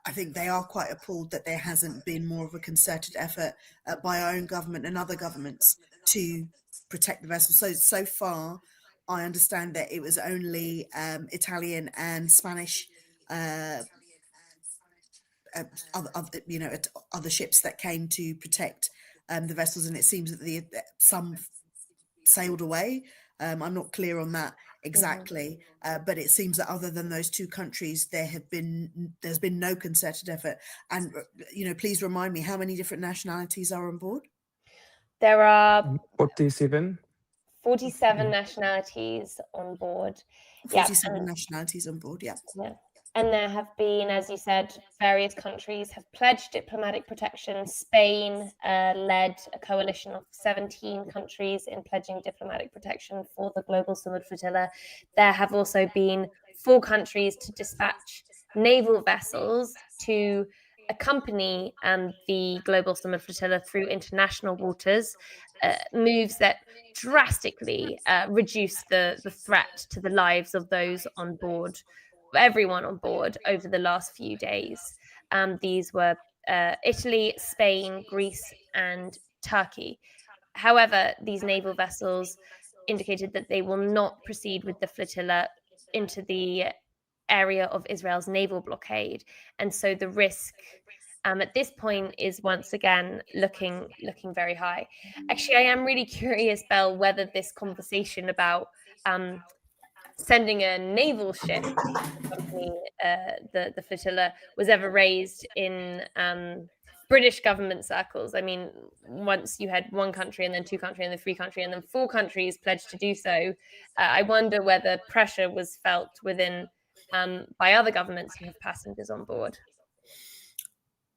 I think they are quite appalled that there hasn't been more of a concerted effort by our own government and other governments to protect the vessel. So far, I understand that it was only Italian and Spanish other ships that came to protect the vessels, and it seems that some sailed away. I'm not clear on that exactly, but it seems that other than those two countries, there's been no concerted effort. And you know, please remind me, how many different nationalities are on board? There are 47 nationalities on board. 47 nationalities on board, yeah. And there have been, as you said, various countries have pledged diplomatic protection. Spain led a coalition of 17 countries in pledging diplomatic protection for the Global Sumud Flotilla. There have also been 4 countries to dispatch naval vessels to accompany the Global Sumud Flotilla through international waters, moves that drastically reduce the threat to the lives of those on board, everyone on board, over the last few days. These were Italy, Spain, Greece, and Turkey. However, these naval vessels indicated that they will not proceed with the flotilla into the area of Israel's naval blockade, and so the risk at this point is once again looking very high. Actually, I am really curious, Belle, whether this conversation about sending a naval ship to accompany the flotilla was ever raised in British government circles. I mean, once you had 1 country and then 2 countries and then 3 countries and then 4 countries pledged to do so, I wonder whether pressure was felt within by other governments who have passengers on board.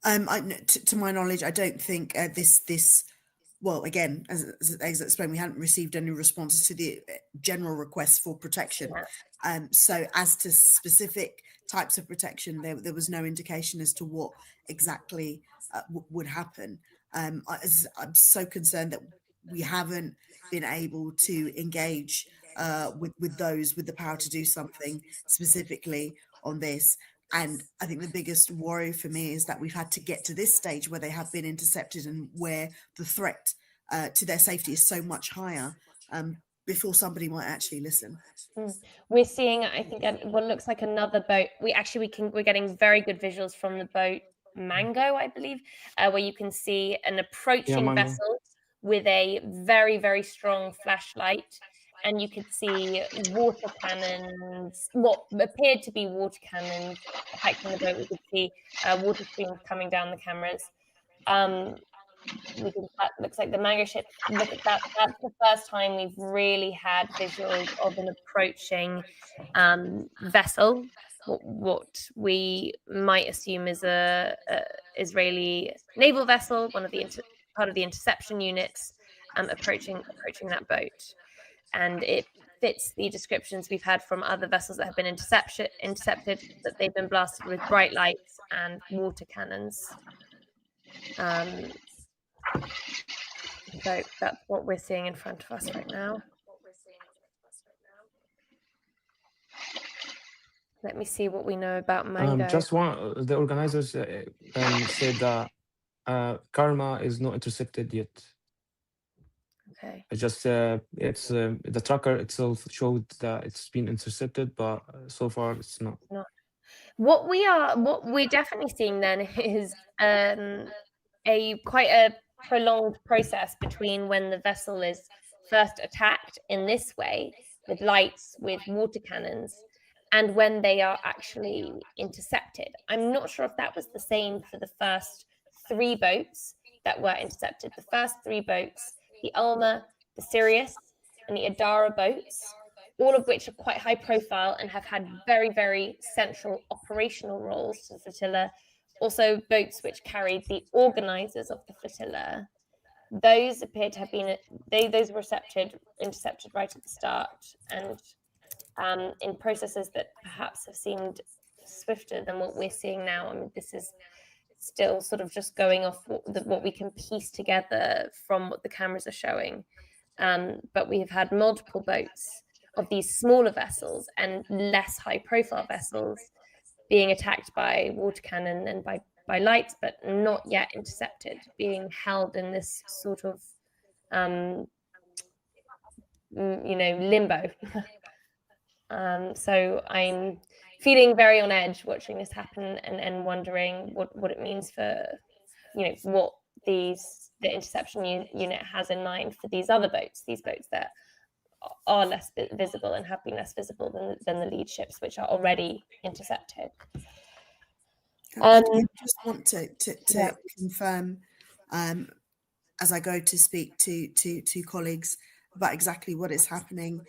To my knowledge, I don't think this. Well, again, as explained, we hadn't received any responses to the general request for protection. So as to specific types of protection, there was no indication as to what exactly would happen. I'm so concerned that we haven't been able to engage with those with the power to do something specifically on this. And I think the biggest worry for me is that we've had to get to this stage where they have been intercepted and where the threat to their safety is so much higher before somebody might actually listen. We're seeing, I think, what looks like another boat. We're getting very good visuals from the boat Mango, I believe, where you can see an approaching vessel with a very, very strong flashlight. And you could see water cannons, what appeared to be water cannons affecting the boat. We could see water streams coming down the cameras. That looks like the Mango ship. Look at that. That's the first time we've really had visuals of an approaching vessel, what we might assume is a Israeli naval vessel, part of the interception units, approaching that boat. And it fits the descriptions we've had from other vessels that have been intercepted, that they've been blasted with bright lights and water cannons. So that's what we're seeing in front of us right now. Let me see what we know about Mango. The organizers said that Karma is not intercepted yet. Okay. It's just it's the tracker itself showed that it's been intercepted, but so far it's not. What we're definitely seeing then is quite a prolonged process between when the vessel is first attacked in this way with lights, with water cannons, and when they are actually intercepted. I'm not sure if that was the same for the first 3 boats that were intercepted. The first 3 boats, the Alma, the Sirius, and the Adara boats, all of which are quite high profile and have had very, very central operational roles to the flotilla. Also boats which carried the organizers of the flotilla. Those appear to have been, those were intercepted right at the start, and in processes that perhaps have seemed swifter than what we're seeing now. I mean, this is still sort of just going off what we can piece together from what the cameras are showing. But we have had multiple boats of these smaller vessels and less high profile vessels being attacked by water cannon and by lights, but not yet intercepted, being held in this sort of limbo. So I'm feeling very on edge watching this happen and wondering what it means for, what the interception unit has in mind for these other boats, these boats that are less visible and have been less visible than the lead ships, which are already intercepted. I just want to confirm, as I go to speak to colleagues about exactly what is happening.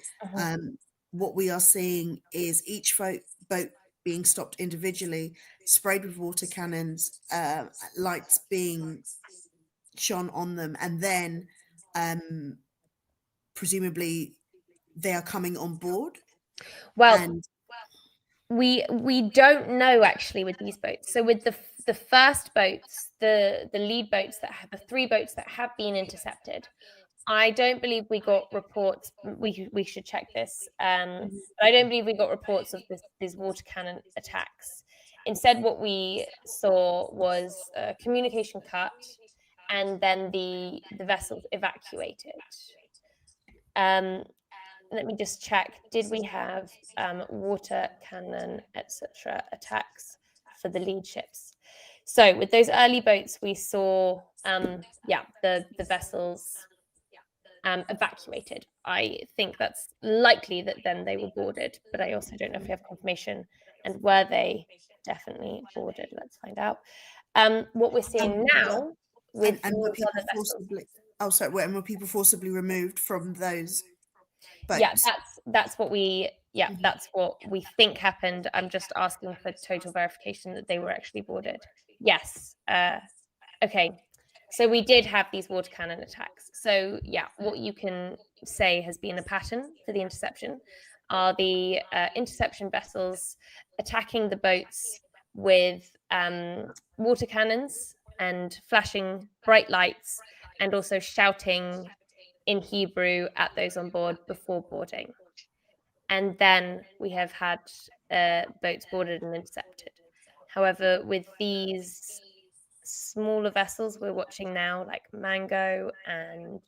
What we are seeing is each boat being stopped individually, sprayed with water cannons, lights being shone on them, and then presumably they are coming on board. Well, we don't know actually with these boats. So with the first boats, the lead boats that have the 3 boats that have been intercepted, I don't believe we got reports. We should check this. But I don't believe we got reports of these water cannon attacks. Instead, what we saw was a communication cut, and then the vessels evacuated. Let me just check. Did we have water cannon, etc. attacks for the lead ships? So with those early boats, we saw the vessels evacuated. I think that's likely that then they were boarded, but I also don't know if we have confirmation. And were they definitely boarded? Let's find out. What we're seeing now with were people were people forcibly removed from those boats? Yeah, that's what we that's what we think happened. I'm just asking for total verification that they were actually boarded. Yes. Okay. So we did have these water cannon attacks. So what you can say has been a pattern for the interception are the interception vessels attacking the boats with water cannons and flashing bright lights, and also shouting in Hebrew at those on board before boarding. And then we have had boats boarded and intercepted. However, with these smaller vessels we're watching now, like Mango and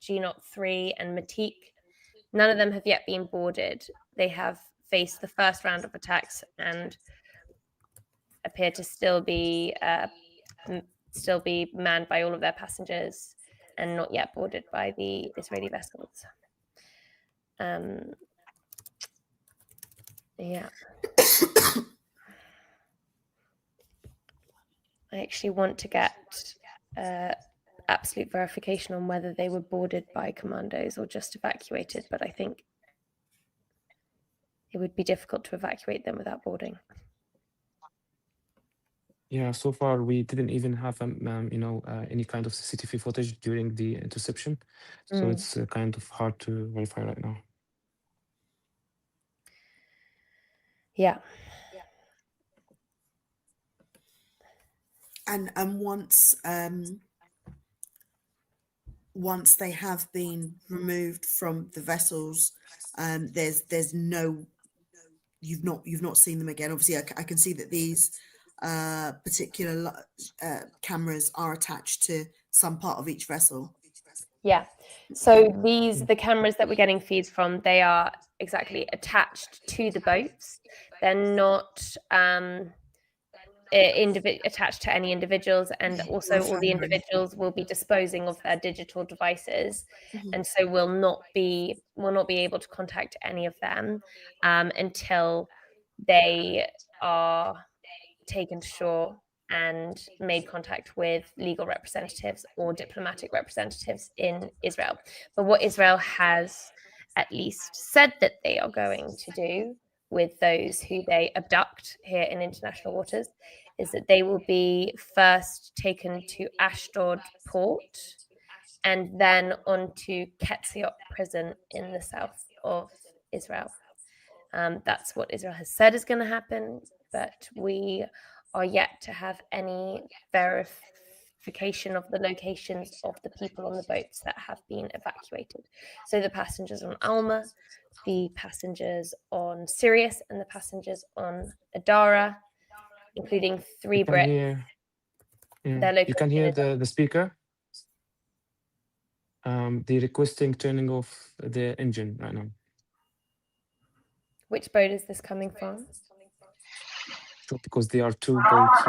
G-Knot 3 and Matique, none of them have yet been boarded. They have faced the first round of attacks and appear to still be manned by all of their passengers and not yet boarded by the Israeli vessels. I actually want to get absolute verification on whether they were boarded by commandos or just evacuated, but I think it would be difficult to evacuate them without boarding. Yeah, so far we didn't even have any kind of CCTV footage during the interception, so it's kind of hard to verify right now. Yeah. And once they have been removed from the vessels, there's no, you've not seen them again. Obviously, I can see that these particular cameras are attached to some part of each vessel. Yeah. So the cameras that we're getting feeds from, they are exactly attached to the boats. They're not attached to any individuals, and also all the individuals will be disposing of their digital devices, and so will not be able to contact any of them until they are taken to shore and made contact with legal representatives or diplomatic representatives in Israel. But what Israel has at least said that they are going to do with those who they abduct here in international waters is that they will be first taken to Ashdod port and then on to Ketziot prison in the south of Israel. That's what Israel has said is going to happen, but we are yet to have any verification of the locations of the people on the boats that have been evacuated. So the passengers on Alma, the passengers on Sirius, and the passengers on Adara, including 3 Brits. You can hear the speaker. They're requesting turning off the engine right now. Which boat is this coming from? So because there are 2 boats.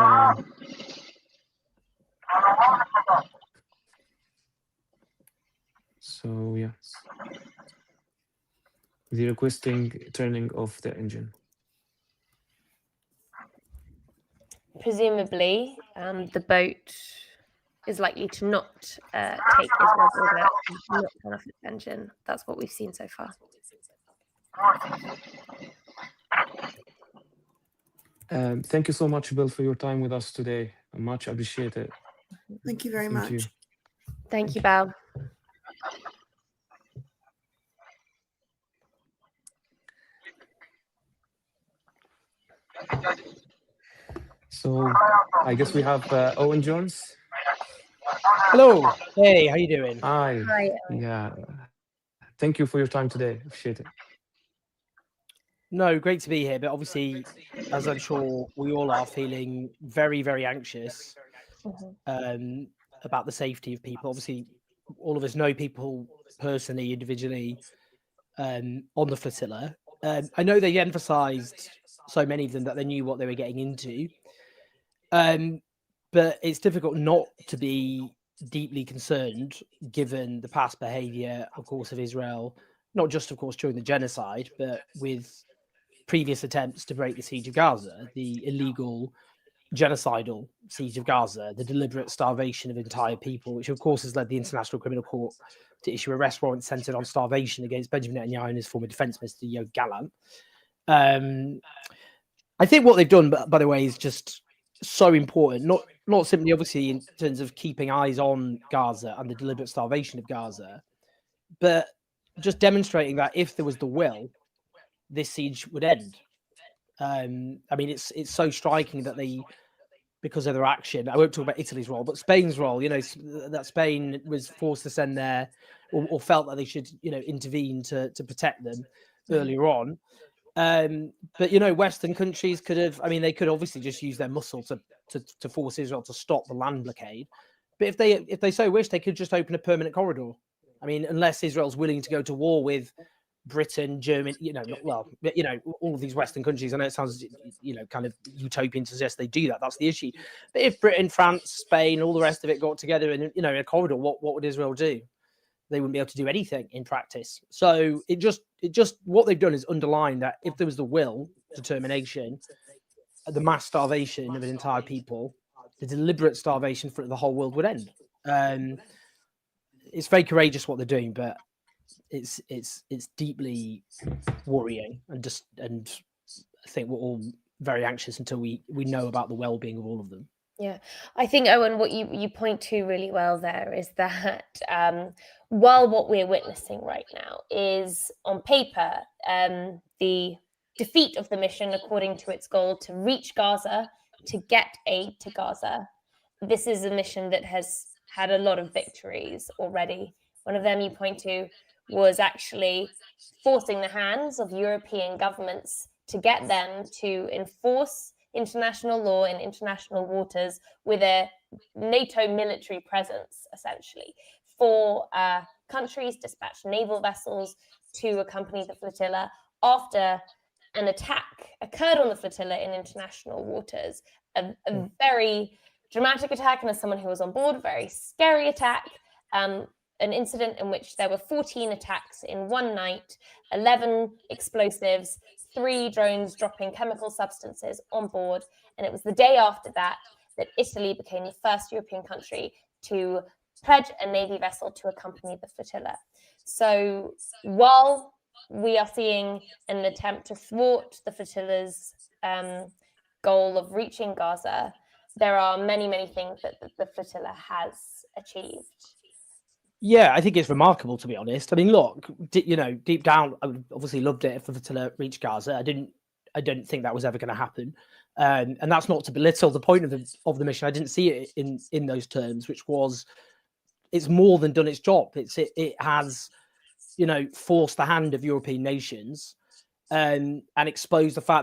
So yeah, they're requesting turning off the engine. Presumably, the boat is likely to not take Israel's order and not turn off its engine. That's what we've seen so far. Thank you so much, Bill, for your time with us today. I much appreciate it. Thank you very much. Thank you, Bal. So I guess we have Owen Jones. Hello. Hey, how you doing? Hi. Hi. Yeah. Thank you for your time today. Appreciate it. No, great to be here. But obviously, as I'm sure we all are, feeling very, very anxious about the safety of people. Obviously, all of us know people personally, individually, on the flotilla. I know they emphasised, so many of them, that they knew what they were getting into. But it's difficult not to be deeply concerned, given the past behaviour, of course, of Israel, not just, of course, during the genocide, but with previous attempts to break the siege of Gaza, the illegal genocidal siege of Gaza, the deliberate starvation of entire people, which of course has led the International Criminal Court to issue arrest warrants centred on starvation against Benjamin Netanyahu and his former defence minister, Yoav Gallant. I think what they've done, by the way, is just so important, not simply obviously in terms of keeping eyes on Gaza and the deliberate starvation of Gaza, but just demonstrating that if there was the will, this siege would end. I mean, it's so striking that they, because of their action, I won't talk about Italy's role, but Spain's role, you know, that Spain was forced to send their, or felt that they should, you know, intervene to protect them earlier on. But, you know, Western countries could have, I mean, they could obviously just use their muscle to force Israel to stop the land blockade. But if they so wish, they could just open a permanent corridor. I mean, unless Israel's willing to go to war with Britain, Germany, you know, well, you know, all of these Western countries. I know it sounds, you know, kind of utopian to suggest they do that. That's the issue. But if Britain, France, Spain, all the rest of it got together in, you know, in a corridor, what would Israel do? They wouldn't be able to do anything in practice. So it just what they've done is underline that if there was the will, determination, the mass starvation of an entire people, the deliberate starvation for the whole world would end. It's very courageous what they're doing, but it's deeply worrying, and I think we're all very anxious until we know about the well-being of all of them. Yeah, I think, Owen, what you point to really well there is that while what we're witnessing right now is on paper the defeat of the mission according to its goal to reach Gaza, to get aid to Gaza, this is a mission that has had a lot of victories already. One of them you point to was actually forcing the hands of European governments to get them to enforce international law in international waters with a NATO military presence, essentially, for countries dispatched naval vessels to accompany the flotilla after an attack occurred on the flotilla in international waters, a very dramatic attack, and as someone who was on board, a very scary attack, an incident in which there were 14 attacks in one night, 11 explosives, 3 drones dropping chemical substances on board. And it was the day after that that Italy became the first European country to pledge a Navy vessel to accompany the flotilla. So while we are seeing an attempt to thwart the flotilla's goal of reaching Gaza, there are many, many things that the flotilla has achieved. Yeah, I think it's remarkable, to be honest. I mean, look, deep down, I obviously loved it if the flotilla reached Gaza. I didn't think that was ever going to happen, and that's not to belittle the point of the mission. I didn't see it in those terms, which was it's more than done its job. It has, forced the hand of European nations, and exposed the fact that